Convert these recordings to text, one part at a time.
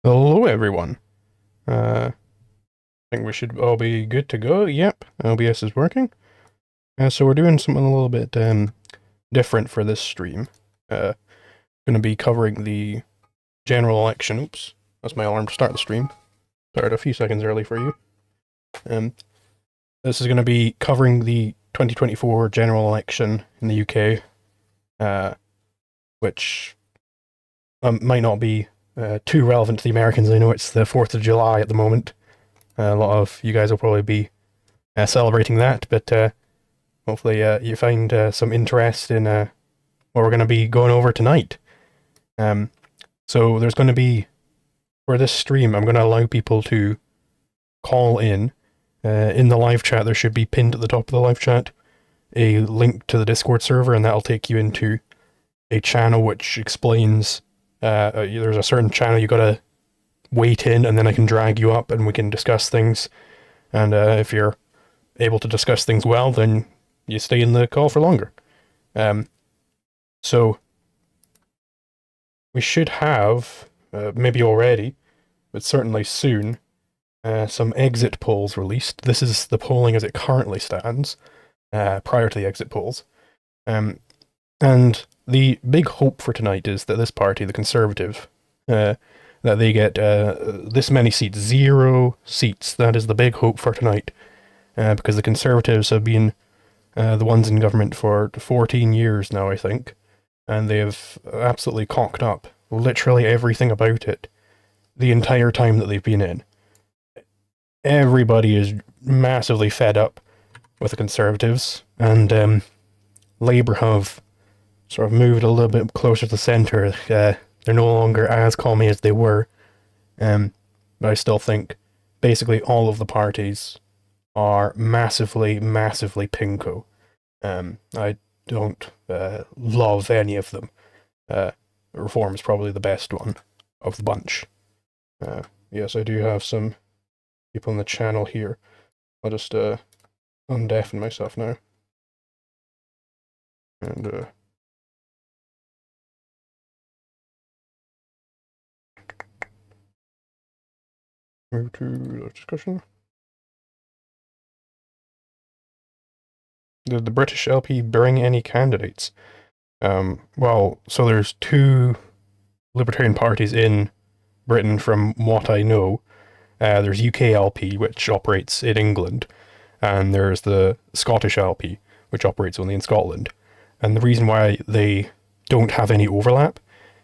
Hello, everyone. I think we should all be good to go. Yep, OBS is working. So we're doing something a little bit different for this stream. Going to be covering the general election. Oops, that's my alarm to start the stream. Started a few seconds early for you. This is going to be covering the 2024 general election in the UK, which might not be too relevant to the Americans. I know it's the 4th of July at the moment. A lot of you guys will probably be celebrating that, but hopefully you find some interest in what we're going to be going over tonight. So there's going to be, for this stream, I'm going to allow people to call in. In the live chat, there should be pinned at the top of the live chat a link to the Discord server, and that'll take you into a channel which explains there's a certain channel you gotta wait in, and then I can drag you up and we can discuss things. And if you're able to discuss things well, then you stay in the call for longer. So we should have, maybe already, but certainly soon, some exit polls released. This is the polling as it currently stands, prior to the exit polls. And the big hope for tonight is that this party, the Conservative, that they get this many seats, 0 seats. That is the big hope for tonight, because the Conservatives have been the ones in government for 14 years now, I think, and they have absolutely cocked up literally everything about it the entire time that they've been in. Everybody is massively fed up with the Conservatives, and Labour have sort of moved a little bit closer to the centre. They're no longer as commie as they were, but I still think basically all of the parties are massively, massively pinko. I don't love any of them. Reform is probably the best one of the bunch. Yes, I do have some people in the channel here. I'll just undeafen myself now. And move to the discussion. Did the British LP bring any candidates? Well, so there's 2 libertarian parties in Britain from what I know. There's UK LP, which operates in England, and there's the Scottish LP, which operates only in Scotland. And the reason why they don't have any overlap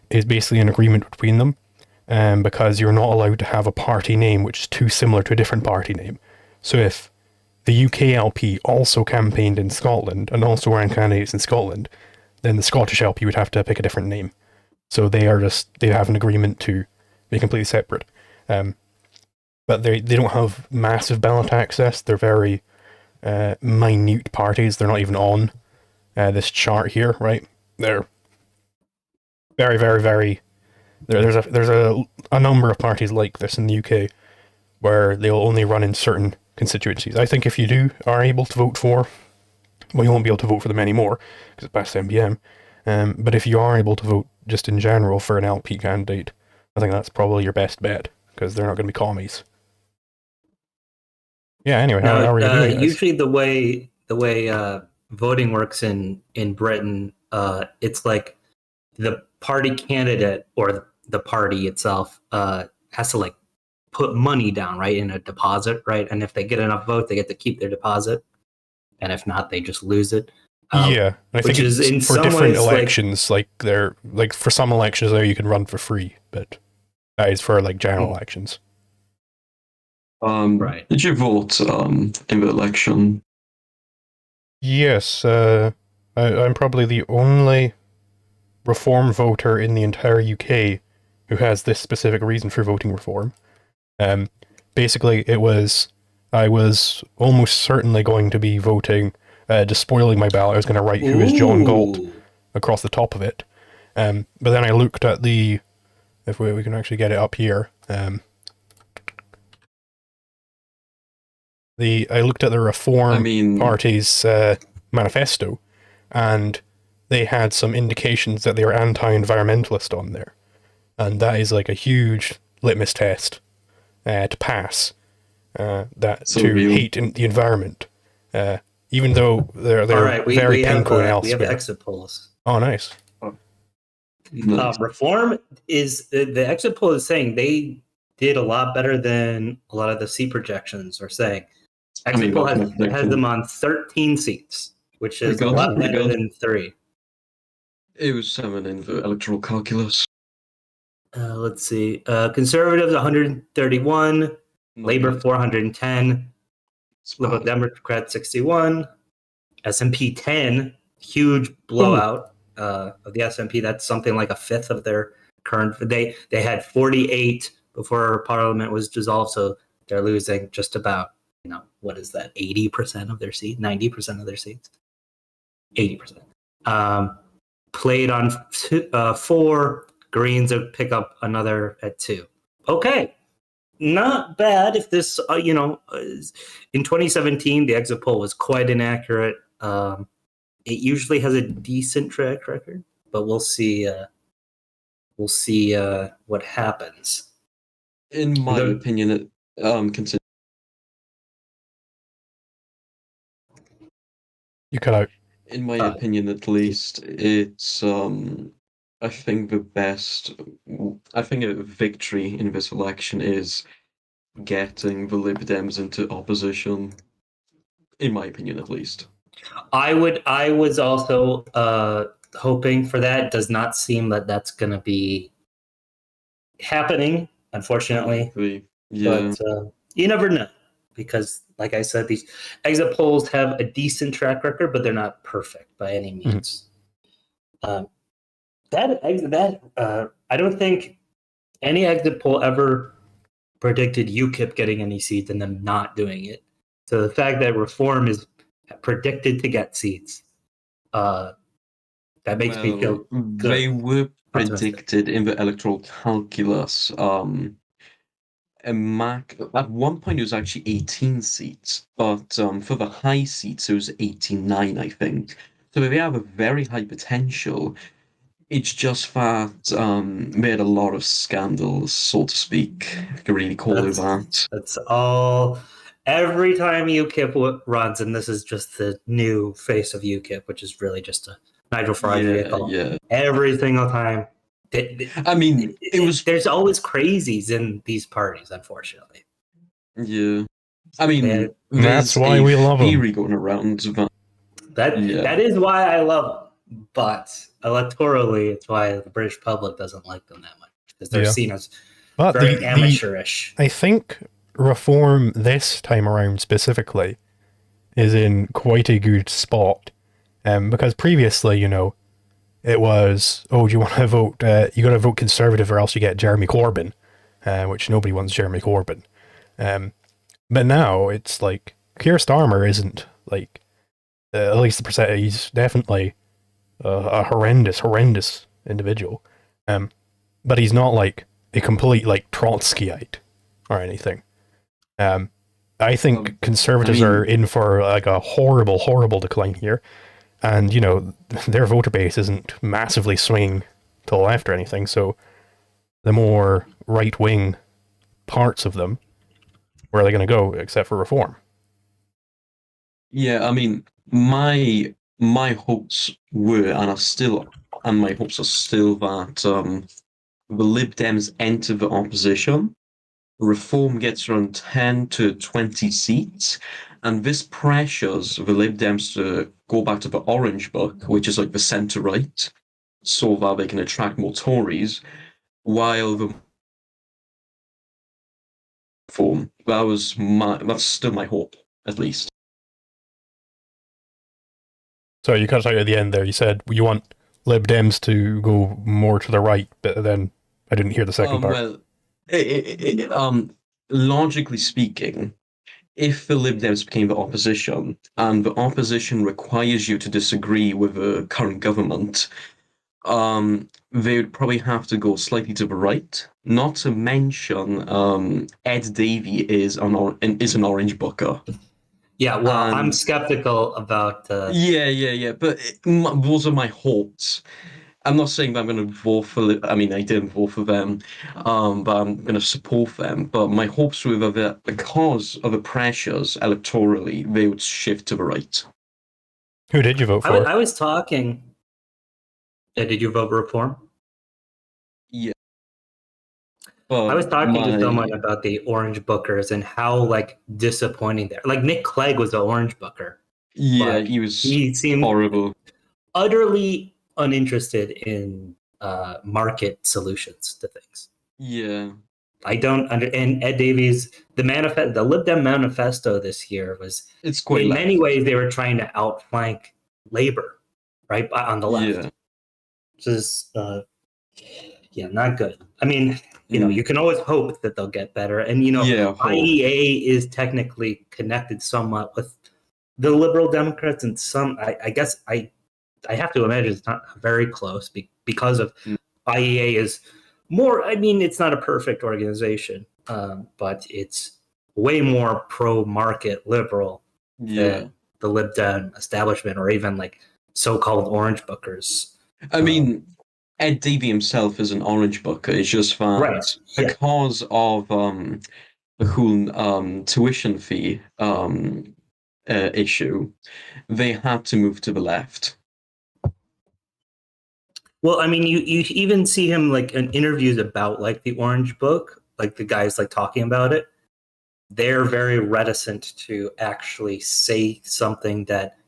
is basically an agreement between them, because you're not allowed to have a party name which is too similar to a different party name. So if the UK LP also campaigned in Scotland and also ran candidates in Scotland, then the Scottish LP would have to pick a different name. So they have an agreement to be completely separate. But they don't have massive ballot access. They're very minute parties. They're not even on this chart here, right? They're very, very, very... There's a number of parties like this in the UK where they'll only run in certain constituencies. I think if you are able to vote for, well, you won't be able to vote for them anymore because it's past NBM. But if you are able to vote just in general for an LP candidate, I think that's probably your best bet because they're not going to be commies. Yeah. Anyway, how are you doing, guys? Usually, the way voting works in Britain, it's like the party candidate or the party itself has to like put money down, right, in a deposit, right? And if they get enough votes, they get to keep their deposit, and if not, they just lose it. Yeah, I think it's in for different elections. Like for some elections there, you can run for free, but that is for like general elections. Right. Did you vote in the election? Yes, I'm probably the only Reform voter in the entire UK who has this specific reason for voting Reform. Basically, I was almost certainly going to be voting, just spoiling my ballot. I was going to write who is John Galt across the top of it. But then I looked at if we can actually get it up here. I looked at the Reform Party's manifesto, and they had some indications that they were anti-environmentalist on there. And that is like a huge litmus test to pass. That So to real. hate in the environment, even though they're All right, very we have pinko and we have elsewhere. exit polls. Oh, nice. Nice. Reform is the exit poll is saying they did a lot better than a lot of the seat projections are saying. Exit poll has them on 13 seats, which is a lot better than 3. It was 7 in the electoral calculus. Let's see. Conservatives 131, Labor 410, Liberal Democrats 61, S&P 10, huge blowout of the S&P. That's something like a fifth of their current. They had 48 before Parliament was dissolved, so they're losing just about, what is that, 80% of their seats, 90% of their seats, 80%. Played on 4. Greens would pick up another at 2. Okay, not bad. If this, in 2017, the exit poll was quite inaccurate. It usually has a decent track record, but we'll see. We'll see what happens. In my opinion, it You cut out. In my opinion, at least, it's I think a victory in this election is getting the Lib Dems into opposition. In my opinion, at least. I was also hoping for that. Does not seem that that's going to be happening, unfortunately. Yeah. But you never know, because, like I said, these exit polls have a decent track record, but they're not perfect by any means. I don't think any exit poll ever predicted UKIP getting any seats and them not doing it. So the fact that Reform is predicted to get seats, that makes me feel good. They were predicted in the electoral calculus. At one point it was actually 18 seats, but for the high seats it was 89, I think. So they have a very high potential. It's just that made a lot of scandals, so to speak. If you can really call it that. That's all. Every time UKIP runs, and this is just the new face of UKIP, which is really just a Nigel Farage vehicle. Yeah. Every single time. There's always crazies in these parties, unfortunately. Yeah. I mean, that's why we love them. Theory going around that is why I love them. But electorally, it's why the British public doesn't like them that much, because they're seen as very amateurish. I think Reform this time around specifically is in quite a good spot, because previously, it was, do you want to vote? You got to vote Conservative, or else you get Jeremy Corbyn, which nobody wants Jeremy Corbyn. But now it's like Keir Starmer isn't like, at least the percent. He's definitely a horrendous individual, but he's not like a complete like Trotskyite or anything. I think Conservatives are in for like a horrible decline here. And, their voter base isn't massively swinging to the left or anything, so the more right-wing parts of them, where are they going to go except for Reform? Yeah, I mean, my hopes were, and my hopes are still that the Lib Dems enter the opposition, Reform gets around 10 to 20 seats, and this pressures the Lib Dems to go back to the Orange Book, which is like the centre-right, so that they can attract more Tories, while the Reform, that's still my hope, at least. So you cut out at the end there, you said you want Lib Dems to go more to the right, but then I didn't hear the second part. Well, logically speaking, if the Lib Dems became the opposition, and the opposition requires you to disagree with the current government, they would probably have to go slightly to the right. Not to mention, Ed Davey is an Orange Booker. Yeah, well, I'm skeptical about. Yeah. But those are my hopes. I'm not saying that I'm going to vote for. I mean, I didn't vote for them, but I'm going to support them. But my hopes were that because of the pressures electorally, they would shift to the right. Who did you vote for? I was talking. Did you vote reform? Yeah, I was but talking to someone about the Orange Bookers and how like disappointing they're. Like Nick Clegg was the Orange Booker, yeah, but he was he seemed horrible. utterly uninterested in market solutions to things. Yeah, I don't under and Ed Davies, the Lib Dem manifesto this year was it's quite in left. many ways they were trying to outflank labor, right on the left, Yeah, which is not good. I mean, you can always hope that they'll get better, and yeah, IEA is technically connected somewhat with the Liberal Democrats, and some I guess I have to imagine it's not very close because of IEA is more. I mean, it's not a perfect organization, but it's way more pro-market liberal yeah. than the Lib Dem establishment, or even like so-called Orange Bookers. I mean, Ed Davey himself is an Orange Booker. It's just that Right. Yeah. because of the whole tuition fee issue, they had to move to the left. Well, I mean, you even see him like in interviews about like the Orange Book, like the guys like talking about it. They're very reticent to actually say something that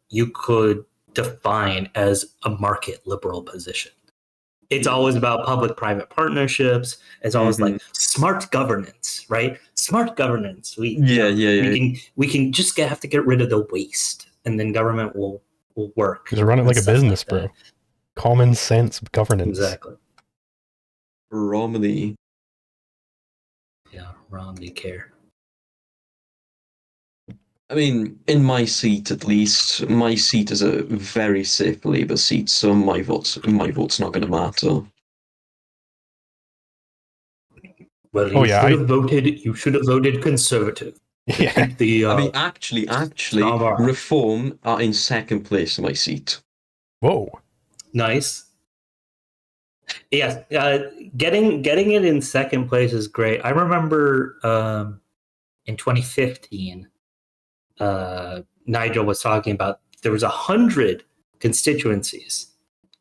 you could define as a market liberal position. It's always about public-private partnerships. It's always like smart governance, right? Smart governance. We can just have to get rid of the waste, and then government will work. Because run it like a business, bro. Common sense governance. Exactly. Romney. Yeah, Romney care. I mean, in my seat at least, my seat is a very safe Labour seat, so my vote's not going to matter. Well, you should have voted Conservative. Yeah. I mean, actually, Reform are in second place in my seat. Whoa. Nice. Yes, getting it in second place is great. I remember in 2015, Nigel was talking about there was 100 constituencies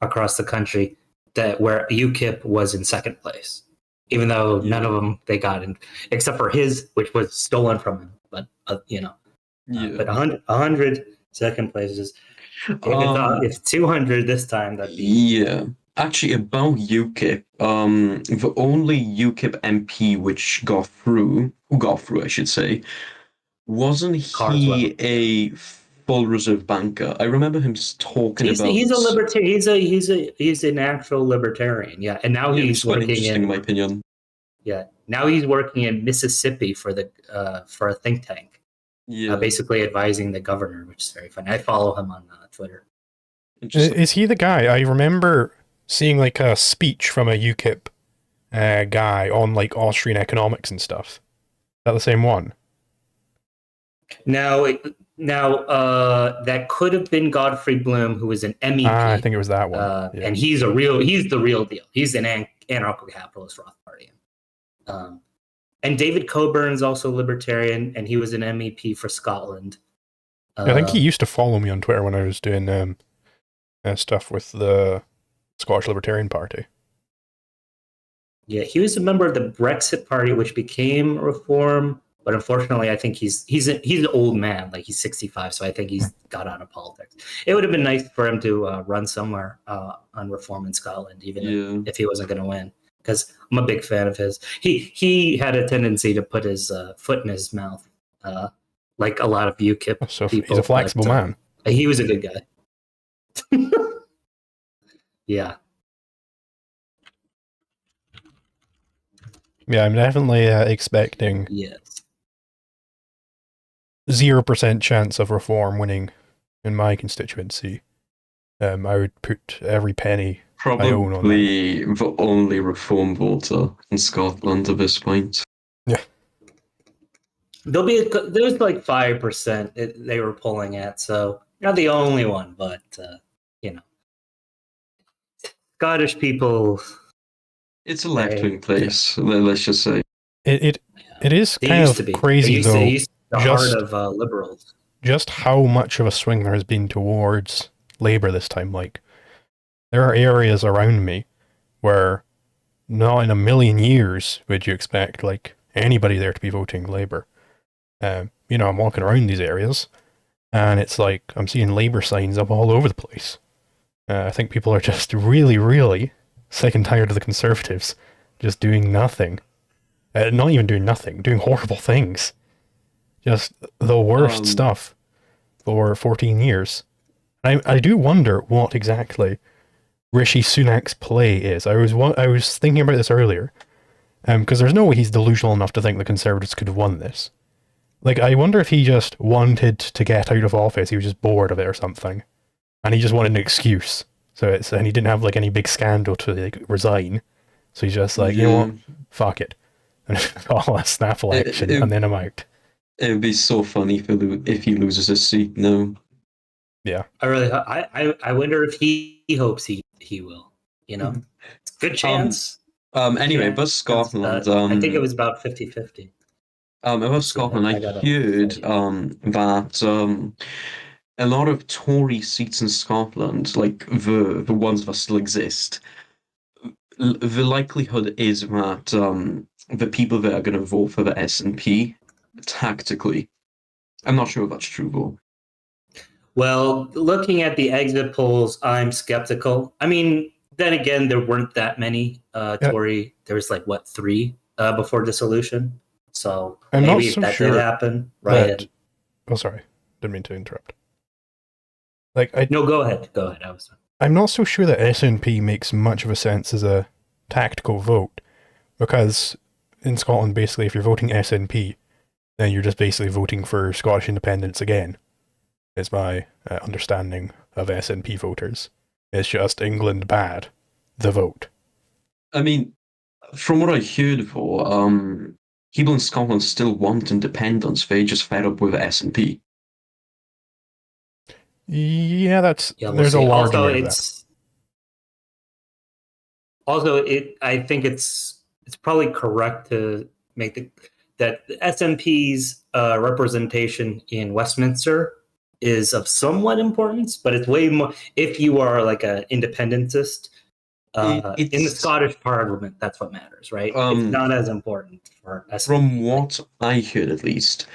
across the country where UKIP was in second place, even though none of them they got in, except for his, which was stolen from him. But but 100 second places. If 200 this time, that'd be Actually, about UKIP, the only UKIP MP who got through, I should say, wasn't he a full reserve banker? I remember him talking about. He's a libertarian. He's an actual libertarian. Yeah, and now he's quite working interesting, in my opinion. Yeah, now he's working in Mississippi for a think tank. Yeah, basically advising the governor, which is very funny. I follow him on Twitter. Is he the guy? I remember seeing like a speech from a UKIP guy on like Austrian economics and stuff. Is that the same one? Now that could have been Godfrey Bloom, who was an MEP. I think it was that one. And he's the real deal. He's an anarcho-capitalist Rothbardian. And David Coburn's also libertarian, and he was an MEP for Scotland. I think he used to follow me on Twitter when I was doing stuff with the Scottish Libertarian Party. Yeah, he was a member of the Brexit Party, which became Reform, but unfortunately, I think he's an old man, like he's 65, so I think he's got out of politics. It would have been nice for him to run somewhere on Reform in Scotland, even if he wasn't going to win, because I'm a big fan of his. He had a tendency to put his foot in his mouth, like a lot of UKIP people. He's a flexible man. He was a good guy. Yeah. Yeah, I'm definitely expecting 0% chance of Reform winning in my constituency. I would put every penny I own on that. Probably the only Reform voter in Scotland at this point. Yeah. There's like 5% they were pulling at, so not the only one, but Scottish people. It's a left-wing place. Let's just say. It is They kind used of to be. crazy They though. used to be the heart of liberals. Just how much of a swing there has been towards Labour this time. Like, there are areas around me where not in a million years would you expect like anybody there to be voting Labour. I'm walking around these areas, and it's like I'm seeing Labour signs up all over the place. I think people are just really, really sick and tired of the Conservatives just doing nothing. Not even doing nothing, doing horrible things. Just the worst stuff for 14 years. I do wonder what exactly Rishi Sunak's play is. I was thinking about this earlier, because there's no way he's delusional enough to think the Conservatives could have won this. Like, I wonder if he just wanted to get out of office, he was just bored of it or something, and he just wanted an excuse. And he didn't have like any big scandal to like resign, so he's just like, you know what, fuck it, and call a snap election, and then I'm out. It would be so funny if he loses his seat. No. Yeah. I wonder if he hopes he will. It's a good chance. Anyway, about Scotland. I think it was about 50-50. About Scotland, I heard that a lot of Tory seats in Scotland, like the ones that still exist, the likelihood is that the people that are going to vote for the SNP tactically. I'm not sure if that's true though. Well, looking at the exit polls, I'm skeptical. I mean, then again, there weren't that many Tory. There was like, 3 before dissolution. So I'm maybe not so that sure did happen, right? Oh, sorry. Didn't mean to interrupt. No, go ahead. I'm not so sure that SNP makes much of a sense as a tactical vote, because in Scotland, basically, if you're voting SNP, then you're just basically voting for Scottish independence again, is my understanding of SNP voters. It's just England bad, the vote. I mean, from what I heard though, people in Scotland still want independence. They just fed up with SNP. Yeah, there's a large amount of that. Also, I think it's probably correct to make that the SNP's representation in Westminster is of somewhat importance, but it's way more if you are like an independentist in the Scottish Parliament. That's what matters, right? It's not as important for SNP. From what I heard, at least,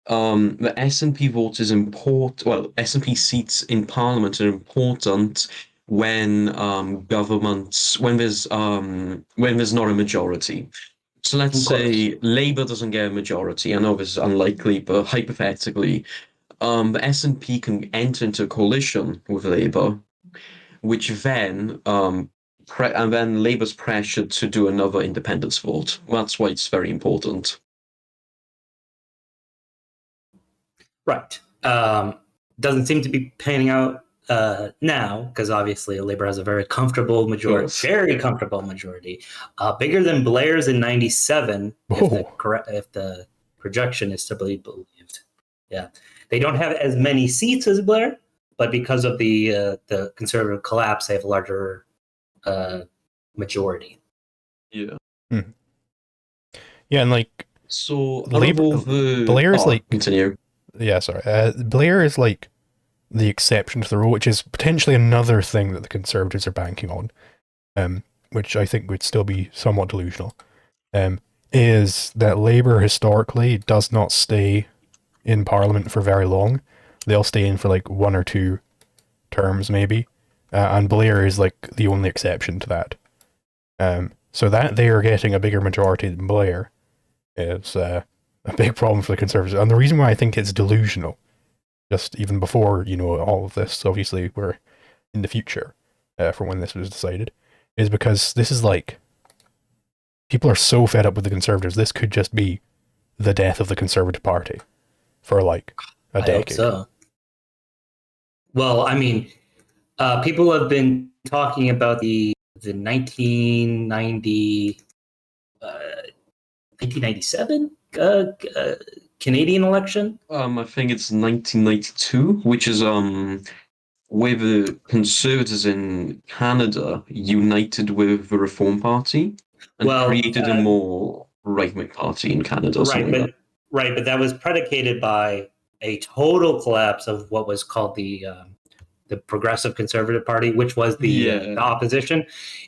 the SNP vote is important. Well, SNP seats in Parliament are important when when there's not a majority. So let's say Labour doesn't get a majority. I know this is unlikely, but hypothetically, the SNP can enter into a coalition with Labour, which then and then Labour's pressured to do another independence vote. That's why it's very important. Right. Doesn't seem to be panning out now, because obviously Labour has a very comfortable majority, bigger than Blair's in '97, if the projection is to be believed. Yeah, they don't have as many seats as Blair, but because of the Conservative collapse, they have a larger majority. Yeah. Hmm. Yeah, and like so Blair is like continue. Yeah, sorry. Blair is like the exception to the rule, which is potentially another thing that the Conservatives are banking on, which I think would still be somewhat delusional, is that Labour historically does not stay in Parliament for very long. They'll stay in for like 1 or 2 terms, maybe, and Blair is like the only exception to that. So that they are getting a bigger majority than Blair is a big problem for the Conservatives. And the reason why I think it's delusional, just even before, all of this, obviously we're in the future for when this was decided, is because this is like, people are so fed up with the Conservatives, this could just be the death of the Conservative Party for like a decade. I hope so. Well, I mean, people have been talking about the 1997 Canadian election. I think it's 1992, which is where the Conservatives in Canada united with the Reform Party and created a more right-wing party in Canada. But that was predicated by a total collapse of what was called the Progressive Conservative Party, which was the opposition.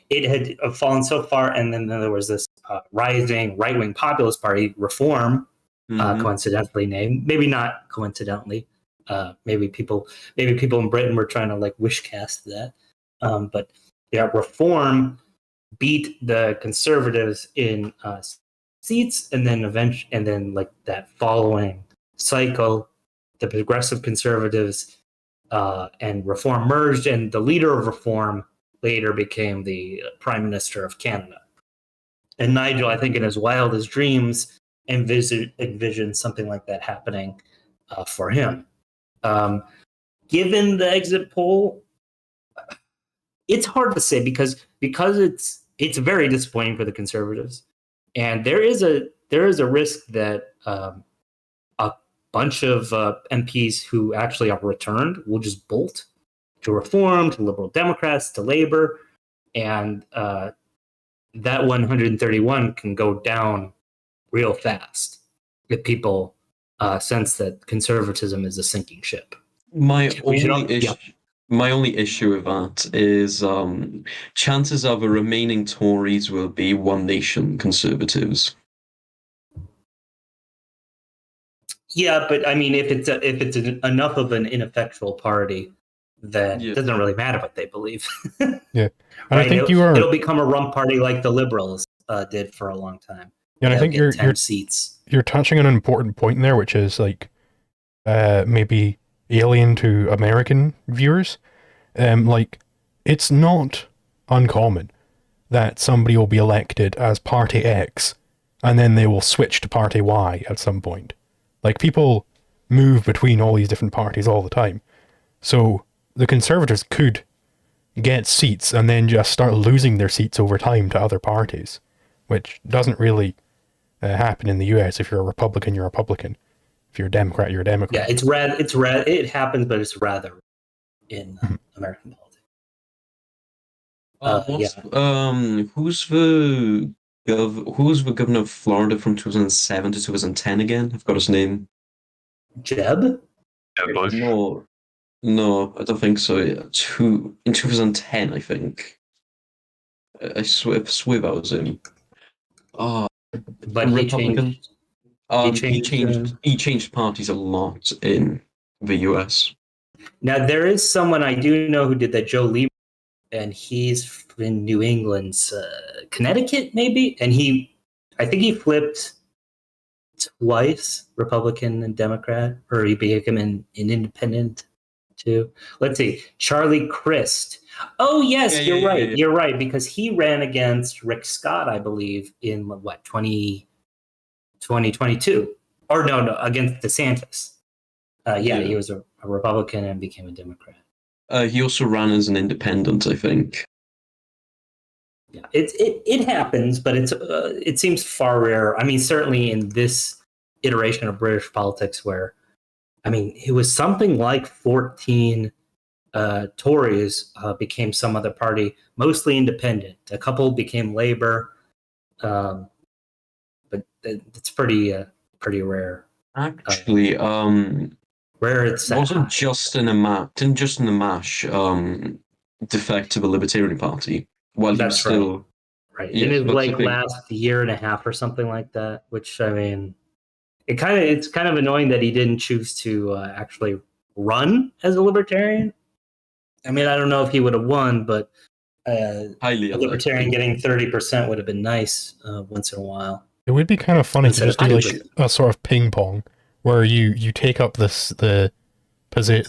It had fallen so far, and then there was this rising right-wing populist party, Reform, coincidentally named. Maybe not coincidentally. Maybe people in Britain were trying to like wish cast that. But yeah, Reform beat the Conservatives in seats, and then like that following cycle, the Progressive Conservatives and Reform merged, and the leader of Reform later became the Prime Minister of Canada. And Nigel, I think in his wildest dreams, envisioned something like that happening for him. Given the exit poll, it's hard to say because it's very disappointing for the Conservatives, and there is a risk that a bunch of MPs who actually are returned will just bolt to Reform, to Liberal Democrats, to Labor, and that 131 can go down real fast if people sense that conservatism is a sinking ship. My only issue with that is chances are the remaining Tories will be One Nation Conservatives. Yeah, but I mean, if it's enough of an ineffectual party, then it doesn't really matter what they believe. Yeah, and right? I think it'll become a rump party like the Liberals did for a long time. Yeah, and I think you're 10 seats. You're touching on an important point there, which is like maybe alien to American viewers. Like it's not uncommon that somebody will be elected as Party X, and then they will switch to Party Y at some point. Like people move between all these different parties all the time. So the Conservatives could get seats and then just start losing their seats over time to other parties, which doesn't really happen in the US. If you're a Republican, you're a Republican. If you're a Democrat, you're a Democrat. Yeah, it happens, but it's rather in American politics. Who's the governor of Florida from 2007 to 2010 again? I've got his name. Jeb? Bush. No, I don't think so. In 2010, I think. I swear that was him. But Republican. He changed parties a lot in the US. Now there is someone I do know who did that, Joe Lieberman, and he's in New England's Connecticut, maybe, and I think he flipped twice, Republican and Democrat, or he became an independent too. Let's see, Charlie Crist. Oh yes, you're right. You're right, because he ran against Rick Scott, I believe, in 2022, or no, against DeSantis. He was a Republican and became a Democrat. He also ran as an independent, I think. Yeah, it happens, but it seems far rarer. I mean, certainly in this iteration of British politics, where I mean, it was something like 14 Tories became some other party, mostly independent. A couple became Labour, but it's pretty rare. Actually, rare. It wasn't Justin Amash defect to the Libertarian Party while he was still right in his last year and a half or something like that. Which I mean, it's kind of annoying that he didn't choose to actually run as a Libertarian. I mean, I don't know if he would have won, but a Libertarian getting 30% would have been nice once in a while. It would be kind of funny to just do like a sort of ping pong where you take up the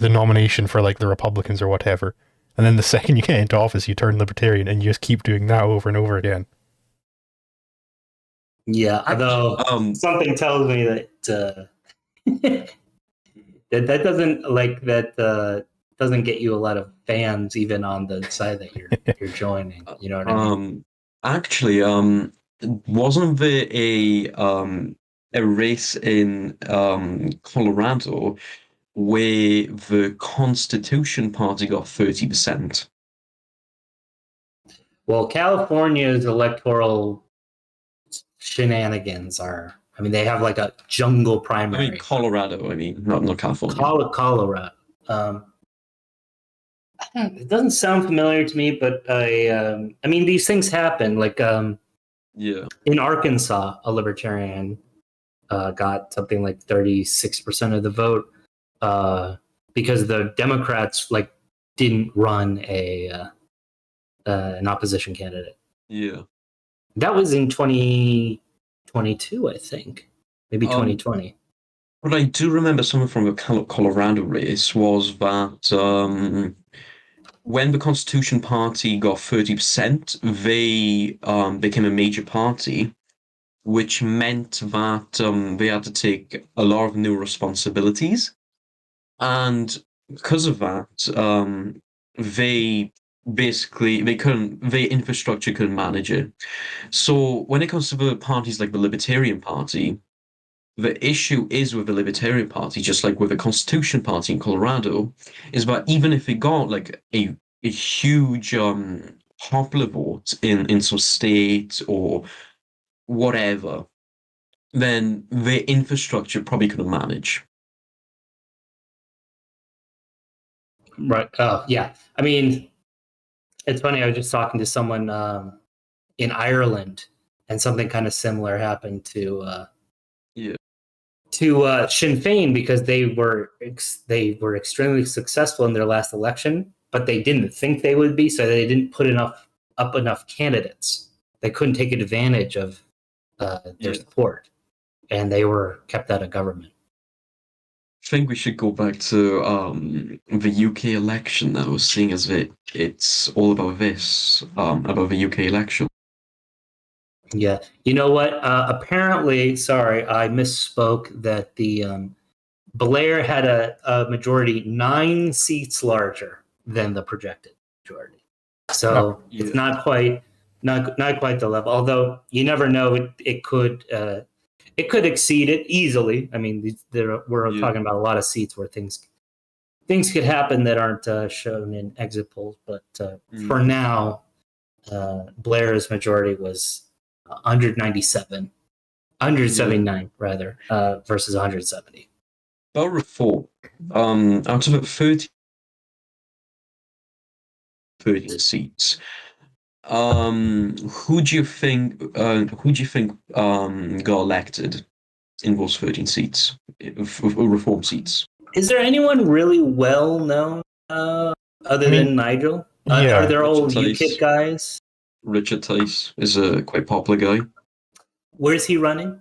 nomination for like the Republicans or whatever, and then the second you get into office, you turn Libertarian, and you just keep doing that over and over again. Yeah, although something tells me that that doesn't get you a lot of fans, even on the side that you're joining. You know what I mean? Actually, wasn't there a race in Colorado where the Constitution Party got 30%. Well, California's electoral shenanigans are. I mean, they have like a jungle primary. I mean, Colorado. I mean, not California. Colorado. It doesn't sound familiar to me, but I mean, these things happen. Like, Yeah. in Arkansas, a libertarian got something like 36% of the vote because the Democrats like didn't run an opposition candidate. Yeah. That was in 2022, I think, maybe 2020. What I do remember something from the Colorado race was that when the Constitution Party got 30%, they became a major party, which meant that they had to take a lot of new responsibilities. And because of that, they their infrastructure couldn't manage it. So when it comes to the parties like the Libertarian Party, the issue is with the Libertarian Party, just like with the Constitution Party in Colorado, is that even if it got like a huge popular vote in some state or whatever, then their infrastructure probably couldn't manage. Right. Oh, yeah. I mean, it's funny. I was just talking to someone in Ireland, and something kind of similar happened to Sinn Féin because they were extremely successful in their last election, but they didn't think they would be, so they didn't put enough candidates. They couldn't take advantage of their support, and they were kept out of government. I think we should go back to the UK election now, seeing as it's all about this, about the UK election. Yeah. You know what? Apparently, sorry, I misspoke that the Blair had a majority 9 seats larger than the projected majority. So it's not quite the level. Although you never know, it could exceed it easily. I mean, we're talking about a lot of seats where things could happen that aren't shown in exit polls. But for now, Blair's majority was 179 rather, versus 170. About reform, out of 30 seats, who do you think got elected in those 13 seats, reform seats? Is there anyone really well known other than Nigel? Are there all UKIP guys? Richard Tice is a quite popular guy. Where's he running?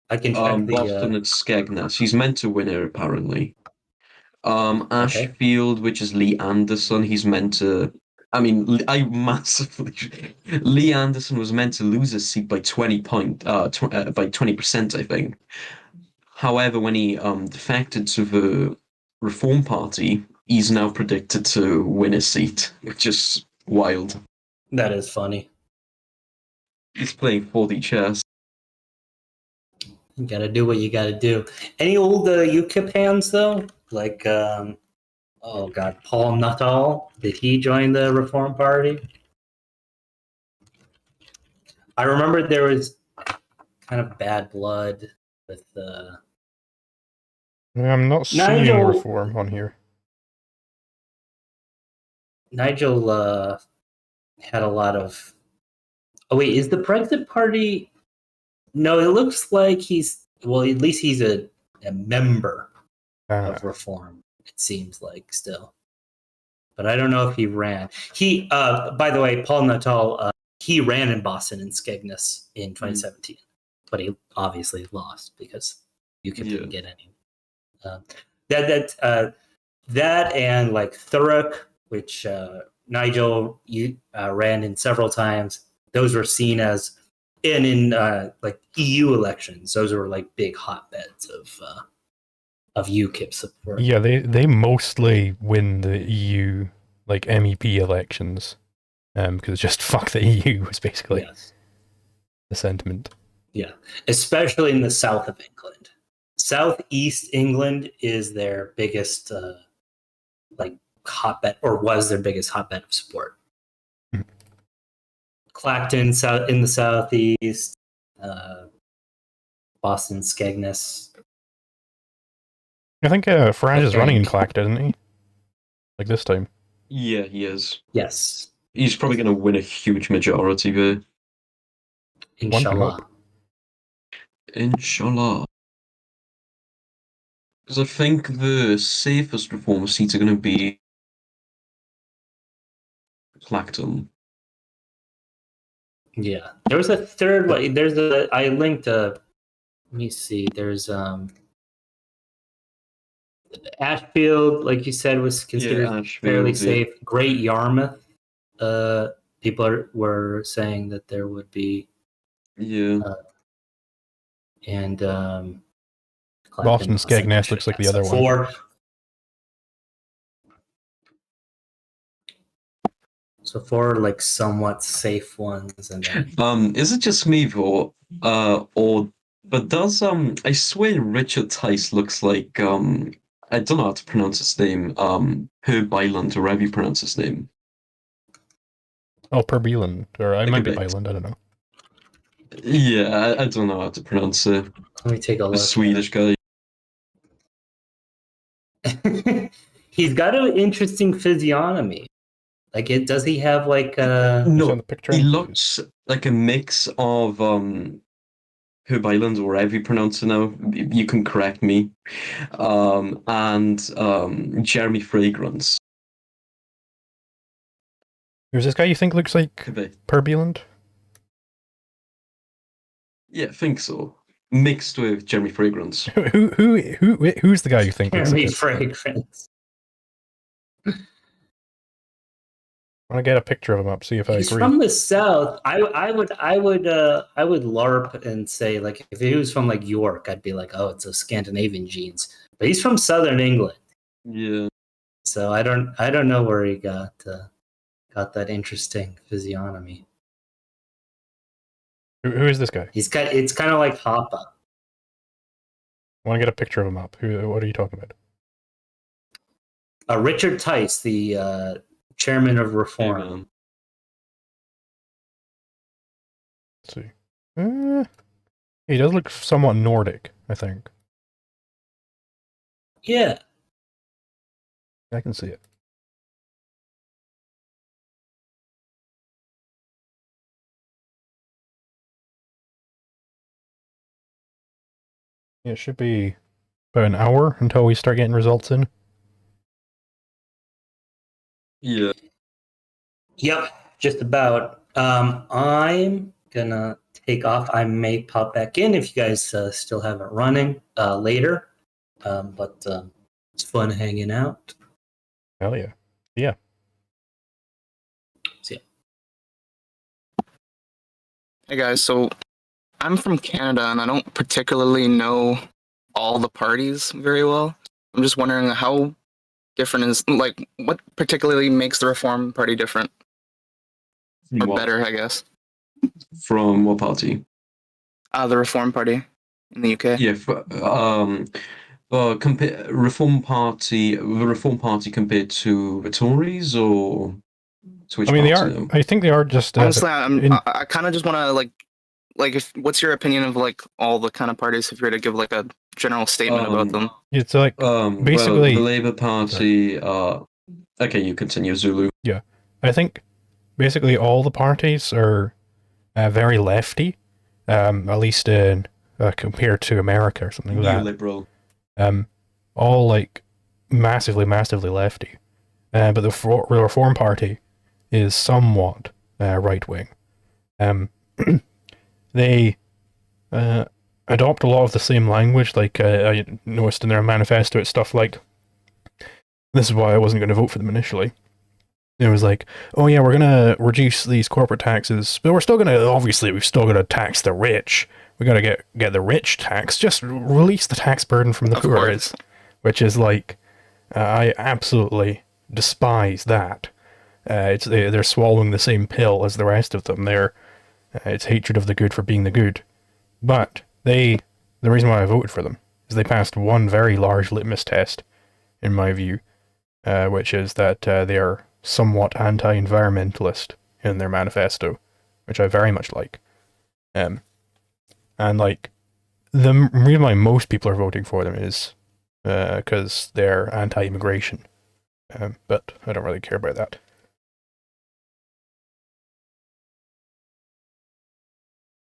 I can check the Boston and Skegness. He's meant to win it apparently. Ashfield, which is Lee Anderson, he's meant to. I mean, Lee Anderson was meant to lose his seat by 20%, I think. However, when he defected to the Reform Party, he's now predicted to win his seat, which is wild. That is funny. He's playing 4D chess. You gotta do what you gotta do. Any old UKIP hands though? Like, oh god, Paul Nuttall. Did he join the Reform Party? I remember there was kind of bad blood with I'm not seeing Reform on here. Nigel had a lot of. Oh wait, is the Brexit Party? No, it looks like at least he's a member of Reform. It seems like still, but I don't know if he ran. He, by the way, Paul Nuttall, he ran in Boston and Skegness in 2017, but he obviously lost because UKIP didn't get any. That and like Thurrock, which Nigel ran in several times. Those were seen as, and in like EU elections, those were like big hotbeds of UKIP support. Yeah, they mostly win the EU like MEP elections, because just fuck the EU is basically the sentiment. Yeah, especially in the south of England. Southeast England is their biggest like hotbed, or was their biggest hotbed of support. Clacton, south in the southeast, Boston, Skegness. I think Farage is running in think. Clacton, isn't he? Like this time. Yeah, he is. Yes, He's probably going to win a huge majority there. One can inshallah. hope. Inshallah. Because I think the safest reform seats are going to be Clacton. Yeah, there was a third one. I linked a. Let me see. There's Ashfield, like you said, was considered fairly safe. Great Yarmouth. People were saying that there would be. Yeah. And Boston Skegness looks like the other one. So four like somewhat safe ones, and then... Is it just me though, but does I swear Richard Tice looks like I don't know how to pronounce his name, Herb Island, or however you pronounce his name. Oh, Perbiland, or I Like might be Island, I don't know. Yeah, I don't know how to pronounce it. Let me take a look. The Swedish guy. He's got an interesting physiognomy. Like, does he have like No, he looks like a mix of Herb Island, or however you pronounce it now. You can correct me. And Jeremy Fragrance. Who's this guy you think looks like Perbiland? Yeah, I think so. Mixed with Jeremy Fragrance. Who's the guy you think? Jeremy Fragrance? I want to get a picture of him up, see if I agree. He's from the south. I would LARP and say, like, if he was from like York, I'd be like, oh, it's a Scandinavian genes. But he's from southern England. Yeah. So I don't know where he got that interesting physiognomy. Who is this guy? It's kind of like Hoppa. I want to get a picture of him up. What are you talking about? Richard Tice, the chairman of Reform. Let's see. He does look somewhat Nordic, I think. Yeah. I can see it. Yeah, it should be about an hour until we start getting results in. Yeah. Yep, just about. I'm gonna take off. I may pop back in if you guys still have it running later. But it's fun hanging out. Hell yeah. Yeah. See ya. Hey guys, so I'm from Canada and I don't particularly know all the parties very well. I'm just wondering how different is, like, what particularly makes the Reform Party different? Or better, I guess. From what party? The Reform Party in the UK. Yeah, the Reform Party compared to the Tories, or to which I mean, party? they are. I think they are just. Honestly, I kind of just want to what's your opinion of like all the kind of parties? If you were to give like a general statement about them. It's like basically the Labour Party. Okay, you continue, Zulu. Yeah, I think basically all the parties are very lefty, at least in compared to America or something like that. Liberal. All like massively lefty, but the Reform Party is somewhat right wing. They adopt a lot of the same language. Like I noticed in their manifesto, it's stuff like, this is why I wasn't going to vote for them initially. It was like, oh yeah, we're going to reduce these corporate taxes, but we've still got to tax the rich. We got to get the rich taxed. Just release the tax burden from the poor, which is like, I absolutely despise that. They're swallowing the same pill as the rest of them. It's hatred of the good for being the good. But the reason why I voted for them because they passed one very large litmus test, in my view, which is that they are somewhat anti-environmentalist in their manifesto, which I very much like. And like, the reason why most people are voting for them is because they're anti-immigration. But I don't really care about that.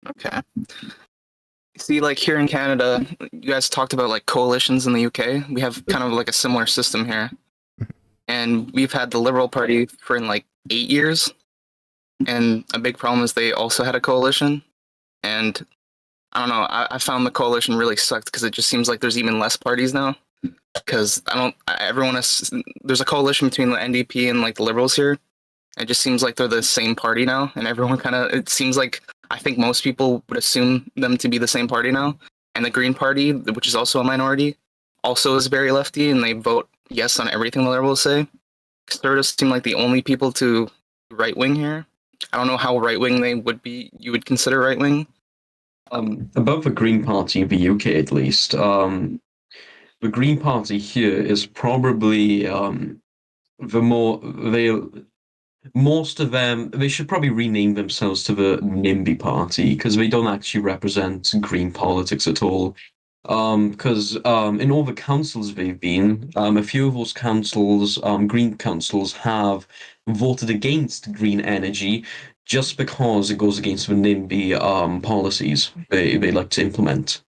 Okay. See, like here in Canada, you guys talked about like coalitions in the UK. We have kind of like a similar system here. And we've had the Liberal Party for like 8 years. And a big problem is they also had a coalition. And I don't know, I found the coalition really sucked because it just seems like there's even less parties now. Because there's a coalition between the NDP and like the Liberals here. It just seems like they're the same party now, and everyone it seems like, I think most people would assume them to be the same party now. And the Green Party, which is also a minority, also is very lefty, and they vote yes on everything the Liberals say. Conservatives seem like the only people to right wing here. I don't know how right wing you would consider right wing. Above the Green Party in the UK, at least, the Green Party here is probably most of them, they should probably rename themselves to the NIMBY Party because they don't actually represent green politics at all. Because in all the councils they've been, a few of those councils, green councils, have voted against green energy just because it goes against the NIMBY policies they like to implement.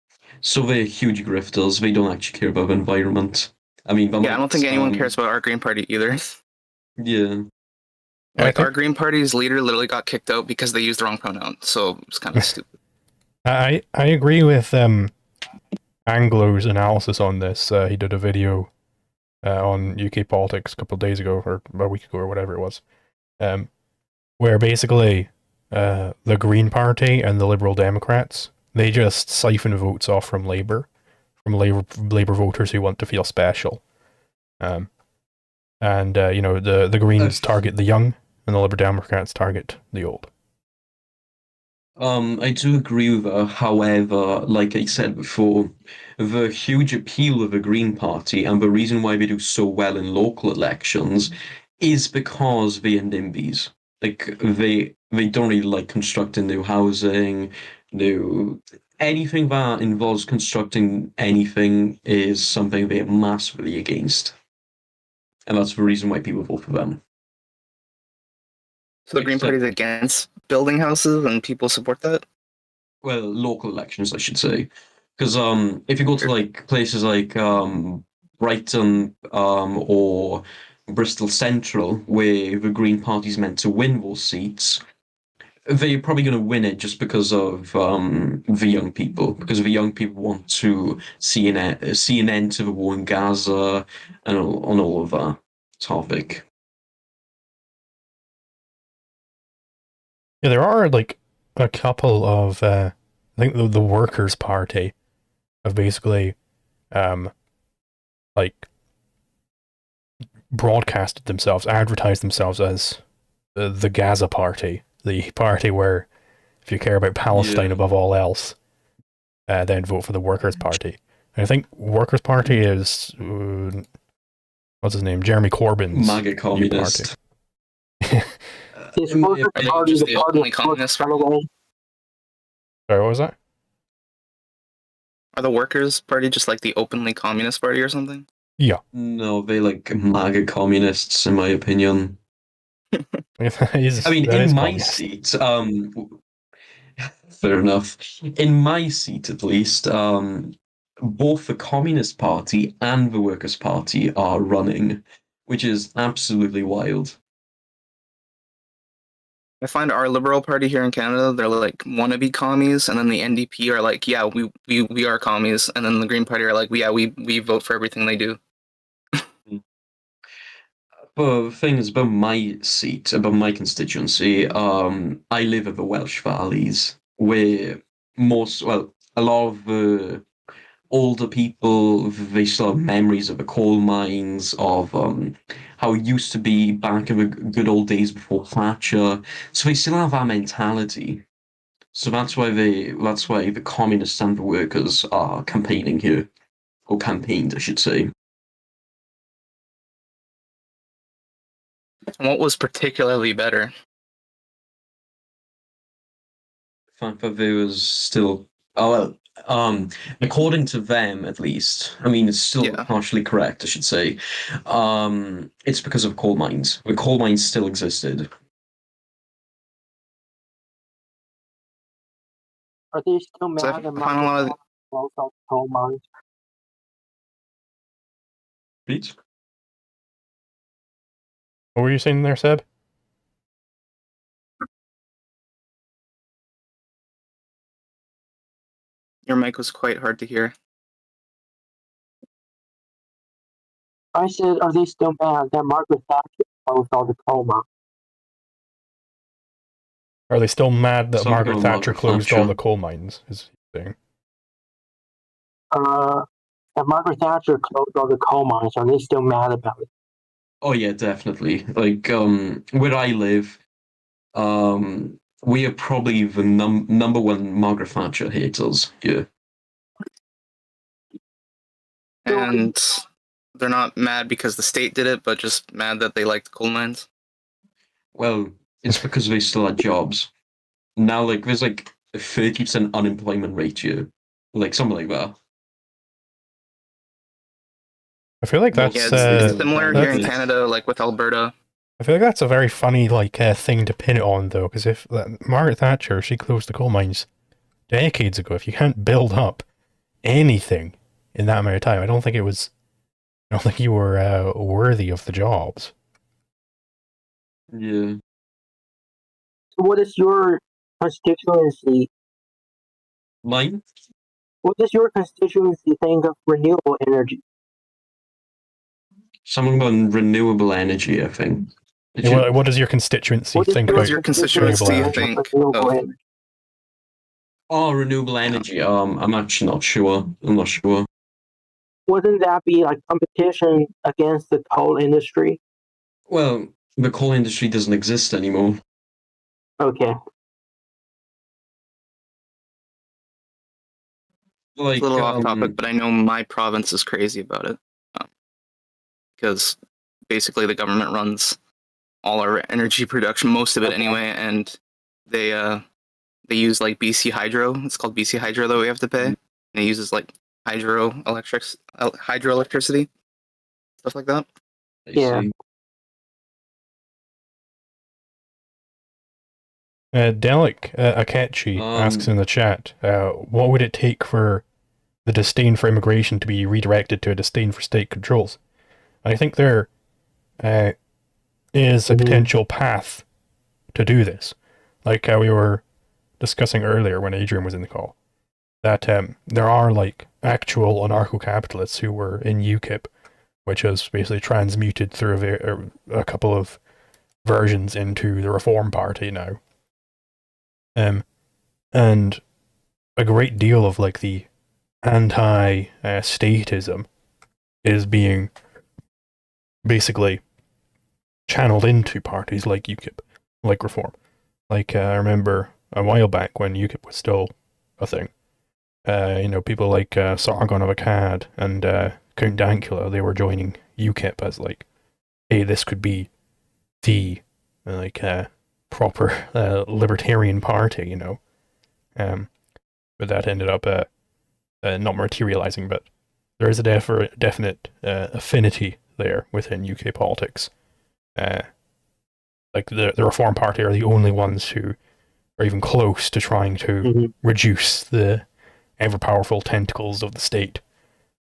So they're huge grifters. They don't actually care about the environment. I mean, Yeah, I don't think anyone cares about our Green Party either. Yeah. Like our Green Party's leader literally got kicked out because they used the wrong pronoun, so it's kind of stupid. I agree with Anglo's analysis on this. He did a video on UK politics a couple of days ago, or a week ago, or whatever it was, where basically the Green Party and the Liberal Democrats, they just siphon votes off from Labour voters who want to feel special. The Greens target the young, and the Liberal Democrats target the old. I do agree with her. However, like I said before, the huge appeal of the Green Party and the reason why they do so well in local elections is because they are NIMBYs. Like they don't really like constructing new housing, anything that involves constructing anything is something they are massively against. And that's the reason why people vote for them. So the Green Party is against building houses, and people support that? Well, local elections, I should say. Because if you go to like places like Brighton or Bristol Central, where the Green Party's meant to win those seats, they're probably going to win it just because of the young people, because the young people want to see an end to the war in Gaza and on all of that topic. Yeah, there are like a couple of I think the Workers' Party have basically like broadcasted themselves, advertised themselves as the Gaza Party, the party where if you care about Palestine above all else, then vote for the Workers' Party. And I think Workers' Party is what's his name, Jeremy Corbyn's MAGA communist. Is Workers' Party the party communist? Sorry, what was that? Are the Workers' Party just like the openly communist party or something? Yeah. No, they like MAGA communists, in my opinion. I mean, in my seat, fair enough. In my seat, at least, both the Communist Party and the Workers' Party are running, which is absolutely wild. I find our Liberal Party here in Canada, they're like wannabe commies, and then the NDP are like, yeah, we are commies, and then the Green Party are like, yeah, we vote for everything they do. But the thing is, about my seat, about my constituency, I live in the Welsh Valleys, where a lot of the older people, they still have memories of the coal mines, of how it used to be back in the good old days before Thatcher. So they still have that mentality. So that's why the communists and the workers are campaigning here. or campaigned, I should say. What was particularly better? The fact that there was still, oh well, according to them at least, I mean, it's still Yeah. partially correct, I should say. It's because of coal mines. The coal mines still existed. Are they still So mad I at find a Margaret lot of Thatcher closed all the coal mines? Please? What were you saying there, Seb? your mic was quite hard to hear. I said, are they still mad that Margaret Thatcher closed all the coal mines? Are they still mad that Talking Margaret about Thatcher Margaret closed all Thatcher. the coal mines? Is he saying? That Margaret Thatcher closed all the coal mines. Are they still mad about it? Oh yeah, definitely. Like, where I live, we are probably the number one Margaret Thatcher haters here. And they're not mad because the state did it, but just mad that they liked coal mines. Well, it's because they still had jobs. Now, like, there's like a 30% unemployment rate here. Like, something like that. I feel like that's Yeah, it's similar here in that's- Canada, like with Alberta. I feel like that's a very funny thing to pin it on, though, because if Margaret Thatcher, she closed the coal mines decades ago. If you can't build up anything in that amount of time, I don't think you were worthy of the jobs. Yeah. So what is your constituency? Mine? What does your constituency think of renewable energy? Something about renewable energy, I think. What does your constituency What think does about your constituency renewable think energy? renewable of- energy? Oh, renewable energy. I'm actually not sure. I'm not sure. Wouldn't that be like competition against the coal industry? Well, the coal industry doesn't exist anymore. Okay. Like, It's a little off topic, but I know my province is crazy about it. Because basically the government runs all our energy production, most of it anyway, and they use like BC Hydro. It's called BC Hydro that we have to pay. And it uses like hydroelectricity, stuff like that. I Yeah. see. Delic Akechi asks in the chat, what would it take for the disdain for immigration to be redirected to a disdain for state controls? I think there is a potential path to do this. Like we were discussing earlier when Adrian was in the call, that there are like actual anarcho-capitalists who were in UKIP, which has basically transmuted through a couple of versions into the Reform Party now. And a great deal of like the anti-statism is being basically channeled into parties like UKIP, like Reform. Like I remember a while back when UKIP was still a thing. People like Sargon of Akkad and Count Dankula, they were joining UKIP as like, hey, this could be the proper libertarian party, you know. But that ended up not materializing. But there is a definite affinity there within UK politics. Like the Reform Party are the only ones who are even close to trying to reduce the ever-powerful tentacles of the state.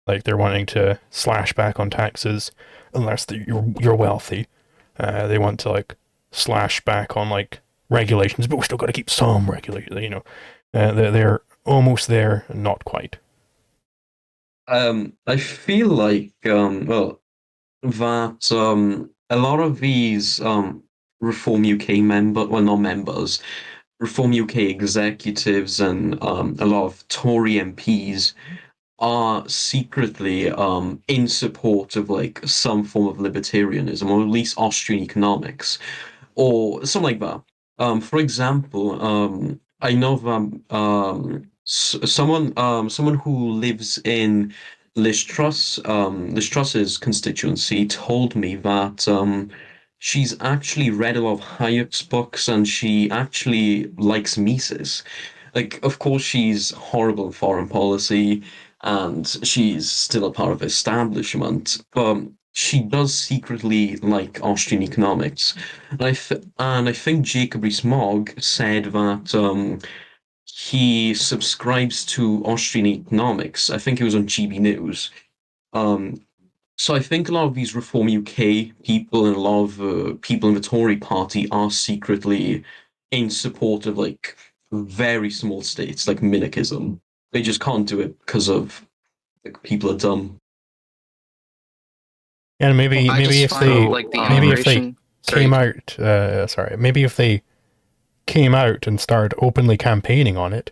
Like they're wanting to slash back on taxes unless you're wealthy. They want to like slash back on like regulations, but we still got to keep some regulations. You know, they're almost there, not quite. I feel like that a lot of these Reform UK not members, Reform UK executives and a lot of Tory MPs are secretly in support of like some form of libertarianism, or at least Austrian economics, or something like that. For example, I know someone who lives in Liz Truss's constituency told me that she's actually read a lot of Hayek's books and she actually likes Mises. Like, of course, she's horrible in foreign policy and she's still a part of establishment, but she does secretly like Austrian economics. And I think Jacob Rees-Mogg said that he subscribes to Austrian economics. I think it was on GB News. Um, so I think a lot of these Reform UK people and a lot of people in the Tory party are secretly in support of like very small states, like minarchism. They just can't do it because of like people are dumb. And maybe I maybe just if find they like the maybe if they immigration. Sorry. came out, maybe if they came out and started openly campaigning on it,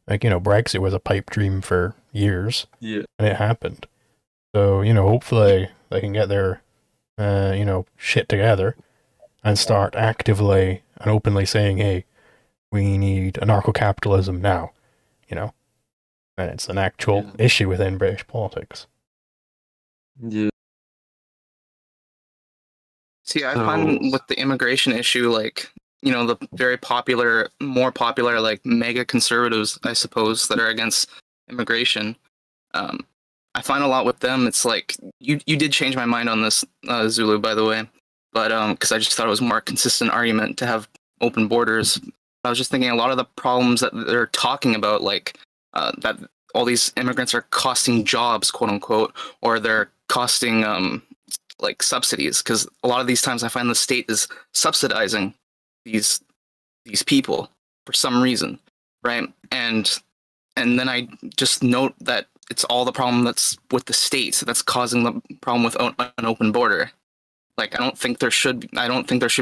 like, you know, Brexit was a pipe dream for years, Yeah. and it happened. So, you know, hopefully they can get their, you know, shit together and start actively and openly saying, hey, we need anarcho-capitalism now, you know, and it's an actual Yeah. issue within British politics. Yeah. See, I So- find with the immigration issue, like, you know, the very popular, more popular, like mega conservatives, I suppose, that are against immigration. I find a lot with them. It's like you did change my mind on this, Zulu, by the way, but because I just thought it was a more consistent argument to have open borders. I was just thinking a lot of the problems that they're talking about, like that all these immigrants are costing jobs, quote unquote, or they're costing like subsidies, because a lot of these times I find the state is subsidizing these people for some reason, right? And then I just note that it's all the problem that's with the state that's causing the problem with an open border. Like, I don't think there should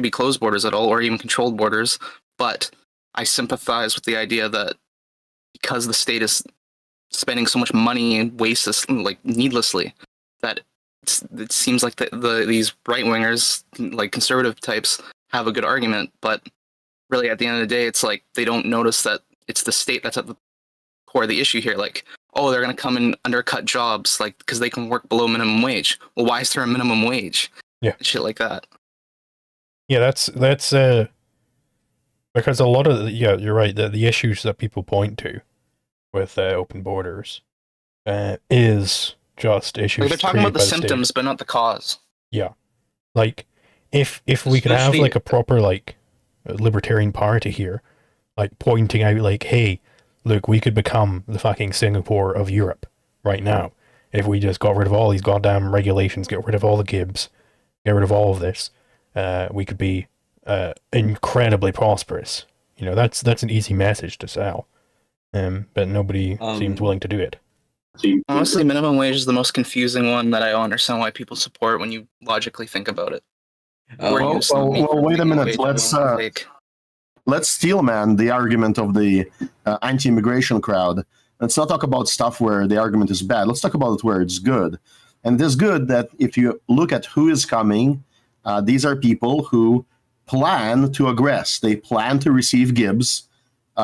be closed borders at all, or even controlled borders. But I sympathize with the idea that because the state is spending so much money and like needlessly, that it seems like these right wingers, like conservative types, have a good argument. But really, at the end of the day, it's like they don't notice that it's the state that's at the core of the issue here. Like, oh, they're going to come and undercut jobs, like, because they can work below minimum wage. Well, why is there a minimum wage? Yeah. Shit like that. Yeah, that's because a lot of you're right. The issues that people point to with open borders is just issues. Like, they're talking about created the by state. symptoms, but not the cause. Yeah, like if we could have Especially- like a proper like libertarian party here, like pointing out like, hey, look, we could become the fucking Singapore of Europe right now if we just got rid of all these goddamn regulations, get rid of all the Gibbs, get rid of all of this. We could be incredibly prosperous. You know, that's an easy message to sell, but nobody seems willing to do it. Honestly, minimum wage is the most confusing one that I don't understand why people support when you logically think about it. Or Oh, use some well, wait a minimum minute. wage Let's as a fake. let's steel man the argument of the anti-immigration crowd. Let's not talk about stuff where the argument is bad. Let's talk about it where it's good. And it is good that if you look at who is coming, these are people who plan to aggress. They plan to receive Gibbs.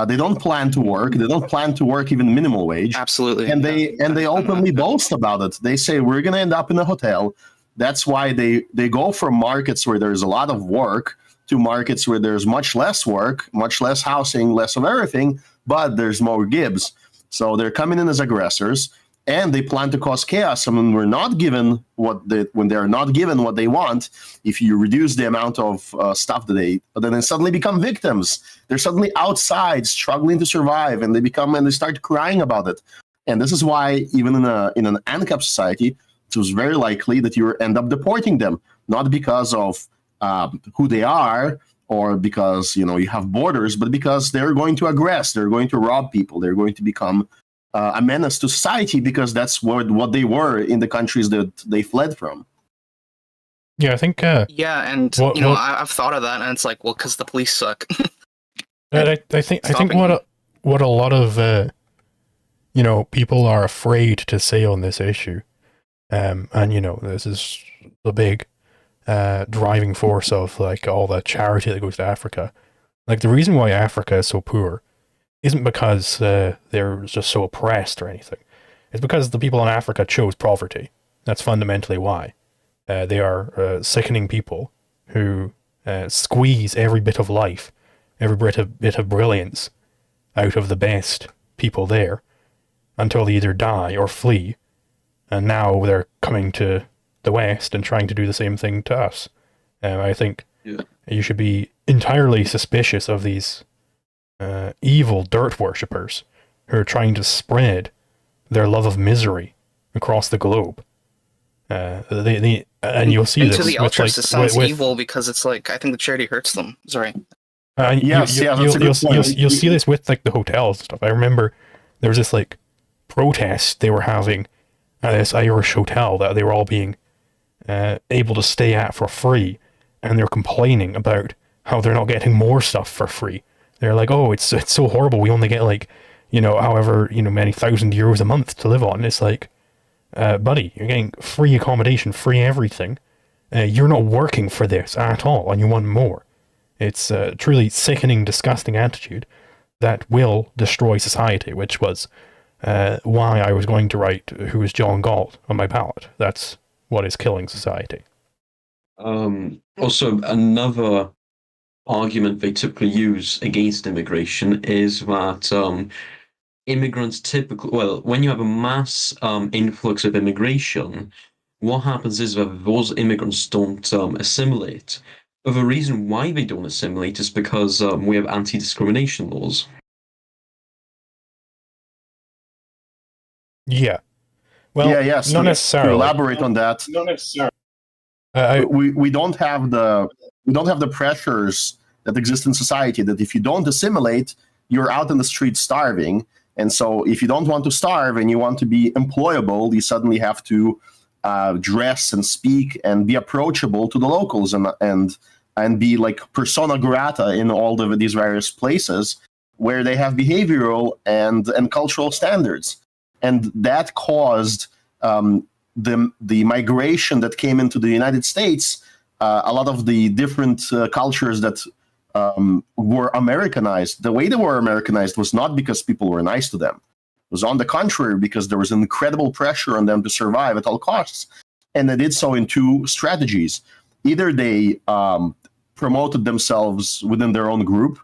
They don't plan to work. They don't plan to work even minimal wage. Absolutely. And they openly boast about it. They say we're going to end up in a hotel. That's why they go from markets where there's a lot of work to markets where there's much less work, much less housing, less of everything, but there's more Gibbs. So they're coming in as aggressors, and they plan to cause chaos. And when they're not given what they want, if you reduce the amount of stuff that then they suddenly become victims. They're suddenly outside, struggling to survive, and they start crying about it. And this is why even in an ANCAP society, it was very likely that you end up deporting them, not because of who they are or because you have borders, but because they're going to aggress, they're going to rob people, they're going to become a menace to society because that's what they were in the countries that they fled from. Yeah, I think. Yeah, and I've thought of that, and it's like, well, because the police suck. I think what a lot of people are afraid to say on this issue, and this is the big driving force of like all the charity that goes to Africa. Like the reason why Africa is so poor isn't because they're just so oppressed or anything. It's because the people in Africa chose poverty. That's fundamentally why. They are sickening people who squeeze every bit of life, every bit of brilliance out of the best people there until they either die or flee. And now they're coming to the West and trying to do the same thing to us. I think you should be entirely suspicious of these evil dirt worshippers who are trying to spread their love of misery across the globe. And you'll see and this. to the with, ultras, like, it sounds with, evil because it's like I think the charity hurts them. Sorry. Yes, yeah, that's a good point. You'll see this with like the hotels and stuff. I remember there was this like protest they were having at this Irish hotel that they were all being able to stay at for free, and they're complaining about how they're not getting more stuff for free. They're like, oh, it's so horrible. We only get like, however, many €1,000 a month to live on. It's like, buddy, you're getting free accommodation, free everything. You're not working for this at all, and you want more. It's a truly sickening, disgusting attitude that will destroy society, which was why I was going to write Who is John Galt on my ballot. That's what is killing society. Also, another argument they typically use against immigration is that immigrants typically, when you have a mass influx of immigration, what happens is that those immigrants don't assimilate. But the reason why they don't assimilate is because we have anti-discrimination laws. Yeah. Well, yes. not To necessarily. elaborate on that, we don't have the pressures that exist in society. That if you don't assimilate, you're out in the street starving. And so, if you don't want to starve and you want to be employable, you suddenly have to dress and speak and be approachable to the locals and be like persona grata in all these various places where they have behavioral and cultural standards. And that caused the migration that came into the United States. A lot of the different cultures that were Americanized. The way they were Americanized was not because people were nice to them. It was on the contrary because there was incredible pressure on them to survive at all costs. And they did so in two strategies. Either they promoted themselves within their own group,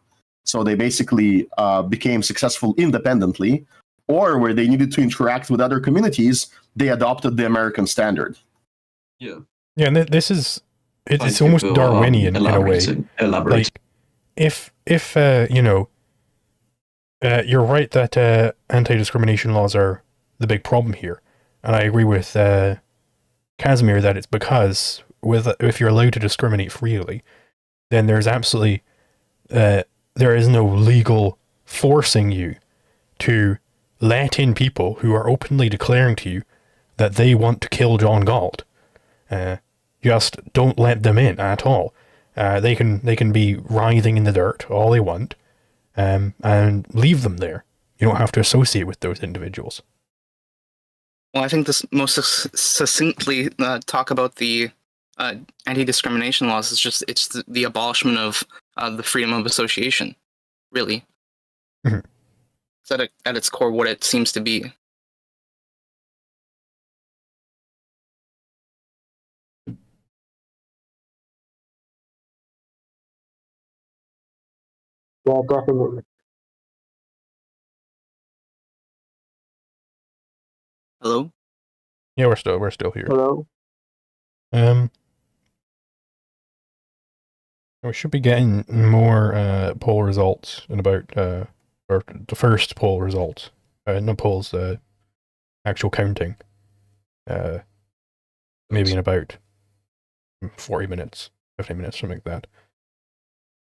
so they basically became successful independently, or where they needed to interact with other communities, they adopted the American standard. Yeah. Yeah, and this is, it's almost Darwinian in a way. Elaborate. Like, if you're right that anti-discrimination laws are the big problem here, and I agree with Casimir that it's because if you're allowed to discriminate freely, then there's absolutely there is no legal forcing you to let in people who are openly declaring to you that they want to kill John Galt. Just don't let them in at all. They can be writhing in the dirt all they want, and leave them there. You don't have to associate with those individuals. Well, I think this most succinctly talk about the anti-discrimination laws is it's the abolishment of the freedom of association, really. Mm-hmm. It's at its core what it seems to be. Yeah, definitely. Hello? Yeah, we're still here. Hello? We should be getting more poll results in about or the first poll results. No polls, actual counting. Maybe in about 40 minutes, 50 minutes, something like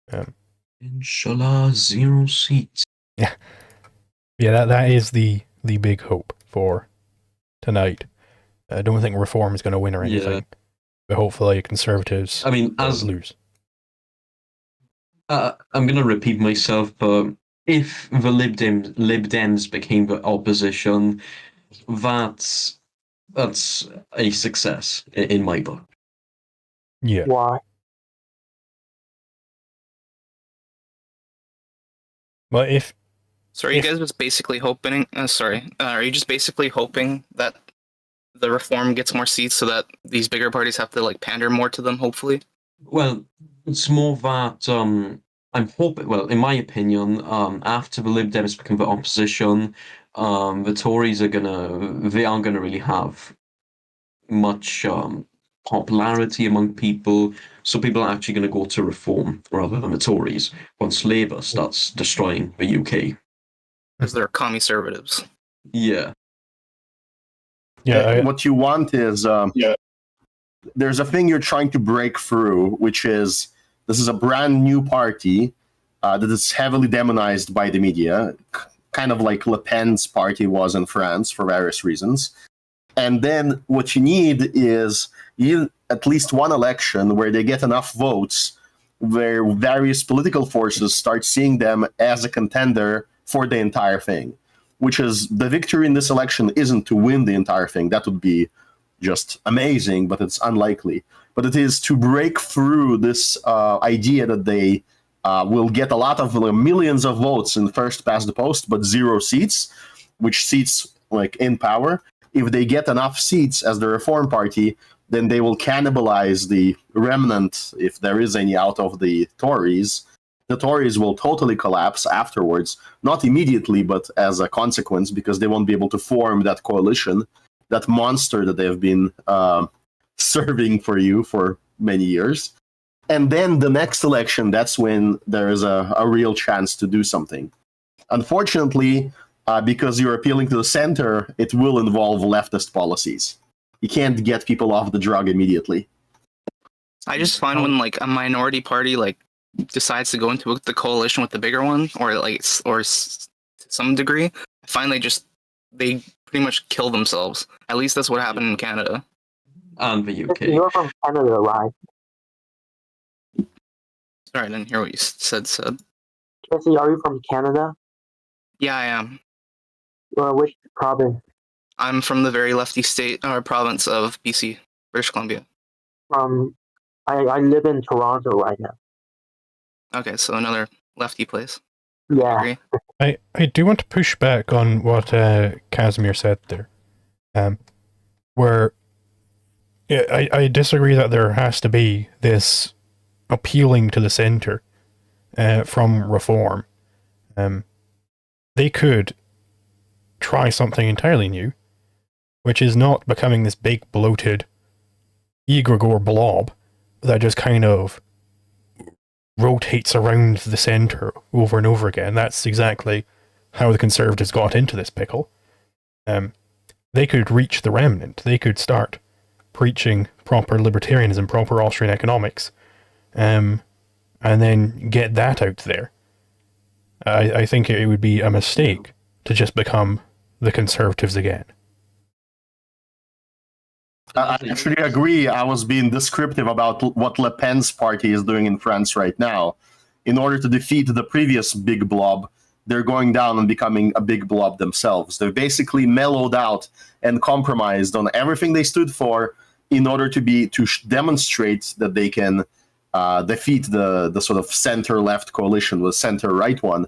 that. Inshallah, 0 seats. Yeah, that is the big hope for tonight. I don't think reform is going to win or anything, Yeah. but hopefully conservatives lose. I'm going to repeat myself, but if the Lib Dems became the opposition, that's a success in my book. Yeah. Why? Well, if So are you guys just basically hoping? Are you just basically hoping that the reform gets more seats so that these bigger parties have to like pander more to them? Hopefully. Well, it's more that I'm hoping. Well, in my opinion, after the Lib Dems become the opposition, the Tories they aren't gonna really have much popularity among people. So people are actually going to go to Reform rather than the Tories once Labour starts destroying the UK. Because they're conservatives. Yeah. Yeah, What you want is there's a thing you're trying to break through, which is this is a brand new party that is heavily demonized by the media, kind of like Le Pen's party was in France for various reasons. And then what you need is at least one election where they get enough votes where various political forces start seeing them as a contender for the entire thing, which is the victory in this election isn't to win the entire thing. That would be just amazing, but it's unlikely. But it is to break through this idea that they will get a lot of millions of votes in first past the post, but 0 seats, which seats like in power. If they get enough seats as the Reform Party, then they will cannibalize the remnant, if there is any, out of the Tories. The Tories will totally collapse afterwards, not immediately, but as a consequence, because they won't be able to form that coalition, that monster that they've been serving for you for many years. And then the next election, that's when there is a real chance to do something. Unfortunately, because you're appealing to the center, it will involve leftist policies. You can't get people off the drug immediately. I just find when like a minority party like decides to go into the coalition with the bigger one, or to some degree, I find they pretty much kill themselves. At least that's what happened in Canada. And the UK. You're from Canada, right? Sorry, I didn't hear what you said. Jesse, are you from Canada? Yeah, I am. Which province? I'm from the very lefty state or province of BC, British Columbia. I live in Toronto right now. Okay, so another lefty place. Yeah. I do want to push back on what Casimir said there. Where I disagree that there has to be this appealing to the center from Reform. They could try something entirely new, which is not becoming this big bloated egregore blob that just kind of rotates around the center over and over again. That's exactly how the Conservatives got into this pickle. They could reach the remnant. They could start preaching proper libertarianism, proper Austrian economics, and then get that out there. I think it would be a mistake to just become the Conservatives again. I actually agree. I was being descriptive about what Le Pen's party is doing in France right now. In order to defeat the previous big blob, they're going down and becoming a big blob themselves. They're basically mellowed out and compromised on everything they stood for in order to demonstrate that they can defeat the sort of center-left coalition, the center-right one.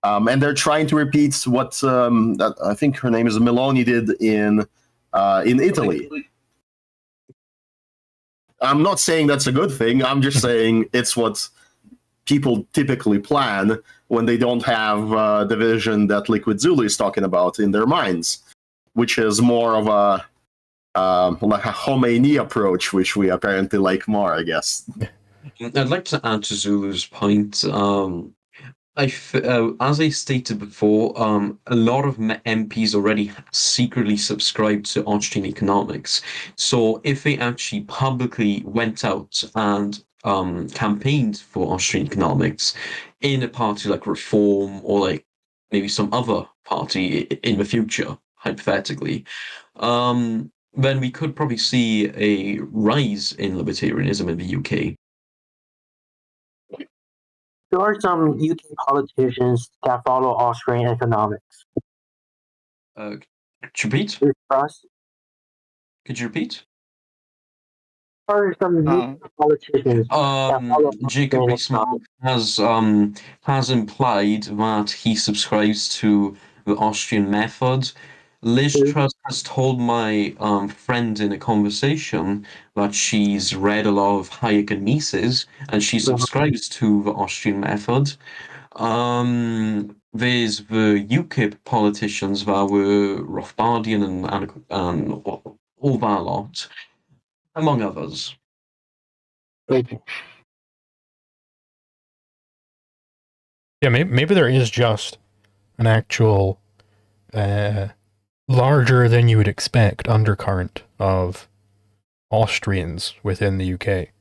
And they're trying to repeat what I think her name is Meloni did in Italy. I'm not saying that's a good thing. I'm just saying it's what people typically plan when they don't have the vision that Liquid Zulu is talking about in their minds, which is more of a like a Khomeini approach, which we apparently like more, I guess. I'd like to add to Zulu's point. As I stated before, a lot of MPs already secretly subscribe to Austrian economics. So if they actually publicly went out and campaigned for Austrian economics in a party like Reform or like maybe some other party in the future, hypothetically, then we could probably see a rise in libertarianism in the UK. There are some UK politicians that follow Austrian economics. Could you repeat? Trust? Could you repeat? are some Oh. politicians that follow Jacob Austrian Rees-Mogg has implied that he subscribes to the Austrian method. Liz Mhm. Truss has told my friend in a conversation that she's read a lot of Hayek and Mises, and she subscribes to the Austrian method. There's the UKIP politicians that were Rothbardian and all that lot, among others. Okay. Yeah, maybe there is just an actual larger than you would expect undercurrent of Austrians within the UK.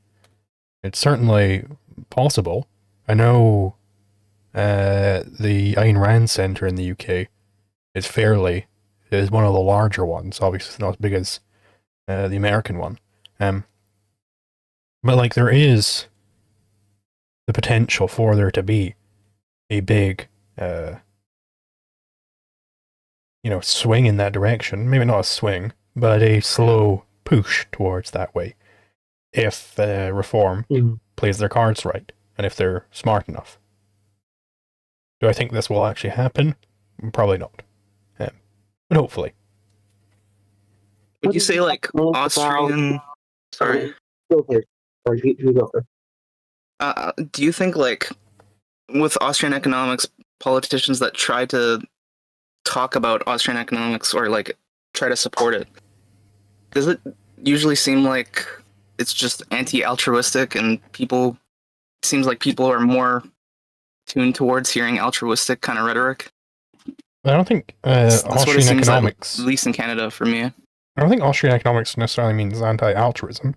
It's certainly possible. I know the Ayn Rand Centre in the UK is one of the larger ones. Obviously, it's not as big as the American one. But like there is the potential for there to be a big swing in that direction. Maybe not a swing, but a slow push towards that way. If reform plays their cards right, and if they're smart enough. Do I think this will actually happen? Probably not. But hopefully. Would you say like Austrian? Sorry. Go first. Or you go first. Do you think like with Austrian economics, politicians that try to talk about Austrian economics or like try to support it, does it usually seem like it's just anti-altruistic and seems like people are more tuned towards hearing altruistic kind of rhetoric? I don't think That's what it Austrian seems economics. like, at least in Canada for me. I don't think Austrian economics necessarily means anti-altruism.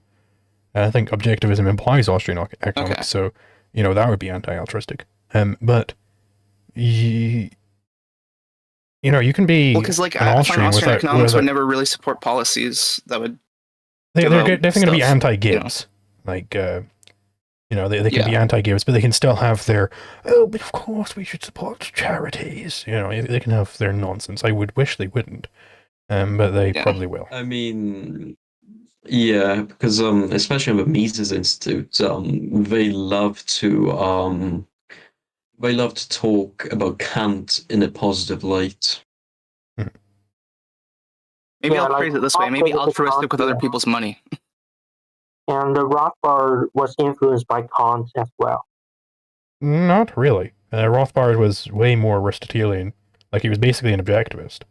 I think objectivism implies Austrian economics, Okay. so that would be anti-altruistic. But you can be Well, because like an I find Austrian Austrian without economics would never really support policies that would. they're devote definitely going to be stuff, anti-Gibbs. Like they can be Yeah. anti-Gibbs, but they can still have their but of course we should support charities. They can have their nonsense. I would wish they wouldn't, but they Yeah. probably will. I mean, yeah, because especially in the Mises Institute, they love to talk about Kant in a positive light. Maybe Yeah, I'll like, phrase it this way: maybe Kant was a altruistic with other Kantian. people's money. And the Rothbard was influenced by Kant as well. Not really. Rothbard was way more Aristotelian. Like he was basically an objectivist,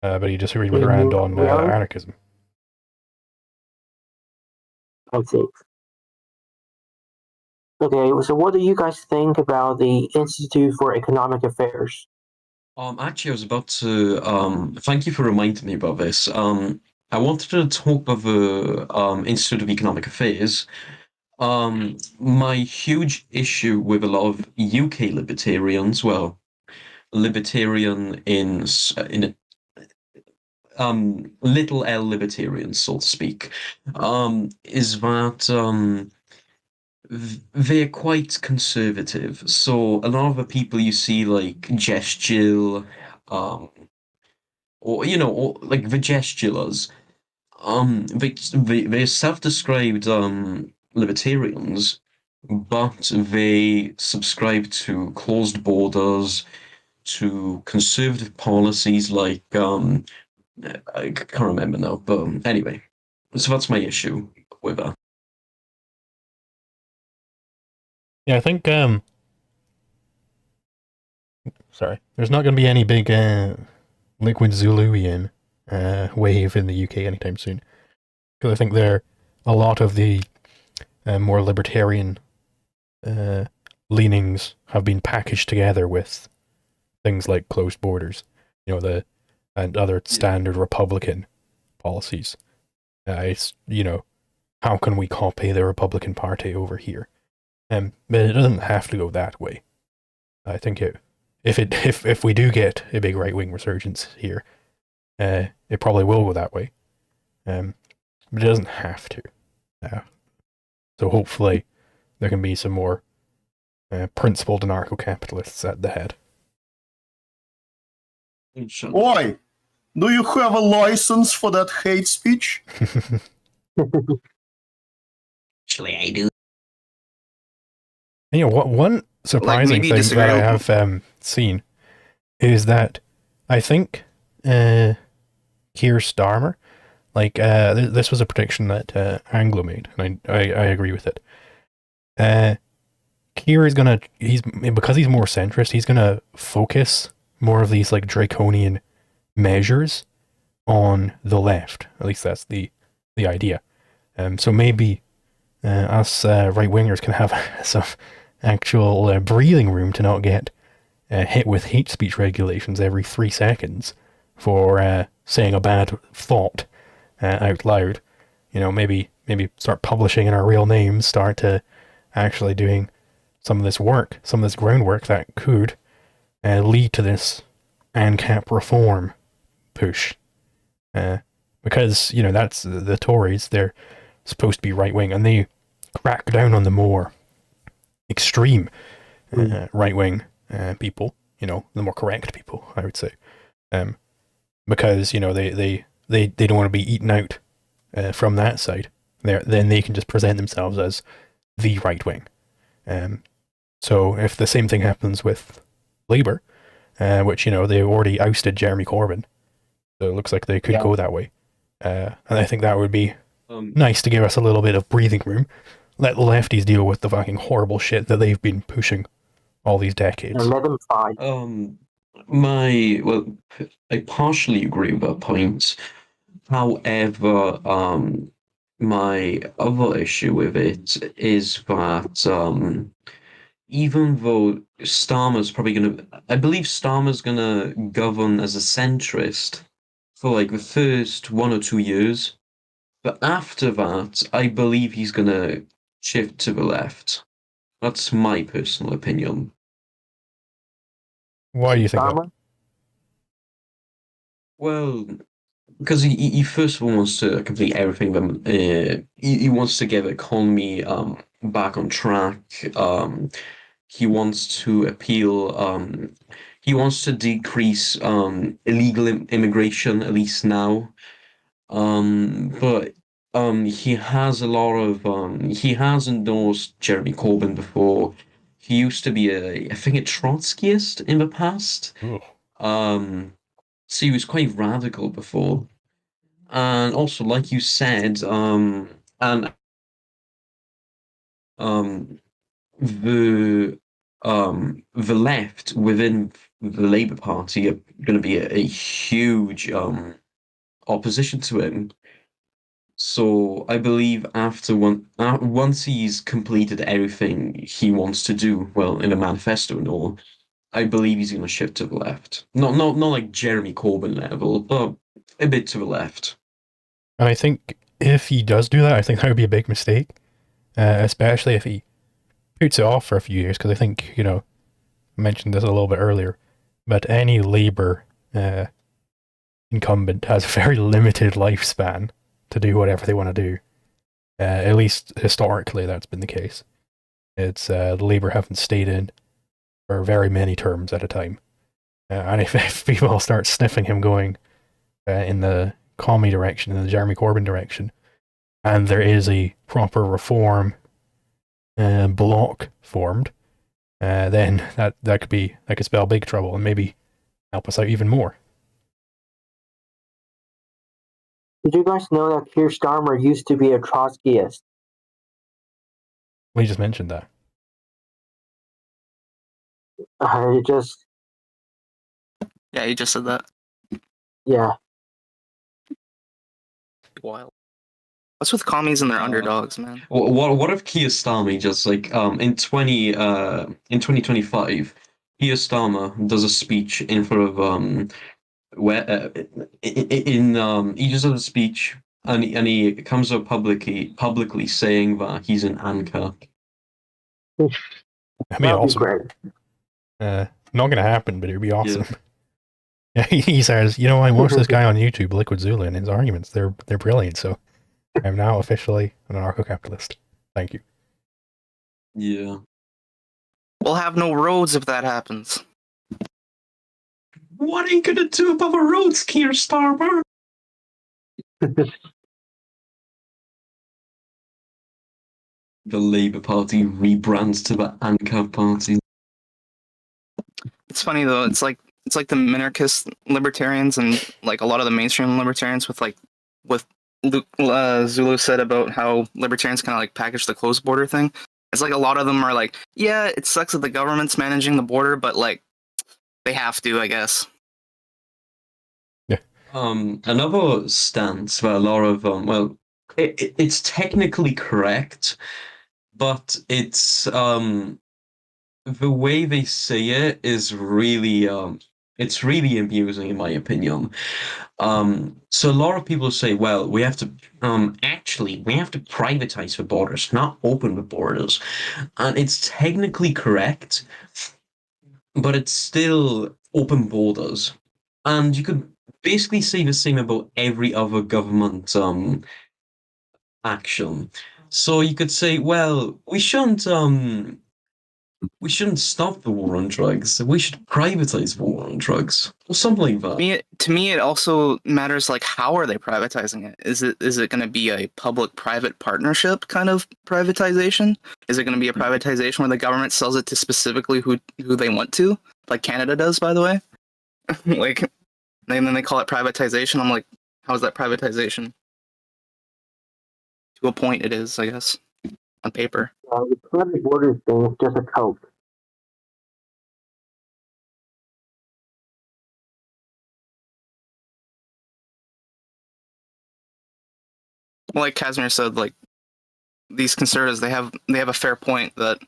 but he disagreed with Rand on Really? anarchism. I see. Okay, so what do you guys think about the Institute for Economic Affairs? Actually, I was about to thank you for reminding me about this. I wanted to talk about the Institute of Economic Affairs. My huge issue with a lot of UK libertarians, well, libertarian in little L libertarians, so to speak, is that they're quite conservative. So a lot of the people you see, like Jess Jill, or like the Jess Jillers, they're self-described libertarians, but they subscribe to closed borders, to conservative policies like I can't remember now, but anyway, so that's my issue with that. Yeah, I think sorry, there's not going to be any big liquid Zuluian wave in the UK anytime soon, because I think a lot of the more libertarian leanings have been packaged together with things like closed borders, and other standard Republican policies. It's how can we copy the Republican Party over here? But it doesn't have to go that way. I think if we do get a big right wing resurgence here, it probably will go that way. But it doesn't have to. So hopefully there can be some more principled anarcho-capitalists at the head. Oi, do you have a license for that hate speech? Actually, I do. And, one surprising maybe thing disagree that I with- have seen is that I think Keir Starmer, this was a prediction that Anglo made, and I agree with it. Keir is because he's more centrist, he's gonna focus more of these like draconian measures on the left. At least that's the idea. So maybe us right wingers can have some actual breathing room to not get hit with hate speech regulations every 3 seconds for saying a bad thought out loud. Maybe start publishing in our real names, start actually doing some of this work, some of this groundwork that could lead to this ANCAP reform push. Because, that's the Tories, they're supposed to be right wing, and they crack down on the more extreme right wing people, the more correct people, I would say. Because, they don't want to be eaten out from that side. Then they can just present themselves as the right wing. So if the same thing happens with Labour, which, they already ousted Jeremy Corbyn, so it looks like they could go that way. And I think that would be nice to give us a little bit of breathing room. Let the lefties deal with the fucking horrible shit that they've been pushing all these decades. And let them fight. I partially agree with that point. However, my other issue with it is that even though I believe Starmer's gonna govern as a centrist for like the first 1 or 2 years, but after that, I believe he's gonna shift to the left. That's my personal opinion. Why do you think that? Starmer? Well, because he first of all wants to complete everything. He wants to get the economy back on track. He wants to appeal. He wants to decrease illegal immigration, at least now. But he has a lot of he has endorsed Jeremy Corbyn before. He used to be I think a Trotskyist in the past. Ooh. So he was quite radical before. And also, like you said, and um, the the left within the Labour Party are going to be a huge opposition to him. So I believe once he's completed everything he wants to do, well, in a manifesto and all, I believe he's going to shift to the left. Not like Jeremy Corbyn level, but a bit to the left. And I think if he does do that, I think that would be a big mistake, especially if he puts it off for a few years, because I think, I mentioned this a little bit earlier, but any Labour incumbent has a very limited lifespan to do whatever they want to do. At least historically, that's been the case. It's Labour haven't stayed in for very many terms at a time. And if people start sniffing him going in the commie direction, in the Jeremy Corbyn direction, and there is a proper reform bloc formed, then that could spell big trouble and maybe help us out even more. Did you guys know that Keir Starmer used to be a Trotskyist? We just mentioned that. I just, Yeah, you just said that. yeah. Wild. What's with commies and their underdogs, man? What if Keir Starmer just like in 2025, Keir Starmer does a speech in front of where he just does a speech and he comes up publicly saying that he's an anchor. That'd be That'd awesome. be great. Not gonna happen, but it'd be awesome. Yeah. He says, I watched this guy on YouTube, Liquid Zulu, and his arguments, they're brilliant, so I'm now officially an anarcho-capitalist. Thank you. Yeah. We'll have no roads if that happens. What are you gonna do about the roads, Keir Starmer? the Labour Party rebrands to the ANCAP Party. It's funny though. It's like the minarchist libertarians and like a lot of the mainstream libertarians with Zulu said about how libertarians kind of like package the closed border thing. It's like a lot of them are like, yeah, it sucks that the government's managing the border, but like they have to, I guess. Another stance that a lot of it's technically correct, but it's the way they say it is really it's really amusing in my opinion. So a lot of people say, well, we have to privatize the borders, not open the borders, and it's technically correct, but it's still open borders, and you could basically say the same about every other government action. So you could say, well, we shouldn't stop the war on drugs. We should privatize the war on drugs, or something like that. To me, it also matters like how are they privatizing it? Is it going to be a public-private partnership kind of privatization? Is it going to be a privatization where the government sells it to specifically who they want to, like Canada does, by the way? Like, and then they call it privatization. I'm like, how is that privatization? To a point, it is, I guess, on paper. The private borders thing is just a cope. Well, like Casimir said, like these conservatives, they have a fair point that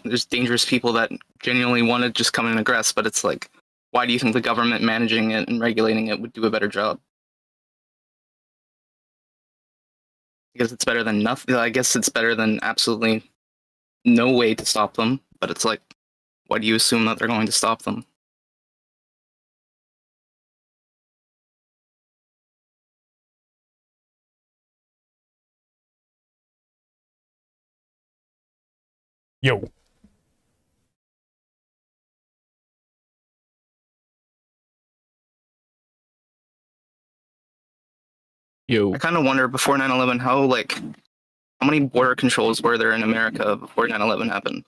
there's dangerous people that genuinely want to just come in and aggress, but it's like, why do you think the government managing it and regulating it would do a better job? Because it's better than nothing. I guess it's better than absolutely no way to stop them. But it's like, why do you assume that they're going to stop them? Yo. I kind of wonder before 9/11 how many border controls were there in America before 9/11 happened?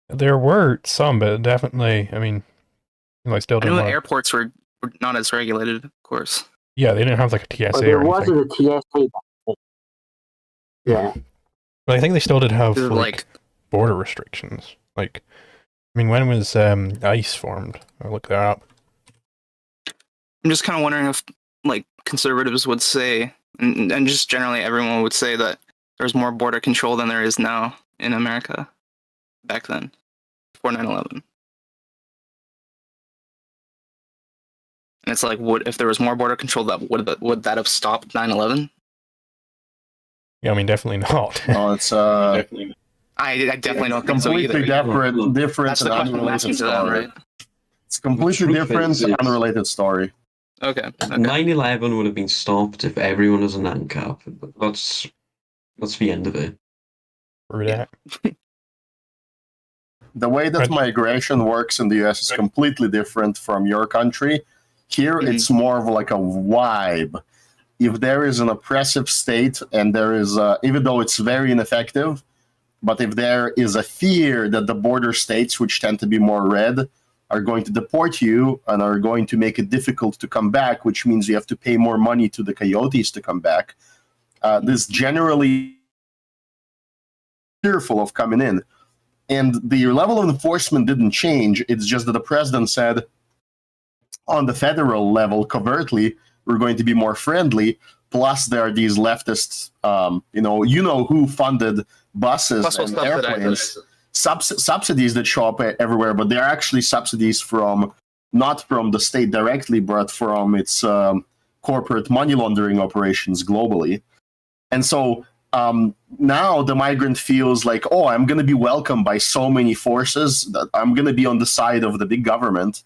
There were some, but definitely, I mean, like still I didn't know the want. airports were not as regulated, of course. Yeah, they didn't have like a TSA But there or anything. wasn't a TSA back then. Yeah. But I think they still did have Dude, like border restrictions. Like, I mean, when was ICE formed? I'll look that up. I'm just kind of wondering if like conservatives would say, and just generally everyone would say that there's more border control than there is now in America back then, before 9/11. And it's like, if there was more border control, would that have stopped 9/11? Yeah, I mean, definitely not. No, it's Definitely. I definitely don't think so completely either. different That's and the question I'm unrelated asking to them, story. right? It's a completely The truth different, is- unrelated story. Okay. 9/11 would have been stopped if everyone was an ANCAP. But that's the end of it. For that. The way that Right. migration works in the US is completely different from your country. Here, it's more of like a vibe. If there is an oppressive state and there is, even though it's very ineffective, but if there is a fear that the border states, which tend to be more red, are going to deport you and are going to make it difficult to come back, which means you have to pay more money to the coyotes to come back, this generally fearful of coming in. And the level of enforcement didn't change. It's just that the president said, on the federal level, covertly, we're going to be more friendly. Plus, there are these leftists, who funded buses Plus, we'll and subsidize airplanes, subsidies that show up everywhere, but they're actually subsidies not from the state directly, but from its corporate money laundering operations globally. And so now the migrant feels like, oh, I'm going to be welcomed by so many forces that I'm going to be on the side of the big government.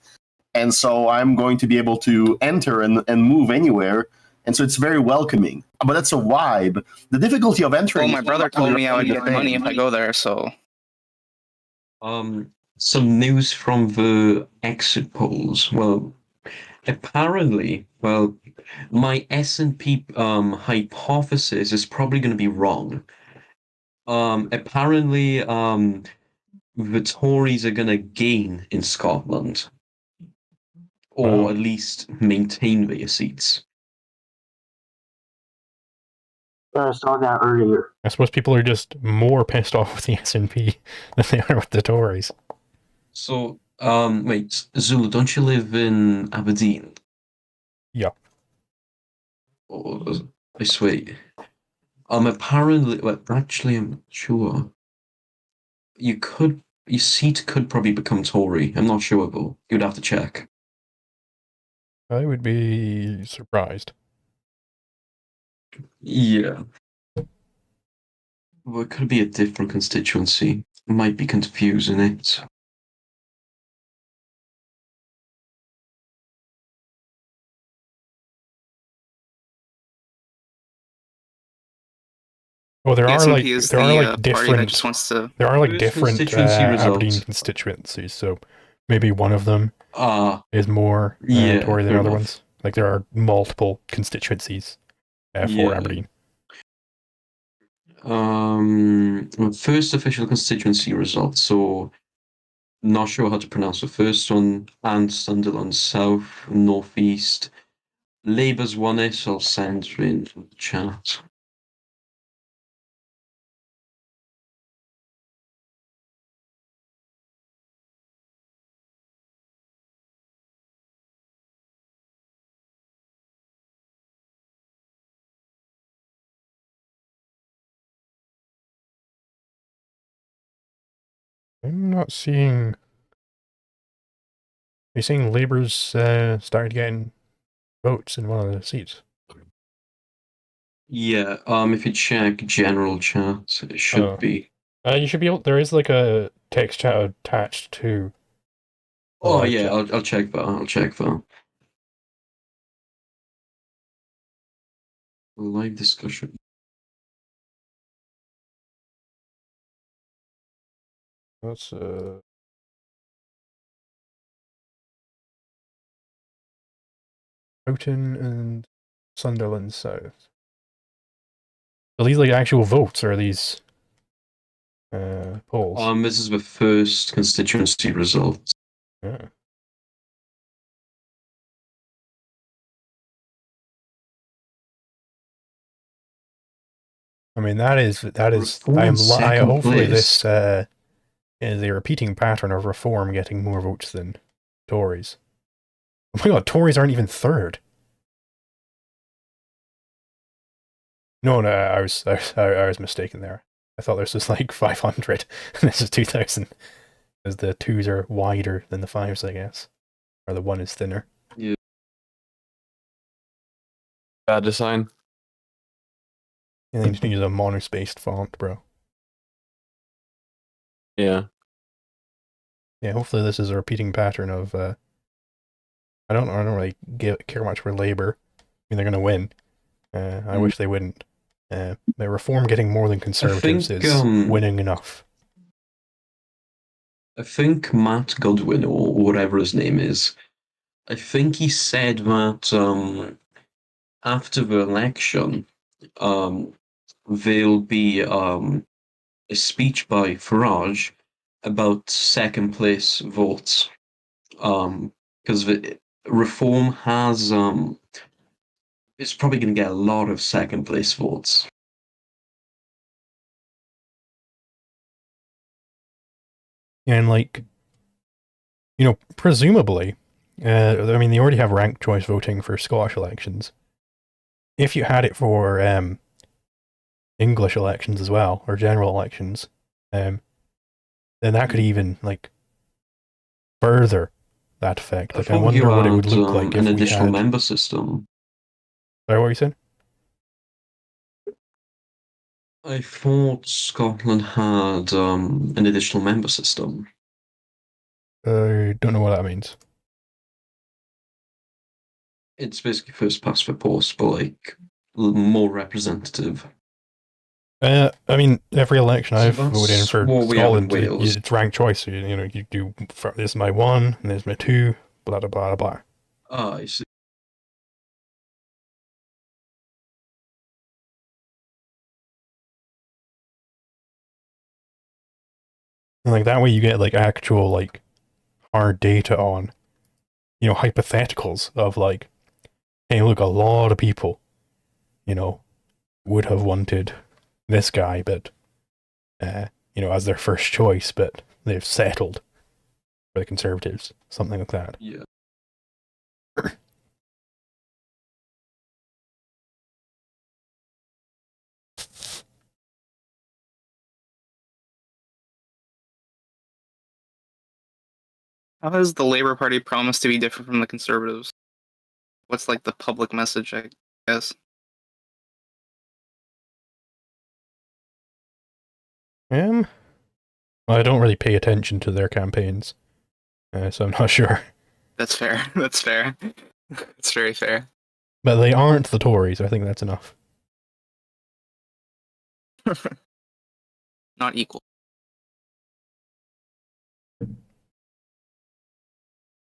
And so I'm going to be able to enter and move anywhere. And so it's very welcoming. But that's a vibe. The difficulty of entering... Well, my brother told me I would get money if I go there, so... Some news from the exit polls. Well, apparently, well, my S&P hypothesis is probably going to be wrong. Apparently, the Tories are going to gain in Scotland, or Wow. at least maintain their seats. I saw that earlier. I suppose people are just more pissed off with the SNP than they are with the Tories. So, wait, Zulu, don't you live in Aberdeen? Yeah. Or, I swear. Apparently, well, actually, I'm not sure. Your seat could probably become Tory. I'm not sure though. You'd have to check. I would be surprised. Yeah. Well, it could be a different constituency. It might be confusing it. Well, there The are SNP is the party that different just wants to. different constituency Aberdeen results. constituencies. So maybe one of them is more Yeah, Tory than fair other enough. ones. Like there are multiple constituencies for Yeah. Aberdeen. First official constituency results. So, not sure how to pronounce the first one. And Sunderland South, Northeast. Labour's won it. I'll send it in the chat. I'm not seeing. Are you seeing Labour's started getting votes in one of the seats? Yeah, if you check general chat, it should be. You should be able. There is like a text chat attached to. the Oh live yeah, chat. I'll check that. I'll check that. Live discussion. That's Houghton and Sunderland South. Are these like actual votes or are these polls? This is the first constituency results. Yeah. I mean that is Reform second hopefully place. this is a repeating pattern of Reform getting more votes than Tories. Oh my god, Tories aren't even third. No, I was mistaken there. I thought this was like 500 and this is 2000. Because the twos are wider than the fives, I guess. Or the one is thinner. Yeah. Bad design. And then you just use a monospaced font, bro. Yeah. Yeah, hopefully this is a repeating pattern of I don't really care much for Labour. I mean, they're gonna win. I wish they wouldn't. The Reform getting more than Conservatives is winning enough. I think Matt Godwin, or whatever his name is, I think he said that after the election, there'll be a speech by Farage about second place votes. Because the Reform has it's probably going to get a lot of second place votes. And like, you know, presumably, I mean, they already have ranked choice voting for Scottish elections. If you had it for English elections as well, or general elections, then that could even like further that effect. Like, I wonder what it would look like if an we additional had. member system. Sorry, what were you saying? I thought Scotland had an additional member system. I don't know what that means. It's basically first past the post, but like more representative. I mean, every election So I've that's voted in for what we have in Scotland, Wales. it's ranked choice. You know, you do this is my 1, and there's my 2, blah blah blah blah. I see. And like that way you get like actual like hard data on, hypotheticals of like, hey, look, a lot of people, would have wanted this guy, but as their first choice, but they've settled for the Conservatives, something like that. Yeah. How has the Labour Party promised to be different from the Conservatives? What's like the public message, I guess? Well, I don't really pay attention to their campaigns, so I'm not sure. That's fair. That's fair. It's very fair. But they aren't the Tories. I think that's enough. Not equal.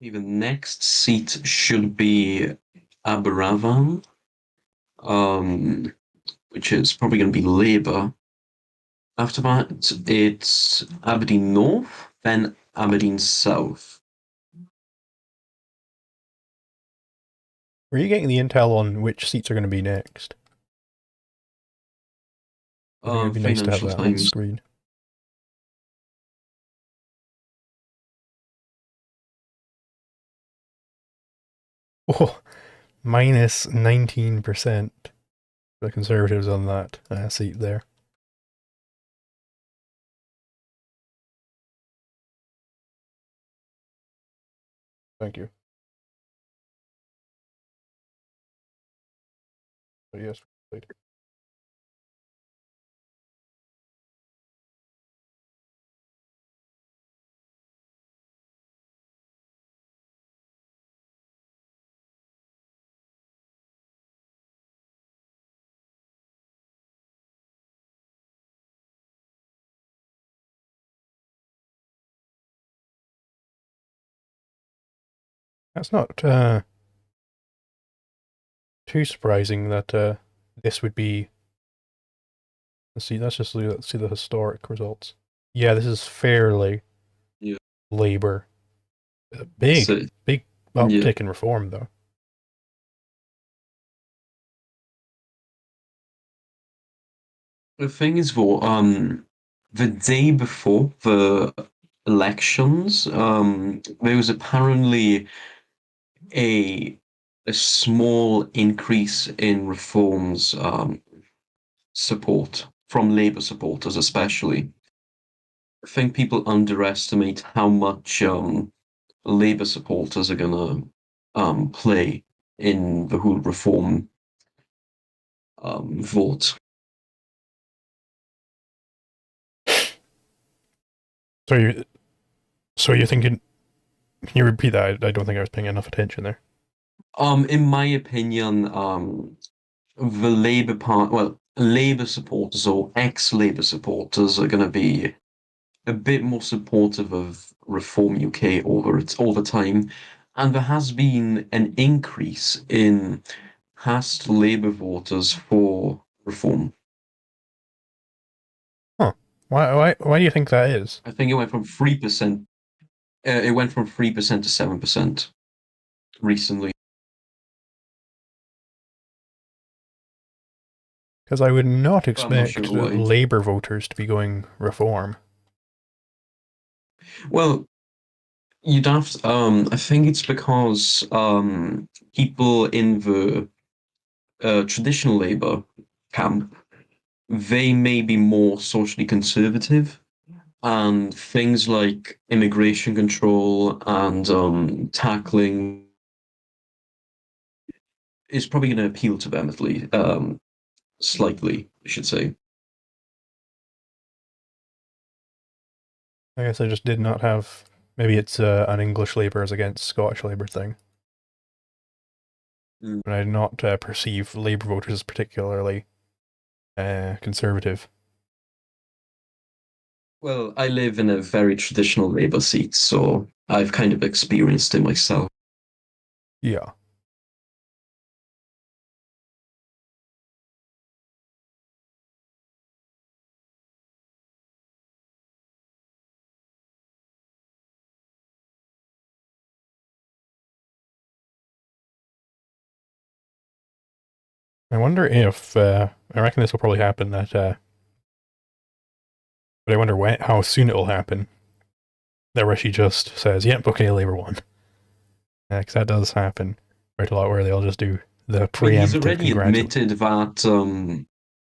The next seat should be Aberafan, which is probably going to be Labour. After that, it's Aberdeen North, then Aberdeen South. Were you getting the intel on which seats are going to be next? I think it'd be nice to have Financial that on Times. screen. Oh, minus 19% for the Conservatives on that seat there. Thank you. But yes, right. That's not too surprising that this would be. Let's see. Let's see the historic results. Yeah, this is fairly Labour. Big uptick in reform, though. The thing is, though, the day before the elections, there was apparently a small increase in reforms support from Labour supporters, especially. I think people underestimate how much Labour supporters are gonna play in the whole reform vote. So you're thinking? Can you repeat that? I don't think I was paying enough attention there. In my opinion, the Labour supporters or ex-Labour supporters are going to be a bit more supportive of Reform UK over time, and there has been an increase in past Labour voters for Reform. Huh? Why do you think that is? I think it went from 3%. It went from 3% to 7% recently. Because I would not I'm not expect sure why. Labour voters to be going Reform. Well, you'd have to, I think it's because people in the traditional Labour camp, they may be more socially conservative, and things like immigration control and tackling is probably going to appeal to them at least, slightly, I should say. I guess I just did not have. Maybe it's an English Labour as against Scottish Labour thing. But I did not perceive Labour voters as particularly conservative. Well, I live in a very traditional Labour seat, so I've kind of experienced it myself. Yeah. I wonder if I reckon this will probably happen. But I wonder how soon it will happen. That Rishi just says, "Yep, okay, Labour won." Because that does happen quite a lot, where they'll just do the I mean, preemptive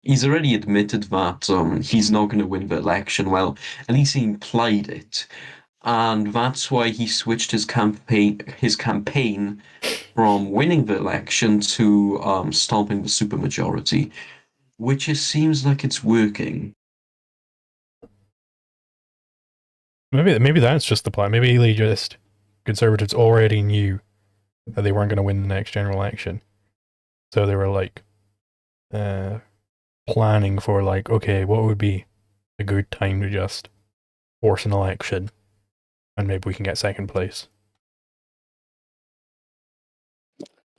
he's already admitted that he's not going to win the election. Well, at least he implied it, and that's why he switched his campaign from winning the election to stopping the supermajority, which it seems like it's working. Maybe that's just the plan. Maybe they just Conservatives already knew that they weren't going to win the next general election, so they were like planning for like, okay, what would be a good time to just force an election, and maybe we can get second place.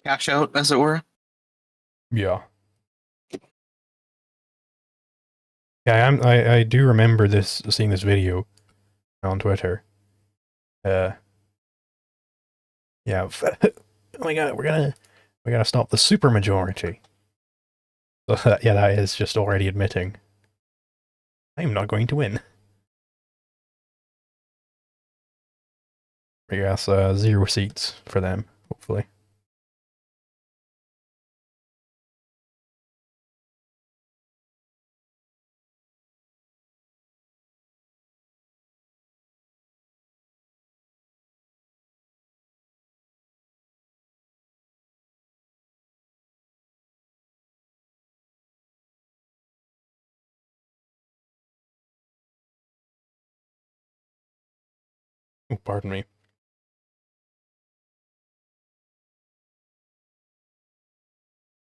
Cash out, as it were. Yeah. Yeah, I do remember seeing this video on Twitter. Yeah. Oh my god, we gotta stop the supermajority. So yeah, that is just already admitting I'm not going to win. I guess 0 seats for them, hopefully. Oh, pardon me.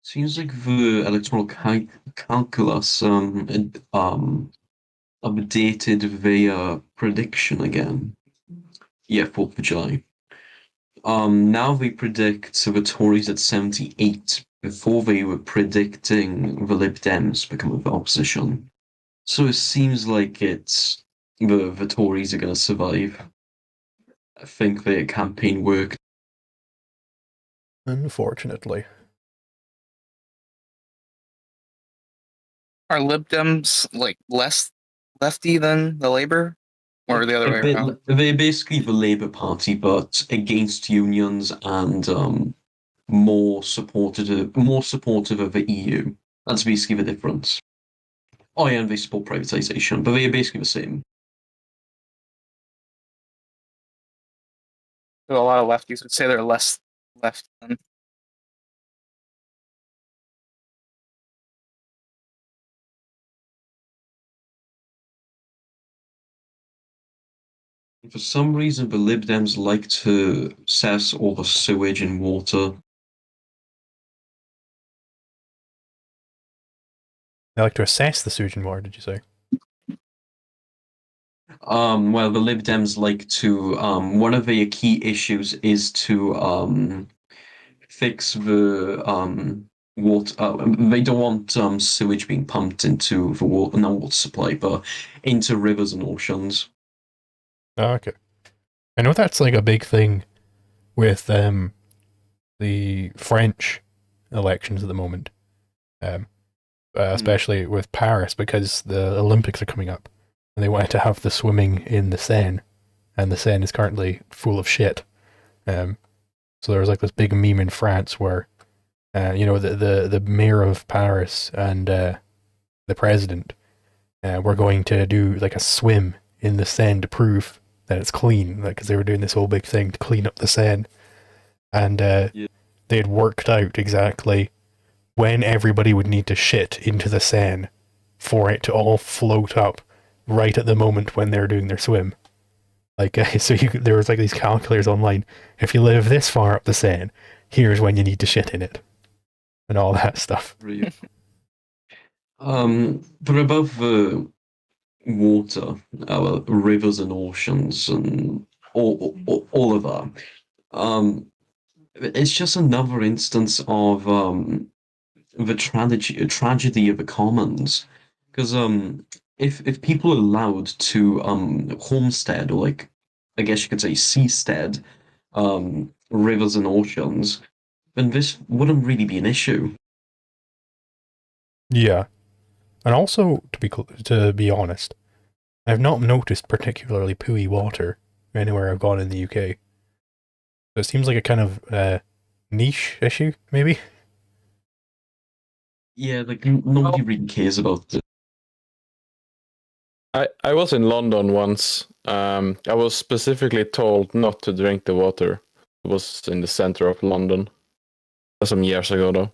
Seems like the electoral calculus updated their prediction again. Yeah, 4th of July. Now they predict the Tories at 78. Before they were predicting the Lib Dems becoming the opposition. So it seems like it's the Tories are going to survive. I think their campaign worked. Unfortunately. Are Lib Dems like less lefty than the Labor, or the other way around? They're basically the Labour Party, but against unions and more supportive of the EU. That's basically the difference. Oh yeah, and they support privatization, but they're basically the same. So a lot of lefties would say they're less left than. For some reason, the Lib Dems like to assess all the sewage and water. They like to assess the sewage and water, did you say? Well, the Lib Dems like to. One of their key issues is to fix the water. They don't want sewage being pumped into the water, not water supply, but into rivers and oceans. Oh, okay. I know that's like a big thing with the French elections at the moment, especially with Paris, because the Olympics are coming up, and they wanted to have the swimming in the Seine, and the Seine is currently full of shit. So there was like this big meme in France where, the mayor of Paris and the president were going to do like a swim in the Seine to prove that it's clean, like because they were doing this whole big thing to clean up the Seine, and they had worked out exactly when everybody would need to shit into the Seine for it to all float up right at the moment when they're doing their swim. Like, so there was like these calculators online. If you live this far up the Seine, here's when you need to shit in it, and all that stuff. But above the water, rivers and oceans and all of that, It's just another instance of the tragedy of the commons, because if people are allowed to homestead, or like I guess you could say seastead, rivers and oceans, then this wouldn't really be an issue. Yeah, and also to be honest, I've not noticed particularly pooey water anywhere I've gone in the UK. So it seems like a kind of niche issue, maybe. Yeah, like nobody really cares about it. I was in London once. I was specifically told not to drink the water. It was in the center of London. Some years ago, though.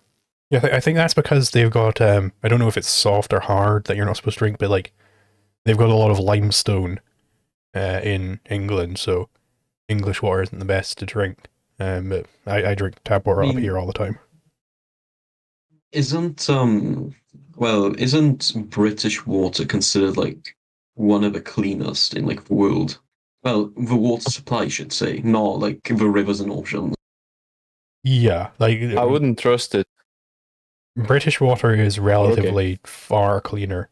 Yeah, I think that's because they've got I don't know if it's soft or hard that you're not supposed to drink, but like they've got a lot of limestone in England, so English water isn't the best to drink. But I drink tap water up here all the time. Isn't British water considered like one of the cleanest in like the world? Well, the water supply, I should say, not like the rivers and oceans. Yeah, like I wouldn't trust it. British water is relatively far cleaner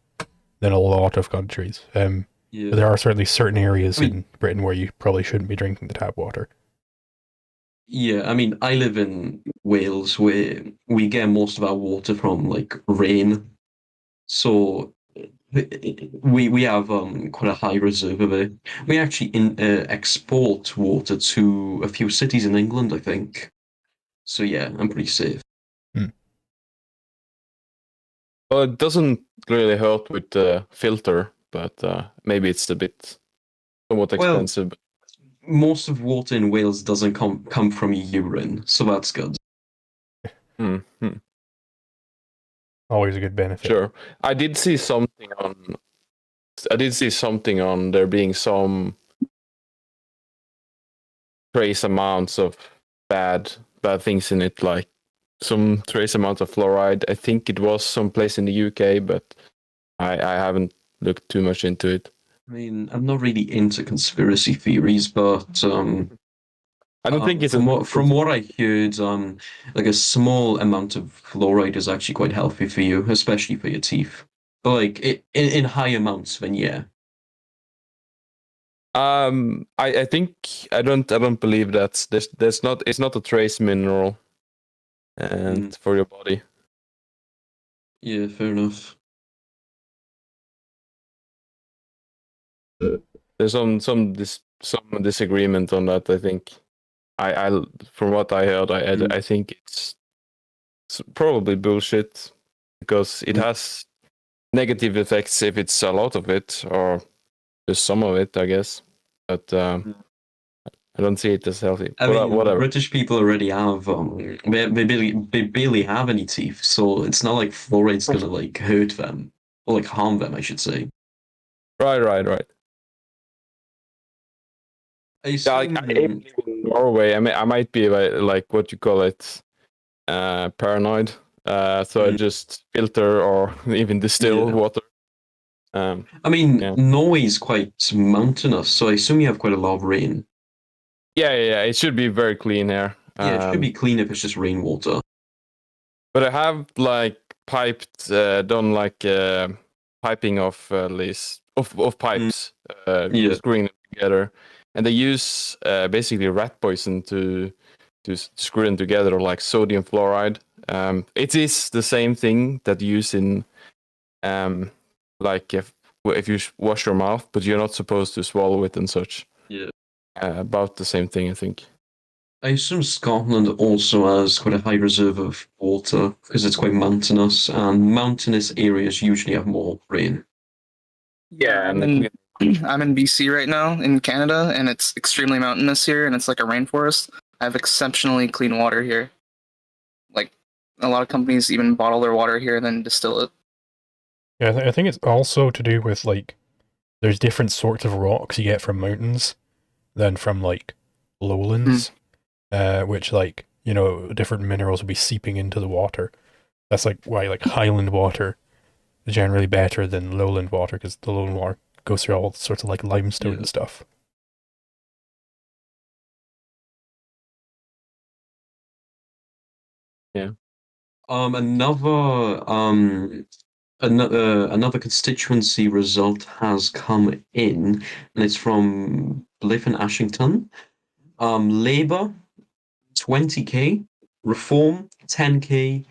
than a lot of countries. But there are certainly certain areas in Britain where you probably shouldn't be drinking the tap water. Yeah, I mean, I live in Wales where we get most of our water from like rain, so we have quite a high reserve of it. We actually export water to a few cities in England, I think. So yeah, I'm pretty safe. Well, it doesn't really hurt with the filter, but maybe it's a bit somewhat expensive. Most of water in Wales doesn't come from urine, so that's good. Mm-hmm. Always a good benefit. Sure. I did see something on there being some trace amounts of bad things in it, like some trace amount of fluoride. I think it was someplace in the UK, but I haven't looked too much into it. I mean, I'm not really into conspiracy theories, but I don't think it's from what I heard, like a small amount of fluoride is actually quite healthy for you, especially for your teeth. But like in high amounts, then yeah. I think I don't believe that it's not a trace mineral, and for your body. Yeah, fair enough. There's some disagreement on that. I think I from what I heard, I think it's probably bullshit because it has negative effects if it's a lot of it or just some of it, I guess. But I don't see it as healthy. I mean, whatever. British people already have they barely have any teeth, so it's not like fluoride's gonna like hurt them or like harm them, I should say. Right. I live in Norway. I mean, I might be like what you call it, paranoid. So I just filter or even distill water. I mean, Norway's quite mountainous, so I assume you have quite a lot of rain. Yeah. It should be very clean here. Yeah, it should be clean if it's just rainwater. But I have like done like piping of pipes, screwing them together, and they use basically rat poison to screw them together, like sodium fluoride. It is the same thing that you use in like if you wash your mouth, but you're not supposed to swallow it and such. Yeah. About the same thing, I think. I assume Scotland also has quite a high reserve of water because it's quite mountainous, and mountainous areas usually have more rain. Yeah, I'm in BC right now in Canada, and it's extremely mountainous here, and it's like a rainforest. I have exceptionally clean water here. Like a lot of companies even bottle their water here and then distill it. Yeah, I think it's also to do with like there's different sorts of rocks you get from mountains than from like lowlands, which like different minerals will be seeping into the water. That's like why like highland water is generally better than lowland water because the lowland water goes through all sorts of like limestone and stuff. Another constituency result has come in, and it's from Blyth and Ashington. Labour, 20k, Reform, 10k,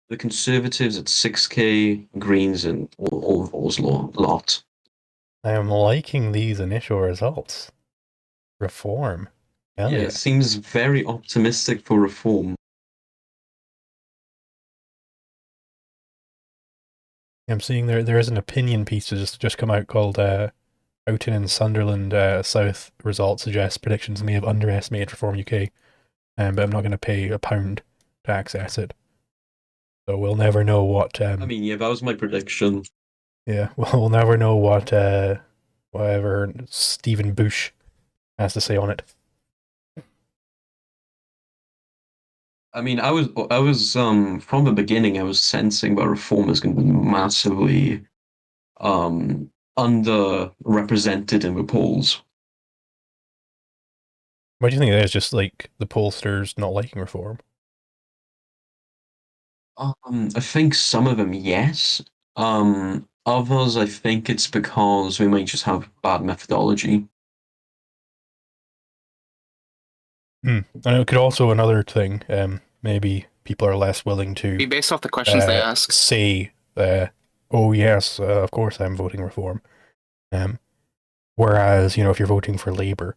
the Conservatives at 6k, Greens and all of those lot. I am liking these initial results. Reform. Hell yeah. It seems very optimistic for Reform. I'm seeing there is an opinion piece to just come out called Houghton and Sunderland South results suggest predictions may have underestimated Reform UK, but I'm not going to pay £1 to access it. So we'll never know what... I mean, yeah, that was my prediction. Yeah, we'll never know what whatever Stephen Bush has to say on it. I mean, I was from the beginning I was sensing that Reform is going to be massively underrepresented in the polls. What do you think it is? Just like the pollsters not liking Reform? I think some of them, yes. Others, I think it's because we might just have bad methodology. And it could also, another thing, maybe people are less willing to Be based off the questions they ask. say, oh yes, of course I'm voting Reform. Whereas, if you're voting for Labour,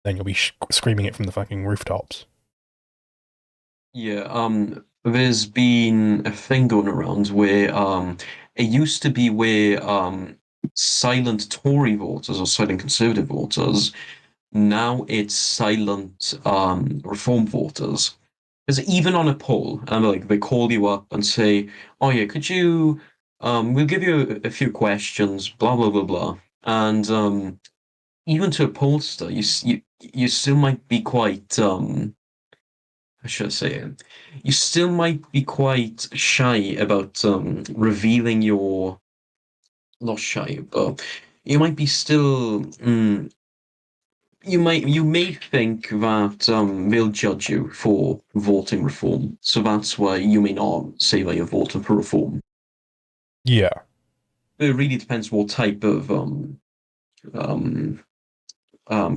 then you'll be screaming it from the fucking rooftops. Yeah, there's been a thing going around where it used to be where silent Tory voters or silent Conservative voters, now it's silent Reform voters. Because even on a poll, and like they call you up and say, "Oh yeah, could you? We'll give you a few questions, blah blah blah blah," and even to a pollster, you still might be quite how should I say it? You still might be quite shy about revealing your not shy, but you might be still you may think that they'll judge you for voting Reform, so that's why you may not say that you're voting for Reform. Yeah. It really depends what type of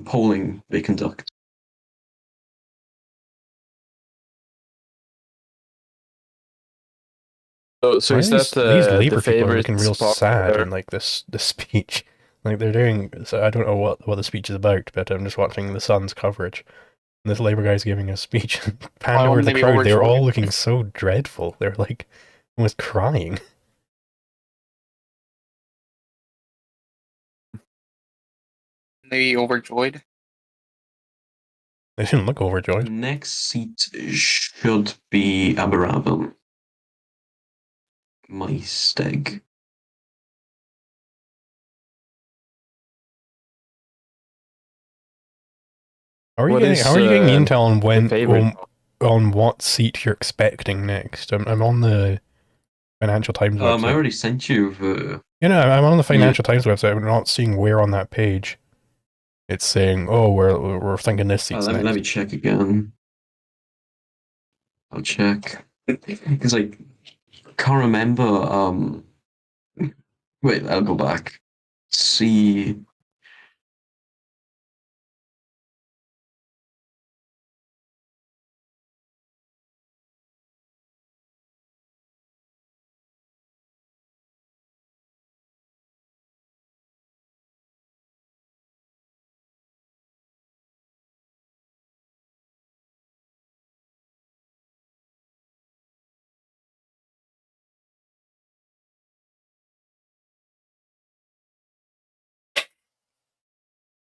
polling they conduct. So Why is are that these Labour the people are favorite looking real spot sad there? in like this speech? Like they're doing. So I don't know what the speech is about, but I'm just watching the Sun's coverage. And this Labour guy's giving a speech, panned over the maybe crowd. They were all overjoyed. looking so dreadful. They were like almost crying. Maybe overjoyed. They didn't look The overjoyed. next seat should be Aberravon. My steg. How are you What getting? is, How are you getting the intel on the favorite? on what seat you're expecting next? I'm on the Financial Times website. I already sent you the. I'm on the Financial Times website. I'm not seeing where on that page it's saying, "Oh, we're thinking this seat's next." Let me check again. I'll check because I can't remember. Wait, I'll go back. See.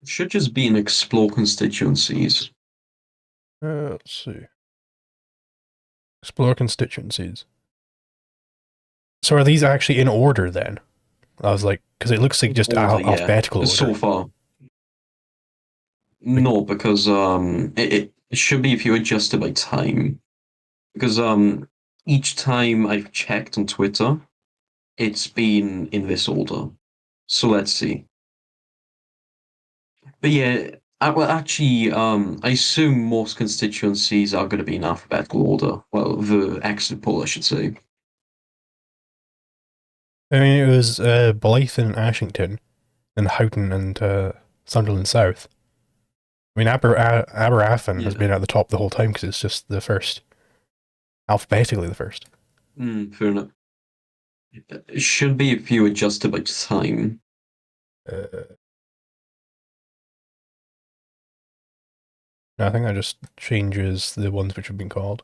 It should just be in explore constituencies. Let's see. Explore constituencies. So are these actually in order then? I was like, because it looks like just Order, yeah. alphabetical order. So far. No, because it should be if you adjust it by time. Because each time I've checked on Twitter, it's been in this order. So let's see. But yeah, Well, actually, I assume most constituencies are going to be in alphabetical order. Well, the exit poll, I should say. I mean, it was Blyth and Ashington, and Houghton and Sunderland South. I mean, Aberafon has Yeah. been at the top the whole time because it's just the first, alphabetically the first. Fair enough. It should be a few adjusted by time. I think that just changes the ones which have been called.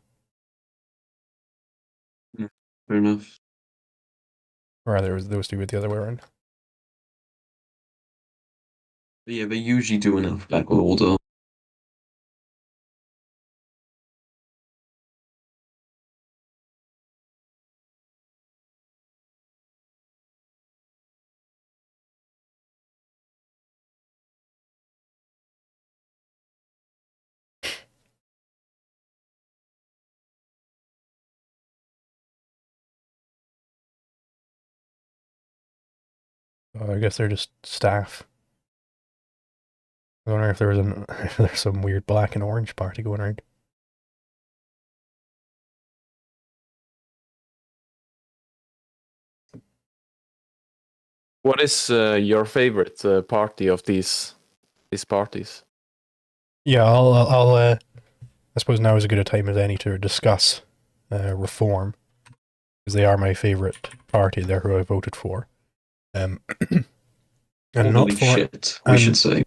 Fair enough. Or rather, it was those two with the other way around. But yeah, they usually do in alphabetical order. I guess they're just staff. I wonder if if there's some weird black and orange party going around. What is your favorite party of these parties? Yeah, I suppose now is as good a time as any to discuss reform, because they are my favorite party. They're who I voted for. And Holy not for shit, we should say.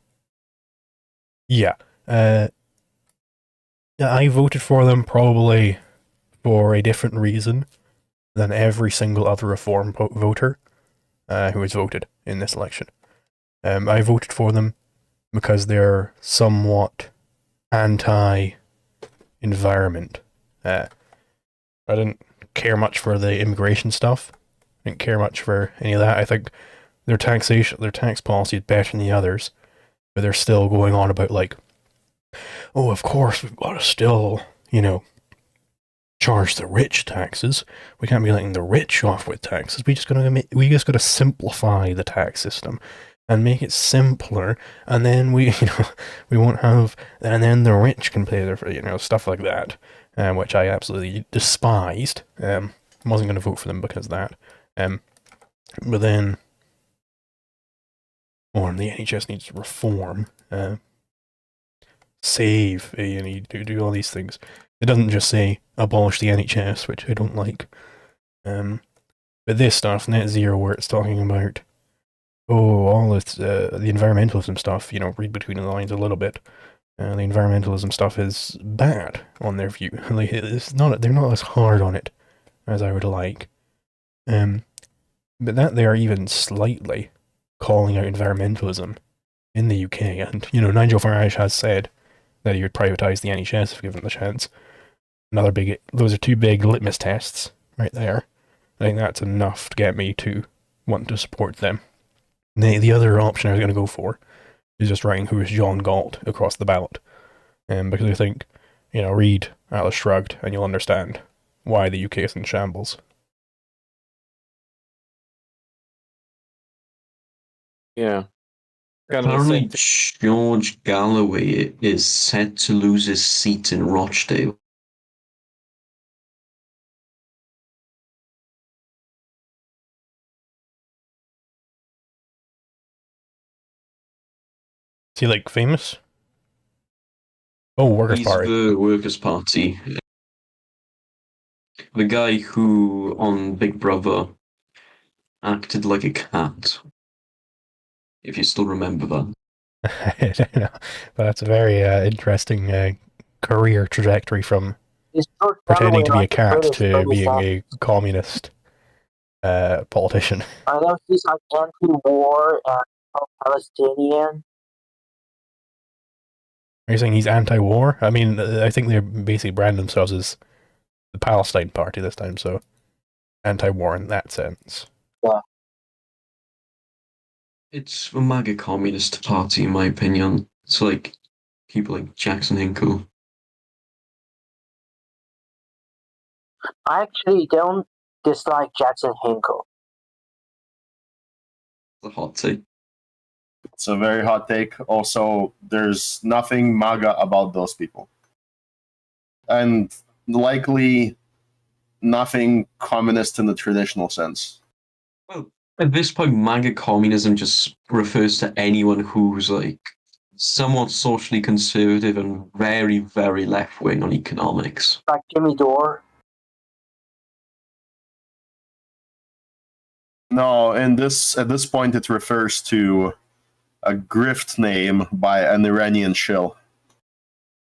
Yeah. Yeah, I voted for them probably for a different reason than every single other reform voter who has voted in this election. I voted for them because they're somewhat anti-environment. I didn't care much for the immigration stuff. I didn't care much for any of that. I think their tax policy is better than the others, but they're still going on about like, oh, of course we've got to still, charge the rich taxes. We can't be letting the rich off with taxes. We just got to simplify the tax system and make it simpler, and then we won't have, and then the rich can pay their, stuff like that, which I absolutely despised. I wasn't going to vote for them because of that. But then, the NHS needs to reform, save, do all these things. It doesn't just say abolish the NHS, which I don't like. But this stuff, net zero, where it's talking about, all this, the environmentalism stuff, read between the lines a little bit. The environmentalism stuff is bad on their view. Like, they're not as hard on it as I would like. But that they are even slightly calling out environmentalism in the UK, and Nigel Farage has said that he would privatise the NHS if given the chance. Those are two big litmus tests right there. I think that's enough to get me to want to support them. The other option I was going to go for is just writing who is John Galt across the ballot. Because I think, read Atlas Shrugged and you'll understand why the UK is in shambles. Yeah. Kind of the Apparently, same George Galloway is set to lose his seat in Rochdale. Is he like famous? Oh, Workers' He's Party. the Workers' Party. The guy who, on Big Brother, acted like a cat. If you still remember that. I don't know, but that's a very interesting career trajectory from Is George pretending Galloway to be a like the cat British to Bernie being Sanders? a communist politician. I know he's like anti-war and pro-Palestinian. Are you saying he's anti-war? I mean, I think they basically brand themselves as the Palestine Party this time, so anti-war in that sense. Yeah. It's a MAGA communist party, in my opinion. It's like people like Jackson Hinkle. I actually don't dislike Jackson Hinkle. The hot take. It's a very hot take. Also, there's nothing MAGA about those people. And likely nothing communist in the traditional sense. Well, at this point, MAGA communism just refers to anyone who's like somewhat socially conservative and very, very left wing on economics. Like Jimmy Dore. No, at this point, it refers to a grift name by an Iranian shill.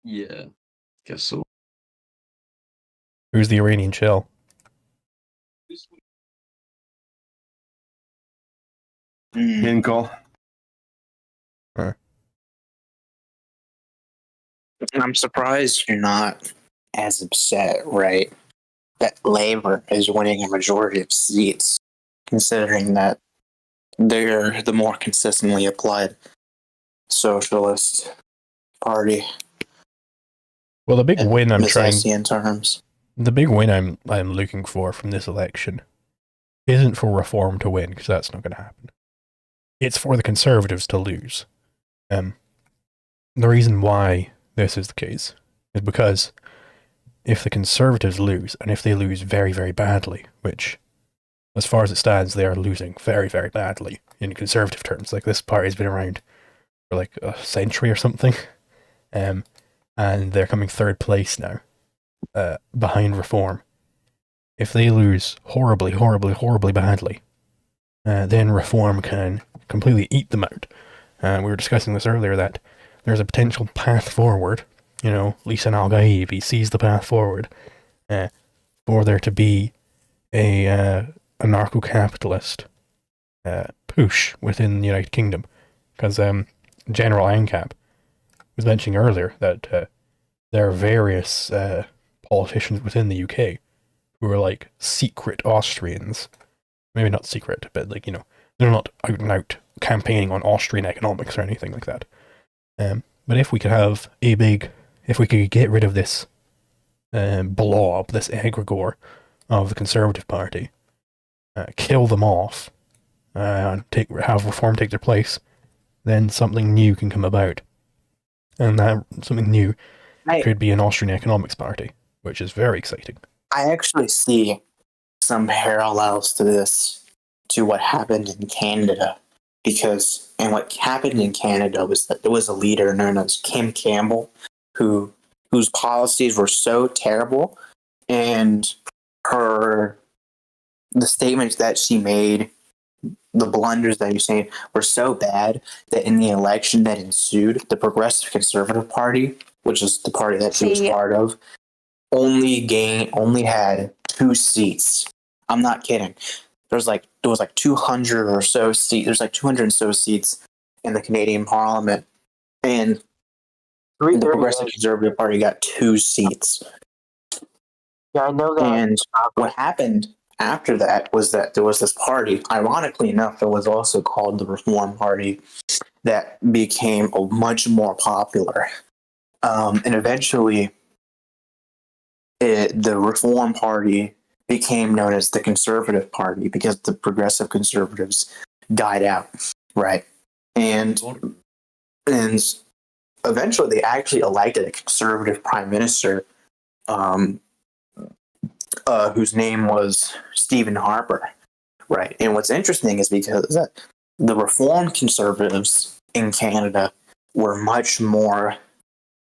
Yeah, guess so. Who's the Iranian shell? Hinkle. I'm surprised you're not as upset, right? That Labour is winning a majority of seats, considering that they're the more consistently applied socialist party. Well, the big win I'm trying. In terms. The big win I'm looking for from this election isn't for Reform to win, because that's not going to happen. It's for the Conservatives to lose. The reason why this is the case is because if the Conservatives lose, and if they lose very, very badly, which, as far as it stands, they are losing very, very badly in Conservative terms. Like, this party's been around for like a century or something, and they're coming third place now, behind Reform. If they lose horribly, horribly, horribly badly, then Reform can completely eat them out. We were discussing this earlier, that there's a potential path forward. You know, Lisan Al-Gaib sees the path forward for there to be a anarcho-capitalist push within the United Kingdom. Because General ANCAP was mentioning earlier that there are various politicians within the UK who are like secret Austrians. Maybe not secret, but like, you know, they're not out and out campaigning on Austrian economics or anything like that. But if we could have if we could get rid of this blob, this egregore of the Conservative Party, kill them off, have Reform take their place, then something new can come about. And that something new could be an Austrian economics party, which is very exciting. I actually see some parallels to this, to what happened in Canada. And what happened in Canada was that there was a leader known as Kim Campbell, whose policies were so terrible, and the statements that she made, the blunders that you're saying, were so bad that in the election that ensued, the Progressive Conservative Party, which is the party that she was part of, only had 2 seats. I'm not kidding. There was like 200 or so seats. There's like 200 and so seats in the Canadian Parliament, and the Progressive Conservative Party got 2 seats. Yeah, I know that. And what happened after that was that there was this party, ironically enough, that was also called the Reform Party, that became much more popular. And eventually, the Reform Party became known as the Conservative Party because the Progressive Conservatives died out, right? And eventually they actually elected a Conservative Prime Minister, whose name was Stephen Harper, right? And what's interesting is because that the Reform Conservatives in Canada were much more,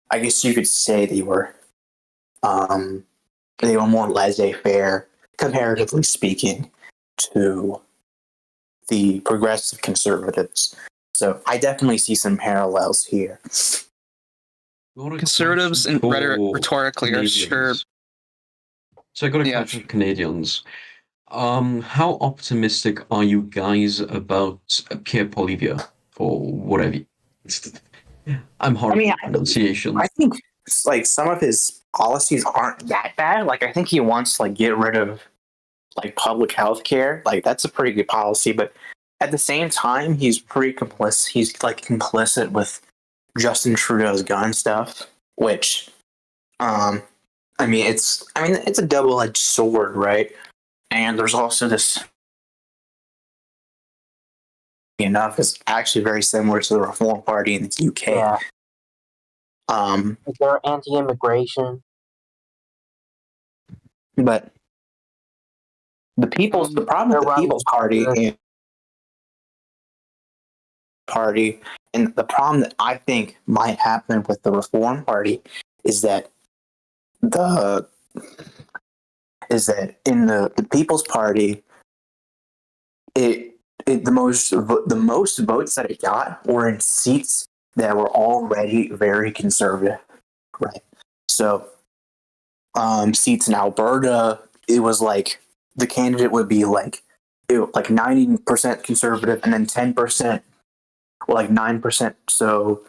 I guess you could say they were more laissez-faire, comparatively speaking, to the Progressive Conservatives. So I definitely see some parallels here. Conservatives and rhetorically are sure. So I got a question for Canadians. How optimistic are you guys about Pierre Poilievre, or whatever? I'm horrible at pronunciation. I think like some of his policies aren't that bad. Like I think he wants to get rid of like public health care. Like that's a pretty good policy, but at the same time he's pretty complicit. He's complicit with Justin Trudeau's gun stuff, which it's a double-edged sword, right? And there's also this enough, is actually very similar to the Reform Party in the UK. Yeah. Um, They're anti-immigration. but the problem with the People's Party and the problem that I think might happen with the Reform Party is that in the People's Party, the most votes that it got were in seats that were already very conservative, right? So, seats in Alberta, it was like the candidate would be like 90% conservative, and then 10%, or like 9%. So,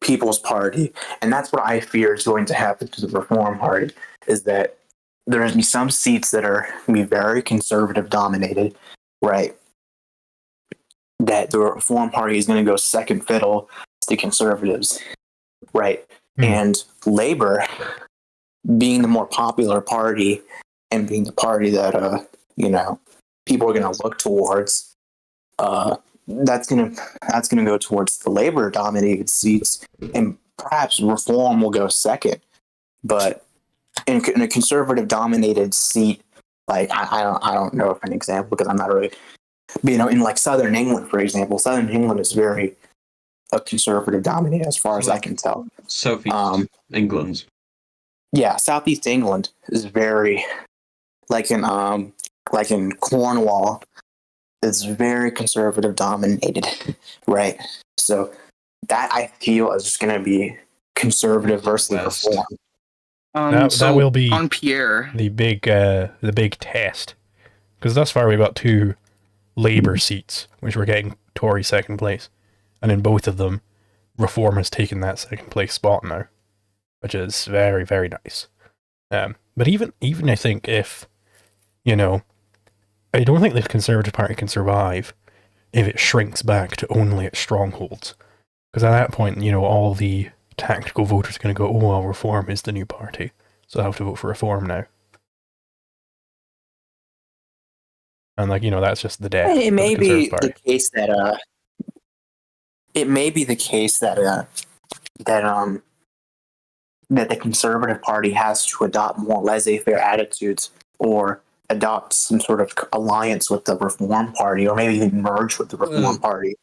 People's Party, and that's what I fear is going to happen to the Reform Party, is that there going to be some seats that are going to be very conservative dominated, right? That the Reform Party is going to go second fiddle to conservatives, right? And Labour, being the more popular party and being the party that people are going to look towards, that's going to go towards the Labour dominated seats, and perhaps Reform will go second. But in a conservative dominated seat, like I don't know of an example because I'm not really, but, in like Southern England, for example, Southern England is very conservative dominated as far as I can tell. Southeast England. Yeah, Southeast England is very like in Cornwall, it's very conservative dominated, right? So that I feel is going to be conservative versus Reform. That will be on Pierre the big test, because thus far we've got 2 Labour seats, which we're getting Tory second place, and in both of them, Reform has taken that second place spot now, which is very, very nice. But even I think if, I don't think the Conservative Party can survive if it shrinks back to only its strongholds, because at that point, all the tactical voters are going to go, oh, well, Reform is the new party, so I have to vote for Reform now. And that's just the death. It may of the be Conservative Party. the case that that the Conservative Party has to adopt more laissez-faire attitudes, or adopt some sort of alliance with the Reform Party, or maybe even merge with the Reform Party.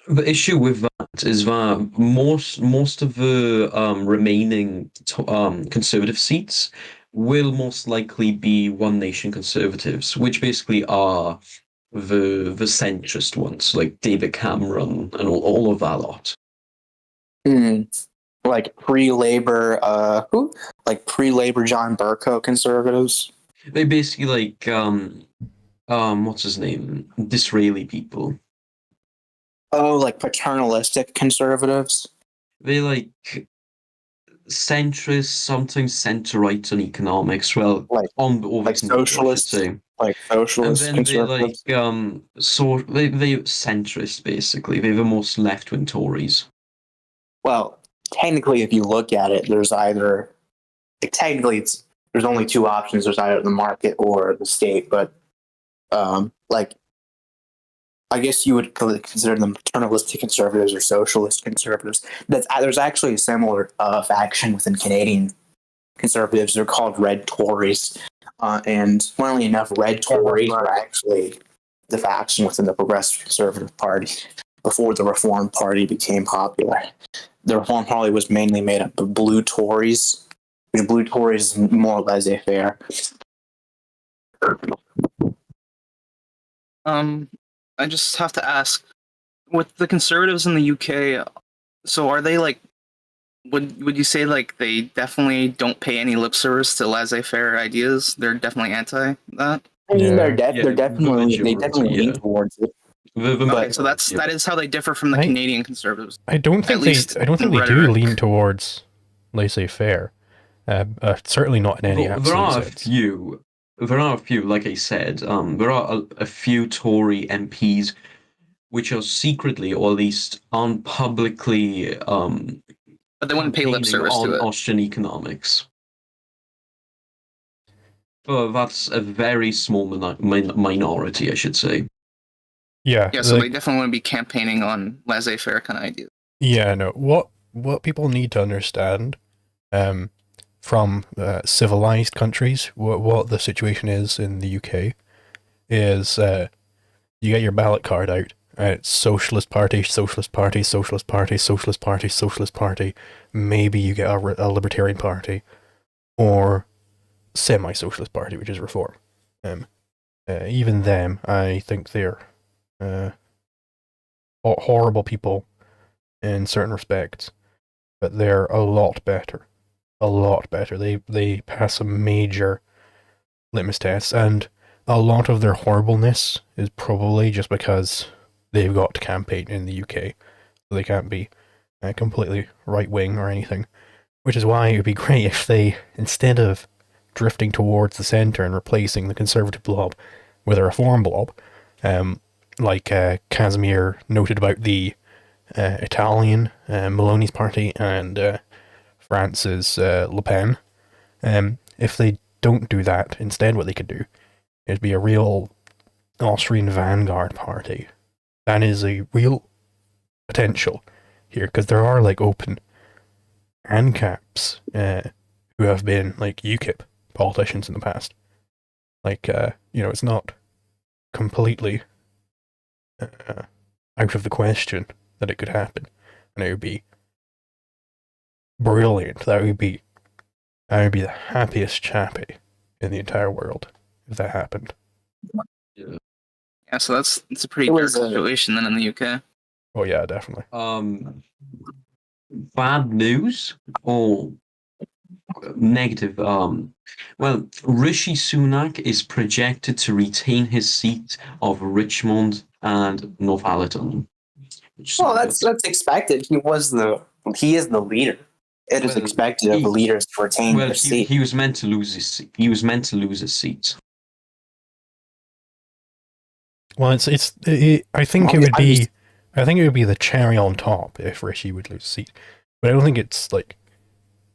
The issue with that is that most of the remaining Conservative seats will most likely be One Nation Conservatives, which basically are the centrist ones, like David Cameron and all of that lot. Like pre-Labor, pre-Labor John Bercow conservatives. They basically like what's his name? Disraeli people. Oh, like paternalistic conservatives. They like centrist, sometimes centre-right on economics. Well, like socialists, like socialist and then conservatives. They centrist basically. They're the most left-wing Tories. Well, technically, if you look at it, there's either there's only 2 options. There's either the market or the state. But I guess you would consider them paternalistic conservatives or socialist conservatives. There's actually a similar faction within Canadian conservatives. They're called Red Tories. And funnily enough, Red Tories are actually the faction within the Progressive Conservative Party before the Reform Party became popular. The Reform Party was mainly made up of Blue Tories. The Blue Tories is more laissez-faire. I just have to ask, with the Conservatives in the UK, so are they like, would you say like they definitely don't pay any lip service to laissez-faire ideas? They're definitely anti that? I mean, they definitely lean towards it. Okay, so that is how they differ from the Canadian Conservatives. I don't think they do lean towards laissez-faire. Certainly not in any absolute sense. There are a few, like I said, there are a few Tory MPs which are secretly, or at least unpublicly, but they wouldn't pay lip service to it. Austrian economics. But that's a very small minority, I should say. Yeah, Yeah, so they definitely want to be campaigning on laissez-faire kind of ideas. yeah. No, what people need to understand, from civilized countries, what the situation is in the UK is you get your ballot card out. It's Socialist Party, Socialist Party, Socialist Party, Socialist Party, Socialist Party. Maybe you get a Libertarian Party, or semi-socialist party, which is Reform. Even them, I think they're horrible people in certain respects, but they're a lot better. A lot better. They pass some major litmus tests, and a lot of their horribleness is probably just because they've got to campaign in the UK, so they can't be completely right wing or anything. Which is why it would be great if they, instead of drifting towards the centre and replacing the Conservative blob with a Reform blob, like Casimir noted about the Italian Maloney's party and France's Le Pen. If they don't do that, instead what they could do is be a real Austrian vanguard party. That is a real potential here, because there are like open ANCAPs who have been like UKIP politicians in the past. Like, it's not completely out of the question that it could happen, and it would be brilliant. I would be the happiest chappy in the entire world if that happened. Yeah, so it's a pretty It dark was a- situation then in the UK. Oh yeah, definitely. Bad news or negative? Well, Rishi Sunak is projected to retain his seat of Richmond and Northallerton. Well, that's expected. He is the leader. It is Well, expected of the leaders to retain well, their seat. he was meant to lose his seat. He was meant to lose his seat. Well, I think it would be, I think it would be the cherry on top if Rishi would lose a seat, but I don't think it's like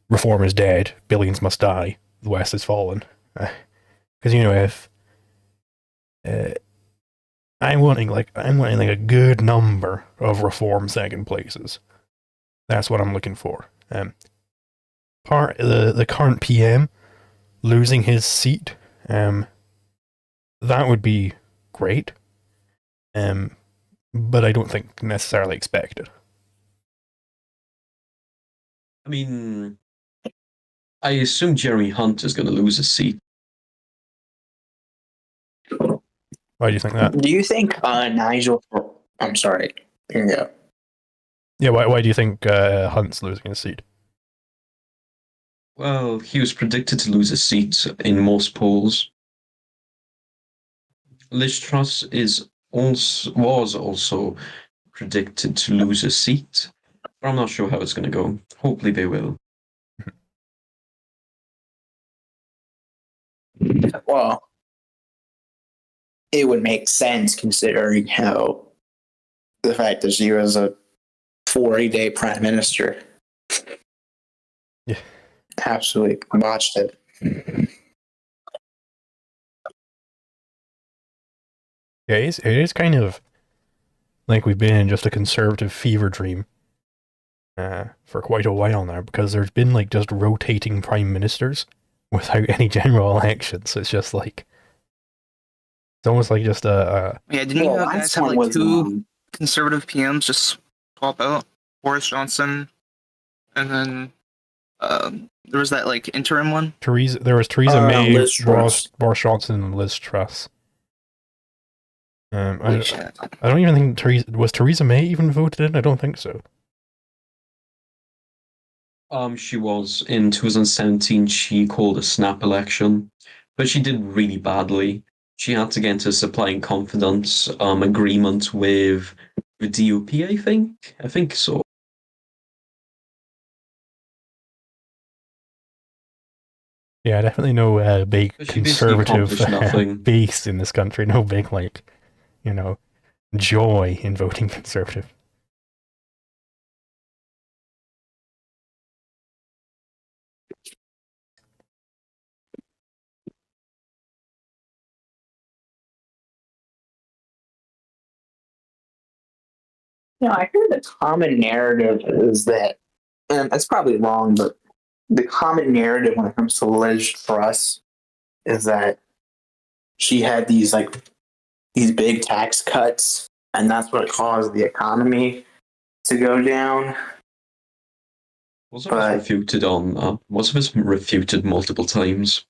Reform is dead, billions must die, the West has fallen. Because if I'm wanting like a good number of Reform second places. That's what I'm looking for. The current PM losing his seat, that would be great. But I don't think necessarily expected. I mean, I assume Jeremy Hunt is going to lose his seat. Why do you think that? Do you think Nigel? I'm sorry. Here you go. Yeah, why do you think Hunt's losing his seat? Well, he was predicted to lose his seat in most polls. Liz Truss was also predicted to lose a seat, but I'm not sure how it's going to go. Hopefully, they will. Well, it would make sense considering how the fact that she was a 40-day prime minister. Yeah. Absolutely botched it. Yeah, it is kind of like we've been in just a conservative fever dream for quite a while now, because there's been like just rotating prime ministers without any general elections. It's just like, it's almost like just a Yeah, didn't you guys last have one like was, two conservative PMs just swap out? Boris Johnson, and then there was that like interim one. There was Theresa May, Liz Truss. Boris Johnson, and Liz Truss. I Which, don't even think Theresa May even voted in? I don't think so. She was in 2017. She called a snap election, but she did really badly. She had to get into a supply and confidence agreement with the DUP. I think. I think so. Yeah, definitely no big But she basically conservative accomplished nothing. base in this country. No big, like, joy in voting conservative. I hear the common narrative is that, and it's probably wrong, but the common narrative when it comes to Liz Truss is that she had these big tax cuts, and that's what caused the economy to go down. Was it refuted multiple times?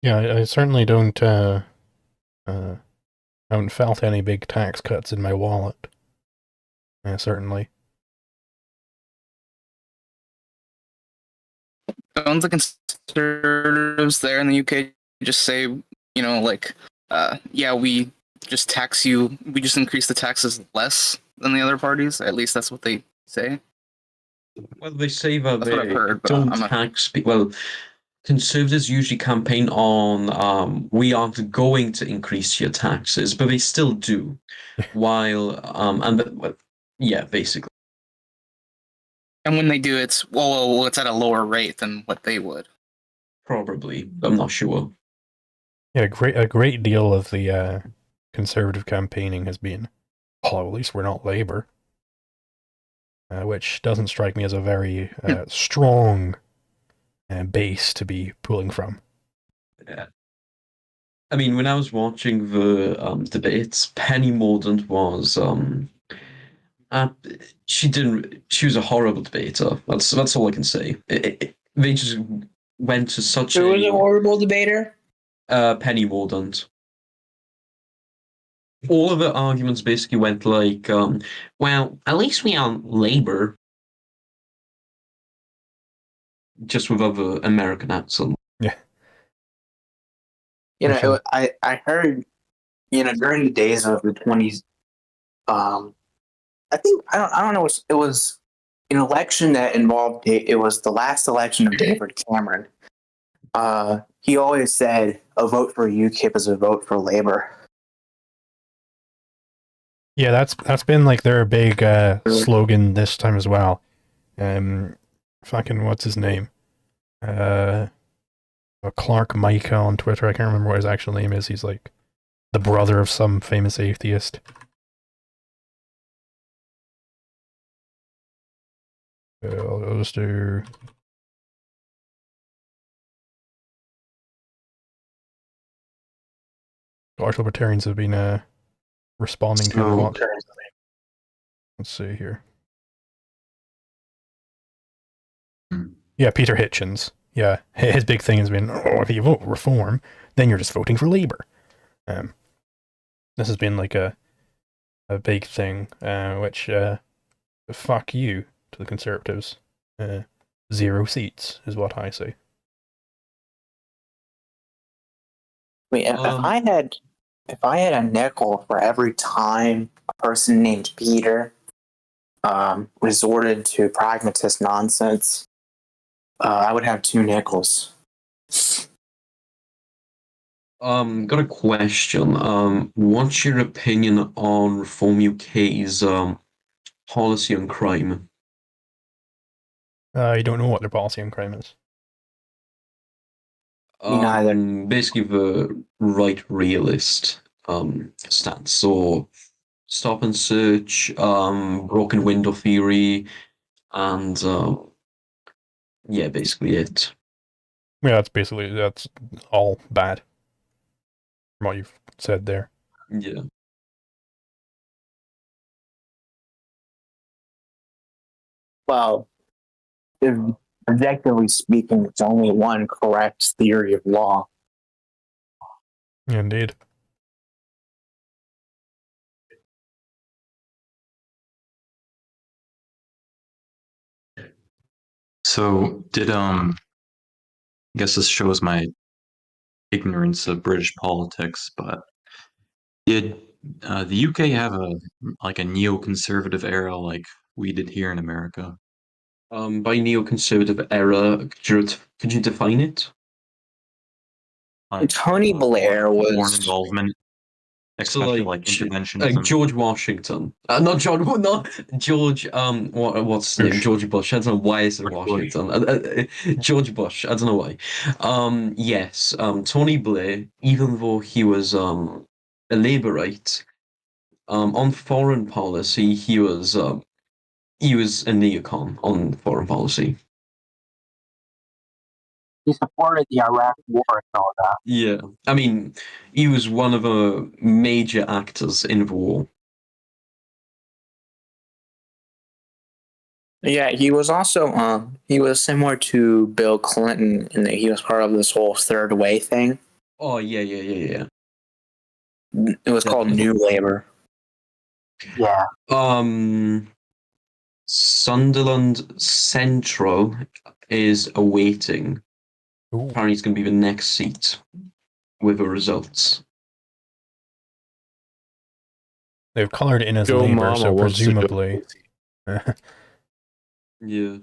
Yeah, I certainly haven't felt any big tax cuts in my wallet. Certainly. Don't the conservatives there in the UK just say, yeah, we just tax you, we just increase the taxes less than the other parties? At least that's what they say. Well, they say that That's what I've they heard, but don't I'm not- tax people. Well, conservatives usually campaign on we aren't going to increase your taxes, but they still do. While yeah, basically. And when they do, it's it's at a lower rate than what they would. Probably, I'm not sure. Yeah, a great deal of the conservative campaigning has been, well, at least we're not Labour, which doesn't strike me as a very strong base to be pulling from. Yeah. I mean, when I was watching the debates, Penny Mordaunt was she was a horrible debater. That's all I can say. They just went to such Who was a horrible debater? Penny Mordaunt. All of the arguments basically went like, well, at least we aren't Labour. Just with other American accent. Yeah. I heard, during the days of the 20s, I think I don't know. It was an election that involved it was the last election of David Cameron. He always said a vote for UKIP is a vote for Labour. Yeah, that's been like their big slogan this time as well. Fucking what's his name? Clark Micah on Twitter. I can't remember what his actual name is. He's like the brother of some famous atheist. I'll just do. Gosh, libertarians have been responding to him a lot. Let's see here. Yeah, Peter Hitchens. Yeah, his big thing has been, if you vote reform, then you're just voting for Labour. This has been like a big thing, which fuck you to the Conservatives. 0 seats is what I say. Wait, if I had a nickel for every time a person named Peter resorted to pragmatist nonsense, I would have 2 nickels. Got a question. What's your opinion on Reform UK's policy on crime? You don't know what their policy on crime is. Basically the right realist stance. So stop and search, broken window theory, and yeah, basically it. Yeah, that's all bad from what you've said there. Yeah. Well, objectively speaking, it's only one correct theory of law. Indeed. So I guess this shows my ignorance of British politics, but did the UK have a neoconservative era like we did here in America? By neoconservative era, could you define it? Tony Blair was foreign involvement. So especially like, interventionism. George Washington, not John, not George. What's his name? Bush. George Bush. I don't know why I said George Bush. Washington. George Bush. I don't know why. Yes. Tony Blair, even though he was a Labourite, on foreign policy, he was a neocon on foreign policy. He supported the Iraq War and all that. Yeah, I mean, he was one of the major actors in the war. Yeah, he was also he was similar to Bill Clinton in that he was part of this whole third way thing. Oh yeah. It was called Definitely. New Labor. Yeah. Sunderland Central is awaiting. Ooh. Apparently, it's going to be the next seat with the results. They've colored in as Joe Labour, Mama so wants to join presumably. Yeah.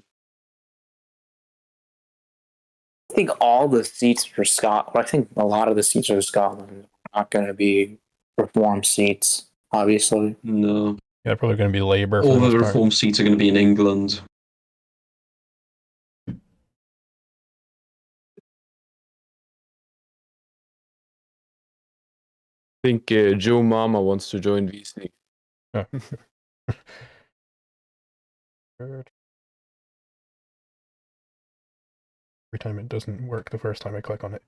I think all the seats for Scotland, I think a lot of the seats for Scotland are not going to be reform seats, obviously. No. Yeah, probably going to be Labour for All the the most part. reform seats are going to be in England. I think Joe Mama wants to join VC. Oh. Good. Every time it doesn't work the first time I click on it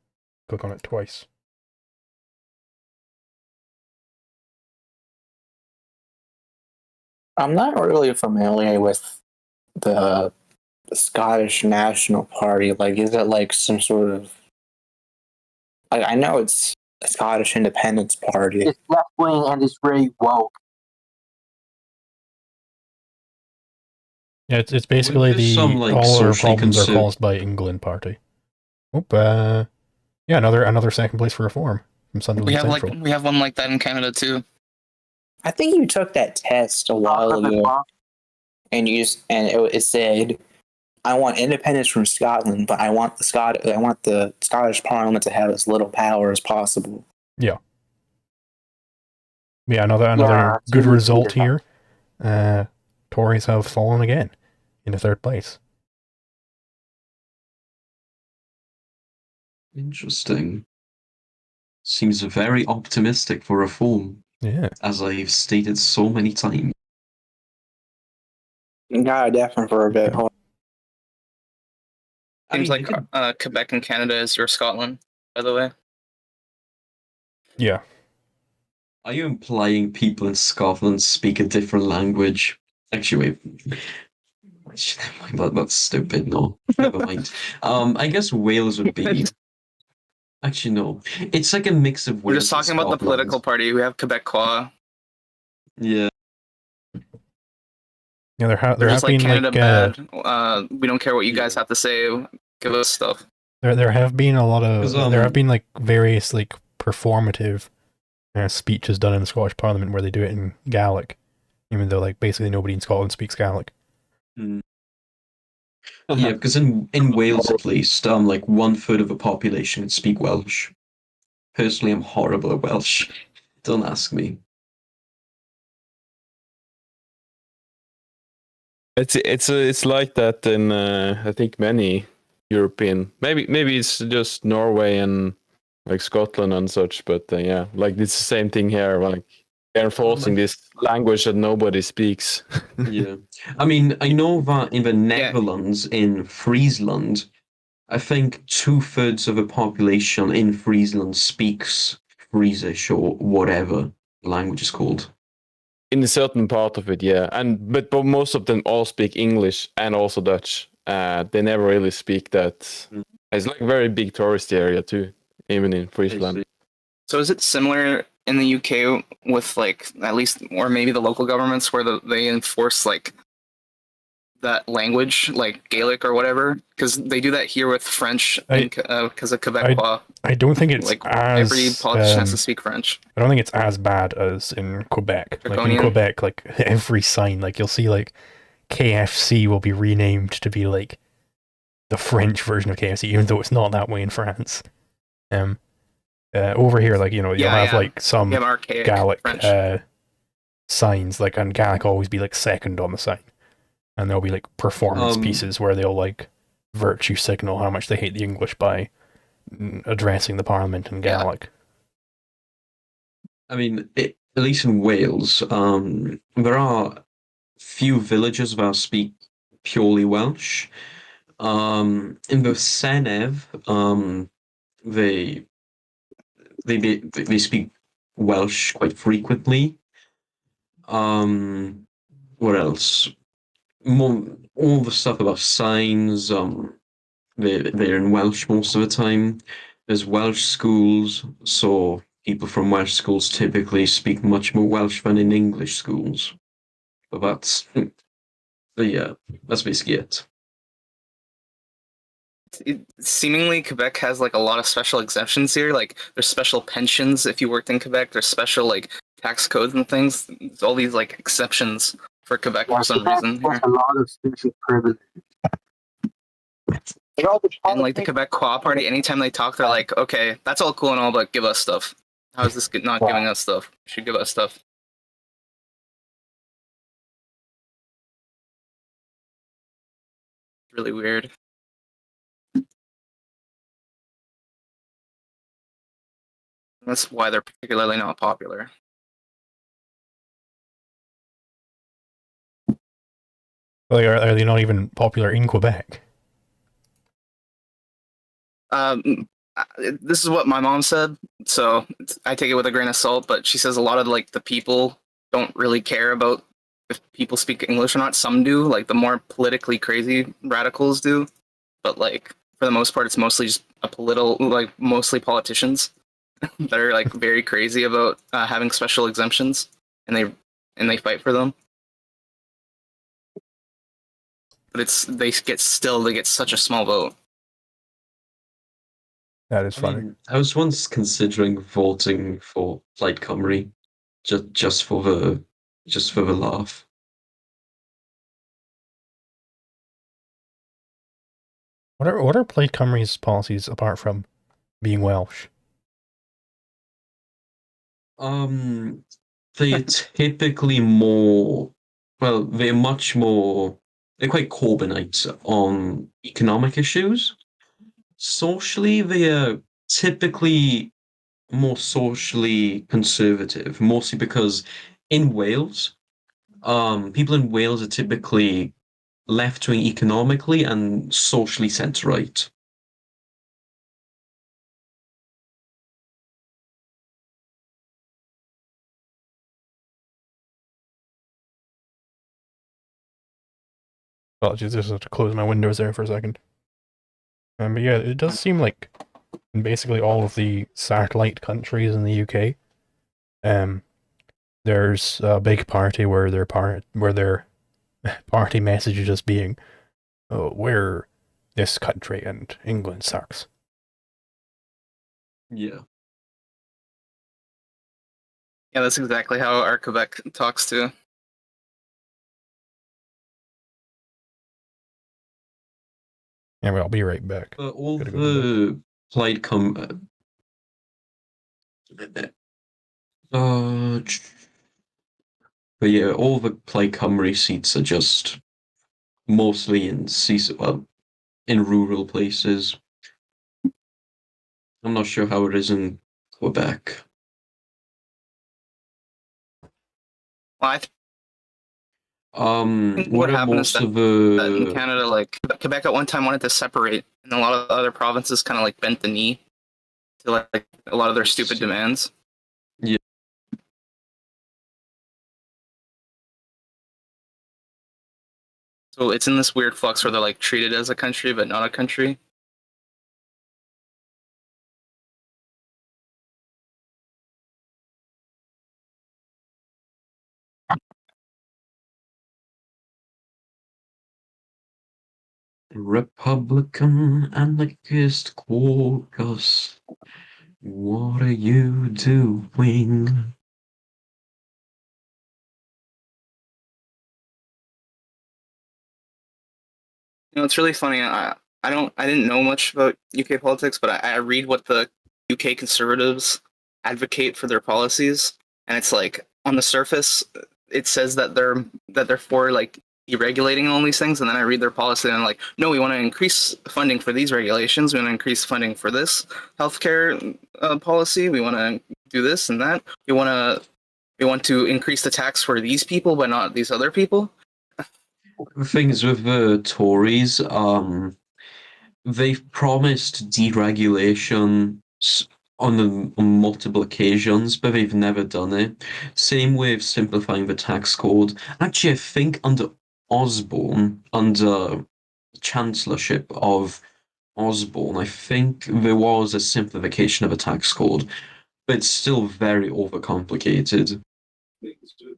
twice. I'm not really familiar with the Scottish National Party. Like, is it like some sort of? I know it's a Scottish Independence Party. It's left wing and it's very woke. Yeah, it's basically There's some, like, all our socially problems are conserv- caused by England party. Yeah, another second place for reform from Sunderland Central. We have one like that in Canada too. I think you took that test a while ago, and it said, "I want independence from Scotland, but I want the Scottish Parliament to have as little power as possible." Yeah, another good result here. Tories have fallen again into third place. Interesting. Seems very optimistic for reform. Yeah. As I've stated so many times. Yeah, definitely for a bit. Seems like Quebec and Canada is your Scotland, by the way. Yeah. Are you implying people in Scotland speak a different language? Actually, wait. That's stupid. No, never mind. I guess Wales would be. Actually, no. It's like a mix of Wales. We're just talking about the political party. We have Quebecois. Yeah. Yeah, there have just been Canada like bad. We don't care what you guys have to say. Give us stuff. There have been a lot of there have been like various like performative speeches done in the Scottish Parliament where they do it in Gaelic, even though like basically nobody in Scotland speaks Gaelic. Yeah, because in Wales at least, like 1/3 of the population can speak Welsh. Personally, I'm horrible at Welsh. Don't ask me. It's like that in I think many European, maybe it's just Norway and like Scotland and such, but yeah, like it's the same thing here. Like they're enforcing this language that nobody speaks. Yeah, I mean, I know that in the Netherlands, in Friesland, I think 2/3 of the population in Friesland speaks Friesish or whatever the language is called. In a certain part of it, yeah, but most of them all speak English and also Dutch. They never really speak that. It's like a very big tourist area too, even in Friesland. So is it similar in the UK with like at least, or maybe the local governments where they enforce like that language, like Gaelic or whatever? Because they do that here with French because of Quebecois. I don't think it's like as every politician has to speak French. I don't think it's as bad as in Quebec. Like in Quebec, like every sign, like you'll see like KFC will be renamed to be like the French version of KFC, even though it's not that way in France. Over here, like, you'll Yeah, have yeah. like some We have archaic Gaelic French. signs, like, and Gaelic will always be like second on the sign, and there'll be like performance pieces where they'll like virtue signal how much they hate the English by addressing the Parliament in Gaelic. I mean, at least in Wales, there are few villages that speak purely Welsh. In the Senedd, they they speak Welsh quite frequently. What else? More all the stuff about signs. They're in Welsh most of the time. There's Welsh schools, so people from Welsh schools typically speak much more Welsh than in English schools. But that's basically it. Seemingly Quebec has like a lot of special exemptions here. Like there's special pensions if you worked in Quebec. There's special like tax codes and things. There's all these like exceptions for Quebec for some reason. There's a lot of special privilege. And like the Quebec Co-op Party, anytime they talk, they're like, "Okay, that's all cool and all, but give us stuff. How is this not giving us stuff? You should give us stuff." It's really weird. That's why they're particularly not popular. Like, are they not even popular in Quebec? This is what my mom said, so I take it with a grain of salt. But she says a lot of like the people don't really care about if people speak English or not. Some do, like the more politically crazy radicals do, but like for the most part, it's mostly just mostly politicians that are like very crazy about having special exemptions, and they fight for them. But they get such a small vote. That is funny. I was once considering voting for Plaid Cymru, just for the laugh. What are Plaid Cymru's policies apart from being Welsh? They're typically more. Well, they're quite Corbynite on economic issues. Socially, they are typically more socially conservative, mostly because in Wales, people in Wales are typically left-wing economically and socially centre-right. Apologies, just have to close my windows there for a second. But yeah, it does seem like in basically all of the satellite countries in the UK, there's a big party where their party message is just being, "Oh, we're this country and England sucks." Yeah. Yeah, that's exactly how our Quebec talks too. Anyway, I'll be right back. All Gotta go to the Plaid but yeah, all the Plaid Cymru seats are just mostly in in rural places. I'm not sure how it is in Quebec. Well, I think What what are happened is most of that in the Canada, like Quebec at one time wanted to separate, and a lot of other provinces kind of like bent the knee to like a lot of their stupid demands. Yeah. So it's in this weird flux where they're like treated as a country but not a country. Republican Anarchist Caucus? What are you doing? You know, it's really funny. I didn't know much about UK politics, but I read what the UK conservatives advocate for their policies, and it's like on the surface it says that they're for like deregulating all these things, and then I read their policy and I'm like, no, we want to increase funding for these regulations, we want to increase funding for this healthcare policy, we want to do this and that, we want to increase the tax for these people but not these other people. The thing is with the Tories, they've promised deregulation on multiple occasions, but they've never done it. Same with simplifying the tax code. Actually, I think under Osborne, under chancellorship of Osborne, I think there was a simplification of a tax code, but it's still very overcomplicated. And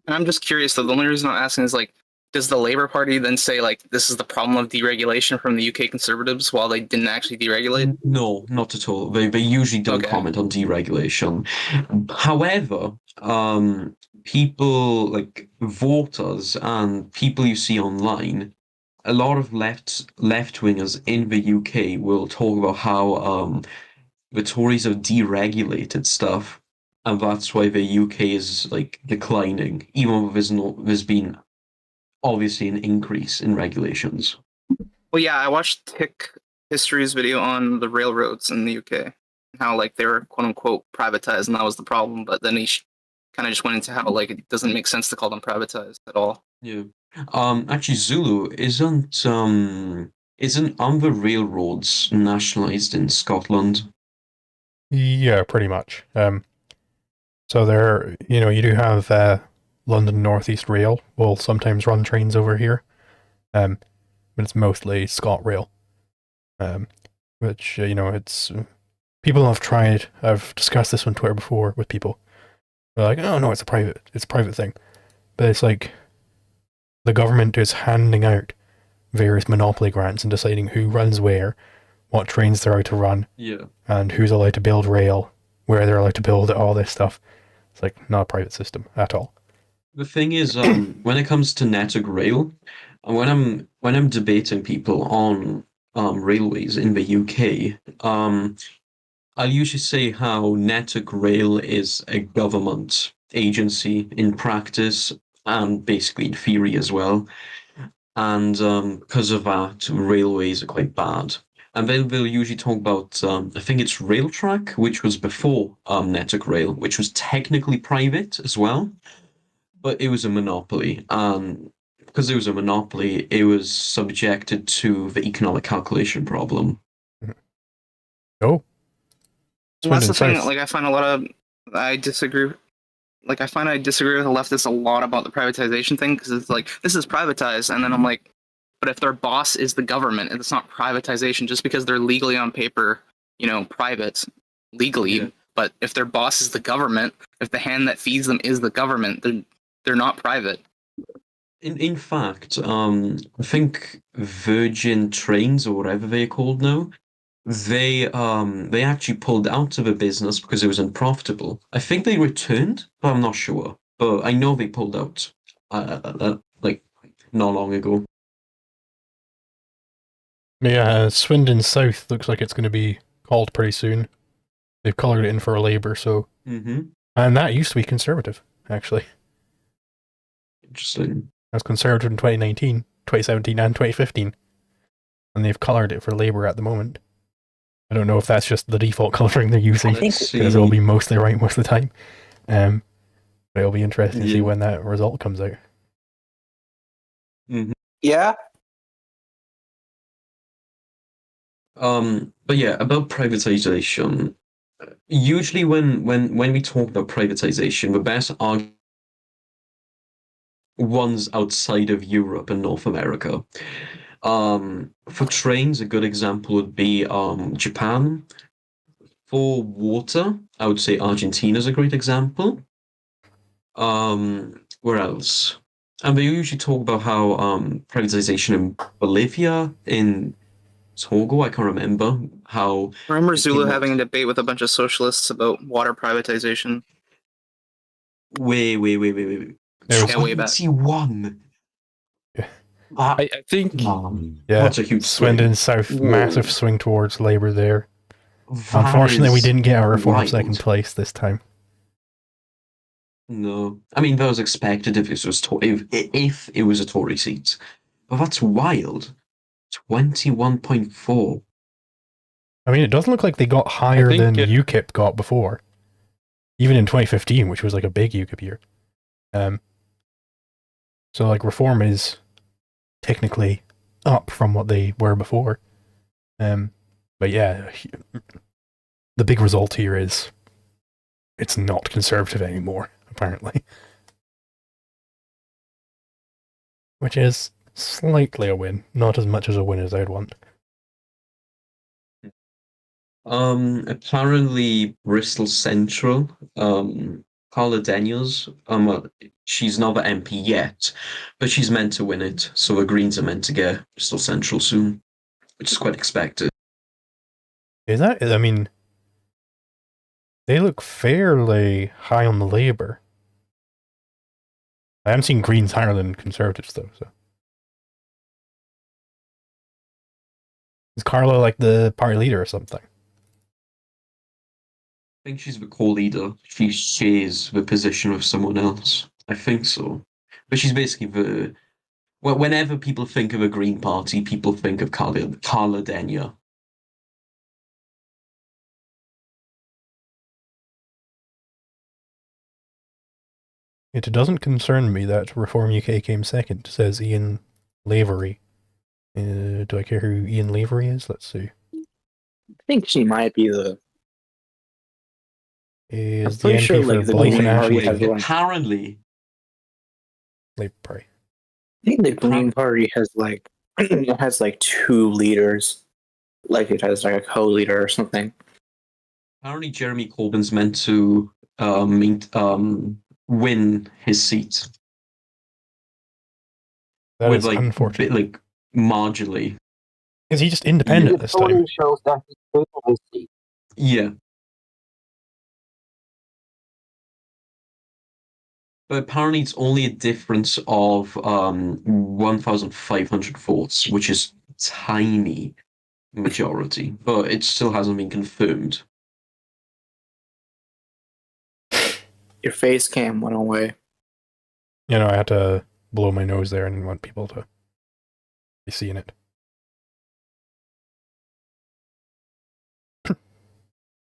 I'm just curious though, the only reason I'm asking is like, does the Labour Party then say like this is the problem of deregulation from the UK Conservatives while they didn't actually deregulate? No, not at all. They usually don't comment on deregulation. However, people like voters and people you see online, a lot of left wingers in the UK will talk about how the Tories have deregulated stuff, and that's why the UK is like declining, even though there's been obviously an increase in regulations. Well, yeah, I watched Tick History's video on the railroads in the UK, how like they were quote unquote privatized, and that was the problem. But then he kind of just went into how like it doesn't make sense to call them privatized at all. Yeah. Actually, Zulu isn't the railroads nationalized in Scotland? Yeah, pretty much. So there, you do have London North East Rail will sometimes run trains over here, but it's mostly ScotRail, which it's people have tried. I've discussed this on Twitter before with people. They're like, oh no, it's a private thing, but it's like the government is handing out various monopoly grants and deciding who runs where, what trains they're allowed to run, and who's allowed to build rail, where they're allowed to build it, all this stuff. It's like not a private system at all. The thing is, when it comes to Network Rail, when I'm debating people on railways in the UK, I'll usually say how Network Rail is a government agency in practice and basically in theory as well, and because of that, railways are quite bad. And then they'll usually talk about, I think it's Railtrack, which was before Network Rail, which was technically private as well. But it was a monopoly, and because it was a monopoly, it was subjected to the economic calculation problem. Oh, well, that's the thing. Like, I find I disagree. Like, I disagree with the leftists a lot about the privatization thing because it's like this is privatized, and then I'm like, but if their boss is the government, it's not privatization just because they're legally on paper, private legally. Yeah. But if their boss is the government, if the hand that feeds them is the government, they're not private. In fact, I think Virgin Trains or whatever they're called now, they actually pulled out of the business because it was unprofitable. I think they returned, but I'm not sure. But I know they pulled out, like not long ago. Yeah, Swindon South looks like it's going to be called pretty soon. They've coloured it in for a Labour, so and that used to be Conservative, actually. Interesting. It was Conservative in 2019, 2017, and 2015, and they've coloured it for Labour at the moment. I don't know if that's just the default colouring they're using, because it'll be mostly right most of the time. But it'll be interesting to see when that result comes out. Yeah. But yeah, about privatization. Usually, when we talk about privatization, the best argument ones outside of Europe and North America. For trains, a good example would be Japan. For water, I would say Argentina is a great example. Where else? And they usually talk about how privatization in Bolivia, in Togo, I can't remember how. I remember Zulu having a debate with a bunch of socialists about water privatization. Wait. Way back. One. Yeah. I think. Yeah, That's a huge Swindon South, massive swing towards Labour there. That Unfortunately, we is didn't get a reform of wild. second place this time. No, I mean that was expected if it was if it was a Tory seat, but that's wild. 21.4. I mean, it doesn't look like they got higher think, than UKIP got before, even in 2015, which was like a big UKIP year. So like reform is technically up from what they were before. But yeah, the big result here is it's not conservative anymore, apparently. Which is slightly a win, not as much as a win as I'd want. Apparently Bristol Central, Carla Daniels, she's not the MP yet, but she's meant to win it. So the Greens are meant to get Bristol Central soon, which is quite expected. Is that? I mean, they look fairly high on the Labour. I haven't seen Greens higher than Conservatives though. So is Carla like the party leader or something? I think she's the co-leader. She shares the position with someone else. I think so. But she's basically the... Well, whenever people think of a Green Party, people think of Carla Dania. It doesn't concern me that Reform UK came second, says Ian Lavery. Do I care who Ian Lavery is? Let's see. I think she might be the. Is the pretty MP sure, for like, the Blyth Green and Party Ashley? has one. Apparently, Labour Party. I think the Green Party has like it has like two leaders, like it has like a co-leader or something. apparently Jeremy Corbyn's meant to win his seat That with is like unfortunate. like marginally. Is he just independent The this time? polling shows that he's taking his seat. Yeah. But apparently it's only a difference of 1,500 votes, which is tiny majority, but it still hasn't been confirmed. Your face cam went away. You know, I had to blow my nose there and didn't want people to be seeing it.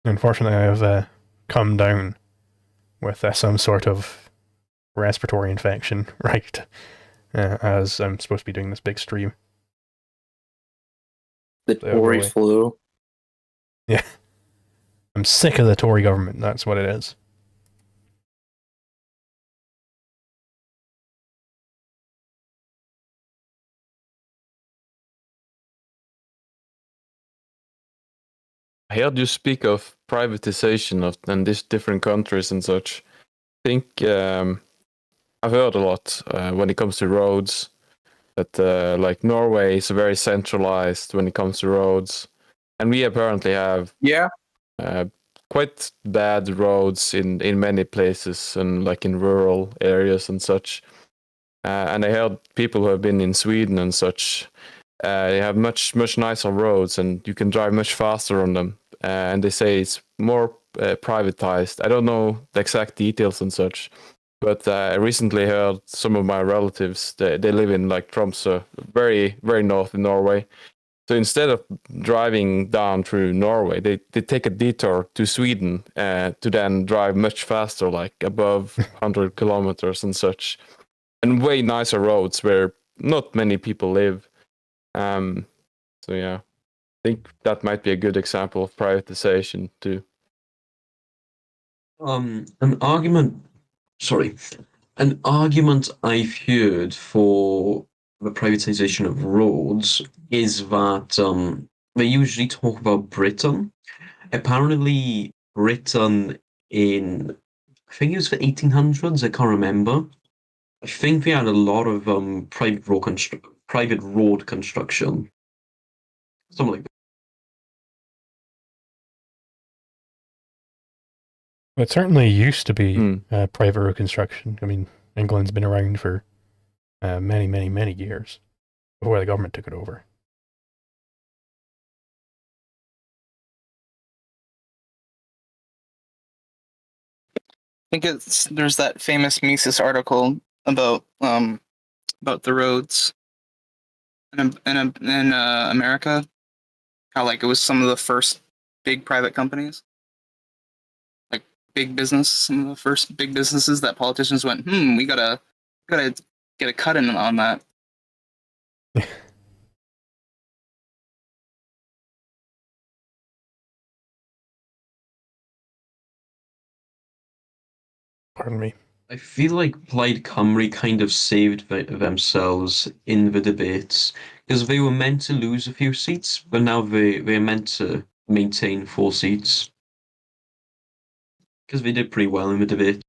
Unfortunately, I have come down with some sort of respiratory infection, right? As I'm supposed to be doing this big stream. The So, Tory really. flu. Yeah. I'm sick of the Tory government, that's what it is. I heard you speak of privatization of and these different countries and such. I think I've heard a lot when it comes to roads that like Norway is very centralized when it comes to roads, and we apparently have quite bad roads in many places and like in rural areas and such. And I heard people who have been in Sweden and such. They have much nicer roads, and you can drive much faster on them. And they say it's more privatized. I don't know the exact details and such, but I recently heard some of my relatives. They live in like Tromsø, very north in Norway. So instead of driving down through Norway, they take a detour to Sweden to then drive much faster, like above 100 kilometers and such, and way nicer roads where not many people live. So yeah, I think that might be a good example of privatization too. An argument I've heard for the privatization of roads is that they usually talk about Britain. Apparently, Britain in I think it was the 1800s. I can't remember. I think they had a lot of private road construction, something like that. It certainly used to be private road construction. I mean, England's been around for many years before the government took it over. think there's that famous Mises article about the roads in America, how like it was some of the first big private companies, like big business, some of the first big businesses that politicians went, we gotta get a cut in on that. Pardon me. I feel like Plaid Cymru kind of saved themselves in the debates because they were meant to lose a few seats, but now they're meant to maintain 4 seats because they did pretty well in the debate.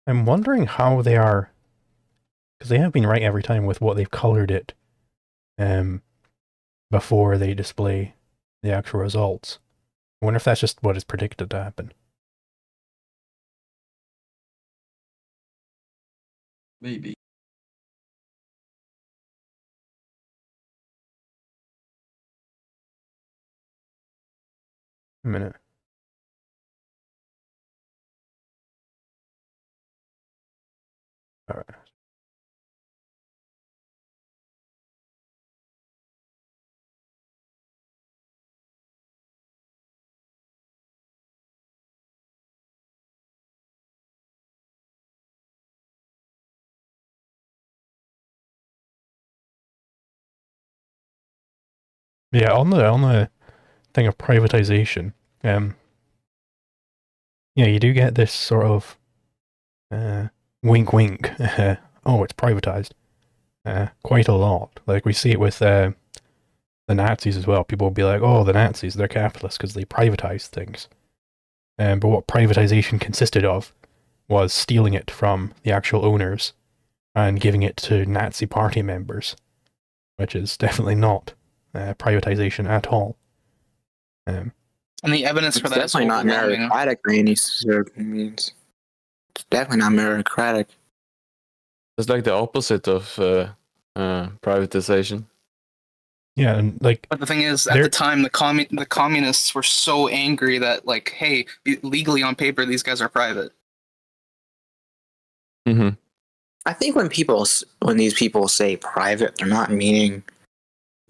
I'm wondering how they are, because they have been right every time with what they've colored it before they display the actual results. I wonder if that's just what is predicted to happen. Maybe. A minute. All right. Yeah, on the thing of privatization, yeah, you do get this sort of wink wink. Oh, it's privatized. Quite a lot. Like we see it with the Nazis as well. People will be like, "Oh, the Nazis, they're capitalists because they privatize things." But what privatization consisted of was stealing it from the actual owners and giving it to Nazi party members, which is definitely not privatization at all. And the evidence for It's that is definitely not overwhelming. meritocratic by any certain means. It's definitely not meritocratic. It's like the opposite of privatization. Yeah, and like, But the thing is, at the time, the communists were so angry that, like, hey, legally on paper, these guys are private. Mm-hmm. I think when these people say private, they're not meaning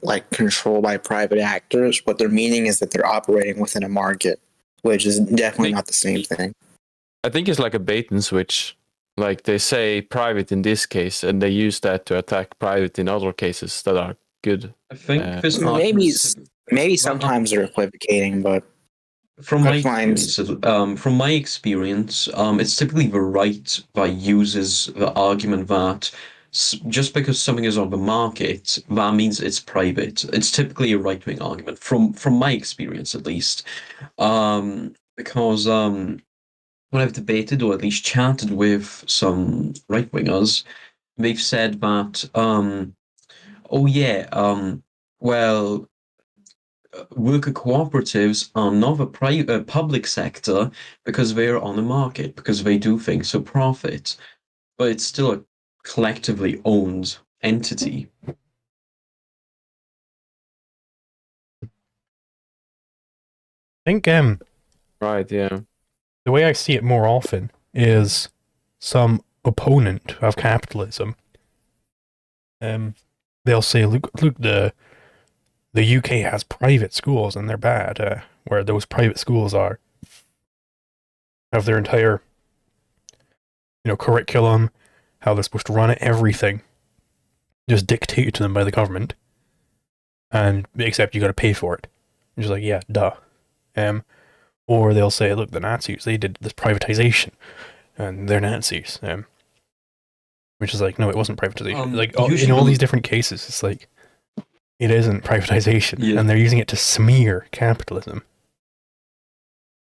like controlled by private actors. What they're meaning is that they're operating within a market, which is definitely not the same thing. I think it's like a bait and switch. Like they say private in this case, and they use that to attack private in other cases that are good. I think this maybe sometimes they're equivocating, but from my experience, it's typically the right that uses the argument that just because something is on the market, that means it's private. It's typically a right-wing argument, from my experience at least, because when I've debated or at least chatted with some right-wingers, they've said that, well, worker cooperatives are not a public sector because they're on the market, because they do things for profit, but it's still a collectively owned entity. I think right, yeah. The way I see it more often is some opponent of capitalism. They'll say, "Look, the UK has private schools and they're bad. Where those private schools have their entire, curriculum, how they're supposed to run it, everything, just dictated to them by the government, and except you got to pay for it." And just like, yeah, duh. Or they'll say, "Look, the Nazis, they did this privatization, and they're Nazis." Which is like, no, it wasn't privatization. In all these different cases, it's like, it isn't privatization, and they're using it to smear capitalism.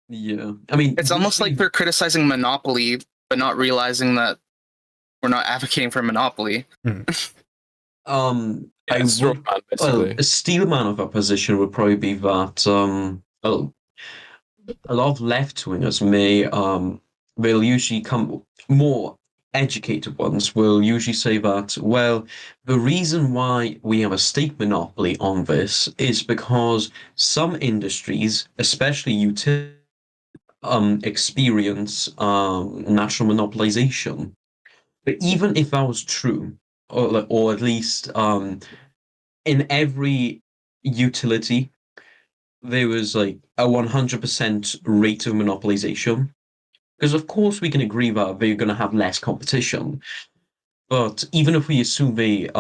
Yeah, I mean, it's almost like they're criticizing monopoly, but not realizing that we're not advocating for monopoly. A steelman of that position would probably be that, a lot of left-wingers will usually come more educated ones will usually say that, well, the reason why we have a state monopoly on this is because some industries, especially utilities, experience natural monopolization. But even if that was true, or at least in every utility, there was like a 100% rate of monopolization. Because of course we can agree that they're going to have less competition, but even if we assume they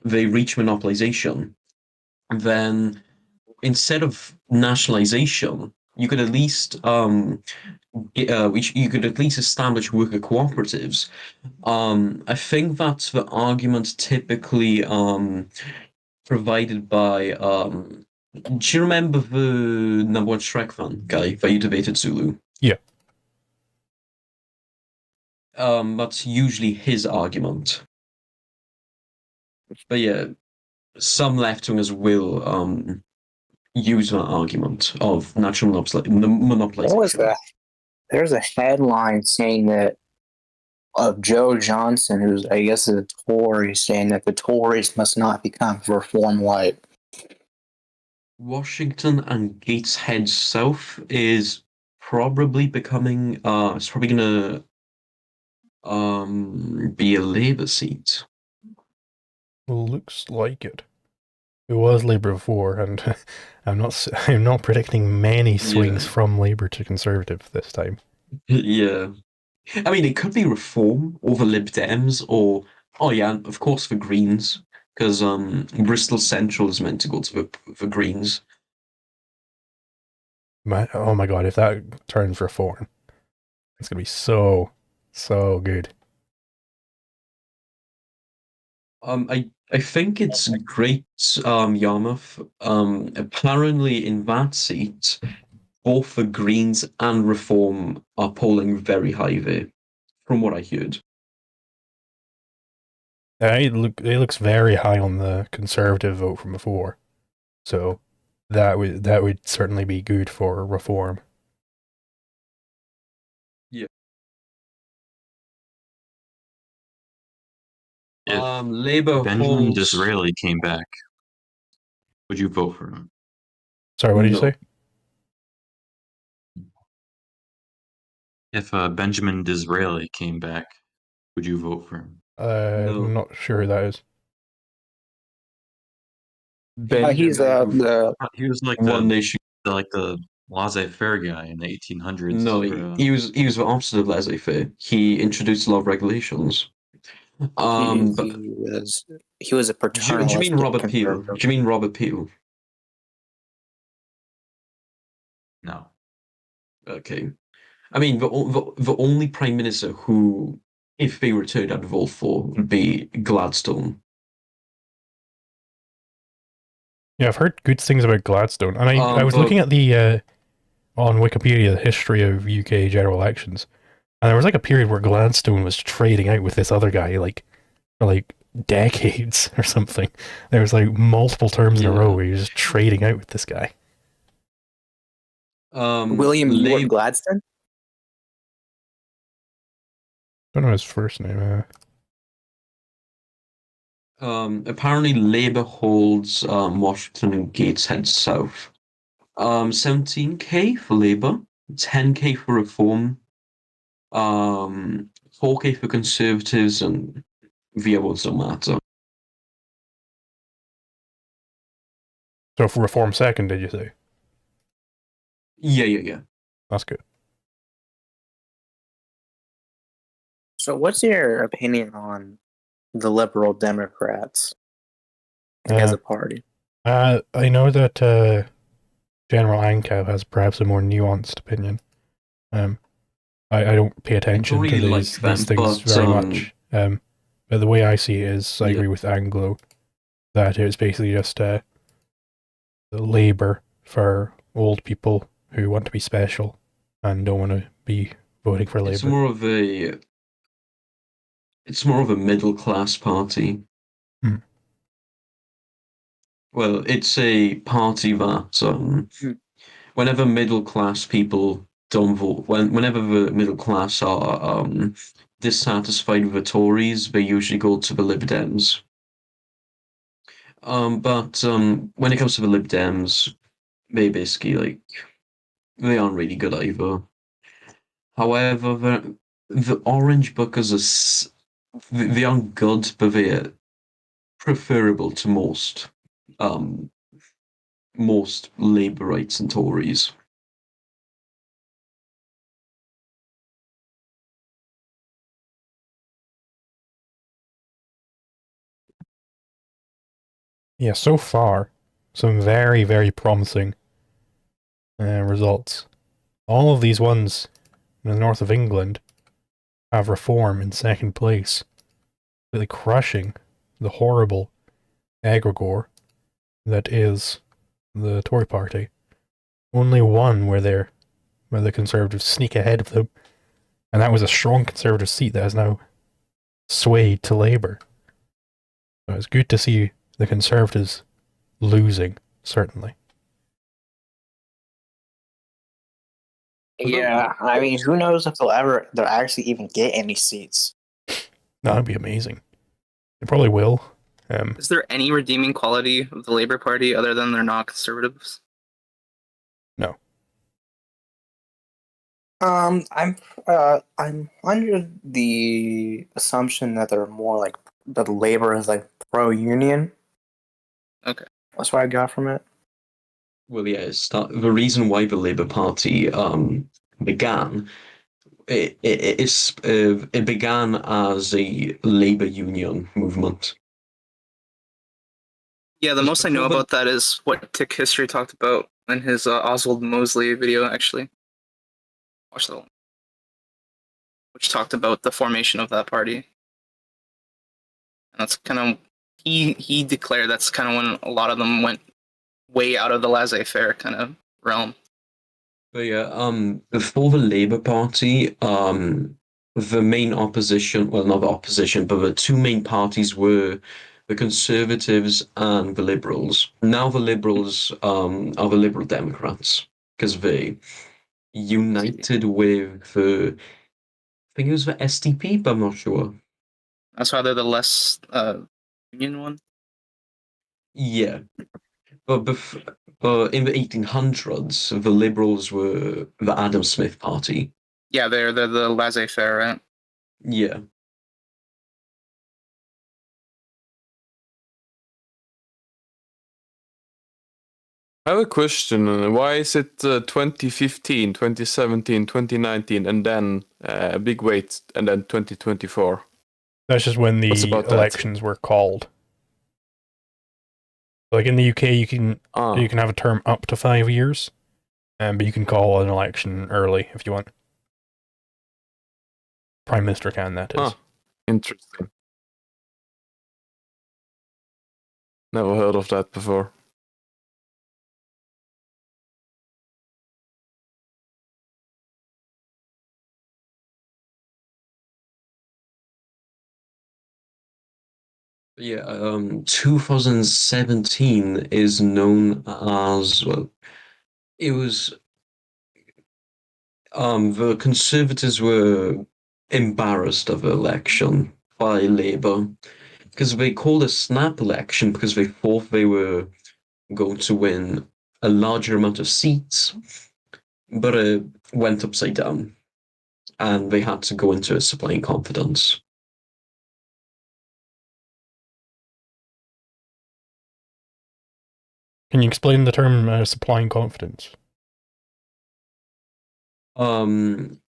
reach monopolization, then instead of nationalization, you could at least you could at least establish worker cooperatives. I think that's the argument typically provided by. Do you remember the number one Shrek fan guy that you debated, Zulu? Yeah. That's usually his argument. But yeah, some left-wingers will use that argument of natural monopolization. What was that? There's a headline saying that of Joe Johnson, who's I guess a Tory, saying that the Tories must not become reform light. Washington and Gateshead South is probably becoming it's probably gonna be a Labour seat. Looks like it. It was Labour before, and I'm not predicting many swings from Labour to Conservative this time. Yeah. I mean, it could be Reform or the Lib Dems, or of course the Greens, because Bristol Central is meant to go to the Greens. Oh my god, if that turns Reform, it's gonna be so good. I think it's great, Yarmouth. Apparently in that seat, both the Greens and Reform are polling very high there, from what I heard. It looks very high on the Conservative vote from before, so that would certainly be good for Reform. Yeah. If Labour Benjamin holds... Disraeli came back, would you vote for him? Sorry, what did you say? If Benjamin Disraeli came back, would you vote for him? No. I'm not sure who that is. He's the He was like One Nation. the laissez-faire guy in the 1800s. No, he was the opposite of laissez-faire. He introduced a lot of regulations. he was a paternalistic. Do you mean Robert Peel? Do you mean Robert Peel? No. Okay. I mean, the only prime minister who, if they returned, I'd vote for would be Gladstone. Yeah, I've heard good things about Gladstone, and I was looking at the on Wikipedia the history of UK general elections, and there was like a period where Gladstone was trading out with this other guy for like decades or something. There was like multiple terms in a row where he was just trading out with this guy. William Ewart Gladstone? I don't know his first name. Apparently Labour holds Washington and Gateshead South. 17k for Labour, 10k for Reform, 4k for Conservatives, and the others don't matter. So for Reform second, did you say? Yeah. That's good. So what's your opinion on the Liberal Democrats as a party? I know that General Ankow has perhaps a more nuanced opinion. I don't pay attention to these things very much. But the way I see it is, I agree with Anglo that it's basically just Labour for old people who want to be special and don't want to be voting for Labour. It's more of a middle class party. Well, it's a party that whenever middle class people don't vote, whenever the middle class are dissatisfied with the Tories, they usually go to the Lib Dems. But when it comes to the Lib Dems, they basically they aren't really good either. However, the Orange Bookers they aren't good, but they're preferable to most Labourites and Tories. Yeah, so far, some very, very promising results. All of these ones in the north of England have Reform in second place, really crushing the horrible egregore that is the Tory party. Only one where the Conservatives sneak ahead of them, and that was a strong Conservative seat that has now swayed to Labour. So it's good to see the Conservatives losing, certainly. Yeah, I mean, who knows if they'll actually even get any seats. That'd be amazing. They probably will. Is there any redeeming quality of the Labour Party other than they're not conservatives? No. I'm under the assumption that they're more like that Labor is like pro-union. Okay. That's what I got from it. Well, yeah, the reason why the Labour Party began it began as a labour union movement. Yeah, the most I know about that is what Tick History talked about in his Oswald Mosley video, actually. Watch that one. Which talked about the formation of that party. And that's kind of, he declared that's kind of when a lot of them went way out of the laissez-faire kind of realm. But yeah, before the Labour Party, the main opposition, well, not the opposition, but the two main parties were the Conservatives and the Liberals. Now the Liberals are the Liberal Democrats because they united with I think it was the SDP, but I'm not sure. That's why they're the less union one? Yeah. But in the 1800s, the Liberals were the Adam Smith Party. Yeah, they're the laissez-faire, right? Yeah. I have a question. Why is it 2015, 2017, 2019, and then a big wait, and then 2024? That's just when What's the about that? elections were called. Like in the UK, you can have a term up to 5 years, but you can call an election early if you want. Prime Minister can, that is. Huh. Interesting. Never heard of that before. Yeah, 2017 is known as, well, it was the Conservatives were embarrassed of the election by Labour because they called a snap election because they thought they were going to win a larger amount of seats, but it went upside down and they had to go into it supplying confidence. Can you explain the term supplying confidence?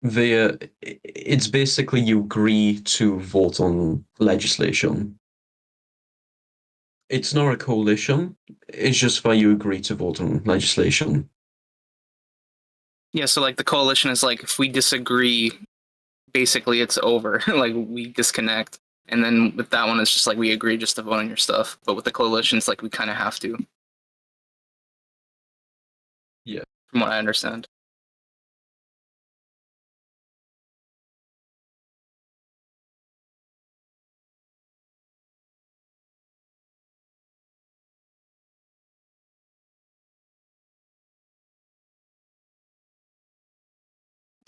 It's basically you agree to vote on legislation. It's not a coalition. It's just why you agree to vote on legislation. Yeah, so like the coalition is like if we disagree, basically it's over. Like we disconnect. And then with that one, it's just like we agree just to vote on your stuff. But with the coalition, it's like we kind of have to. Yeah. From what I understand.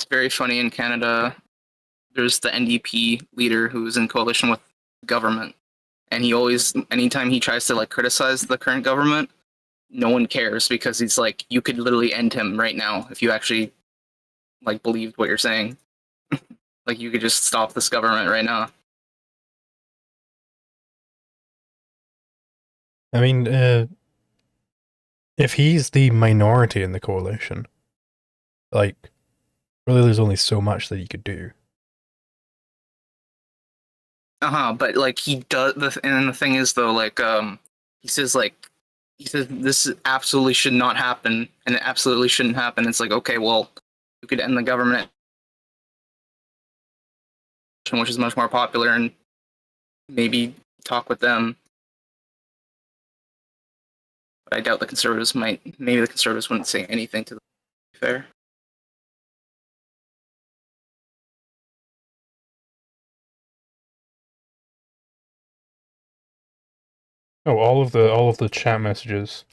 It's very funny in Canada. There's the NDP leader who's in coalition with the government, and he always, anytime he tries to like criticize the current government, no one cares because he's like, you could literally end him right now if you actually like believed what you're saying. Like you could just stop this government right now. I mean, if he's the minority in the coalition, like, really, there's only so much that he could do. But like he does, and the thing is though, like he says this absolutely should not happen, and it absolutely shouldn't happen. It's like, okay, well, you could end the government, which is much more popular, and maybe talk with them. But I doubt the Conservatives might. Maybe the Conservatives wouldn't say anything to them. To be fair. Oh, all of the chat messages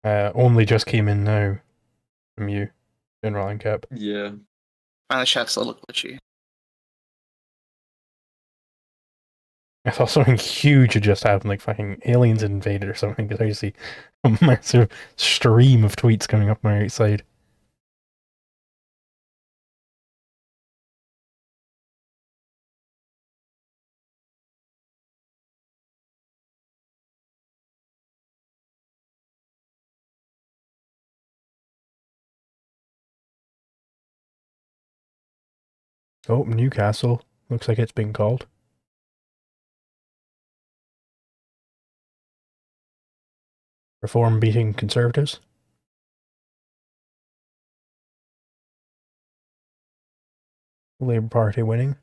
only just came in now from you, General Ancap. Yeah. My chat's a little glitchy. I thought something huge had just happened, like fucking aliens invaded or something, because I see a massive stream of tweets coming up my right side. Oh, Newcastle. Looks like it's been called. Reform beating Conservatives. Labour Party winning.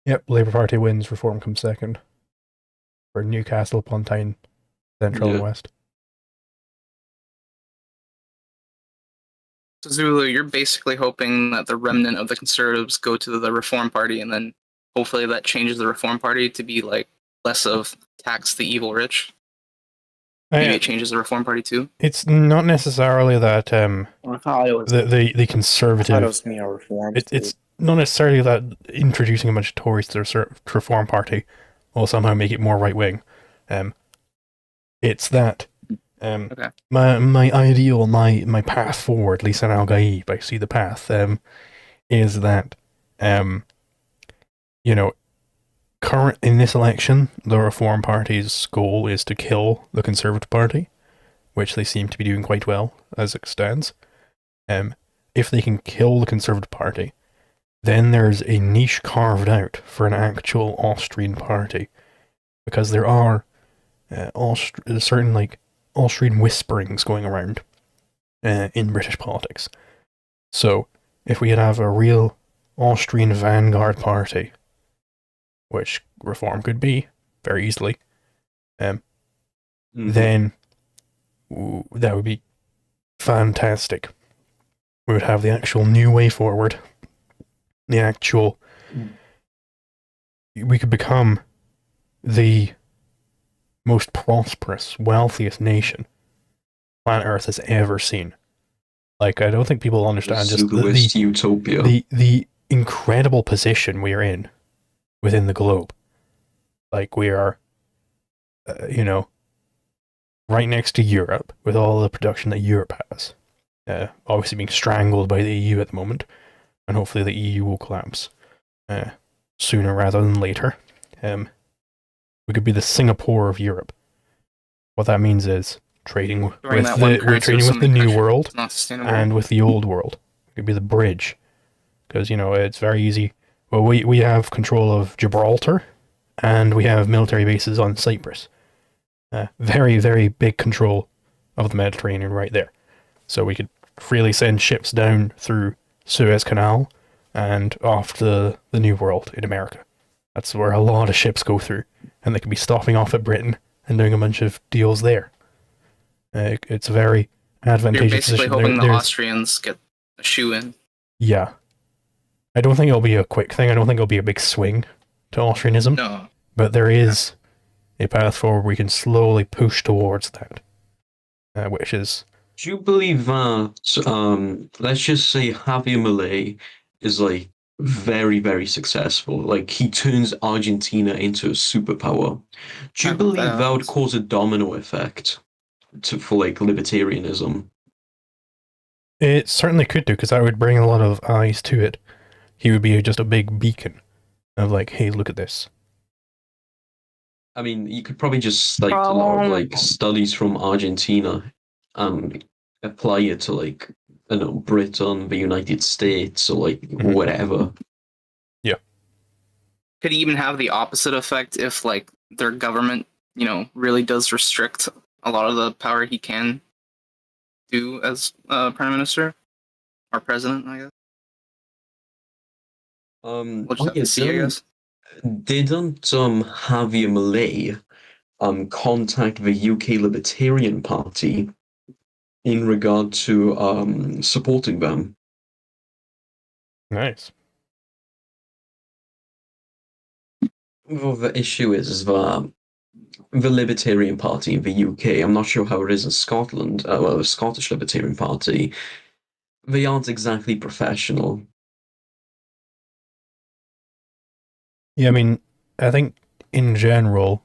Yep, Labour Party wins, Reform comes second. For Newcastle, Pontine, Central and West. So Zulu, you're basically hoping that the remnant of the Conservatives go to the Reform Party, and then hopefully that changes the Reform Party to be like less of tax the evil rich. Maybe it changes the Reform Party too. It's not necessarily that the Conservative. It's not necessarily that introducing a bunch of Tories to the Reform Party will somehow make it more right wing. It's that my ideal, my path forward, Lisan Al Gaib, I see the path, is that you know, current in this election, the Reform Party's goal is to kill the Conservative Party, which they seem to be doing quite well as it stands. If they can kill the Conservative Party, then there's a niche carved out for an actual Austrian party, because there are certain like Austrian whisperings going around in British politics. So if we could have a real Austrian vanguard party, which Reform could be very easily, then that would be fantastic. We would have the actual new way forward. The actual... We could become the most prosperous, wealthiest nation planet Earth has ever seen. Like, I don't think people understand just the incredible position we are in within the globe. Like, we are, right next to Europe, with all the production that Europe has. Obviously being strangled by the EU at the moment, and hopefully the EU will collapse sooner rather than later. We could be the Singapore of Europe. What that means is trading with the New World and with the Old World. We could be the bridge, because it's very easy. Well, we have control of Gibraltar, and we have military bases on Cyprus. Very, very big control of the Mediterranean right there. So we could freely send ships down through Suez Canal and off to the New World in America. That's where a lot of ships go through, and they could be stopping off at Britain and doing a bunch of deals there. It's a very advantageous position. You're basically hoping the Austrians get a shoe in. Yeah. I don't think it'll be a quick thing. I don't think it'll be a big swing to Austrianism. No. But there is a path forward we can slowly push towards that. which is Do you believe that, let's just say Javier Milei is like very, very successful? Like he turns Argentina into a superpower. Do you I hope that believe that would happens. cause a domino effect for like libertarianism? it certainly could do because that would bring a lot of eyes to it. He would be just a big beacon of like, hey, look at this. I mean, you could probably just cite a lot of like studies from Argentina and apply it to like, I don't know, Britain, the United States, or like Mhm. whatever. Could even have the opposite effect if like their government, really does restrict a lot of the power he can do as prime minister or president, I guess. We'll just have to see, I guess. Didn't Javier Milei contact the UK Libertarian Party in regard to supporting them? Nice. Well, the issue is that the Libertarian Party in the UK, I'm not sure how it is in Scotland, well, the Scottish Libertarian Party, they aren't exactly professional. Yeah, I mean, I think in general,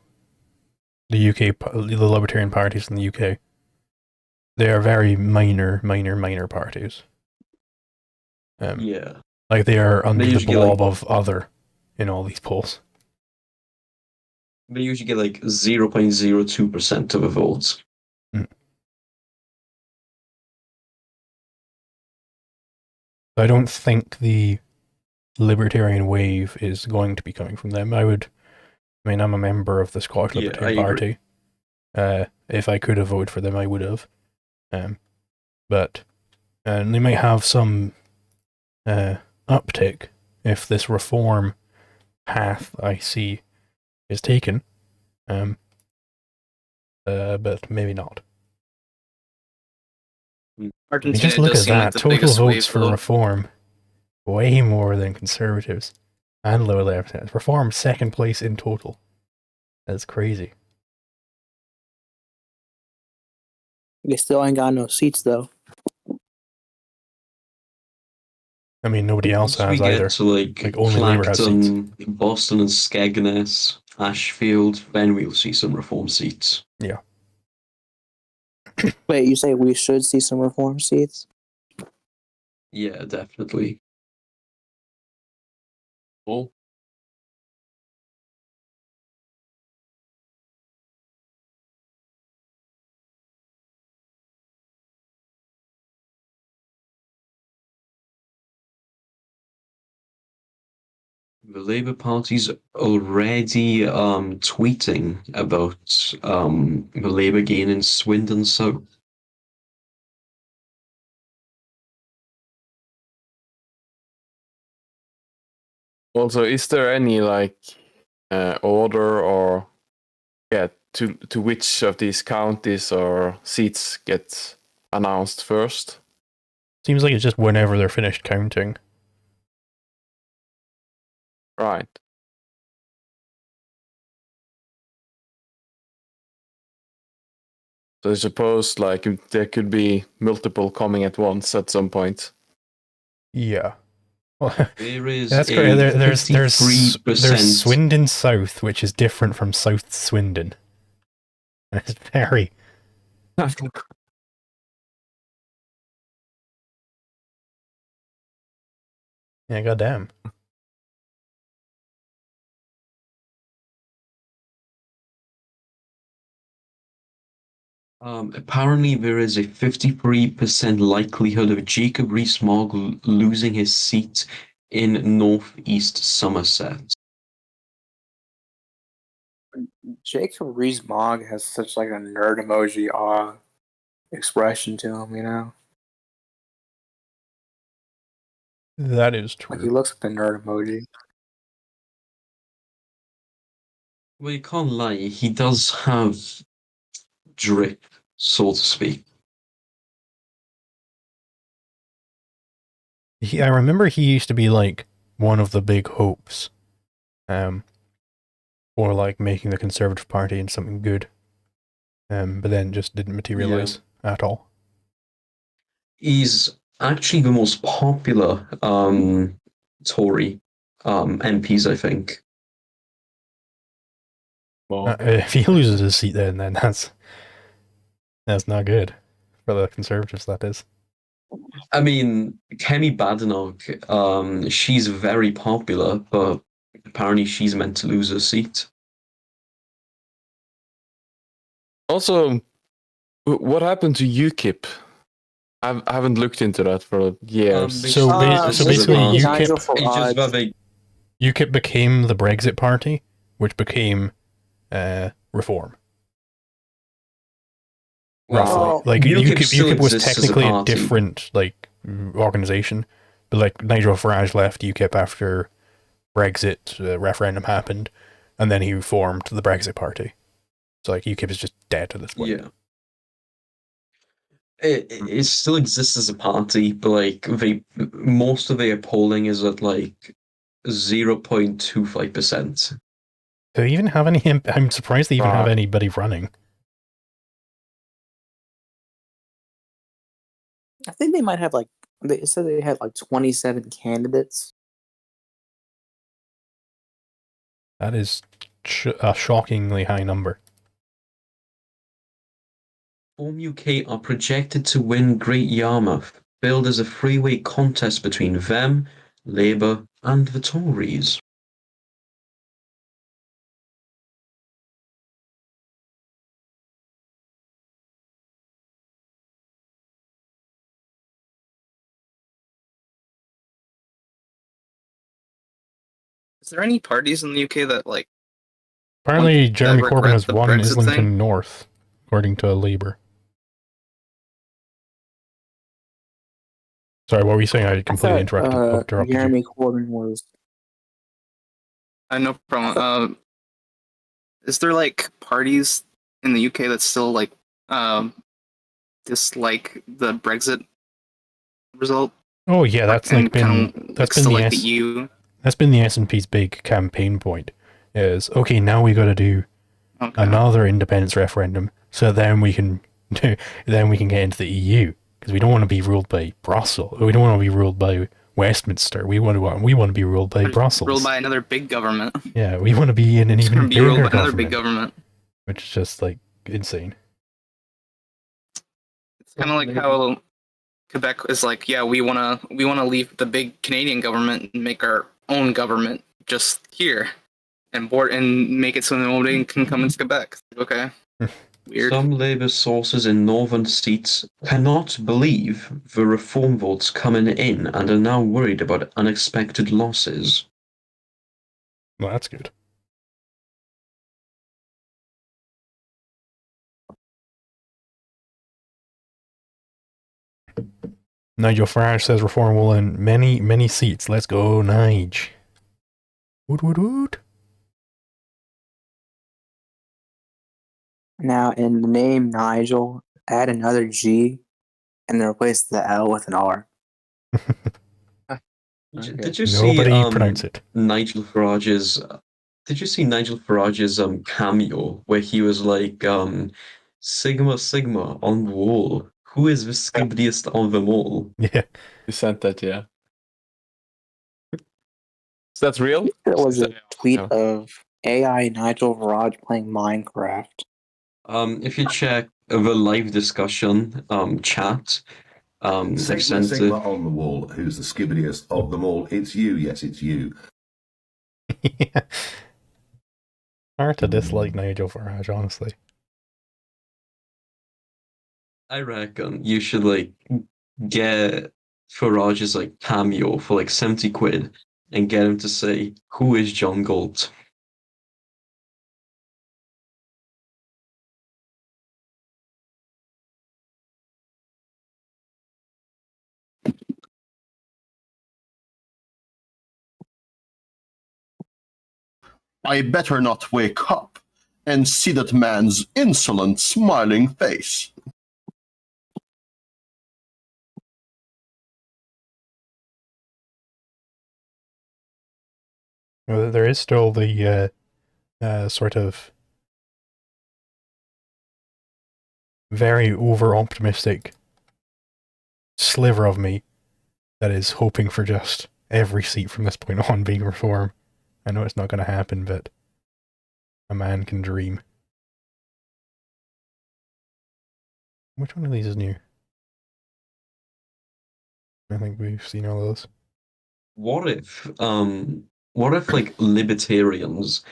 the Libertarian parties in the UK, they are very minor parties. Yeah. Like they are under They the usually blob get of other in all these polls. they usually get like 0.02% of the votes. I don't think the libertarian wave is going to be coming from them. I mean, I'm a member of the Scottish Yeah, Libertarian I agree. Party. If I could have voted for them, I would have. But they might have some uptick if this reform path I see is taken. But maybe not. Argentina Just look does at seem like that. the Total biggest votes wave, for though. reform. Way more than conservatives and lower left. Reform second place in total. That's crazy. They still ain't got no seats though. I mean, nobody else Once we has get either. to like only Labour has seats. Clacton, Boston and Skegness, Ashfield, then we'll see some reform seats. Yeah. Wait, you say we should see some reform seats? Yeah, definitely. Well, the Labour Party's already tweeting about the Labour gain in Swindon South. Also, is there any like order or to which of these counties or seats get announced first? Seems like it's just whenever they're finished counting. Right. So I suppose like there could be multiple coming at once at some point. Yeah. Well, There is that's a great. There's 53%. Swindon South, which is different from South Swindon. It's very. Yeah, goddamn. Apparently, there is a 53% likelihood of Jacob Rees-Mogg losing his seat in Northeast Somerset. Jacob Rees-Mogg has such like a nerd emoji expression to him, you know? That is Like he true. looks like the nerd emoji. Well, you can't lie, he does have drip, so to speak. I remember he used to be like one of the big hopes, for like making the Conservative Party into something good, but then just didn't materialize at all? He's actually the most popular Tory MPs, I think. Well, If he loses his seat, then that's not good for the Conservatives. That is. I mean, Kemi Badenoch, she's very popular, but apparently she's meant to lose her seat. also, what happened to UKIP? I haven't looked into that for years. They So just- basically, Nigel It's just Farage. that they UKIP became the Brexit Party, which became Reform. Roughly, Well, like UKIP still UKIP was exists as a technically a party. different organization, but like Nigel Farage left UKIP after Brexit referendum happened, and then he formed the Brexit Party. So like UKIP is just dead at this point. Yeah. It still exists as a party, but like most of their polling is at like 0.25%. Do they even have any? I'm surprised they even have Right. anybody running. I think they might have like they said they had like 27 candidates. That is a shockingly high number. Reform UK are projected to win Great Yarmouth, billed as a three-way contest between them, Labour, and the Tories. Is there any parties in the UK that like Apparently, Jeremy Corbyn regret has the won Brexit Islington thing? North, according to Labour. Sorry, what were you saying? I completely interrupted you. Jeremy Corbyn was. No problem. Is there like parties in the UK that still like dislike the Brexit result? Oh yeah, that's and like been that's been still the like the EU. that's been the SNP's big campaign point. Is okay now we got to do Okay. another independence referendum, so then we can get into the EU because we don't want to be ruled by Brussels. We don't want to be ruled by Westminster. We want to be ruled by Brussels. Ruled by another big government. Yeah, we want to be in an It's even gonna be ruled bigger by another big government, government. which is just like insane. It's kind of like how Quebec is like, yeah, we wanna leave the big Canadian government and make our own government just here, and make it so nobody can come into Quebec. Okay, weird. Some Labour sources in northern seats cannot believe the reform votes coming in and are now worried about unexpected losses. Well, that's good. Nigel Farage says Reform will win many, many seats. Let's go, Nige. Woot, woot, woot. Now, in the name Nigel, add another G and then replace the L with an R. Did you see Nobody pronounce it. Nigel Farage's? Did you see Nigel Farage's cameo where he was like, Sigma Sigma on the wall. Who is the skibbliest of them all? Yeah. You sent that, yeah. So that's real? It was a Yeah. tweet Yeah. of AI Nigel Farage playing Minecraft. If you check the live discussion chat, they Sigma sent Sigma it. on the wall. Who's the skibbidiest of them all? It's you. Yes, it's you. Yeah. Hard to dislike Nigel Farage, honestly. I reckon you should like get Farage's like cameo for like 70 quid and get him to say, "Who is John Galt?" I better not wake up and see that man's insolent, smiling face. Well, there is still the sort of very over-optimistic sliver of me that is hoping for just every seat from this point on being reform. I know it's not going to happen, but a man can dream. Which one of these is new? I think we've seen all those. What if like libertarians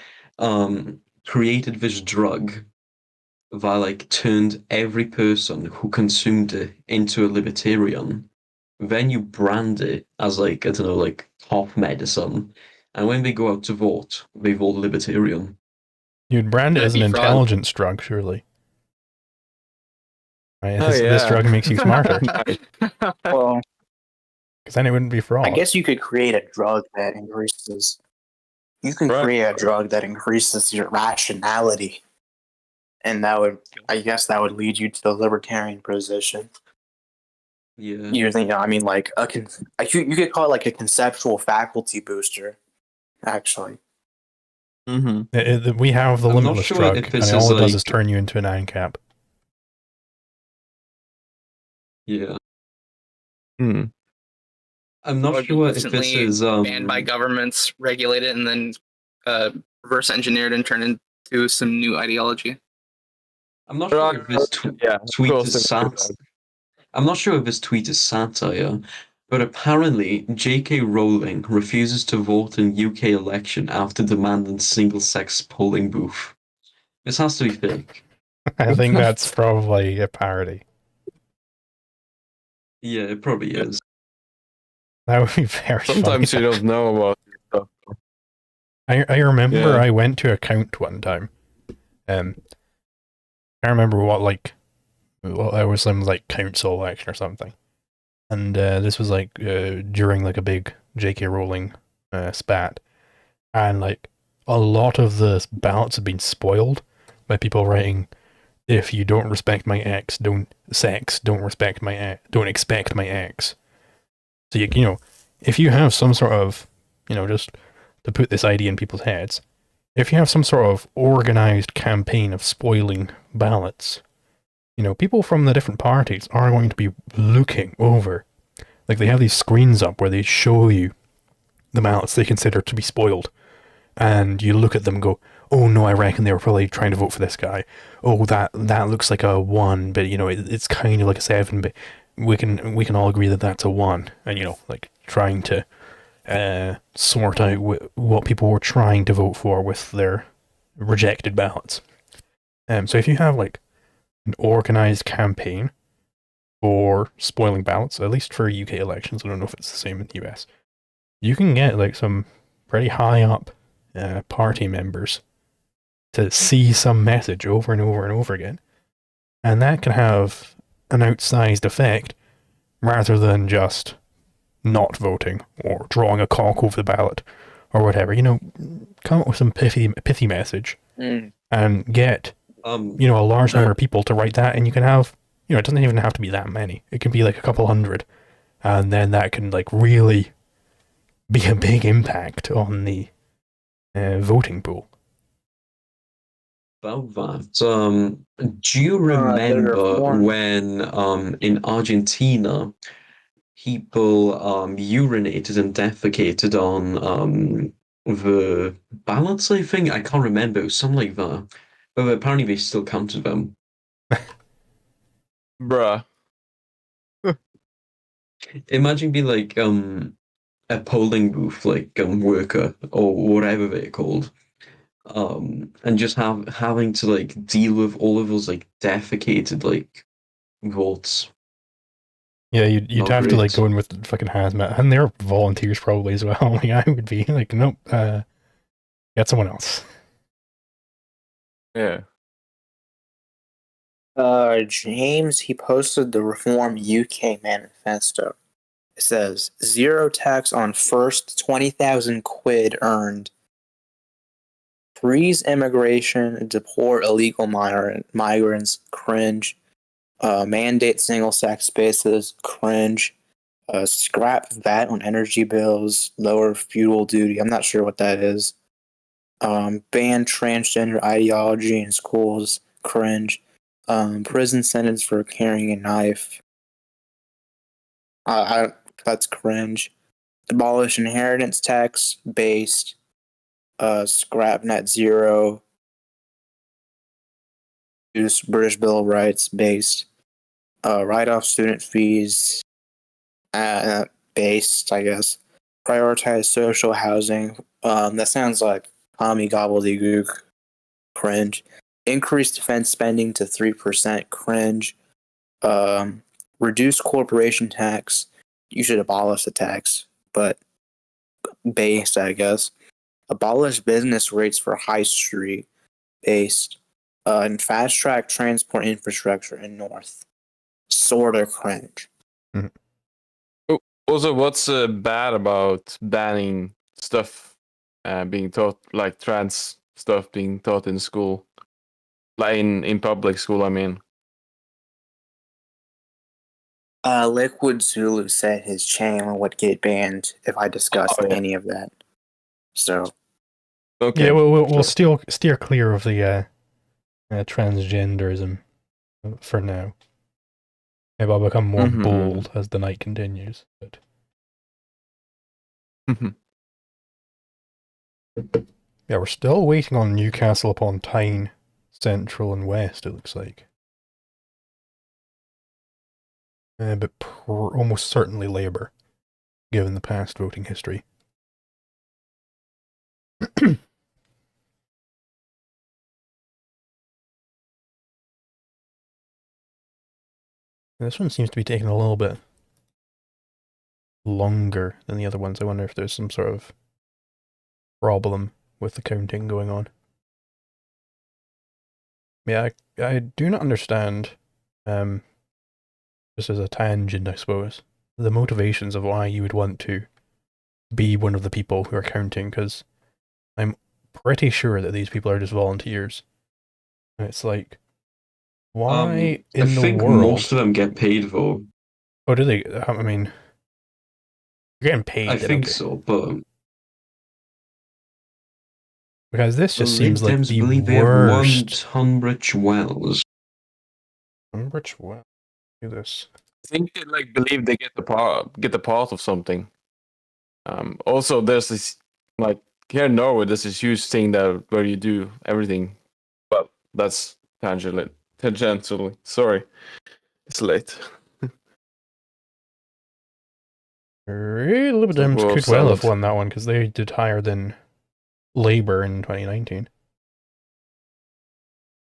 created this drug that like turned every person who consumed it into a libertarian? Then you brand it as like, I don't know, like top medicine, and when they go out to vote, they vote libertarian. You'd brand it That'd as an be fraud. intelligence drug, surely. Right, Oh, this yeah. drug makes you smarter, Well, because then it wouldn't be fraud. I guess you could create a drug that increases. You can Right. create a drug that increases your rationality, and that would, I guess, that would lead you to the libertarian position. Yeah. You think? I mean, like you could call it like a conceptual faculty booster, actually. Mm-hmm. We have the I'm not limitless sure drug, if and this all is it does is like- turn you into an ANCAP. Yeah. Hmm. I'm not Would be sure if this instantly is banned by governments, regulated, and then reverse engineered and turned into some new ideology. I'm not sure if this Yeah, tweet close is to sat. I'm not sure if this tweet is satire, but apparently J.K. Rowling refuses to vote in UK election after demanding single-sex polling booth. This has to be fake. I think that's probably a parody. Yeah, it probably is. That would be very Sometimes funny. you don't know about this stuff. I remember Yeah. I went to a count one time. I remember there was some like council election or something, and this was like during like a big J.K. Rowling spat, and like a lot of the ballots had been spoiled by people writing, "If you don't respect my ex, don't respect my don't expect my ex." So you know, if you have some sort of, just to put this idea in people's heads, if you have some sort of organized campaign of spoiling ballots, people from the different parties are going to be looking over. Like, they have these screens up where they show you the ballots they consider to be spoiled. And you look at them and go, oh no, I reckon they were probably trying to vote for this guy. Oh, that looks like a 1, but it's kind of like a 7, but we can all agree that that's a 1. And like trying to sort out what people were trying to vote for with their rejected ballots. So if you have like an organized campaign for spoiling ballots, at least for UK elections, I don't know if it's the same in the US, you can get like some pretty high up party members to see some message over and over and over again, and that can have an outsized effect rather than just not voting or drawing a cock over the ballot or whatever. Come up with some pithy message and get a large number of people to write that, and you can have, it doesn't even have to be that many. It can be like a couple hundred, and then that can like really be a big impact on the voting pool. About that, do you remember when in Argentina people urinated and defecated on the ballots? I think I can't remember. It was something like that. But apparently they still counted them. Bruh. Imagine being like a polling booth like worker or whatever they're called. And just having to like deal with all of those like defecated like votes. Yeah, you'd Not have to like great. go in with fucking hazmat, and they're volunteers probably as well. Like, I would be like, nope, get someone else. Yeah. James, he posted the Reform UK manifesto. It says, zero tax on first 20,000 quid earned. Freeze immigration, deport illegal migrants, cringe. Mandate single-sex spaces, cringe. Scrap VAT on energy bills, lower fuel duty. I'm not sure what that is. Ban transgender ideology in schools, cringe. Prison sentence for carrying a knife. That's cringe. Abolish inheritance tax based. Scrap net zero. Use British Bill of Rights based. Write off student fees. Based, I guess. Prioritize social housing. That sounds like commie gobbledygook. Cringe. Increase defense spending to 3%. Cringe. Reduce corporation tax. You should abolish the tax, but based, I guess. Abolish business rates for high street. Based. And fast track transport infrastructure in North. Sort of cringe. Also, what's bad about banning stuff being taught, like trans stuff being taught in school, like in public school? I mean, Liquid Zulu said his channel would get banned if I discussed any of that. So, okay, Yeah, we'll still steer clear of the transgenderism for now. Maybe I'll become more bold as the night continues. But yeah, we're still waiting on Newcastle upon Tyne, Central and West, it looks like. But almost certainly Labour, given the past voting history. This one seems to be taking a little bit longer than the other ones. I wonder if there's some sort of problem with the counting going on. Yeah, I do not understand, just as a tangent, I suppose, the motivations of why you would want to be one of the people who are counting, because I'm pretty sure that these people are just volunteers. And it's like, why in the think world? most of them get paid though. Oh, do they? I mean, you're getting paid. I then, think okay. so, but Because this just the seems like Dems the believe they have worst. Tunbridge Wells. Tunbridge Wells. Do this. I think they like believe they get the part of something. Also, there's this like here in Norway, there's this huge thing that where you do everything, but that's tangentially. Sorry, it's late. Really, Liberal So Dems we'll could sell well it. have won that one because they did higher than Labour in 2019.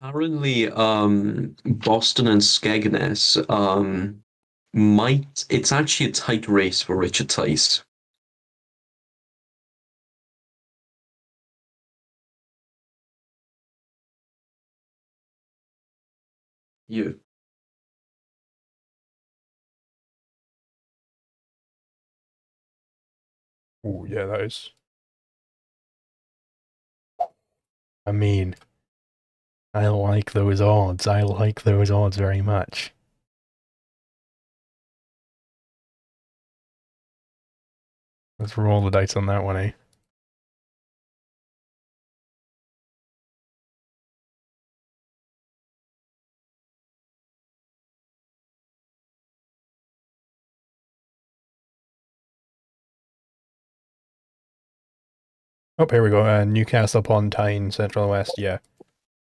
Apparently, Boston and Skegness, it's actually a tight race for Richard Tice. Yeah. Oh, yeah, that is. I mean, I like those odds. I like those odds very much. Let's roll the dice on that one, eh? Oh, here we go. Newcastle upon Tyne, Central and West. Yeah.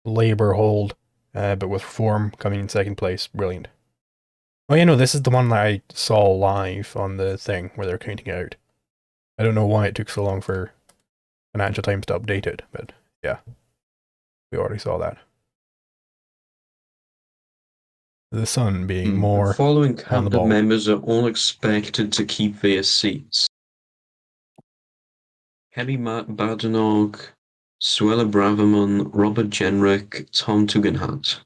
Labour hold, but with Reform coming in second place. Brilliant. Oh, yeah, no, this is the one that I saw live on the thing where they're counting out. I don't know why it took so long for Financial Times to update it, but yeah. We already saw that. The Sun being more The following on the cabinet ball. members are all expected to keep their seats. Kelly Badenoch, Suella Braverman, Robert Jenrick, Tom Tugendhat.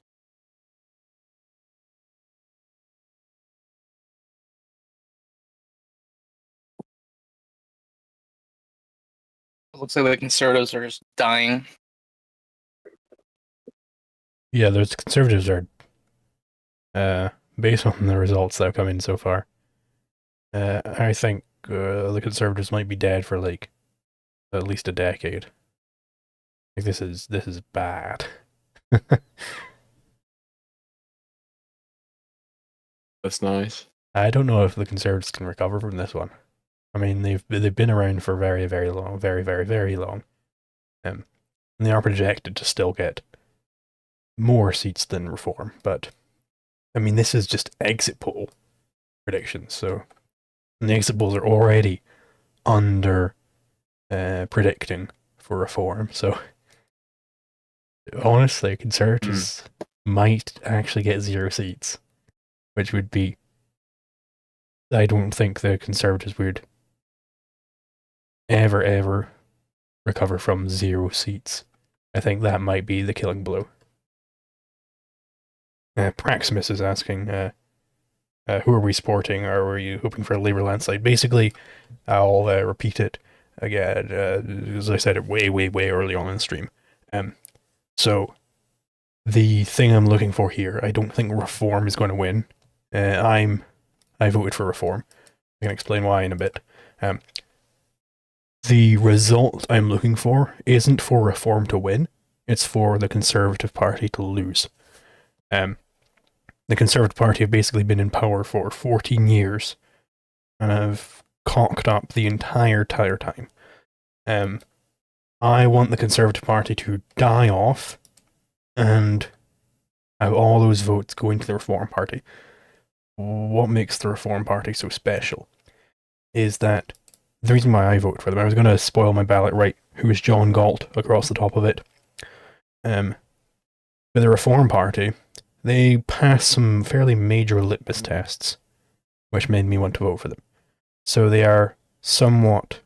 It looks like the Conservatives are just dying. Yeah, those Conservatives are, based on the results that have come in so far, I think the Conservatives might be dead for like at least a decade. Like this is bad. That's nice. I don't know if the Conservatives can recover from this one. I mean, they've been around for very, very long, very, very, very long, and they are projected to still get more seats than Reform. But I mean, this is just exit poll predictions, so and the exit polls are already under predicting for Reform. So honestly, Conservatives might actually get 0 seats, which would be. I don't think the Conservatives would ever recover from 0 seats. I think that might be the killing blow. Praximus is asking, who are we supporting? Or were you hoping for a Labour landslide? Basically, I'll repeat it again, as I said it way early on in the stream. So, the thing I'm looking for here, I don't think Reform is going to win. I voted for Reform. I can explain why in a bit. The result I'm looking for isn't for Reform to win, it's for the Conservative Party to lose. The Conservative Party have basically been in power for 14 years and have cocked up the entire time. I want the Conservative Party to die off and have all those votes going to the Reform Party. What makes the Reform Party so special is that the reason why I voted for them, I was going to spoil my ballot right, who is John Galt across the top of it. But the Reform Party, they passed some fairly major litmus tests, which made me want to vote for them. So they are somewhat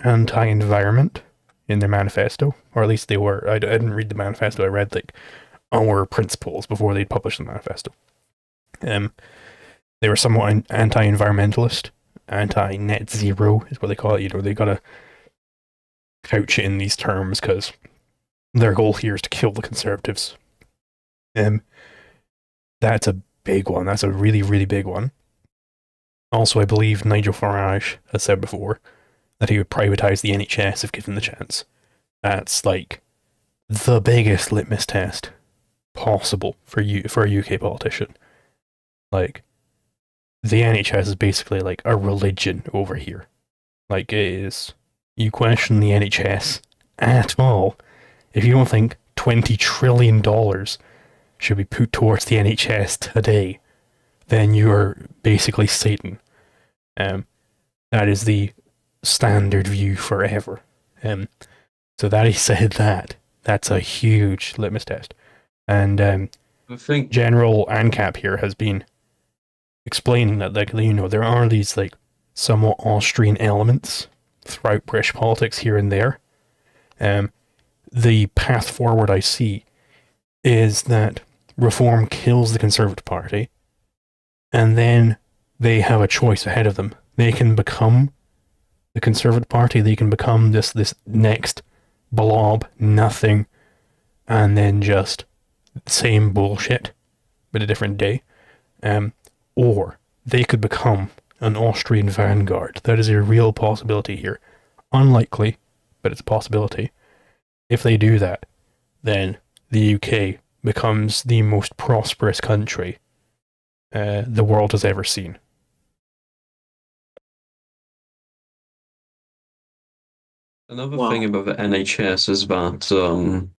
anti-environment in their manifesto, or at least they were. I didn't read the manifesto, I read like our principles before they'd published the manifesto. They were somewhat anti-environmentalist, anti-net zero is what they call it. You know, they gotta couch it in these terms because their goal here is to kill the Conservatives. That's a big one. That's a really big one. Also, I believe Nigel Farage has said before that he would privatise the NHS if given the chance. That's like the biggest litmus test possible for a UK politician. Like, the NHS is basically like a religion over here. Like, it is. You question the NHS at all if you don't think $20 trillion should be put towards the NHS today, then you're basically Satan. That is the standard view forever. So that he said that. That's a huge litmus test. And I think General ANCAP here has been explaining that, like, you know, there are these like somewhat Austrian elements throughout British politics here and there. The path forward I see is that Reform kills the Conservative Party, and then they have a choice ahead of them. They can become the Conservative Party, they can become this next blob, nothing, and then just same bullshit, but a different day. Or they could become an Austrian vanguard. That is a real possibility here. Unlikely, but it's a possibility. If they do that, then the UK becomes the most prosperous country the world has ever seen. another thing about the NHS is that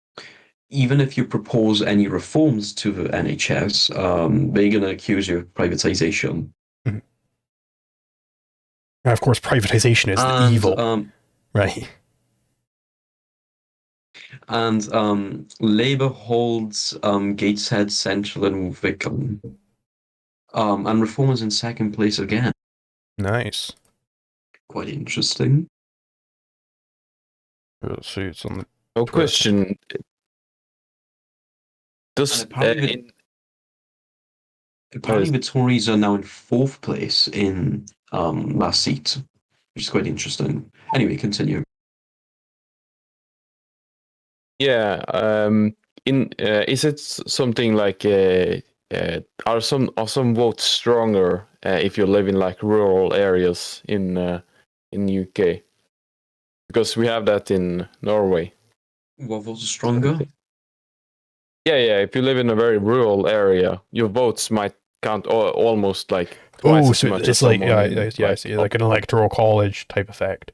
even if you propose any reforms to the NHS, they're going to accuse you of privatization. Mm-hmm. Now, of course, privatization is the evil, right? And Labour holds Gateshead, Central, and Wickham. And Reform is in second place again. Nice. Quite interesting. Let's see, it's on the No question. Does Apparently the Tories are now in fourth place in that seat, which is quite interesting. Anyway, continue. Yeah. Is it something like are some votes stronger if you live in like rural areas in UK? Because we have that in Norway. What votes are stronger? Yeah. If you live in a very rural area, your votes might count almost like twice Oh, as so much as it's like someone in, I see, like an electoral college type effect.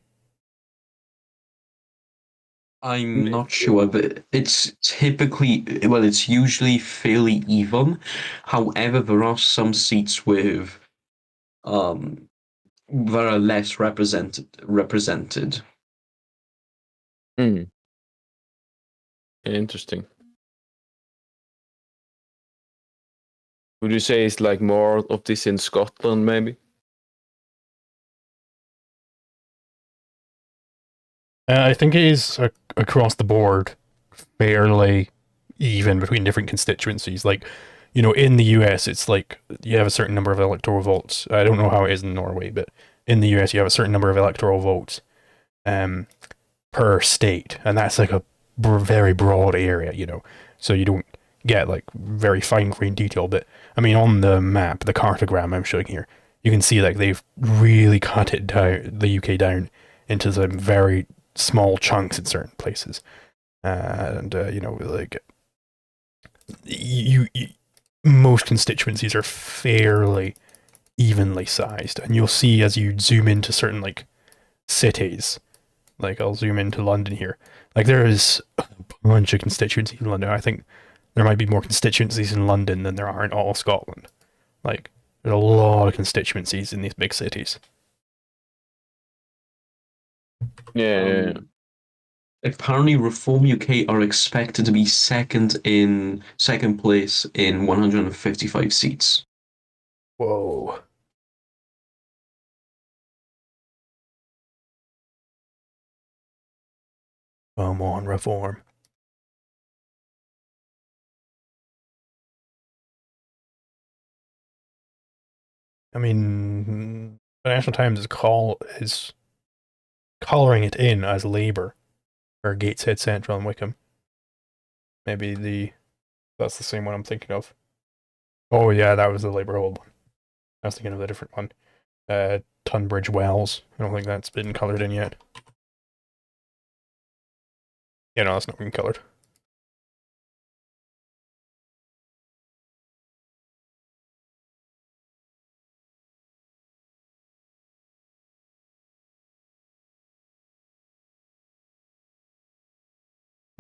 I'm not sure, but it's typically, well, it's usually fairly even. However, there are some seats with that are less represented. Hmm. Interesting. Would you say it's like more of this in Scotland, maybe? I think it is across the board fairly even between different constituencies. Like, you know, in the US, it's like you have a certain number of electoral votes. I don't know how it is in Norway, but in the US, you have a certain number of electoral votes per state, and that's like a very broad area, you know. So you don't get like very fine-grained detail. But I mean, on the map, the cartogram I'm showing here, you can see like they've really cut it down, the UK down into some very small chunks in certain places, and you know, like you most constituencies are fairly evenly sized, and you'll see as you zoom into certain like cities. Like I'll zoom into London here. Like there is a bunch of constituencies in London. I think there might be more constituencies in London than there are in all of Scotland. Like there's a lot of constituencies in these big cities. Yeah. Apparently, Reform UK are expected to be second place in 155 seats. Whoa. Come on, Reform. I mean, Financial Times is colouring it in as Labour, or Gateshead Central and Wickham. Maybe that's the same one I'm thinking of. Oh yeah, that was the Labour hold one. I was thinking of a different one. Tunbridge Wells. I don't think that's been coloured in yet. Yeah, no, that's not been coloured.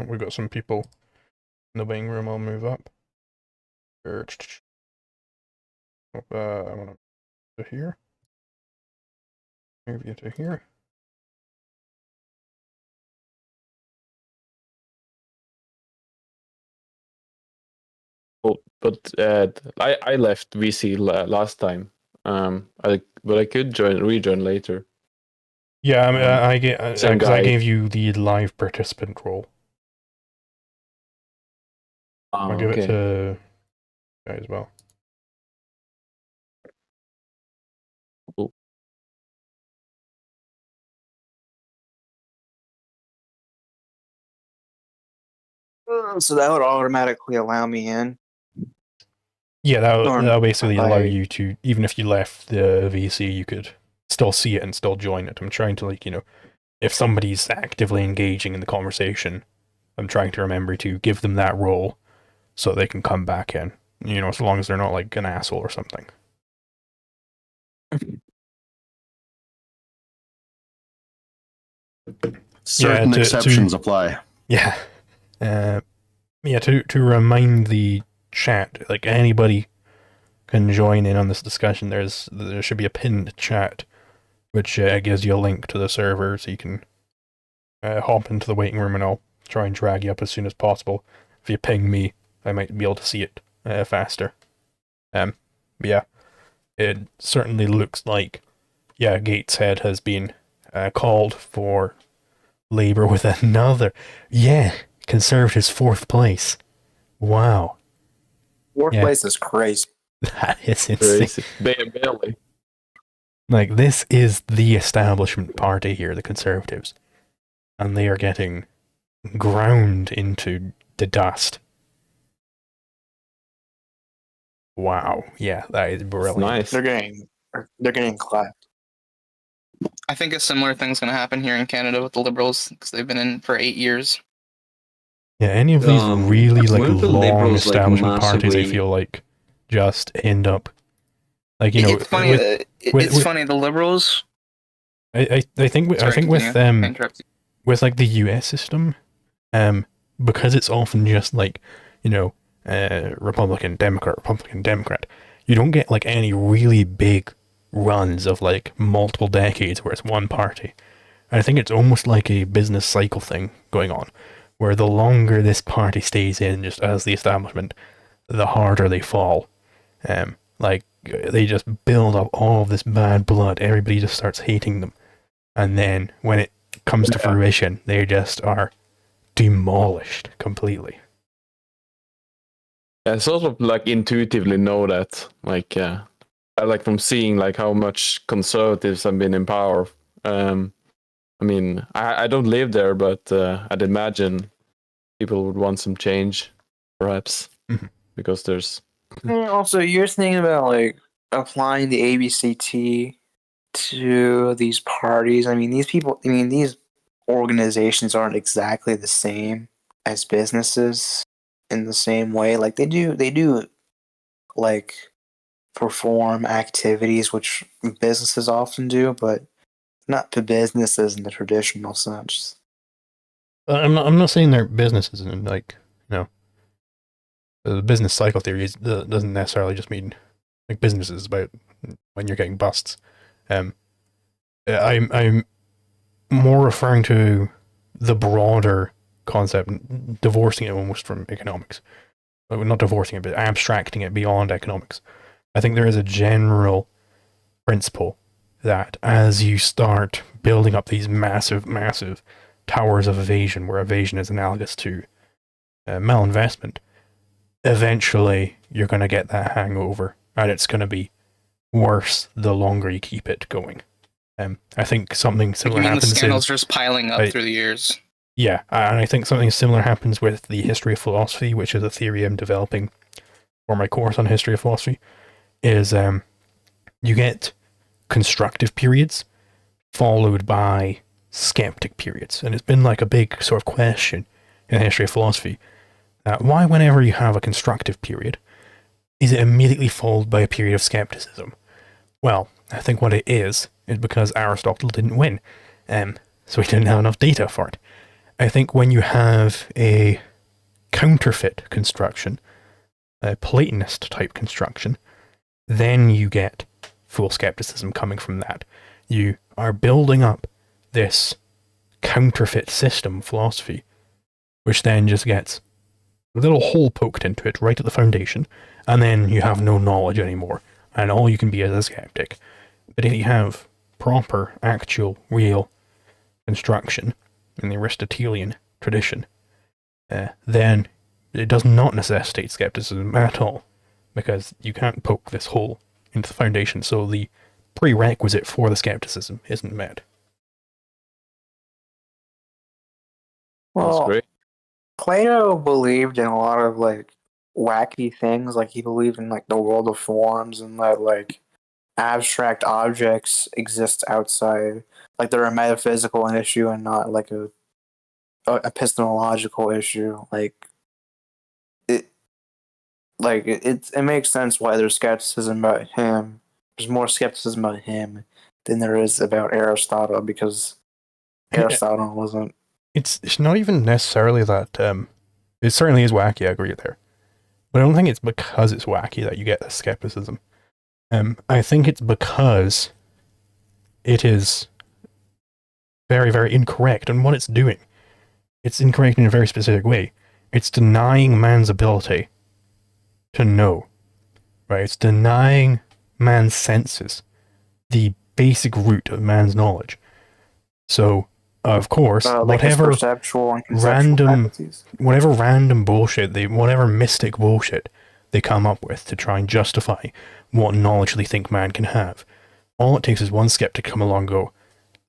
We've got some people in the waiting room. I'll move up. I want to here. Move you to here. But I left VC last time. But I could rejoin later. Yeah, I mean, because I gave you the live participant role. I'll give it to guy as well. Cool. So that would automatically allow me in. Yeah, that'll basically allow I- you to, even if you left the VC, you could still see it and still join it. I'm trying to, like, you know, if somebody's actively engaging in the conversation, I'm trying to remember to give them that role so they can come back in. You know, as long as they're not like an asshole or something. Certain exceptions apply. Yeah. Yeah, to remind the chat, like anybody can join in on this discussion. There should be a pinned chat, which gives you a link to the server, so you can hop into the waiting room, and I'll try and drag you up as soon as possible. If you ping me, I might be able to see it faster. Yeah, it certainly looks like, yeah, Gateshead has been called for Labour with another, Conservatives 4th place. Wow. Fourth place is crazy. That is insane. Barely. Like, this is the establishment party here, the Conservatives. And they are getting ground into the dust. Wow. Yeah, that is brilliant. Nice. They're getting clapped. I think a similar thing's going to happen here in Canada with the Liberals because they've been in for 8 years. Yeah, any of these really like weren't the long Liberals, like, establishment parties, I massively- feel like, just end up Like, you know, it's funny. It's funny. The liberals. I think Sorry, I think with continue. I interrupted. with like the US system, because it's often just like, you know, Republican, Democrat, you don't get like any really big runs of like multiple decades where it's one party. And I think it's almost like a business cycle thing going on, where the longer this party stays in just as the establishment, the harder they fall. Like they just build up all of this bad blood. Everybody just starts hating them. And then when it comes to fruition, they just are demolished completely. I sort of like intuitively know that, like, I like from seeing like how much conservatives have been in power. I mean, I don't live there, but I'd imagine people would want some change, perhaps, because there's. And also, you're thinking about like applying the ABCT to these parties. I mean, these organizations aren't exactly the same as businesses in the same way. Like they do like perform activities which businesses often do, but not to businesses in the traditional sense. I'm not saying they're businesses and like, you know, the business cycle theory doesn't necessarily just mean like businesses about when you're getting busts. I'm more referring to the broader concept, divorcing it almost from economics. Not divorcing it, but abstracting it beyond economics. I think there is a general principle that as you start building up these massive towers of evasion, where evasion is analogous to malinvestment, eventually you're going to get that hangover, and it's going to be worse the longer you keep it going. I think something similar happens. The scandals just piling up through the years. Yeah, and I think something similar happens with the history of philosophy, which is a theory I'm developing for my course on history of philosophy. Is you get constructive periods followed by skeptic periods, and it's been like a big sort of question in the history of philosophy. Why, whenever you have a constructive period, is it immediately followed by a period of skepticism? Well, I think what it is because Aristotle didn't win, so he didn't have enough data for it. I think when you have a counterfeit construction, a Platonist type construction, then you get full skepticism coming from that. You are building up this counterfeit system philosophy, which then just gets a little hole poked into it right at the foundation, and then you have no knowledge anymore, and all you can be is a skeptic. But if you have proper, actual, real construction in the Aristotelian tradition, then it does not necessitate skepticism at all, because you can't poke this hole into the foundation, so the prerequisite for the skepticism isn't met. Well, That's great. Plato believed in a lot of like wacky things. Like he believed in like the world of forms and that like abstract objects exist outside, like they're a metaphysical issue and not like a epistemological issue. It makes sense why there's skepticism about him. There's more skepticism about him than there is about Aristotle, because Aristotle wasn't. It's not even necessarily that. It certainly is wacky. I agree there, but I don't think it's because it's wacky that you get the skepticism. I think it's because it is very, very incorrect, and what it's doing, it's incorrect in a very specific way. It's denying man's ability to know, right? It's denying man's senses, the basic root of man's knowledge. So, of course, like whatever perceptual and conceptual whatever random bullshit, whatever mystic bullshit they come up with to try and justify what knowledge they think man can have, all it takes is one skeptic to come along and go,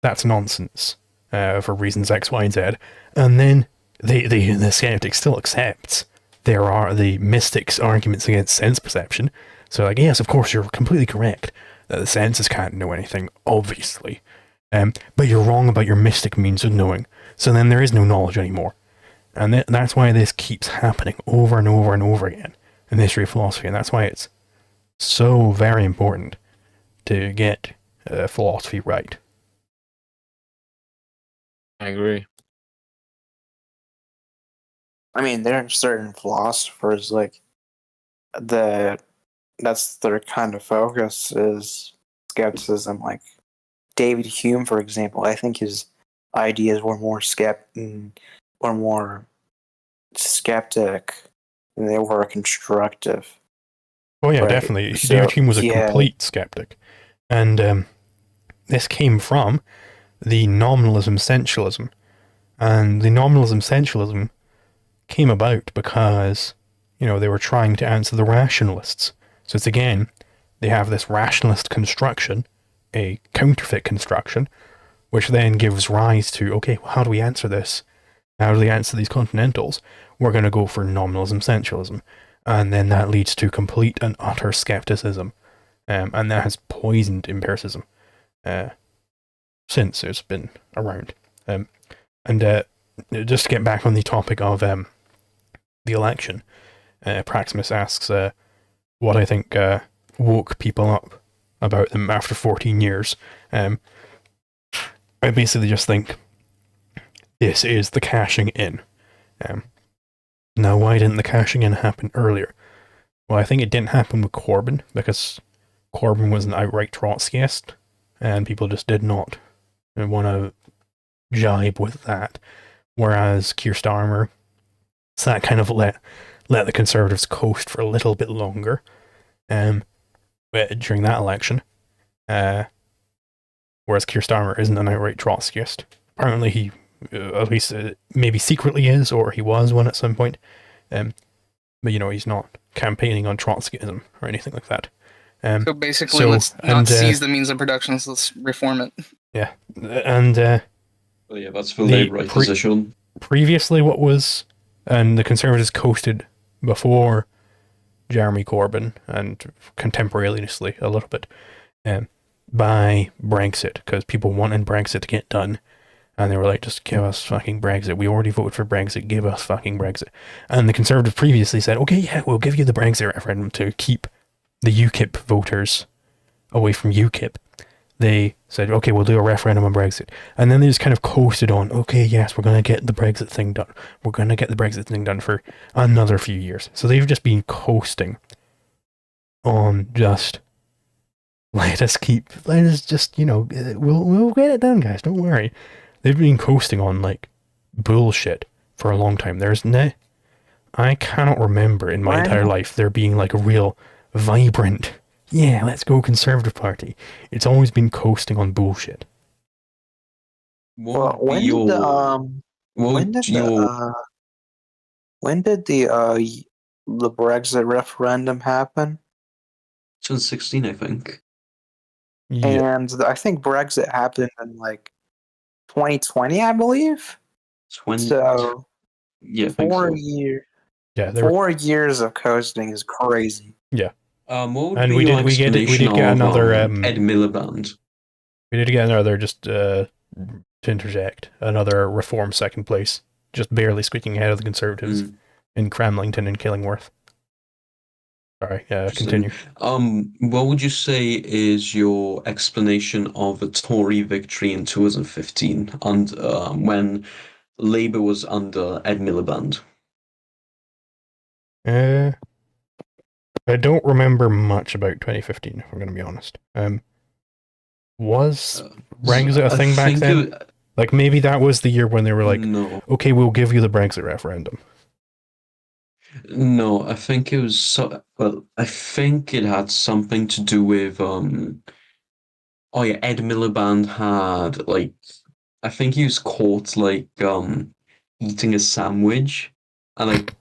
that's nonsense, for reasons X, Y, and Z, and then the skeptic still accepts there are the mystic's arguments against sense perception. So like, yes, of course, you're completely correct that the senses can't know anything, obviously. But you're wrong about your mystic means of knowing. So then there is no knowledge anymore. And that's why this keeps happening over and over and over again in the history of philosophy. And that's why it's so very important to get philosophy right. I agree. I mean, there are certain philosophers like that's their kind of focus is skepticism. Like David Hume, for example, I think his ideas were more skeptic than they were constructive. Oh yeah, Right, definitely. so, David Hume was a yeah. complete skeptic, and this came from the nominalism essentialism, and the nominalism essentialism came about because they were trying to answer the rationalists. So it's again, they have this rationalist construction, a counterfeit construction, which then gives rise to, okay, well, how do we answer this? How do we answer these continentals? We're going to go for nominalism essentialism. And then that leads to complete and utter skepticism. And that has poisoned empiricism since it's been around. And just to get back on the topic of the election, Praximus asks what I think woke people up about them after 14 years. I basically just think this is the cashing in. Now, why didn't the cashing in happen earlier? Well, I think it didn't happen with Corbyn because Corbyn was an outright Trotskyist, and people just did not want to jibe with that. Whereas Keir Starmer, so that kind of let the Conservatives coast for a little bit longer during that election. Whereas Keir Starmer isn't an outright Trotskyist. Apparently he, at least maybe secretly is, or he was one at some point. But he's not campaigning on Trotskyism or anything like that. So basically, let's not seize the means of production, let's reform it. Yeah, and well, yeah, that's the Labour right position. Previously, and the Conservatives coasted before Jeremy Corbyn and contemporaneously a little bit by Brexit, because people wanted Brexit to get done. And they were like, just give us fucking Brexit. We already voted for Brexit. Give us fucking Brexit. And the Conservatives previously said, okay, yeah, we'll give you the Brexit referendum to keep the UKIP voters away from UKIP. They said, okay, we'll do a referendum on Brexit. And then they just kind of coasted on, okay, yes, we're going to get the Brexit thing done. We're going to get the Brexit thing done for another few years. So they've just been coasting on just, let us just, we'll get it done, guys. Don't worry. They've been coasting on, bullshit for a long time. I cannot remember in my entire life there being, a real vibrant, yeah, let's go Conservative Party. It's always been coasting on bullshit. Well, when did the Brexit referendum happen? 2016, I think. Yeah. And I think Brexit happened in 2020, I believe. So yeah, 4 years. Yeah, 4 years of coasting is crazy. Yeah. And we did get another Ed Miliband. We did get another, just to interject, another Reform second place, just barely squeaking ahead of the Conservatives in Cramlington and Killingworth. Sorry, continue. What would you say is your explanation of the Tory victory in 2015 and when Labour was under Ed Miliband? I don't remember much about 2015, if I'm going to be honest. Was Brexit a thing back then? Maybe that was the year when they were like, no. Okay, we'll give you the Brexit referendum. No, I think it was I think it had something to do with Ed Miliband had I think he was caught eating a sandwich and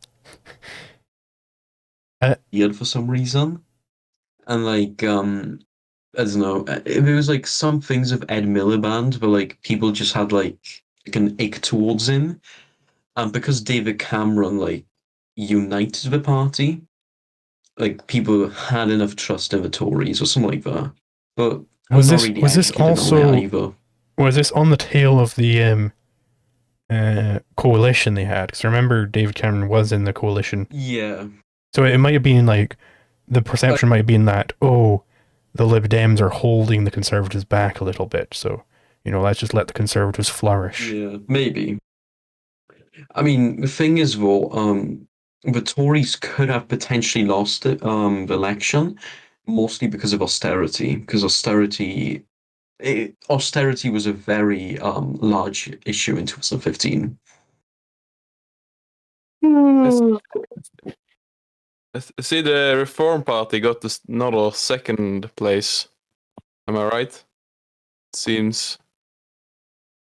weird for some reason. And I don't know, it was some things of Ed Miliband where people just had an ick towards him. And because David Cameron united the party, people had enough trust in the Tories or something like that. But was this on the tail of the coalition they had? Because remember, David Cameron was in the coalition. Yeah. So it might have been the perception might have been that, oh, the Lib Dems are holding the Conservatives back a little bit, so, let's just let the Conservatives flourish. Yeah, maybe. I mean, the thing is, though, the Tories could have potentially lost the election, mostly because of austerity. Because austerity was a very large issue in 2015. See, the Reform Party got another second place. Am I right? Seems.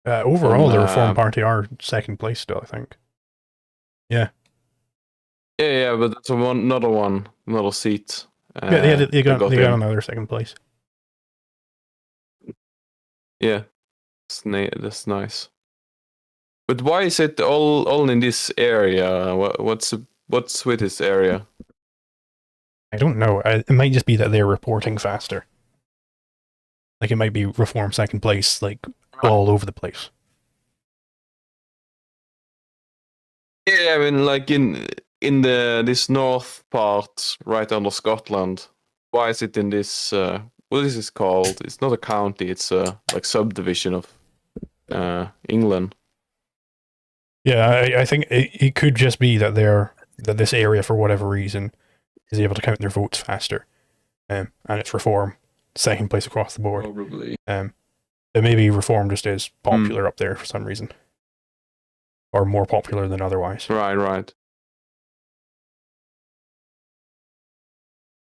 Overall, the Reform Party are second place still, I think. Yeah. Yeah, but that's another seat. Yeah, they got another second place. Yeah, that's nice. But why is it all in this area? What's with this area? I don't know. It might just be that they're reporting faster. Like, it might be Reform second place, like, all over the place. Yeah, I mean, like in this north part, right under Scotland. Why is it in this? What is this called? It's not a county. It's a like subdivision of England. Yeah, I think it could just be that that this area, for whatever reason, is able to count their votes faster, and it's Reform second place across the board. Probably. But maybe Reform just is popular up there for some reason, or more popular than otherwise. Right.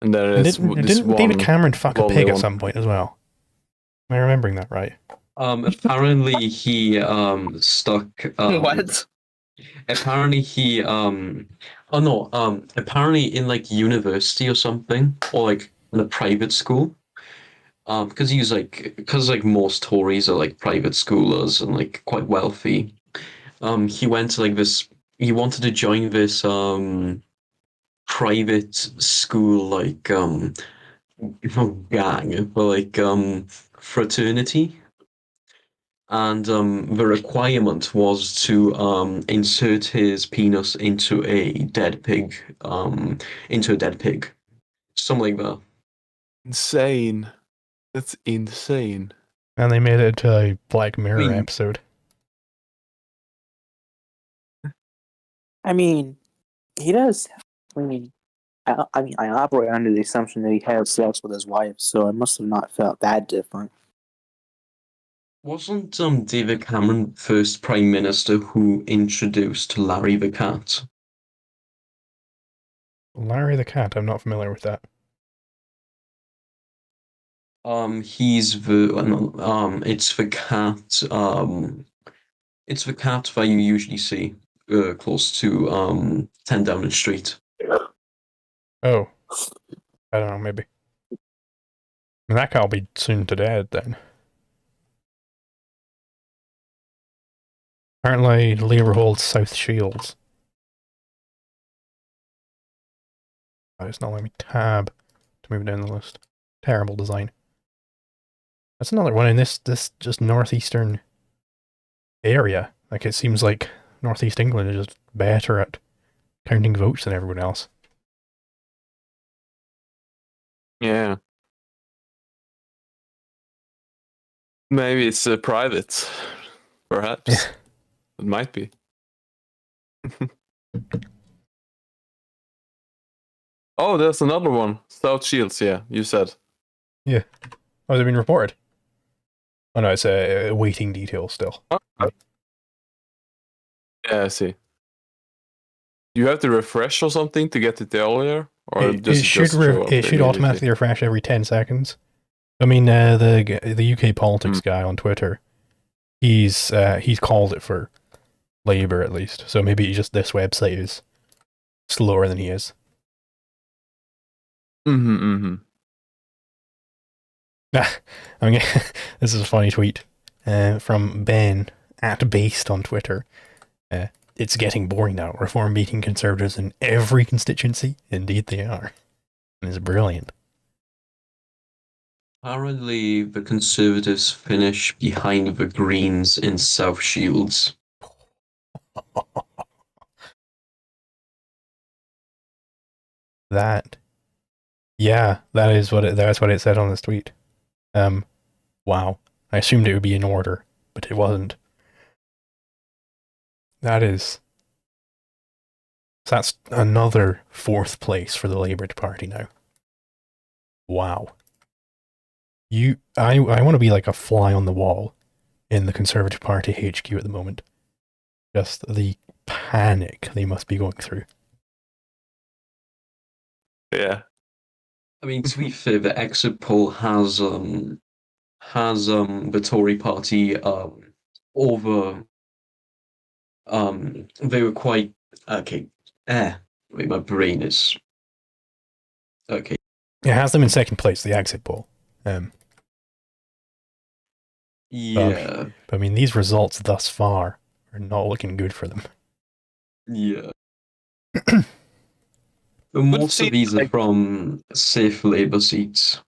And there is didn't David Cameron fuck a pig at some point as well? Am I remembering that right? Apparently he stuck. What? Apparently he apparently in like university or something, or like in a private school. Because most Tories are like private schoolers and like quite wealthy. He went to like this. He wanted to join this private school like gang or like fraternity. And the requirement was to insert his penis into a dead pig, something like that. Insane. That's insane. And they made it into a Black Mirror episode. I mean, he does. I operate under the assumption that he had sex with his wife, so I must have not felt that different. Wasn't David Cameron first Prime Minister who introduced Larry the Cat? Larry the Cat, I'm not familiar with that. He's the it's the cat it's the cat that you usually see close to 10 Downing Street. Oh, I don't know, maybe. And that cat will be soon to dead then. Apparently, Labour holds South Shields. Oh, it's not letting me tab to move down the list. Terrible design. That's another one in this just northeastern area. Like, it seems like Northeast England is just better at counting votes than everyone else. Yeah. Maybe it's private, perhaps. Yeah. It might be. Oh, there's another one. South Shields, yeah, you said. Yeah. Oh, has it been reported? Oh no, it's awaiting details still. Yeah, I see. Do you have to refresh or something to get it earlier? Or It should automatically refresh every 10 seconds. I mean, the UK politics guy on Twitter, he's called it for Labour at least. So maybe just this website is slower than he is. I mean, this is a funny tweet from Ben at Based on Twitter. It's getting boring now. Reform beating Conservatives in every constituency. Indeed they are. And it's brilliant. Apparently, the Conservatives finish behind the Greens in South Shields. That Yeah, that's what it said on this tweet. Wow. I assumed it would be in order, but it wasn't. So that's another 4th place for the Labour Party now. Wow. I want to be like a fly on the wall in the Conservative Party HQ at the moment. Just the panic they must be going through. Yeah. I mean, to be fair, the exit poll has the Tory party over they were quite okay. Wait, my brain is okay. It has them in 2nd place, the exit poll. Yeah, I mean, these results thus far are not looking good for them. yeah. But most of these are from safe Labour seats.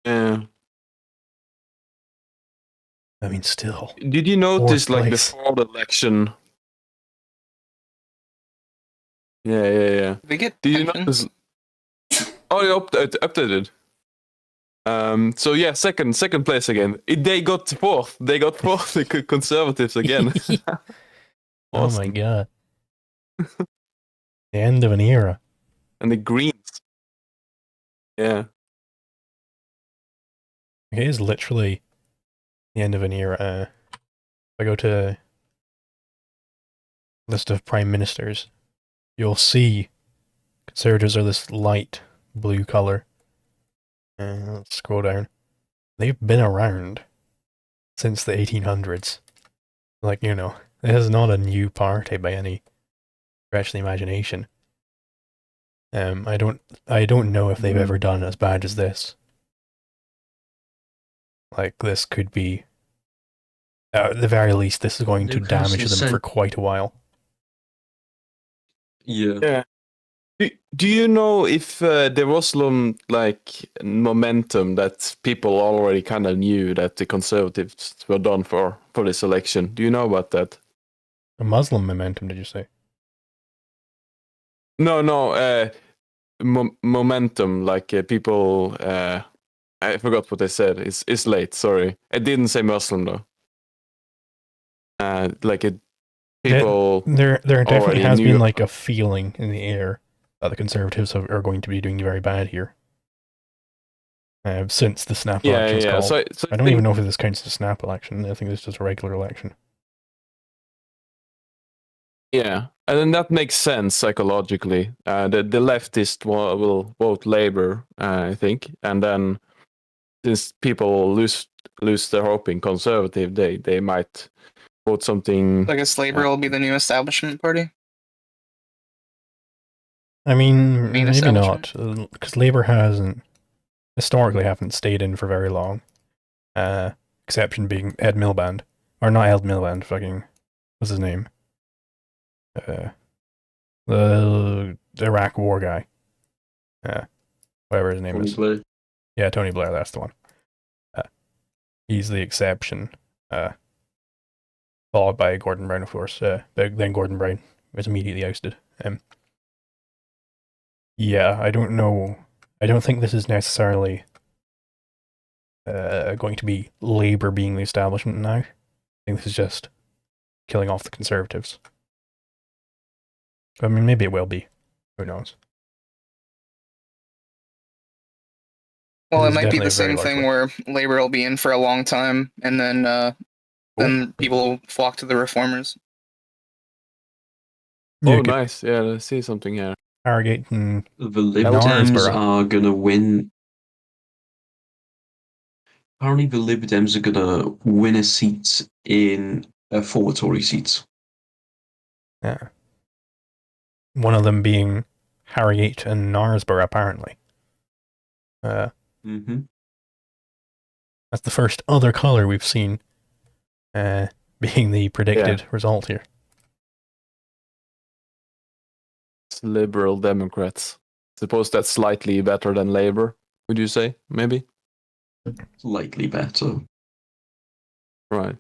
Yeah. I mean, still. Did you notice, 4th like, place. before the election? Yeah. They get Do you pensions? notice? Oh, you updated. So yeah, second place again. They got 4th. They got 4th. The Conservatives again. Oh my god. The end of an era. And the Greens. Yeah. It is literally the end of an era. If I go to list of prime ministers, you'll see Conservatives are this light blue color. Let's scroll down. They've been around since the 1800s. Like, you know, this is not a new party by any stretch of the imagination. I don't know if they've ever done as bad as this. Like, this could be, at the very least, this is going to damage them for quite a while. Yeah. Do you know if there was some, like, momentum that people already kind of knew that the Conservatives were done for this election? Do you know about that? A Muslim momentum, did you say? No. Momentum, like people. I forgot what they said. It's late. Sorry, I didn't say Muslim though. Like it, people. There definitely has knew been like a feeling in the air that the Conservatives are going to be doing very bad here. Since the snap election's called. So I don't even know if this counts as a snap election. I think it's just a regular election. Yeah, and then that makes sense psychologically. The leftist will vote Labour, I think, and then since people lose their hope in Conservative, they might vote something. I guess Labour will be the new establishment party. I mean, maybe not, because Labour historically haven't stayed in for very long. Exception being Ed Miliband, or not Ed Miliband, fucking, what's his name? The Iraq war guy. Whatever his name is. Blair. Yeah, Tony Blair, that's the one. He's the exception. Followed by Gordon Brown, of course. Then Gordon Brown was immediately ousted. Yeah, I don't know. I don't think this is necessarily going to be Labour being the establishment now. I think this is just killing off the Conservatives. I mean, maybe it will be. Who knows? Well, it might be the same thing where Labour will be in for a long time, and then people flock to the reformers. Oh, nice. Yeah, let's see something here. Harrogate and the Lib Dems are gonna win. Apparently, the Lib Dems are gonna win a seat in 4 Tory seats. Yeah. One of them being Harrogate and Knaresborough, apparently. That's the first other colour we've seen being the predicted result here. It's Liberal Democrats. Suppose that's slightly better than Labour, would you say? Maybe? Slightly better. Right.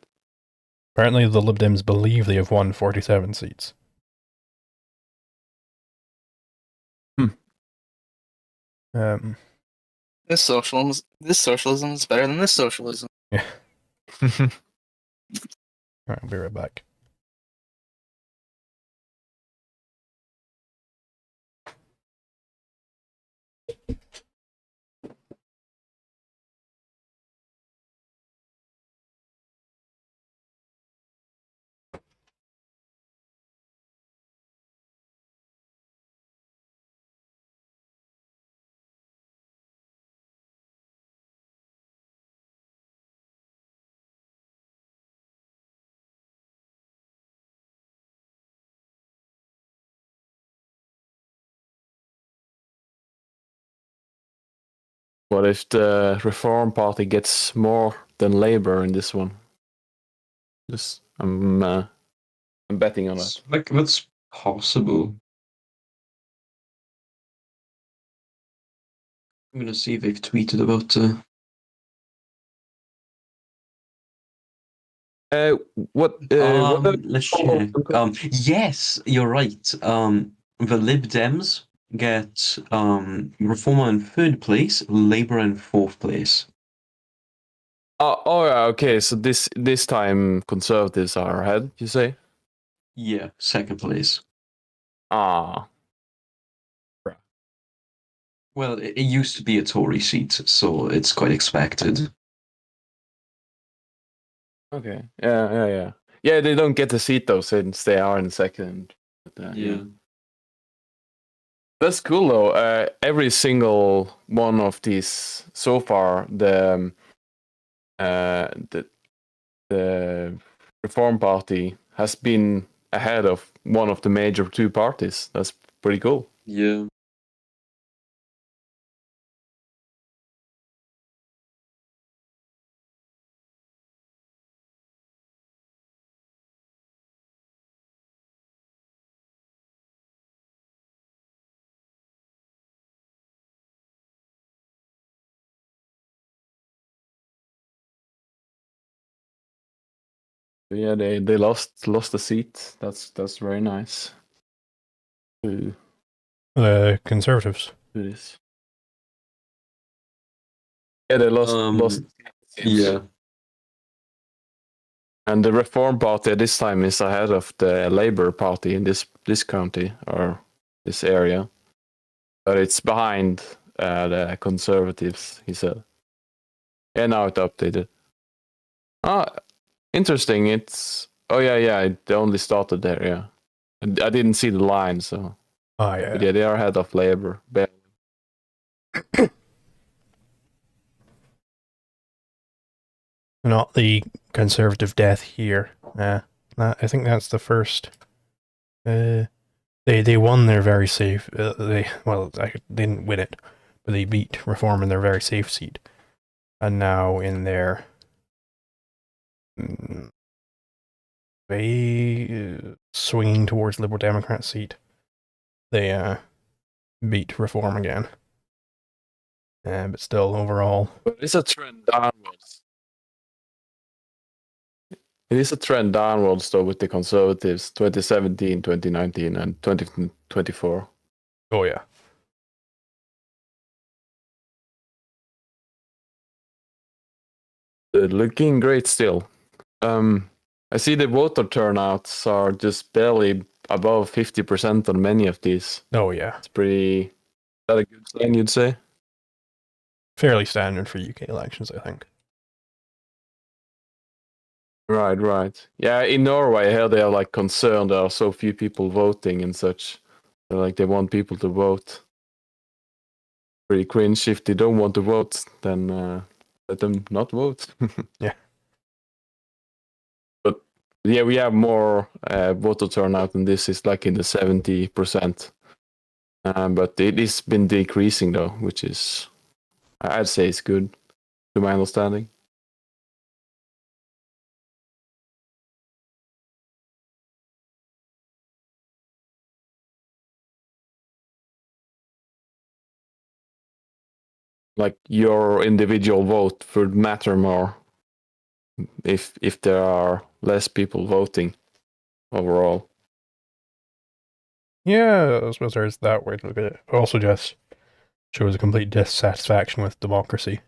Apparently the Lib Dems believe they have won 47 seats. This socialism is better than this socialism. Yeah. Alright, I'll be right back. What if the Reform Party gets more than Labour in this one? Just I'm betting on that. Like, that's possible. I'm gonna see if they've tweeted about. What? Let's check. Yes, you're right. The Lib Dems get Reformer in third place, Labour in fourth place. Oh yeah, okay. So this time Conservatives are ahead. You say? Yeah, second place. Ah. Well, it used to be a Tory seat, so it's quite expected. Okay. Yeah. Yeah, they don't get the seat though, since they are in second. But, yeah. That's cool though. Every single one of these so far, the Reform Party has been ahead of one of the major two parties. That's pretty cool. Yeah. Yeah, they lost the seat. That's very nice. The Conservatives. Do this. Yeah, they lost. Yeah. And the Reform Party this time is ahead of the Labour Party in this county or this area, but it's behind the Conservatives. He said. And now it updated. Ah, interesting. It's yeah. It only started there. Yeah, I didn't see the line, so. Oh yeah. But yeah, they are ahead of Labour. Not the Conservative death here. I think that's the first. They won their very safe. They didn't win it, but they beat Reform in their very safe seat, and now in their swinging towards Liberal Democrat seat, they beat Reform again. But still, overall, it's a trend downwards. It is a trend downwards, though, with the Conservatives 2017, 2019, and 2024. Oh, yeah. Looking great still. I see the voter turnouts are just barely above 50% on many of these. Oh, yeah. It's pretty. Is that a good sign, you'd say? Fairly standard for UK elections, I think. Right. Yeah, in Norway, here they are like concerned there are so few people voting and such. Like they want people to vote. Pretty cringe. If they don't want to vote, then let them not vote. Yeah. But yeah, we have more voter turnout, and this is like in the 70%. But it has been decreasing though, which is, I'd say, is good, to my understanding. Like your individual vote would matter more if there are less people voting overall. Yeah, I suppose there's that way to look at it. Also, just shows a complete dissatisfaction with democracy.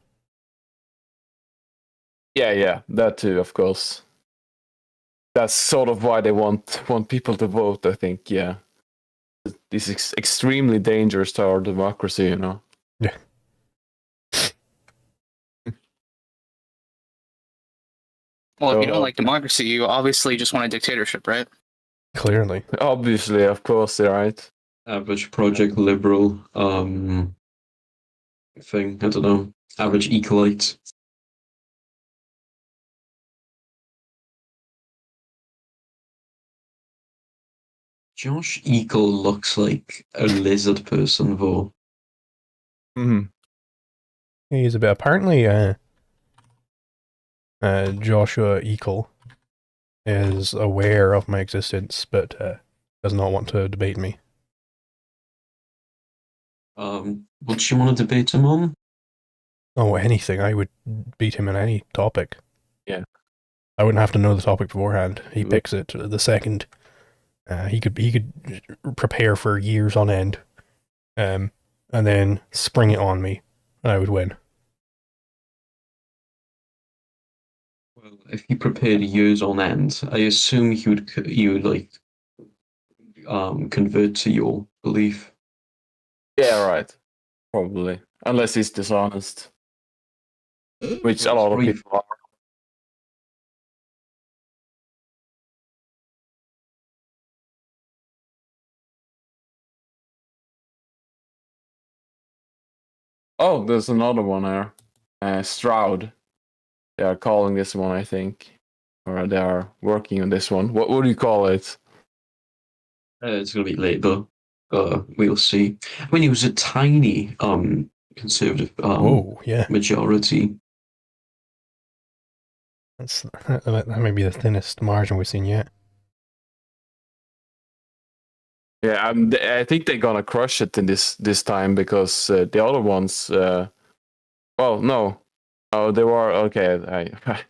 Yeah, that too, of course. That's sort of why they want people to vote, I think, yeah. This is extremely dangerous to our democracy, you know. Yeah. Well, if you don't So, like democracy, you obviously just want a dictatorship, right? Clearly. obviously, of course, they're right. Average Project Liberal thing. I don't know. Average Ecolite. Josh Eagle looks like a lizard person, though. Mm-hmm. He's a bit apparently Joshua Eagle is aware of my existence, but does not want to debate me. What do you want to debate him on? Oh, anything. I would beat him in any topic. Yeah. I wouldn't have to know the topic beforehand. He Mm. picks it the second. He could prepare for years on end, and then spring it on me, and I would win. Well, if he prepared years on end, I assume you would like convert to your belief. Yeah, right. Probably. Unless he's dishonest. Which a Well, lot of it's people are. Oh, there's another one here. Stroud. They are calling this one, I think. Or they are working on this one. What do you call it? It's going to be Labour. We'll see. I mean, it was a tiny conservative Whoa, yeah. majority. That may be the thinnest margin we've seen yet. Yeah, I think they're gonna crush it in this time because the other ones. Well, no. Oh, they were okay. I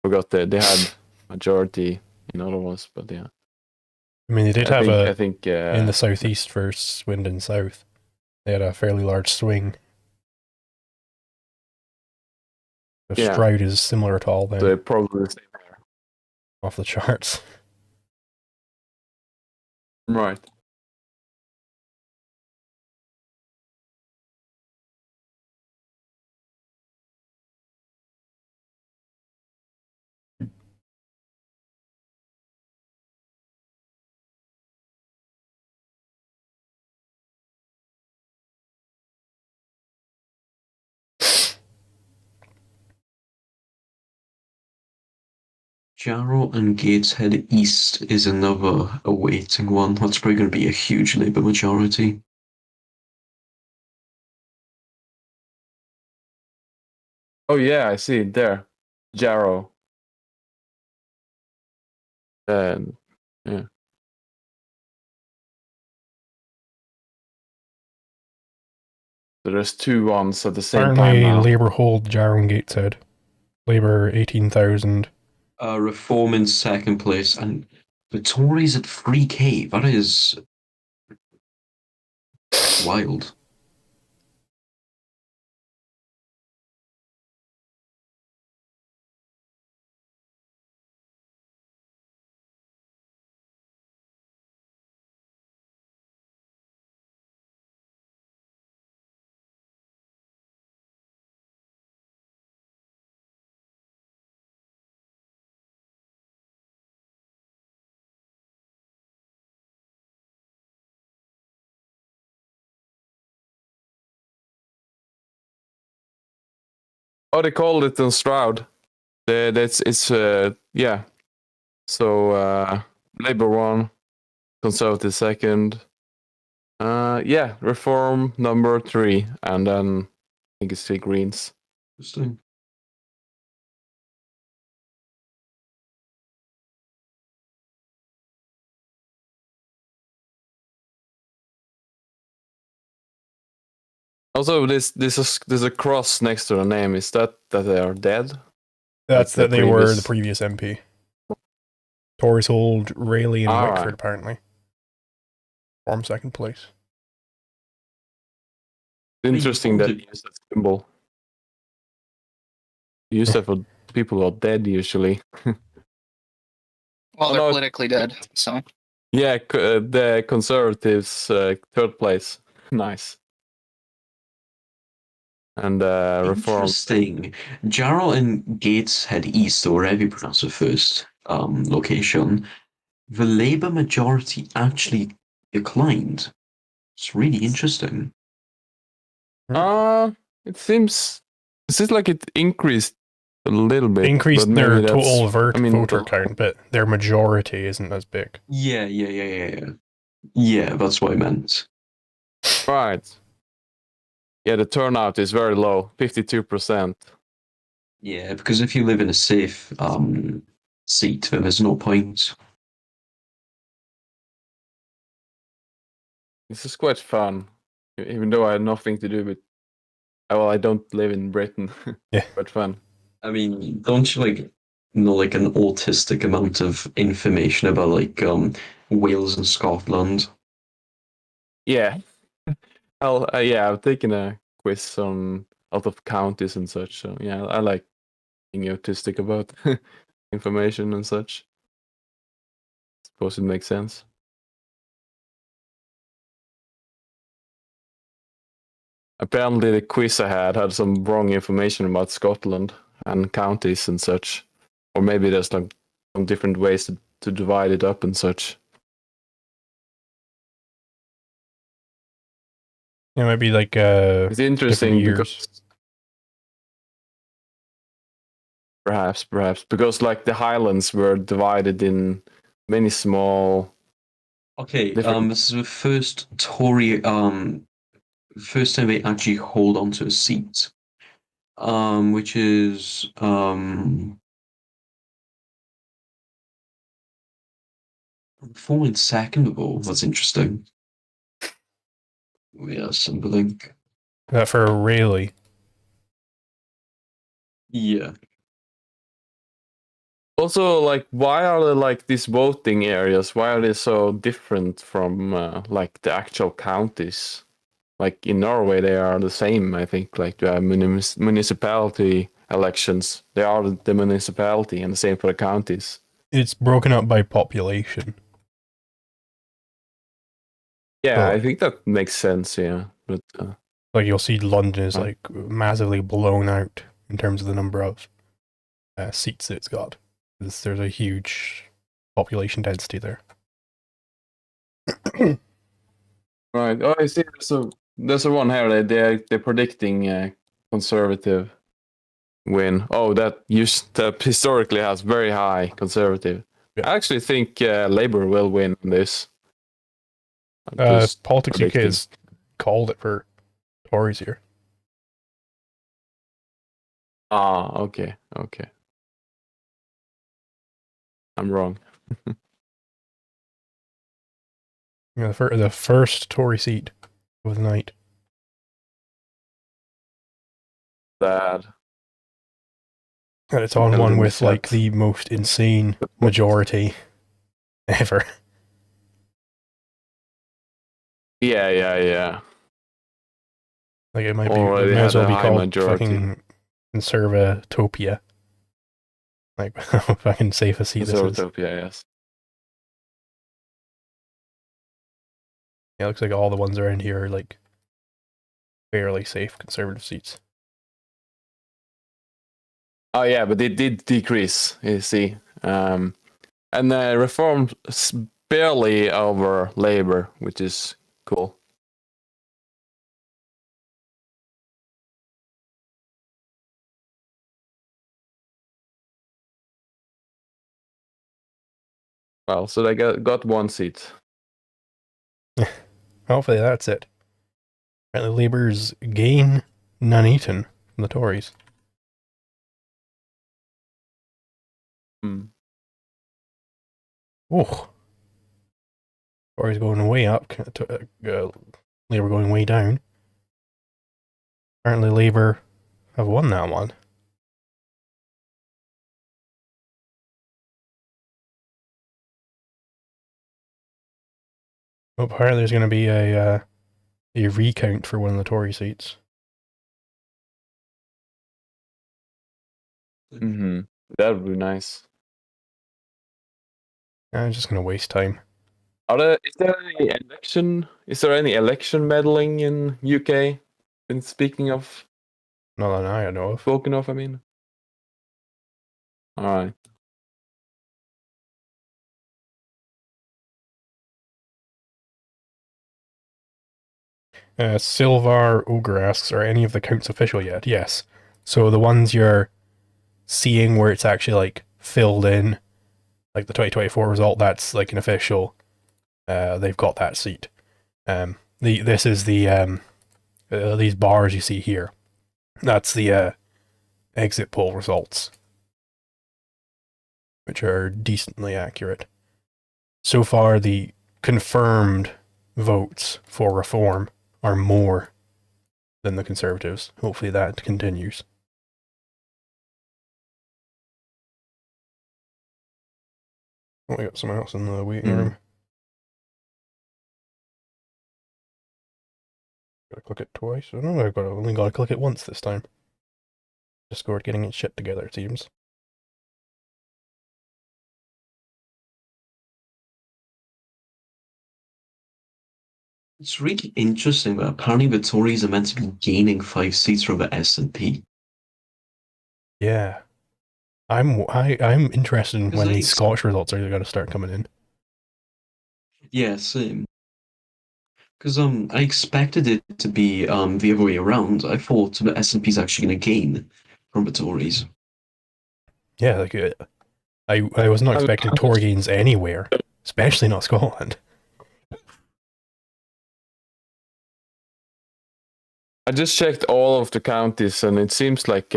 forgot that they had majority in other ones, but yeah. I mean, they did I think in the southeast for Swindon South, they had a fairly large swing. If Yeah. Stroud is similar at all, then they're probably off the charts. right. Jarrow and Gateshead East is another awaiting one. That's probably going to be a huge Labour majority. Oh yeah, I see it there. Jarrow. And yeah. So there's two ones at the same time Apparently, now. Labour hold Jarrow and Gateshead. Labour 18,000. Reform in second place, and the Tories at 3K. That is wild. Oh, they called it on Stroud. It's yeah. So Labour 1, Conservative 2nd. Yeah, Reform number 3, and then I think it's the Greens. Interesting. Also, there's a cross next to the name. Is that they are dead? That's Like that they were the previous MP. Tories hold Rayleigh and Alright. Whitford, apparently. Form second place. Interesting that voted- you use that symbol. You use that for people who are dead usually. Well, Oh, they're no. politically dead, so. Yeah, the Conservatives third place. Nice. And Reform. Interesting. Jarrell and Gates head east, or whatever you pronounce the first location. The Labour majority actually declined. It's really interesting. It seems like it increased a little bit. Increased but maybe their that's- total I mean, voter count, but their majority isn't as big. Yeah. Yeah, that's what I meant. Right. Yeah, the turnout is very low, 52%. Yeah, because if you live in a safe seat, then there's no point. This is quite fun, even though I have nothing to do with. Well, I don't live in Britain. Yeah. Quite fun. I mean, don't you know like an autistic amount of information about Wales and Scotland? Yeah. Yeah, I've taken a quiz on out of counties and such. So yeah, I like being autistic about information and such. Suppose it makes sense. Apparently, the quiz I had some wrong information about Scotland and counties and such, or maybe there's like some different ways to divide it up and such. It might be like It's interesting years. because perhaps because like the Highlands were divided in many small. Okay, Different- this is the first Tory first time they actually hold onto a seat. Which is falling second of all. That's interesting. Yeah, something. That for really. Yeah. Also, like, why are there like these voting areas? Why are they so different from like the actual counties? Like in Norway, they are the same. I think like municipality elections, they are the municipality, and the same for the counties. It's broken up by population. Yeah, Oh. I think that makes sense. Yeah, but Like you'll see London is Right. like massively blown out in terms of the number of seats that it's got. There's a huge population density there. right. Oh, I see. There's a one here. They're predicting conservative win. Oh, that historically has very high conservative. Yeah. I actually think Labour will win this. I'm just Politics UK predicting. has called it for Tories here. Ah, okay. I'm wrong. Yeah, the first Tory seat of the night. Bad. And it's on Held one in the with like chat. the most insane majority ever. Yeah. Like it might be, Already it might as had well a be high called majority. fucking Conservatopia. Like how fucking safe a seat this is. Conservatopia, yes. Yeah, it looks like all the ones around here are like fairly safe conservative seats. Oh yeah, but it did decrease. You see, and Reform barely over Labour, which is cool. Well, so they got one seat. Hopefully that's it. Apparently Labour's gain Nuneaton from the Tories. Hmm. Oh. Tories going way up, Labour going way down. Apparently Labour have won that one. Oh, apparently there's going to be a a recount for one of the Tory seats. Mm-hmm. That would be nice. I'm just gonna waste time. Is there any election? Is there any election meddling in UK? And speaking of, Not that I know of. spoken of, I mean. All right. Silvar Ogre asks, are any of the counts official yet? Yes. So the ones you're seeing where it's actually like filled in, like the 2024 result, that's like an official. They've got that seat. This is the these bars you see here. That's the exit poll results, which are decently accurate. So far, the confirmed votes for reform are more than the Conservatives. Hopefully that continues. Oh, we got someone else in the waiting room. Gotta click it twice. Oh, no, I've only gotta click it once this time. Discord getting its shit together, it seems. It's really interesting that apparently the Tories are meant to be gaining 5 seats from the SNP. Yeah. I'm interested in when these Scottish results are going to start coming in. Yeah, same. Because I expected it to be the other way around. I thought the SNP is actually going to gain from the Tories. Yeah, like I was not expecting Tory gains anywhere, especially not Scotland. I just checked all of the counties, and it seems like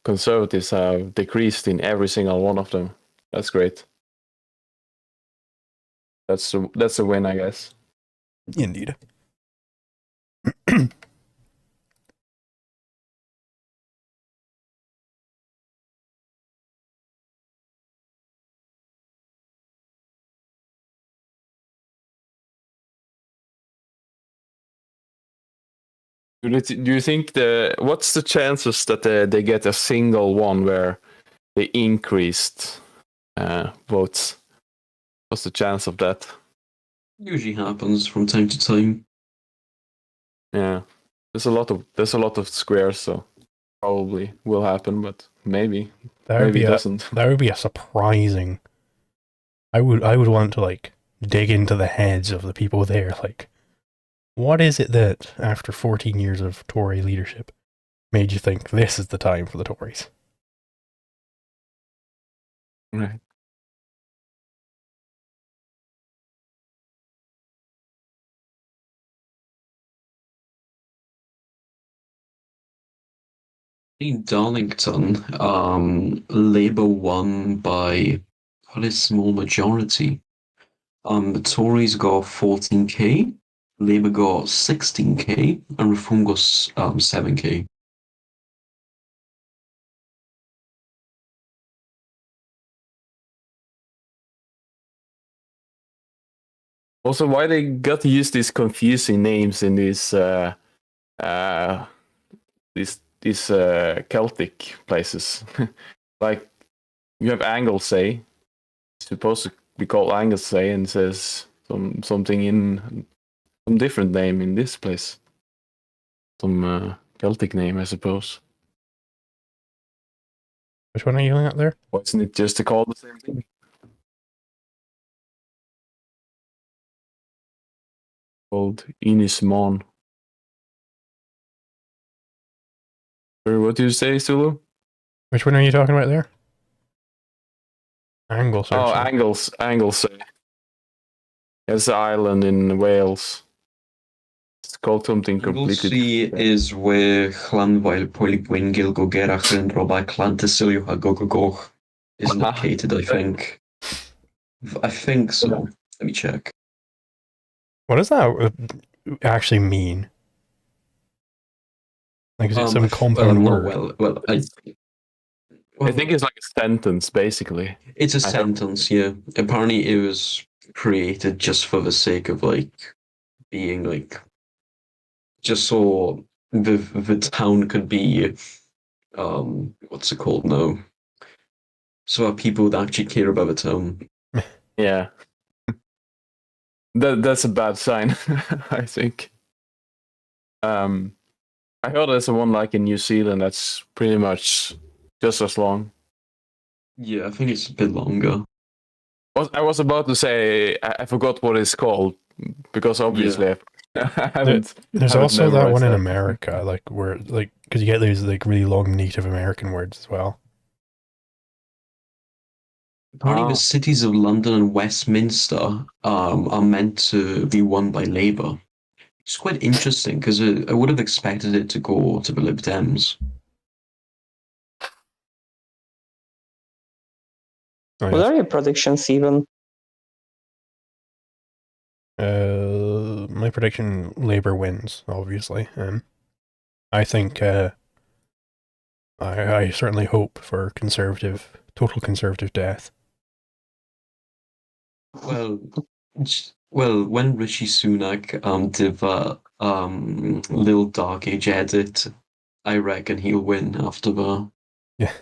Conservatives have decreased in every single one of them. That's great. That's a win, I guess. Indeed. Do you think what's the chances that they get a single one where they increased votes? What's the chance of that? Usually happens from time to time. Yeah, there's a lot of squares, so probably will happen, but maybe it doesn't. That would be a surprising. I would want to like dig into the heads of the people there. Like, what is it that after 14 years of Tory leadership made you think this is the time for the Tories? Right. In Darlington, Labour won by what is small majority. The Tories got 14k, Labour got 16k, and Reform got 7k. Also, why they got to use these confusing names in these Celtic places? Like you have Anglesey, it's supposed to be called Anglesey, and says something in some different name in this place, some Celtic name, I suppose. Which one are you looking at there? Why isn't it just to call the same thing? Called Inismon. What do you say, Sulu? Which one are you talking about there? Anglesey. Oh, Anglesey. It's an island in Wales. It's called something completely. Anglesey is where Llanfair Polygwyngyl Gogerach and Roba Clantysilio Hagogogoch is located, I think. I think so. Let me check. What does that actually mean? Like, is it some compound word? I think it's like a sentence, basically. It's a sentence, yeah. Apparently, it was created just for the sake of like being like just so the town could be what's it called now? So people would actually care about the town. Yeah. That's a bad sign, I think. I heard there's one like in New Zealand that's pretty much just as long. Yeah, I think it's a bit longer. I was about to say I forgot what it's called because obviously I haven't. There's haven't also that one memorized in that. America, like where like because you get these like really long Native American words as well. Apparently, Ah. the cities of London and Westminster are meant to be won by Labour. It's quite interesting because I would have expected it to go to the Lib Dems. Oh, What yes. are your predictions even? My prediction: Labour wins. Obviously, I think I certainly hope for total conservative death. Well, when Rishi Sunak did that little Dark Age edit, I reckon he'll win after that. Yeah.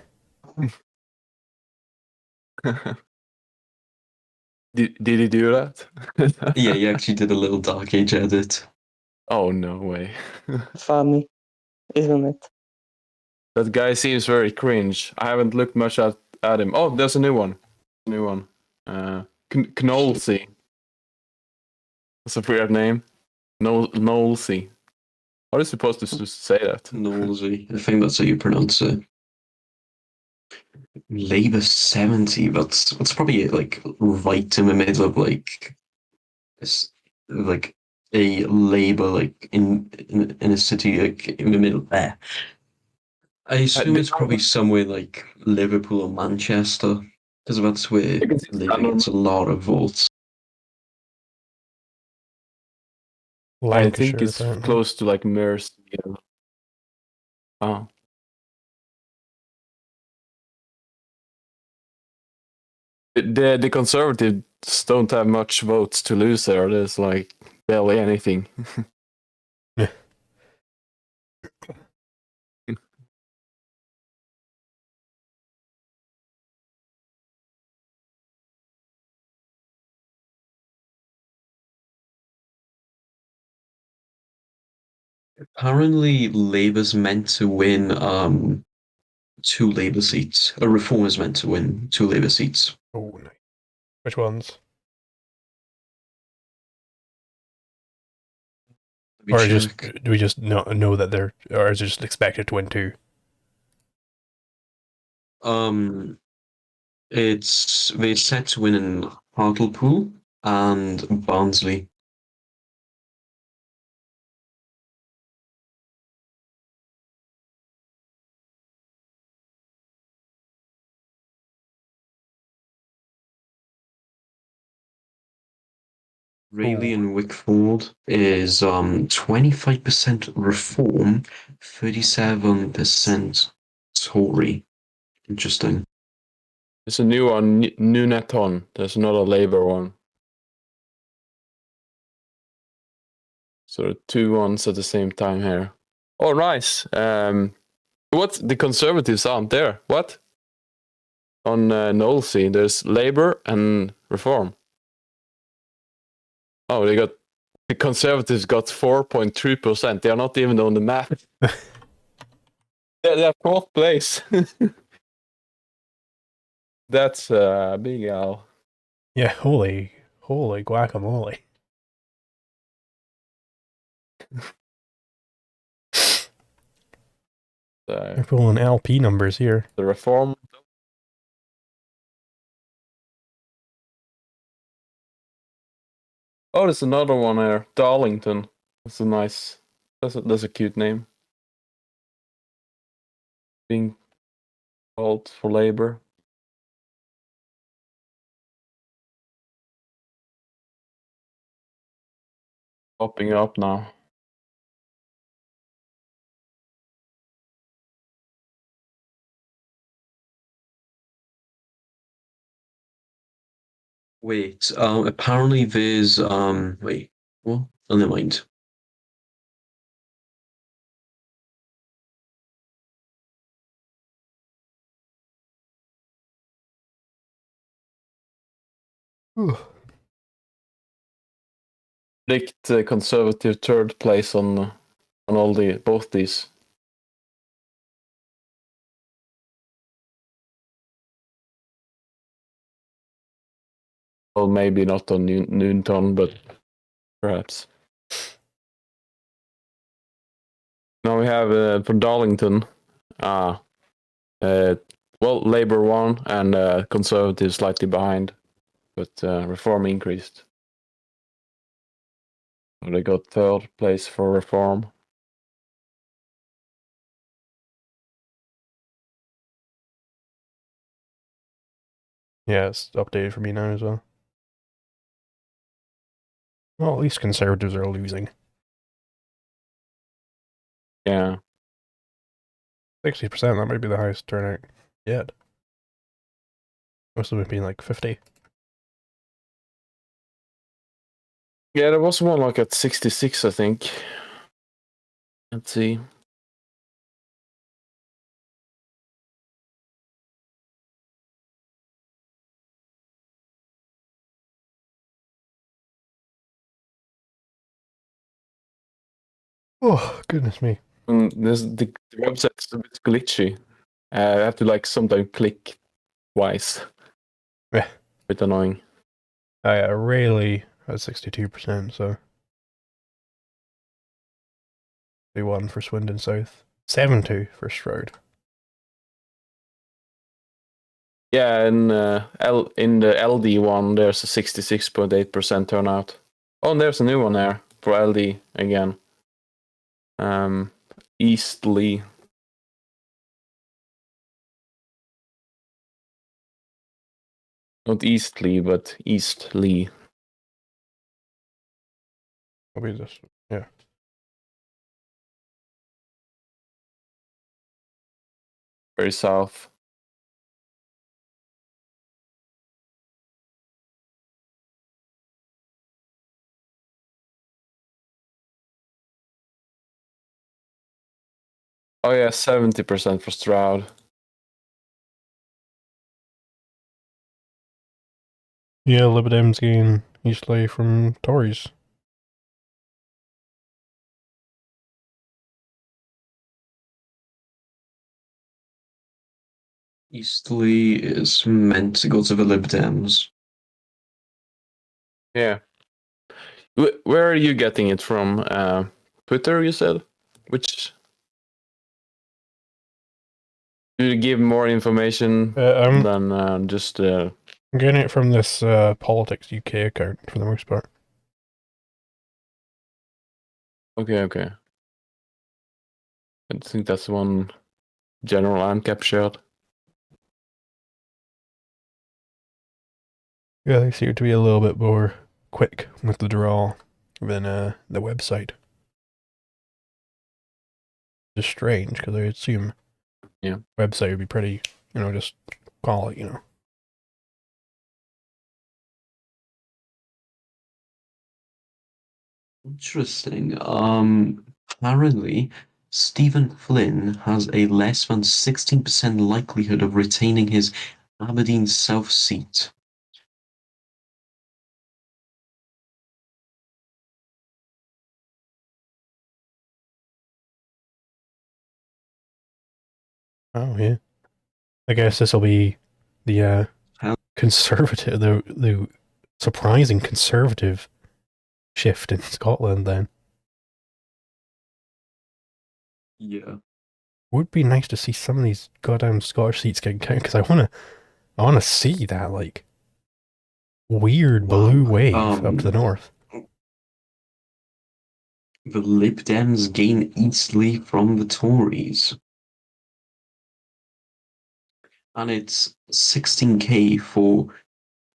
Did he do that? Yeah, he actually did a little Dark Age edit. Oh no way. Funny, isn't it? That guy seems very cringe. I haven't looked much at him. Oh, there's a new one. Knowlesy. That's a weird name. Knowlesy. How are you supposed to say that? Knowlesy. I think that's how you pronounce it. Labour 70. That's probably like right in the middle of like a Labour like in a city like in the middle there. I assume it's probably somewhere like Liverpool or Manchester because that's where Labour gets a lot of votes. I think Lancashire, it's apparently. close to like Mersey. Oh. The Conservatives don't have much votes to lose there. There's like barely anything. Yeah. Apparently, Labour's meant to win 2 Labour seats. A Reform is meant to win 2 Labour seats. Oh, nice. Which ones? Or just do we just know that they're, or is it just expected to win 2? It's they're set to win in Hartlepool and Barnsley. Rayleigh and Wickford is 25% Reform, 37% Tory. Interesting. There's a new one, Nuneaton. There's another Labour one. So 2 ones at the same time here. Oh, nice. What? The Conservatives aren't there. What? On Knowlesy, there's Labour and Reform. Oh, the Conservatives got 4.3%. They are not even on the map. they're 4th place. That's big Al. Yeah, holy guacamole. They're pulling LP numbers here. The Reform. Oh, there's another one here. Darlington. That's a nice. That's a cute name. Being called for Labour. Popping up now. Wait, apparently there's wait, well, oh, never mind. Predict Conservative third place on both these. Well, maybe not on Noonton, but perhaps. Now we have for Darlington, well, Labour won and Conservative slightly behind, but Reform increased. So they got third place for Reform. Yeah, it's updated for me now as well. Well, at least Conservatives are losing. Yeah. 60%, that might be the highest turnout yet. Must have been like 50. Yeah, there was one like at 66, I think. Let's see. Oh, goodness me. The website's a bit glitchy. I have to like sometimes click twice. Yeah. Bit annoying. Yeah, Rayleigh at 62%, so. 1 for Swindon South. 7-2 for Stroud. Yeah, and in the LD one, there's a 66.8% turnout. Oh, and there's a new one there for LD again. Eastleigh. Not Eastleigh, but Eastleigh. What is this? Yeah. Very south. Oh yeah, 70% for Stroud. Yeah, Lib Dems gain Eastleigh from Tories. Eastleigh is meant to go to the Lib Dems. Yeah. Where are you getting it from? Twitter, you said? Which... Do you give more information than just... I'm getting it from this Politics UK account, for the most part. Okay. I think that's one General ANCAP shared. Yeah, they seem to be a little bit more quick with the draw than the website. Just strange, because I assume website would be pretty, just call it, Interesting. Apparently, Stephen Flynn has a less than 16% likelihood of retaining his Aberdeen South seat. Oh, yeah. I guess this will be the conservative, the surprising conservative shift in Scotland then. Yeah. Would be nice to see some of these goddamn Scottish seats get counted, because I wanna see that, like, weird blue wave up to the north. The Lib Dems gain Eastleigh from the Tories. And it's 16k for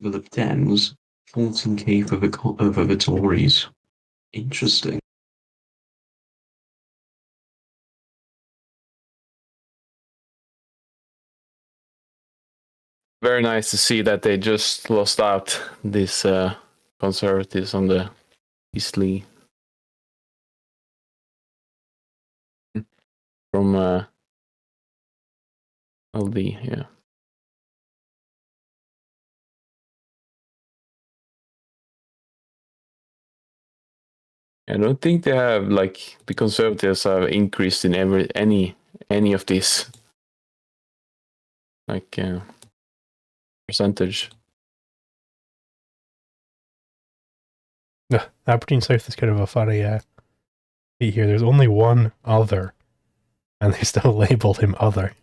the Lib Dems, 14k for the Tories. Interesting. Very nice to see that they just lost out these Conservatives on the Eastleigh. From LD, yeah. I don't think they have like the Conservatives have increased in any of these like percentage. Yeah, Aberdeen South is kind of a funny feat here. There's only one other, and they still labelled him other.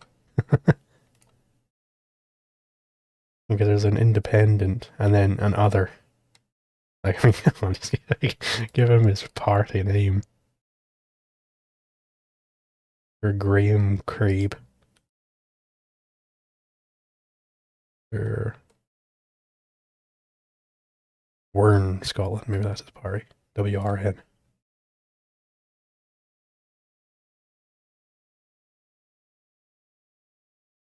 Because there's an independent and then an other. Like, I mean, honestly, like, give him his party name. Or Graham Crabe. Or Wern, Scotland. Maybe that's his party. WRN.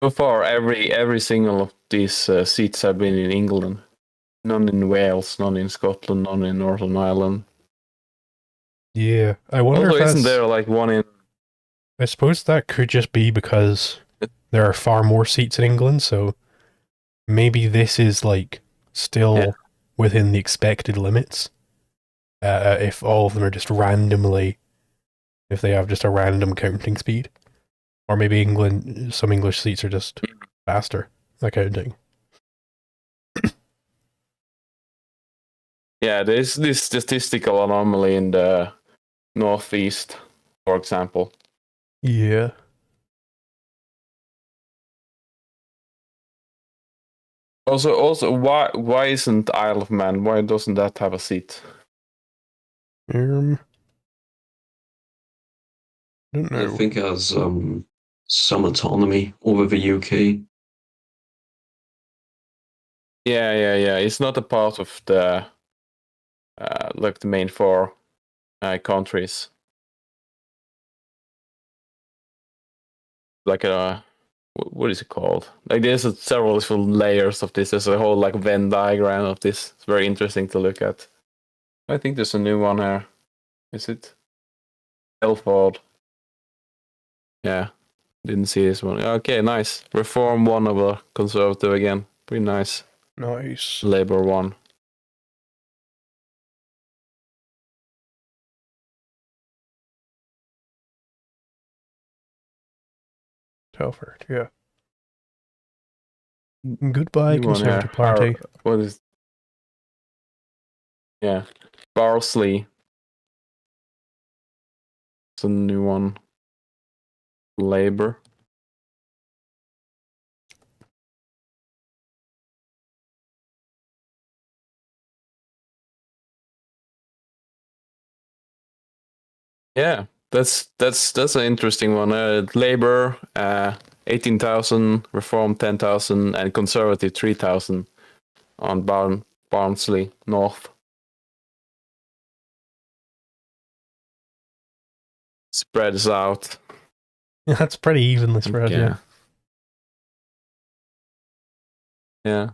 So far, every single of these seats have been in England. None in Wales, none in Scotland, none in Northern Ireland. Yeah, I wonder Also, if isn't that's... there like one in... I suppose that could just be because there are far more seats in England, so maybe this is like still within the expected limits. If all of them are just randomly, if they have just a random counting speed. Or maybe some English seats are just faster at counting. Yeah, there's this statistical anomaly in the northeast, for example. Yeah. Also, why isn't Isle of Man? Why doesn't that have a seat? I don't know. I think it has some autonomy over the UK. Yeah. It's not a part of the like the main four countries. Like what is it called? Like there's several little layers of this. There's a whole like Venn diagram of this. It's very interesting to look at. I think there's a new one here. Is it Telford? Yeah, didn't see this one. Okay, nice. Reform one of a Conservative again. Pretty nice. Nice. Labour one. Telford, yeah. Goodbye, New one here. Conservative Party. What is? Yeah, Barnsley. It's a new one. Labour. Yeah, that's an interesting one. Labour, 18,000, Reform 10,000, and Conservative 3,000 on Barnsley North. Spreads out. Yeah, that's pretty evenly spread, yeah. Yeah.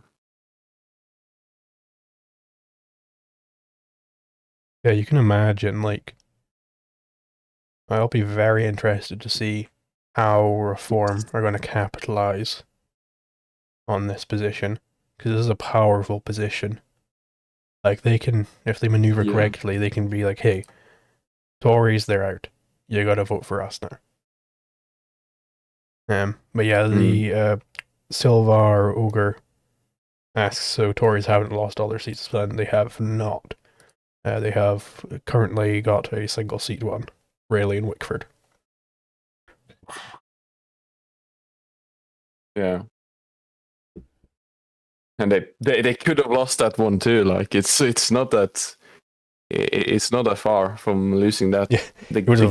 Yeah, you can imagine, like, I'll be very interested to see how Reform are going to capitalize on this position, because this is a powerful position. Like, they can, if they maneuver correctly, they can be like, hey, Tories, they're out. You gotta vote for us now. But yeah, the Silvar Ogre asks, so Tories haven't lost all their seats, and they have not. They have currently got a single seat one, Rayleigh and Wickford. Yeah. And they could have lost that one too. Like it's not that far from losing that. Yeah, it was a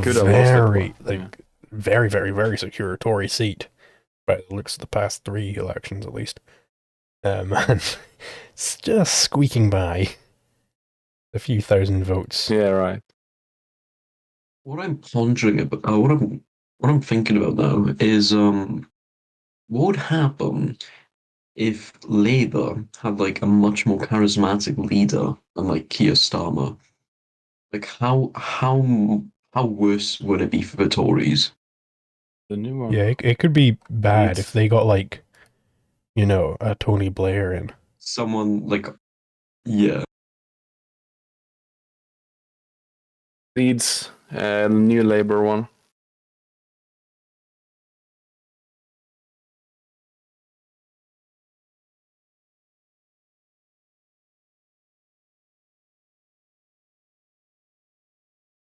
very, very, very secure Tory seat, by the looks of the past 3 elections at least. And it's just squeaking by a few thousand votes. Yeah, right. What I'm pondering about, what I'm thinking about now is, what would happen if Labour had like a much more charismatic leader than like Keir Starmer? Like how worse would it be for the Tories? The new one. Yeah, it could be bad if they got like, you know, a Tony Blair in. Someone like, yeah. Leeds, New Labour one.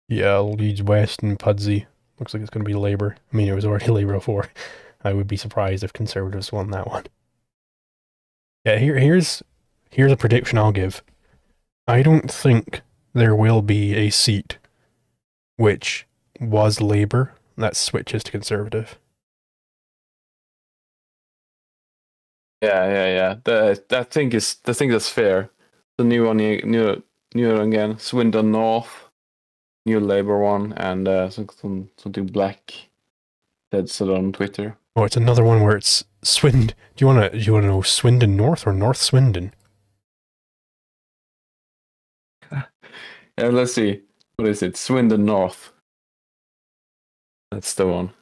Yeah, Leeds West and Pudsey. Looks like it's going to be Labour. I mean, it was already Labour before. I would be surprised if Conservatives won that one. Yeah, here's a prediction I'll give. I don't think there will be a seat which was Labour that switches to Conservative. Yeah. I think that's fair. The new one, new one again. Swindon North, New Labour one, and something black. That said on Twitter. Oh, it's another one where it's Do you wanna know Swindon North or North Swindon? Yeah, let's see. What is it? Swindon North. That's the one.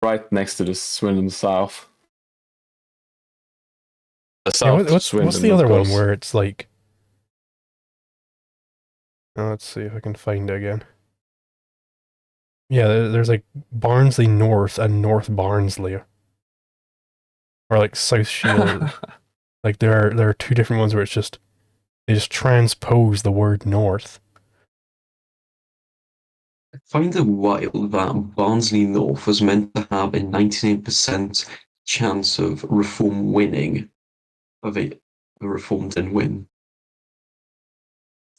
Right next to the Swindon South. The South Swindon. What's the other one where it's like? Oh, let's see if I can find it again. Yeah, there's like Barnsley North and North Barnsley, or like South Shield. Like there are two different ones where they just transpose the word North. I find it wild that Barnsley North was meant to have a 99% chance of Reform winning, of a Reform didn't win.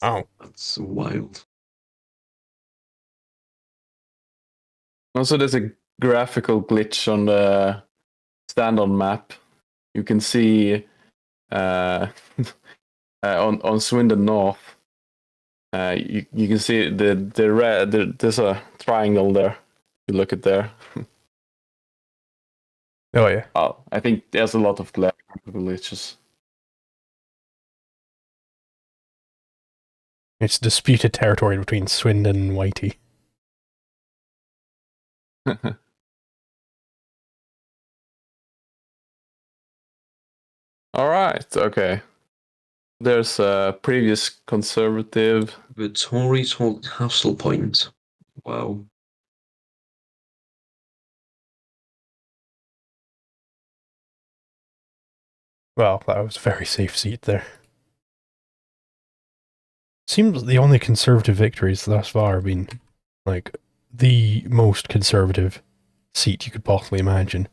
Oh, that's wild. Also, there's a graphical glitch on the stand-on map. You can see on Swindon North. You can see the red. There's a triangle there. You look at there. Oh yeah. Oh, I think there's a lot of graphical glitches. It's disputed territory between Swindon and Whitey. All right. Okay. There's a previous Conservative. The Tories hold Castlepoint. Wow. Well, that was a very safe seat there. Seems the only Conservative victories thus far have been like the most conservative seat you could possibly imagine.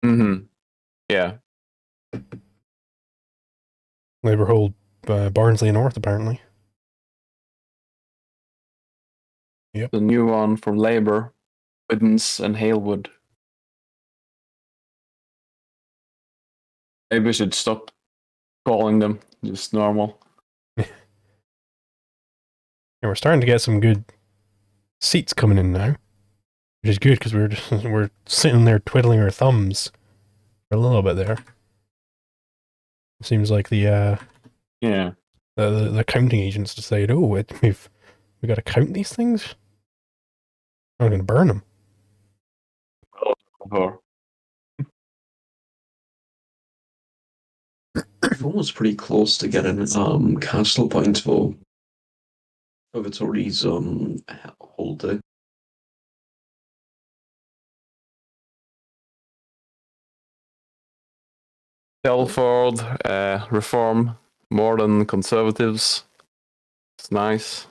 Mm-hmm. Yeah. Labour hold Barnsley North, apparently. Yep. The new one from Labour, Widdens and Halewood. Maybe we should stop calling them just normal. Yeah, we're starting to get some good seats coming in now, which is good because we're sitting there twiddling our thumbs for a little bit there. It seems like the counting agents decided, we've got to count these things. I'm going to burn them. Reform was pretty close to getting Castlepoint for the Tories holder. Telford, Reform, more than Conservatives. It's nice.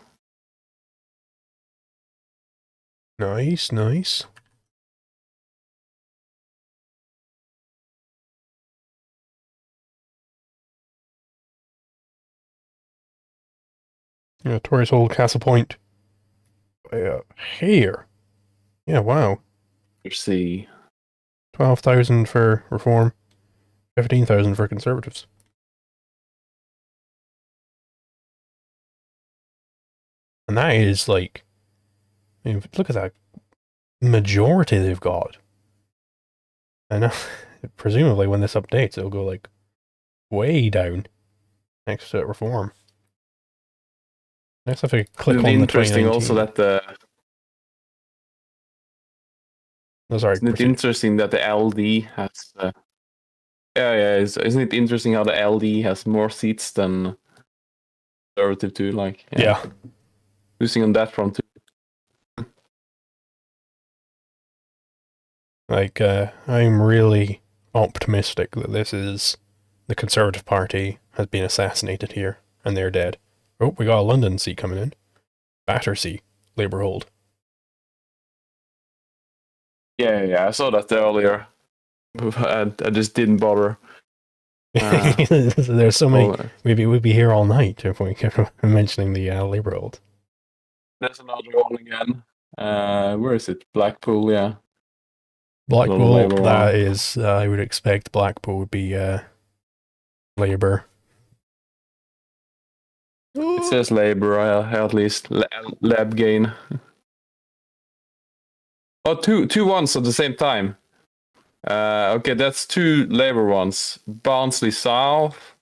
Nice. Yeah, Tories hold Castlepoint. Here. Yeah, wow. Let's see. 12,000 for Reform, 15,000 for Conservatives. And that is like, look at that majority they've got. And presumably when this updates, it'll go like way down next to Reform. Next, if I click on the interesting 2019. also that the. No, sorry. Isn't it interesting that the LD has? Isn't it interesting how the LD has more seats than conservative too. Like, Yeah. losing on that front too. Like, I'm really optimistic that this is the Conservative Party has been assassinated here and they're dead. Oh, we got a London seat coming in. Battersea, Labour hold. Yeah, I saw that earlier. I just didn't bother. There's so many. We'd be here all night if we kept mentioning the Labour hold. There's another one again. Where is it? Blackpool, yeah. Blackpool, that is, I would expect Blackpool would be Labour. It says Labour, at least. Lab gain. Oh, two ones at the same time. Okay, that's 2 Labour ones. Barnsley South,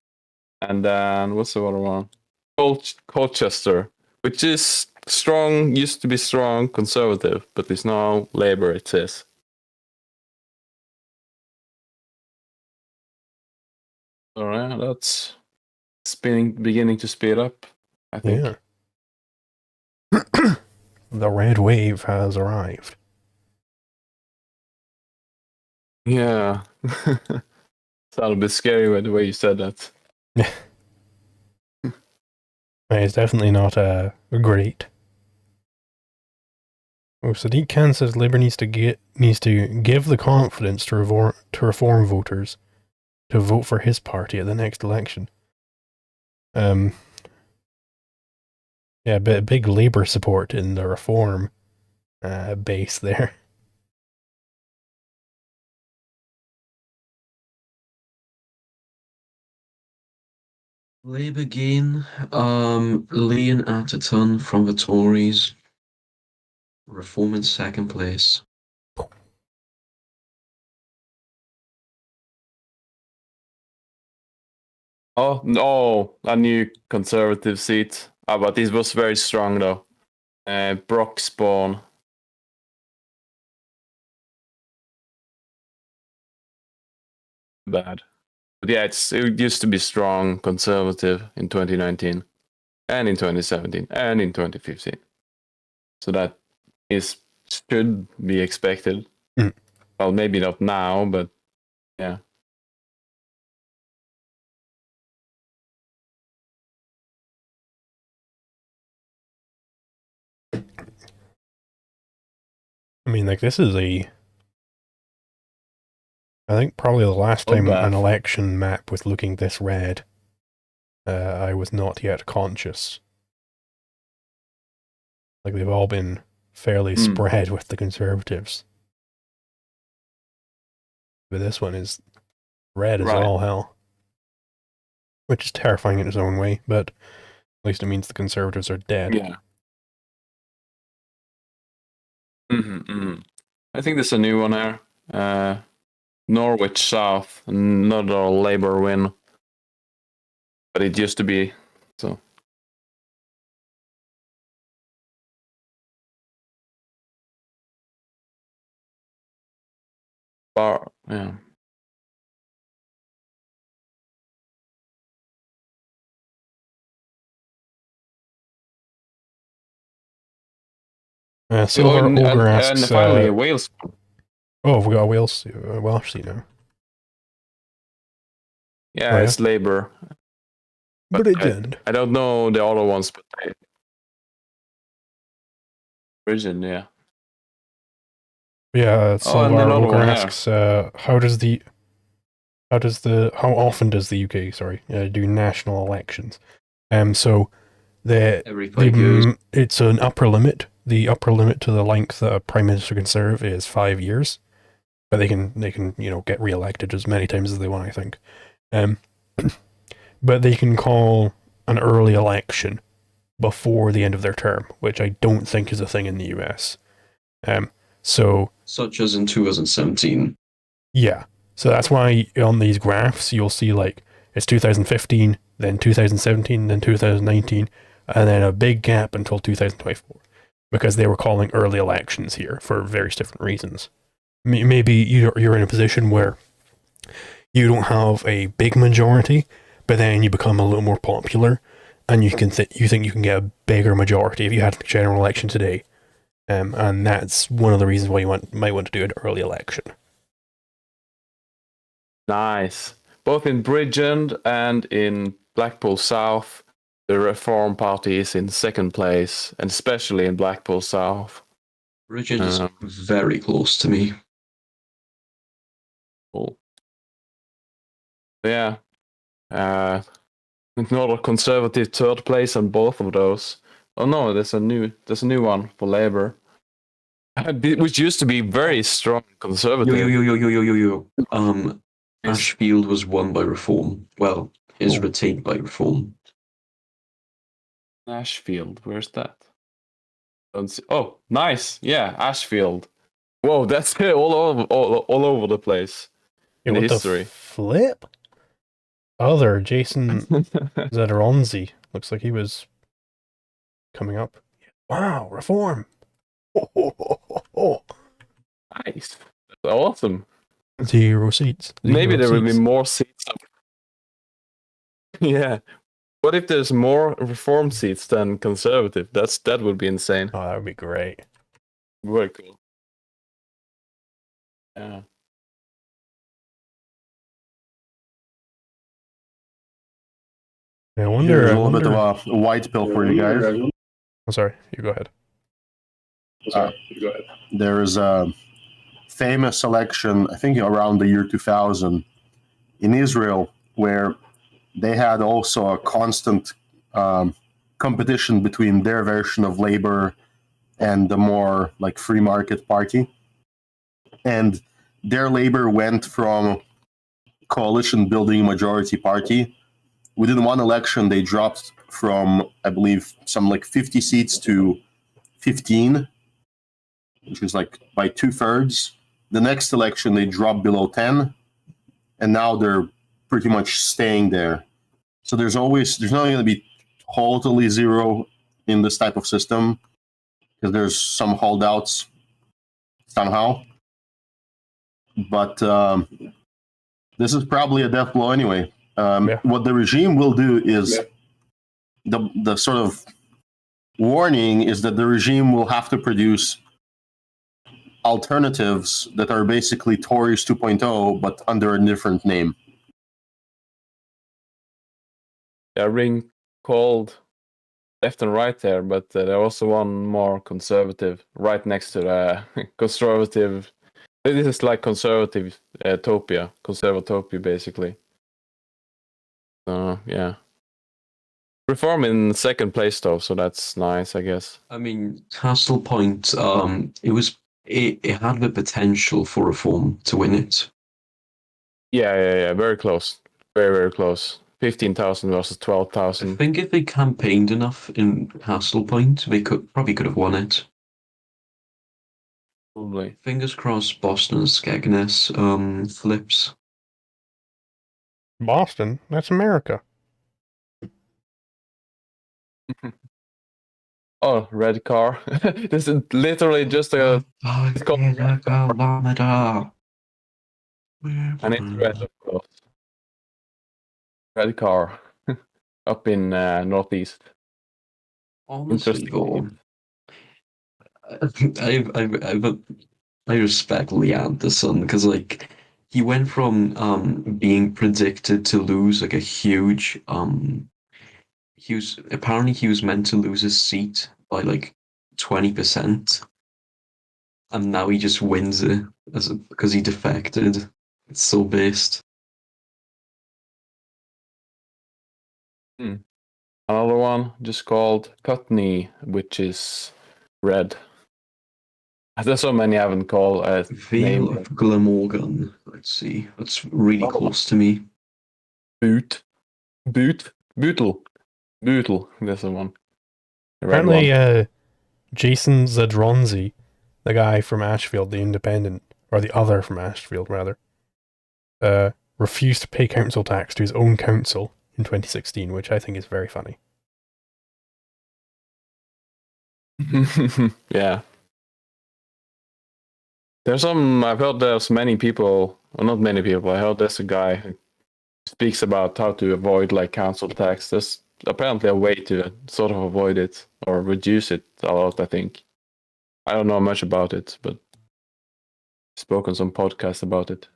and then what's the other one? Colchester, which is strong, used to be strong, conservative, but is now Labour, it says. Alright, that's beginning to speed up, I think. Yeah. The red wave has arrived. Yeah. Sounded a bit scary with the way you said that. It's definitely not great. Oh, Sadiq Khan says Labour needs to give the confidence to reform voters to vote for his party at the next election. Yeah, big Labour support in the reform base there. Labour gain, Leon Atherton from the Tories. Reform in second place. Oh, no, a new Conservative seat. But this was very strong, though. Broxbourne. Bad. But yeah, it used to be strong Conservative in 2019, and in 2017, and in 2015. So that should be expected. Mm. Well, maybe not now, but yeah. I mean, like, this is I think probably the last time an election map was looking this red, I was not yet conscious. Like, they've all been fairly spread with the Conservatives. But this one is red as all hell. Which is terrifying in its own way, but at least it means the Conservatives are dead. Yeah. I think there's a new one here. Norwich South, another Labour win. But it used to be, so. Yeah. Silver Ogre asks... And finally, Wales. Oh, we got a Welsh seat now. Yeah, it's Labour. But I don't know the other ones, but Origin, yeah. Yeah, Silver Ogre asks, how often does the UK, do national elections? So Every 5 years. It's an upper limit. The upper limit to the length that a prime minister can serve is 5 years, but they can get re-elected as many times as they want, I think. But they can call an early election before the end of their term, which I don't think is a thing in the US. Such as in 2017. Yeah. So that's why on these graphs you'll see like it's 2015, then 2017, then 2019, and then a big gap until 2024. Because they were calling early elections here for various different reasons. Maybe you're in a position where you don't have a big majority, but then you become a little more popular, and you think you can get a bigger majority if you had a general election today, and that's one of the reasons why you might want to do an early election. Nice. Both in Bridgend and in Blackpool South, the Reform Party is in second place, and especially in Blackpool South. Bridget is very close to me. Cool. Yeah. Another Conservative third place on both of those. Oh no, there's a new one for Labour, which used to be very strong Conservative. Yo. Ashfield was won by Reform. Well, is retained by Reform. Ashfield, where's that? Don't see. Oh, nice. Yeah, Ashfield. Whoa, that's all over the place in the history. Flip. Other Jason Zederonzi looks like he was coming up. Wow, Reform. Nice. That's awesome. 0 seats. Maybe there will be more seats. Yeah. What if there's more Reform seats than Conservative? That would be insane. Oh, that would be great. Very cool. Yeah. I wonder. Here's a little bit of a white pill for you guys. I'm sorry. You go ahead. There is a famous election, I think around the year 2000, in Israel, where they had also a constant competition between their version of labor and the more like free market party. And their labor went from coalition building majority party. Within one election, they dropped from, I believe, some like 50 seats to 15, which is like by 2/3. The next election, they dropped below 10, and now they're pretty much staying there. So there's not going to be totally zero in this type of system, because there's some holdouts somehow. But this is probably a death blow anyway. What the regime will do is the sort of warning is that the regime will have to produce alternatives that are basically Tories 2.0, but under a different name. Yeah, ring called left and right there, but there was one more conservative right next to the conservative. This is like conservative topia, conservatopia, basically. Yeah. Reform in second place though, so that's nice, I guess. I mean, Castle Point, it had the potential for Reform to win it. Yeah, very close, very close. 15,000 versus 12,000. I think if they campaigned enough in Castle Point, they probably could have won it. Probably. Fingers crossed, Boston and Skegness flips. Boston? That's America. Oh, red car. This is literally just a... It's called red car. And it's red, of course. Red car. Up in northeast. Honestly, though, I respect Lee Anderson, because like he went from being predicted to lose like a huge he was meant to lose his seat by like 20%, and now he just wins it because he defected. It's so based. Another one just called Putney, which is red. There's so many I haven't called. Vale of Glamorgan. Let's see. That's really close to me. Bootle. There's the one. Apparently, Jason Zedronzi, the guy from Ashfield, the independent, or the other from Ashfield, rather, refused to pay council tax to his own council in 2016, which I think is very funny. Yeah. I've heard there's many people, well, not many people, I heard there's a guy who speaks about how to avoid like council tax. There's apparently a way to sort of avoid it or reduce it a lot, I think. I don't know much about it, but spoke on some podcast about it.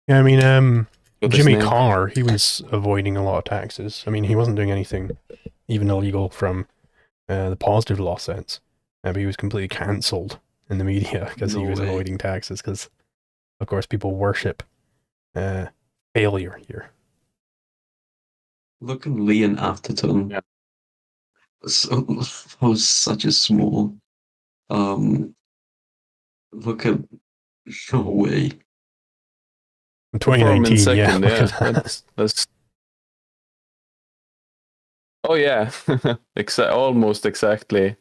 Yeah, I mean, Got his Jimmy name. Carr, he was avoiding a lot of taxes. I mean, he wasn't doing anything even illegal from the positive law sense, but he was completely cancelled in the media because he No was way. avoiding taxes. Because, of course, people worship failure here. Look at Leon Afterton. Yeah. So, was such a small. Look at no way. In Perform in 2019, second, yeah. yeah. That's. Oh yeah, almost exactly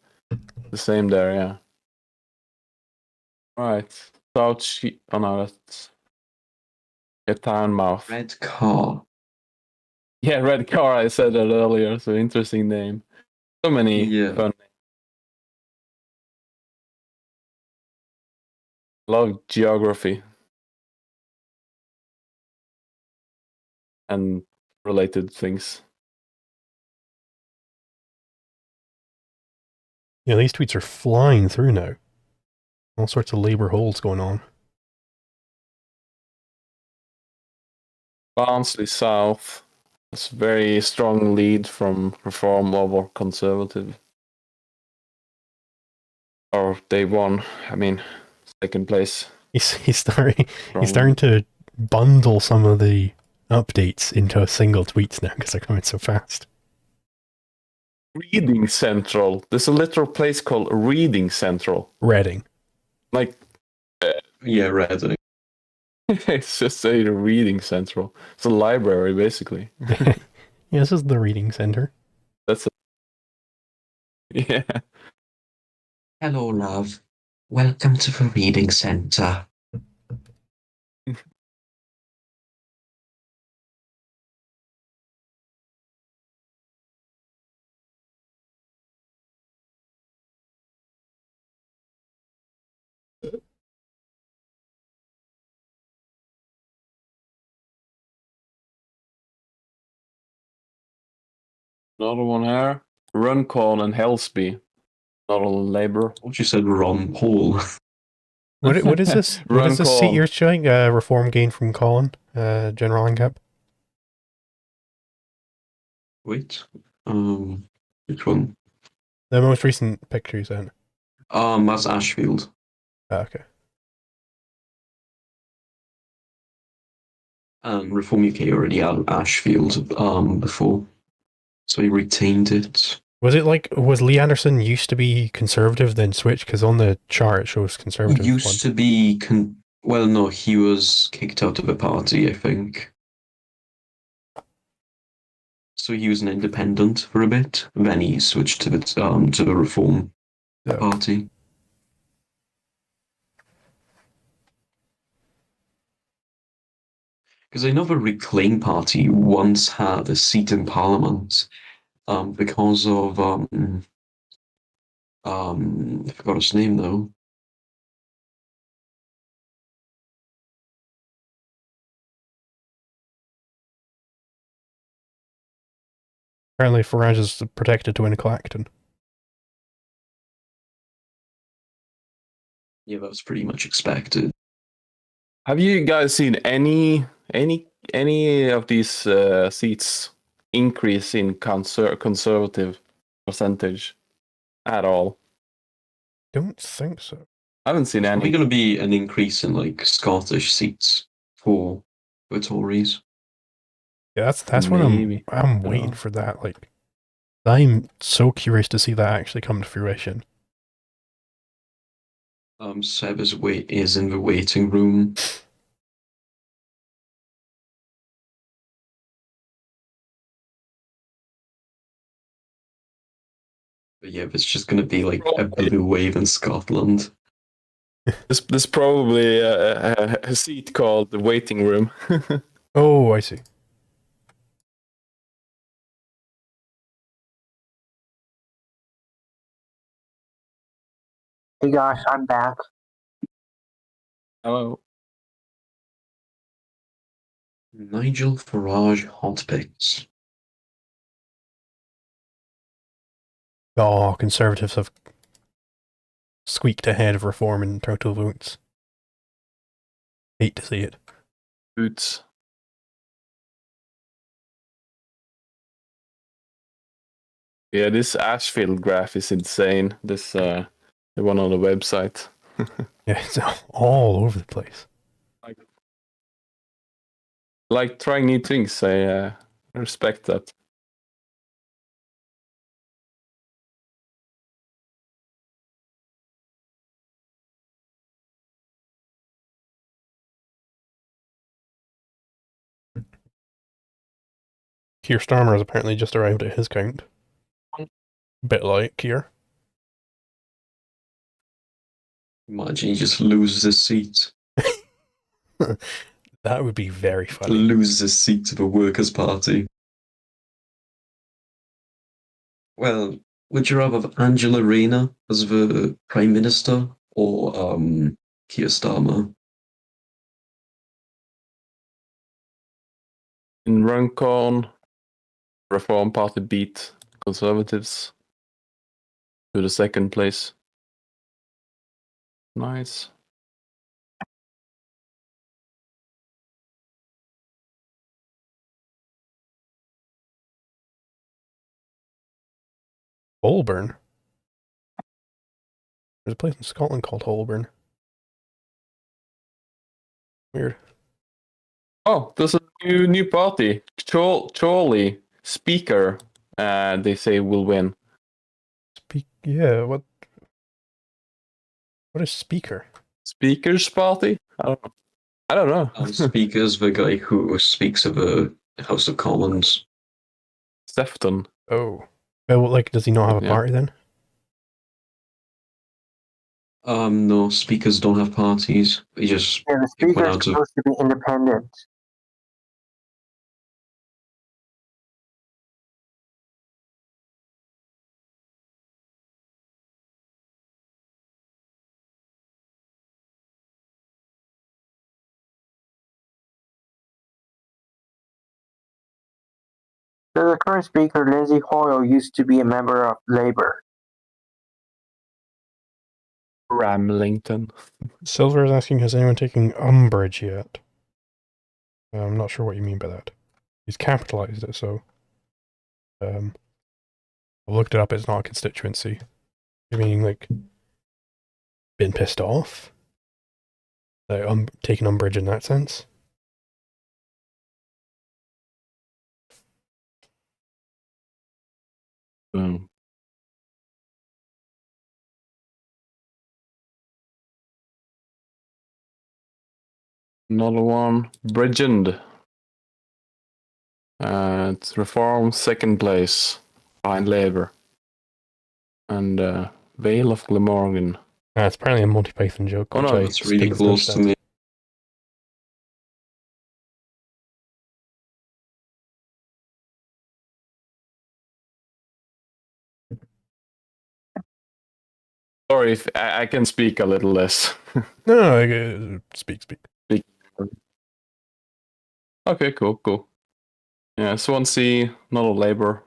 the same there, yeah. Right. South. Oh no, that's a town mouth. Red car. Yeah, Red Car. I said that earlier. So interesting name. So many Yeah. fun. Love geography and related things. Yeah, these tweets are flying through now. All sorts of labor holes going on. Barnsley South. It's very strong lead from Reform over Conservative. Or they won. I mean, second place. He's starting to bundle some of the updates into a single tweets now because they're coming so fast. Reading Central. There's a little place called Reading Central. Reading. Like, Yeah, Reading. it's just a Reading Central. It's a library, basically. Yeah, this is the reading center. That's a... Yeah. Hello, love. Welcome to the reading center. Another one here. Runcorn and Helsby. Not all labor. What you said, Ron Paul. What is this? What is this seat you're showing? Reform gain from Colin, General Incap. Wait. Which one? The most recent picture you sent. That's Ashfield. Okay. Reform UK already had Ashfield before, so he retained it. Was Lee Anderson used to be conservative then switched? Because on the chart it shows conservative. He used to be well, no, he was kicked out of the party, I think. So he was an independent for a bit, then he switched to the Reform Party. Because I know the Reclaim Party once had a seat in Parliament, because of I forgot his name though. Apparently Farage is protected to win Clacton. Yeah, that was pretty much expected. Have you guys seen any of these seats increase in conservative percentage at all? Don't think so. I haven't seen There's any. probably going to be an increase in like Scottish seats for Tories. Yeah, that's what I'm waiting for that. Like, I'm so curious to see that actually come to fruition. Seb is in the waiting room. But yeah, it's just going to be like a blue wave in Scotland. There's probably a seat called the waiting room. Oh, I see. Hey gosh, I'm back. Hello. Nigel Farage hot picks. Oh, Conservatives have squeaked ahead of Reform in total votes. Hate to see it. Boots. Yeah, this Ashfield graph is insane. This the one on the website. Yeah, it's all over the place. Like trying new things. I respect that. Keir Starmer has apparently just arrived at his count. Bit like Keir. Imagine he just loses his seat. That would be very funny. Loses his seat to the Workers' Party. Well, would you rather have Angela Rayner as the Prime Minister or Keir Starmer? In Runcorn, Reform Party beat Conservatives to the second place. Nice. Holborn? There's a place in Scotland called Holborn. Weird. Oh, there's a new party. Chorley Speaker. They say will win. Yeah, what is Speaker? Speaker's Party? I don't know. Speaker's the guy who speaks of the House of Commons. Sefton. Oh. Well, like, does he not have a party then? No, speakers don't have parties. They just Yeah, the speaker is supposed to be independent. The current speaker, Lindsay Hoyle, used to be a member of Labour. Ramlington. Silver is asking, has anyone taken umbrage yet? I'm not sure what you mean by that. He's capitalized it, so... I've looked it up, it's not a constituency. You mean, like, been pissed off? Like, taking umbrage in that sense? Another one. Bridgend. It's Reform second place behind Labour. And Vale of Glamorgan. It's apparently a Monty Python joke. Oh no, that's really close to me. Sorry if I can speak a little less. No, speak. Okay, cool. Yeah, Swansea, not a Labour.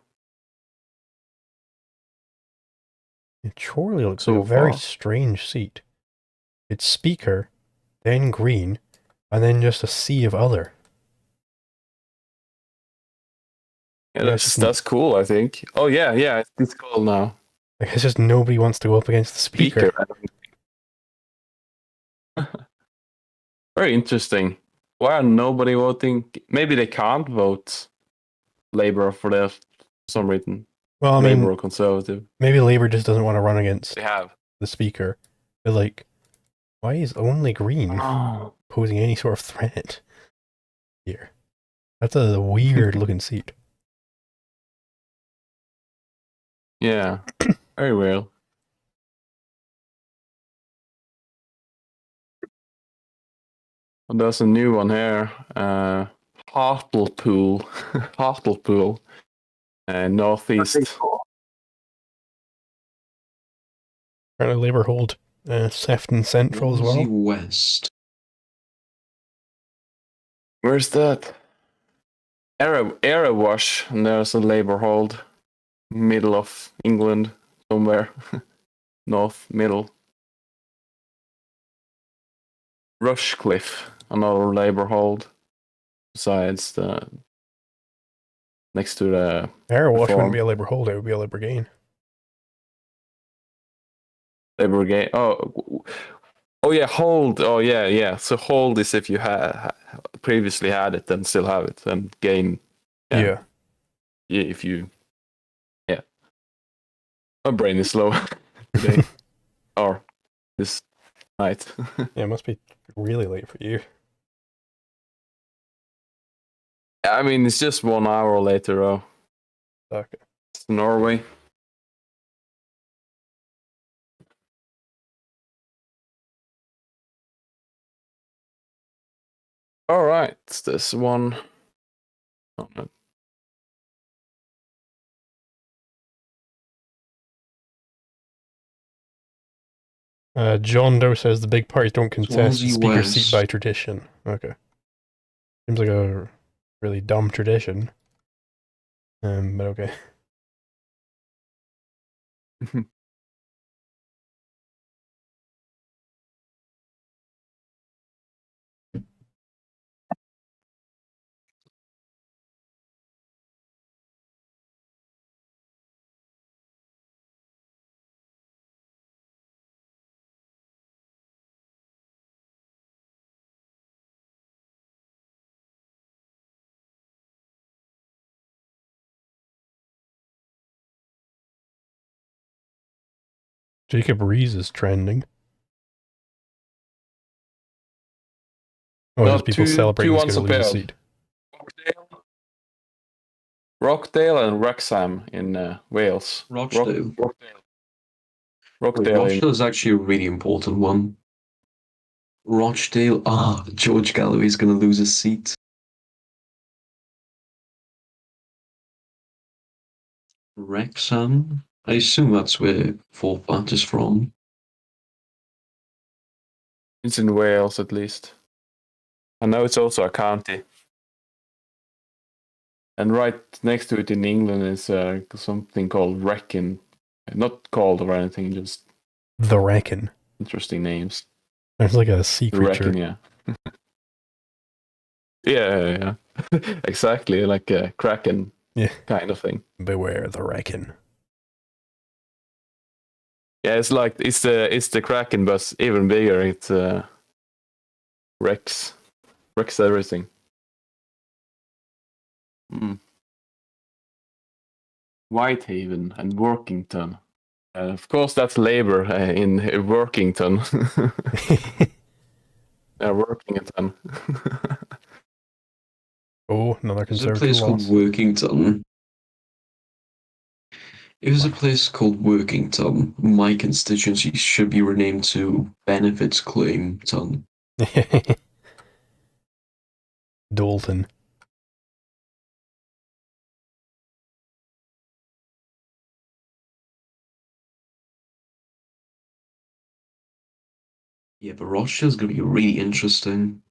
Chorley looks So like a very far. strange seat. It's Speaker, then Green, and then just a sea of other. Yeah, that's cool, I think. Oh yeah, it's cool now. Like, it's just nobody wants to go up against the Speaker. Very interesting. Why are nobody voting? Maybe they can't vote Labour for that for some reason. Well, I Labour mean, or Conservative. maybe Labour just doesn't want to run against the Speaker. They're like, why is only Green posing any sort of threat here? That's a weird looking seat. Yeah, very well. And there's a new one here. Hartlepool. Hartlepool. Northeast. Apparently Labour hold Sefton Central as well. West. Where's that? Erewash, and there's a Labour hold. Middle of England. somewhere north middle. Rushcliffe, another labor hold, besides the next to the Airwash Reform. wouldn't be a Labour hold, it would be a Labour gain. Labour gain. Oh yeah, hold. Oh yeah. So hold is if you previously had it and still have it, and gain. Yeah. If you. Yeah. My brain is slow today, or this night. Yeah, it must be really late for you. I mean, it's just 1 hour later, though. Okay. It's Norway. All right, this one. Oh, no. John Doe says the big parties don't contest the Swansea speaker's West. seat by tradition. Okay. Seems like a really dumb tradition. But okay. Jacob Rees is trending. Oh, just people celebrating he's going to lose a seat. Rockdale and Wrexham in Wales. Rochdale. Rockdale. Rochdale is actually a really important one. Rochdale. George Galloway's going to lose his seat. Wrexham. I assume that's where Forfat is from. It's in Wales, at least. I know it's also a county. And right next to it in England is something called Wrekin. Not called or anything, just The Wrekin. Interesting names. There's like a sea creature. Wrekin, yeah. yeah. Exactly, like a kraken kind of thing. Beware the Wrekin. Yeah, it's like it's the kraken, but even bigger. It wrecks everything. Whitehaven and Workington. Of course, that's Labour in Workington. Workington. Oh, another There's a conservative place called loss. Workington. If there's a place called Workington, my constituency should be renamed to Benefits Claimton. Dalton. Yeah, but Rochdale's going to be really interesting.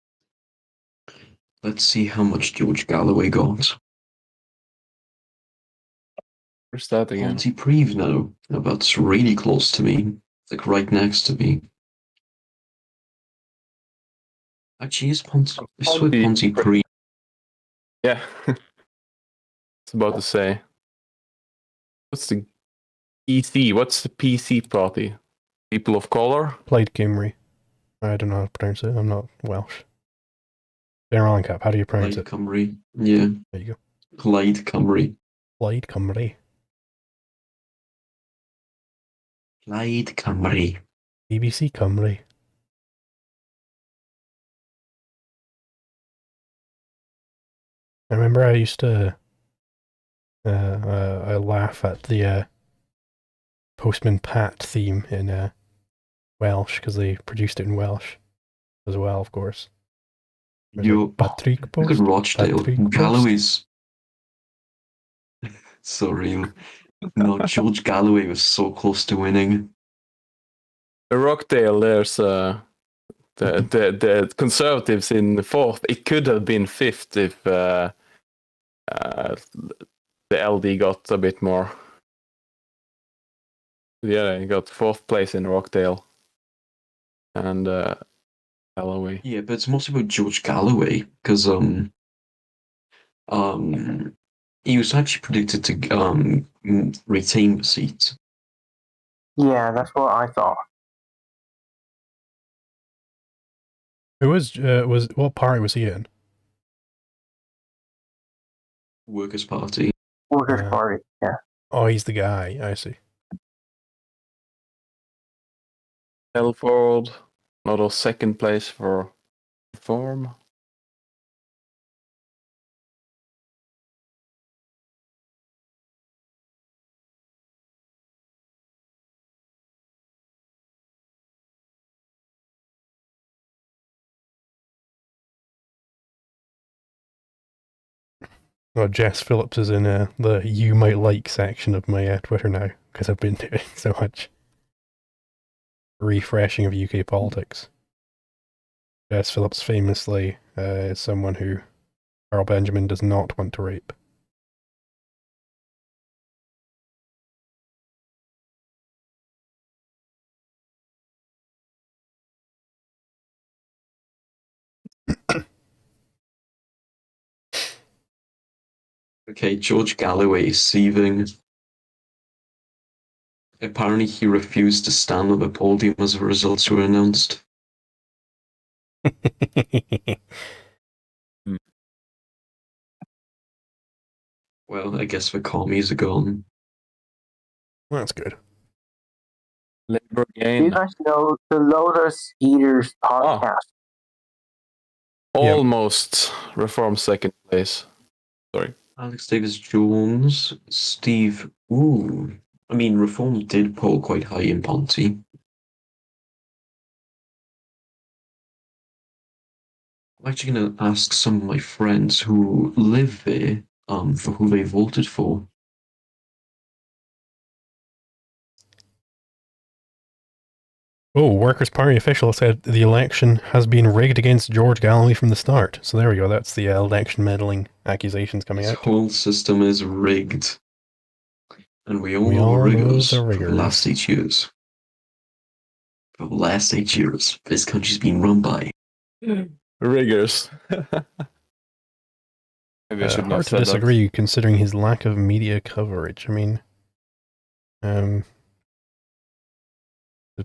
Let's see how much George Galloway got. Where's that again? Pontypridd now. Now that's really close to me. Like right next to me. Actually, is Pontypridd. Yeah. It's about to say. What's the PC? What's the PC party? People of color? Plaid Cymru. I don't know how to pronounce it. I'm not Welsh. General Cap, how do you pronounce Plaid it? Cymru. Yeah. There you go. Plaid Cymru. Plaid Cymru. Plaid Cymru. BBC Cymru. I remember I used to I laugh at the Postman Pat theme in Welsh because they produced it in Welsh as well, of course. You Patrick look Post. at Rochdale. Patrick Post. Galloway's so real. No, George Galloway was so close to winning. Rockdale, there's the Conservatives in fourth. It could have been fifth if the LD got a bit more. Yeah, he got 4th place in Rockdale. And Galloway. Yeah, but it's mostly about George Galloway because he was actually predicted to retain the seat. Yeah, that's what I thought. Who was what party was he in? Workers' Party. Workers' Party, yeah. Oh, he's the guy. I see. Telford, another 2nd place for Reform. Oh, Jess Phillips is in the "you might like" section of my Twitter now because I've been doing so much refreshing of UK politics. Jess Phillips famously is someone who Carl Benjamin does not want to rape. Okay, George Galloway is seething. Apparently, he refused to stand on the podium as the results were announced. Well, I guess the commies are gone. Well, that's good. Labour Do you again. guys know the Lotus Eaters podcast? Almost Reform 2nd place. Sorry. Alex Davis Jones, Steve. Ooh. I mean, Reform did poll quite high in Ponty. I'm actually going to ask some of my friends who live there for who they voted for. Oh, Workers' Party official said the election has been rigged against George Galloway from the start. So there we go. That's the election meddling accusations coming This out. whole system is rigged. And we all know all the know riggers the for the riggers. last 8 years. For the last 8 years, this country's been run by Riggers. Maybe I shouldn't have Hard to said disagree considering his lack of media coverage. I mean, it'd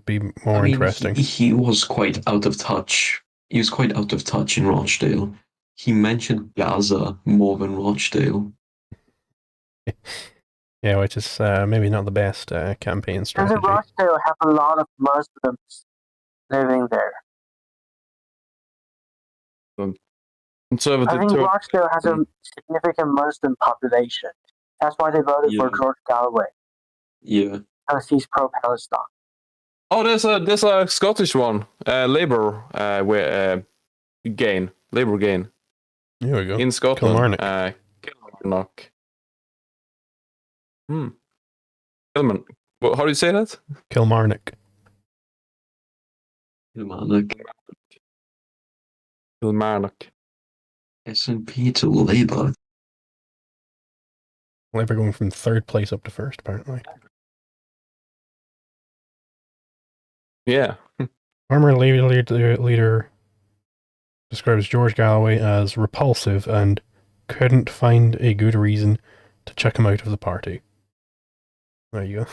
be more interesting. He was quite out of touch. He was quite out of touch in Rochdale. He mentioned Gaza more than Rochdale. Yeah, which is maybe not the best campaign Doesn't strategy. Rochdale have a lot of Muslims living there? I think Rochdale has a significant Muslim population. That's why they voted for George Galloway. Yeah. Because he's pro-Palestine. Oh, there's a Scottish one. Labour gain. Labour gain. Here we go. In Scotland. Kilmarnock. Kilmarnock. Kilmarnock. How do you say that? Kilmarnock. Kilmarnock. SNP to Labour. Labour going from 3rd place up to 1st, apparently. Yeah. Former leader describes George Galloway as repulsive and couldn't find a good reason to chuck him out of the party. There you go.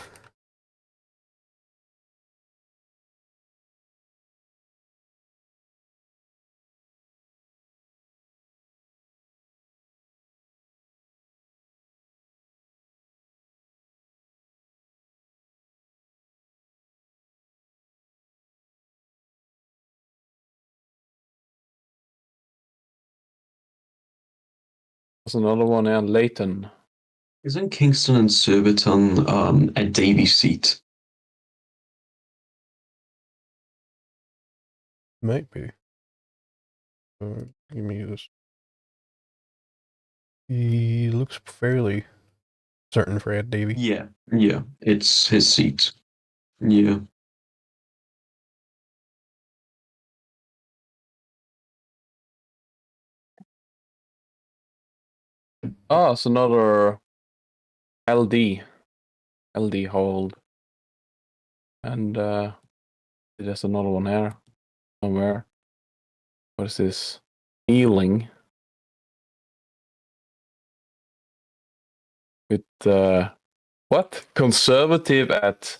There's another one in Leighton. Isn't Kingston and Surbiton a Davy seat? Might be. Give me this. He looks fairly certain for Ed Davey. Yeah, it's his seat. Yeah. Oh, it's another LD. LD hold. And there's another one here somewhere. What is this? Ealing. With what? Conservative at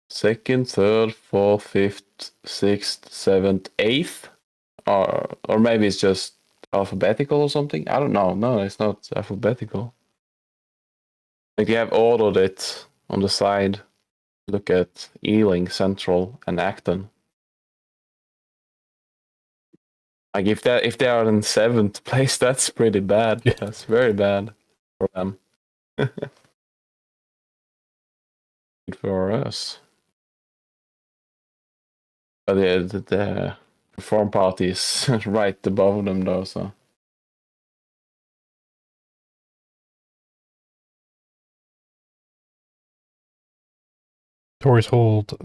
second, third, fourth, fifth, sixth, seventh, eighth? Or maybe it's just alphabetical or something? I don't know. No, it's not alphabetical. Like you have ordered it on the side. Look at Ealing, Central, and Acton. Like if they are in 7th place, that's pretty bad. Yeah. That's very bad for them. Good for us. But the Reform Party is right above them though, so. Tories hold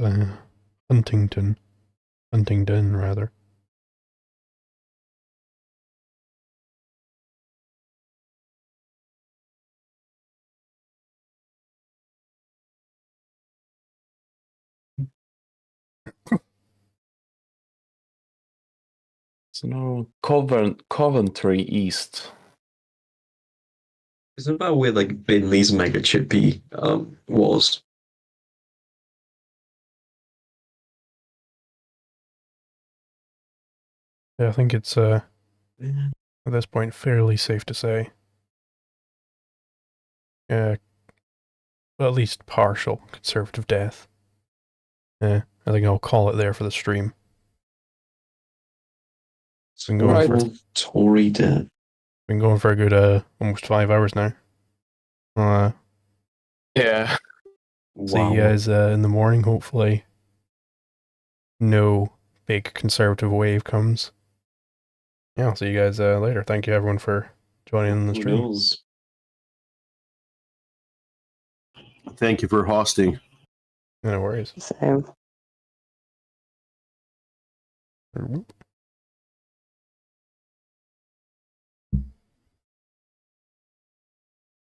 Huntingdon rather. So no Coventry East. Isn't that where like Binley's mega chippy was? Yeah, I think it's at this point fairly safe to say. Well, at least partial conservative death. Yeah, I think I'll call it there for the stream. Been going for Tory death. Been going for a good almost 5 hours now. Yeah. See you guys in the morning. Hopefully, no big conservative wave comes. Yeah, I'll see you guys later. Thank you everyone for joining the stream. Thank you for hosting. No worries. Same.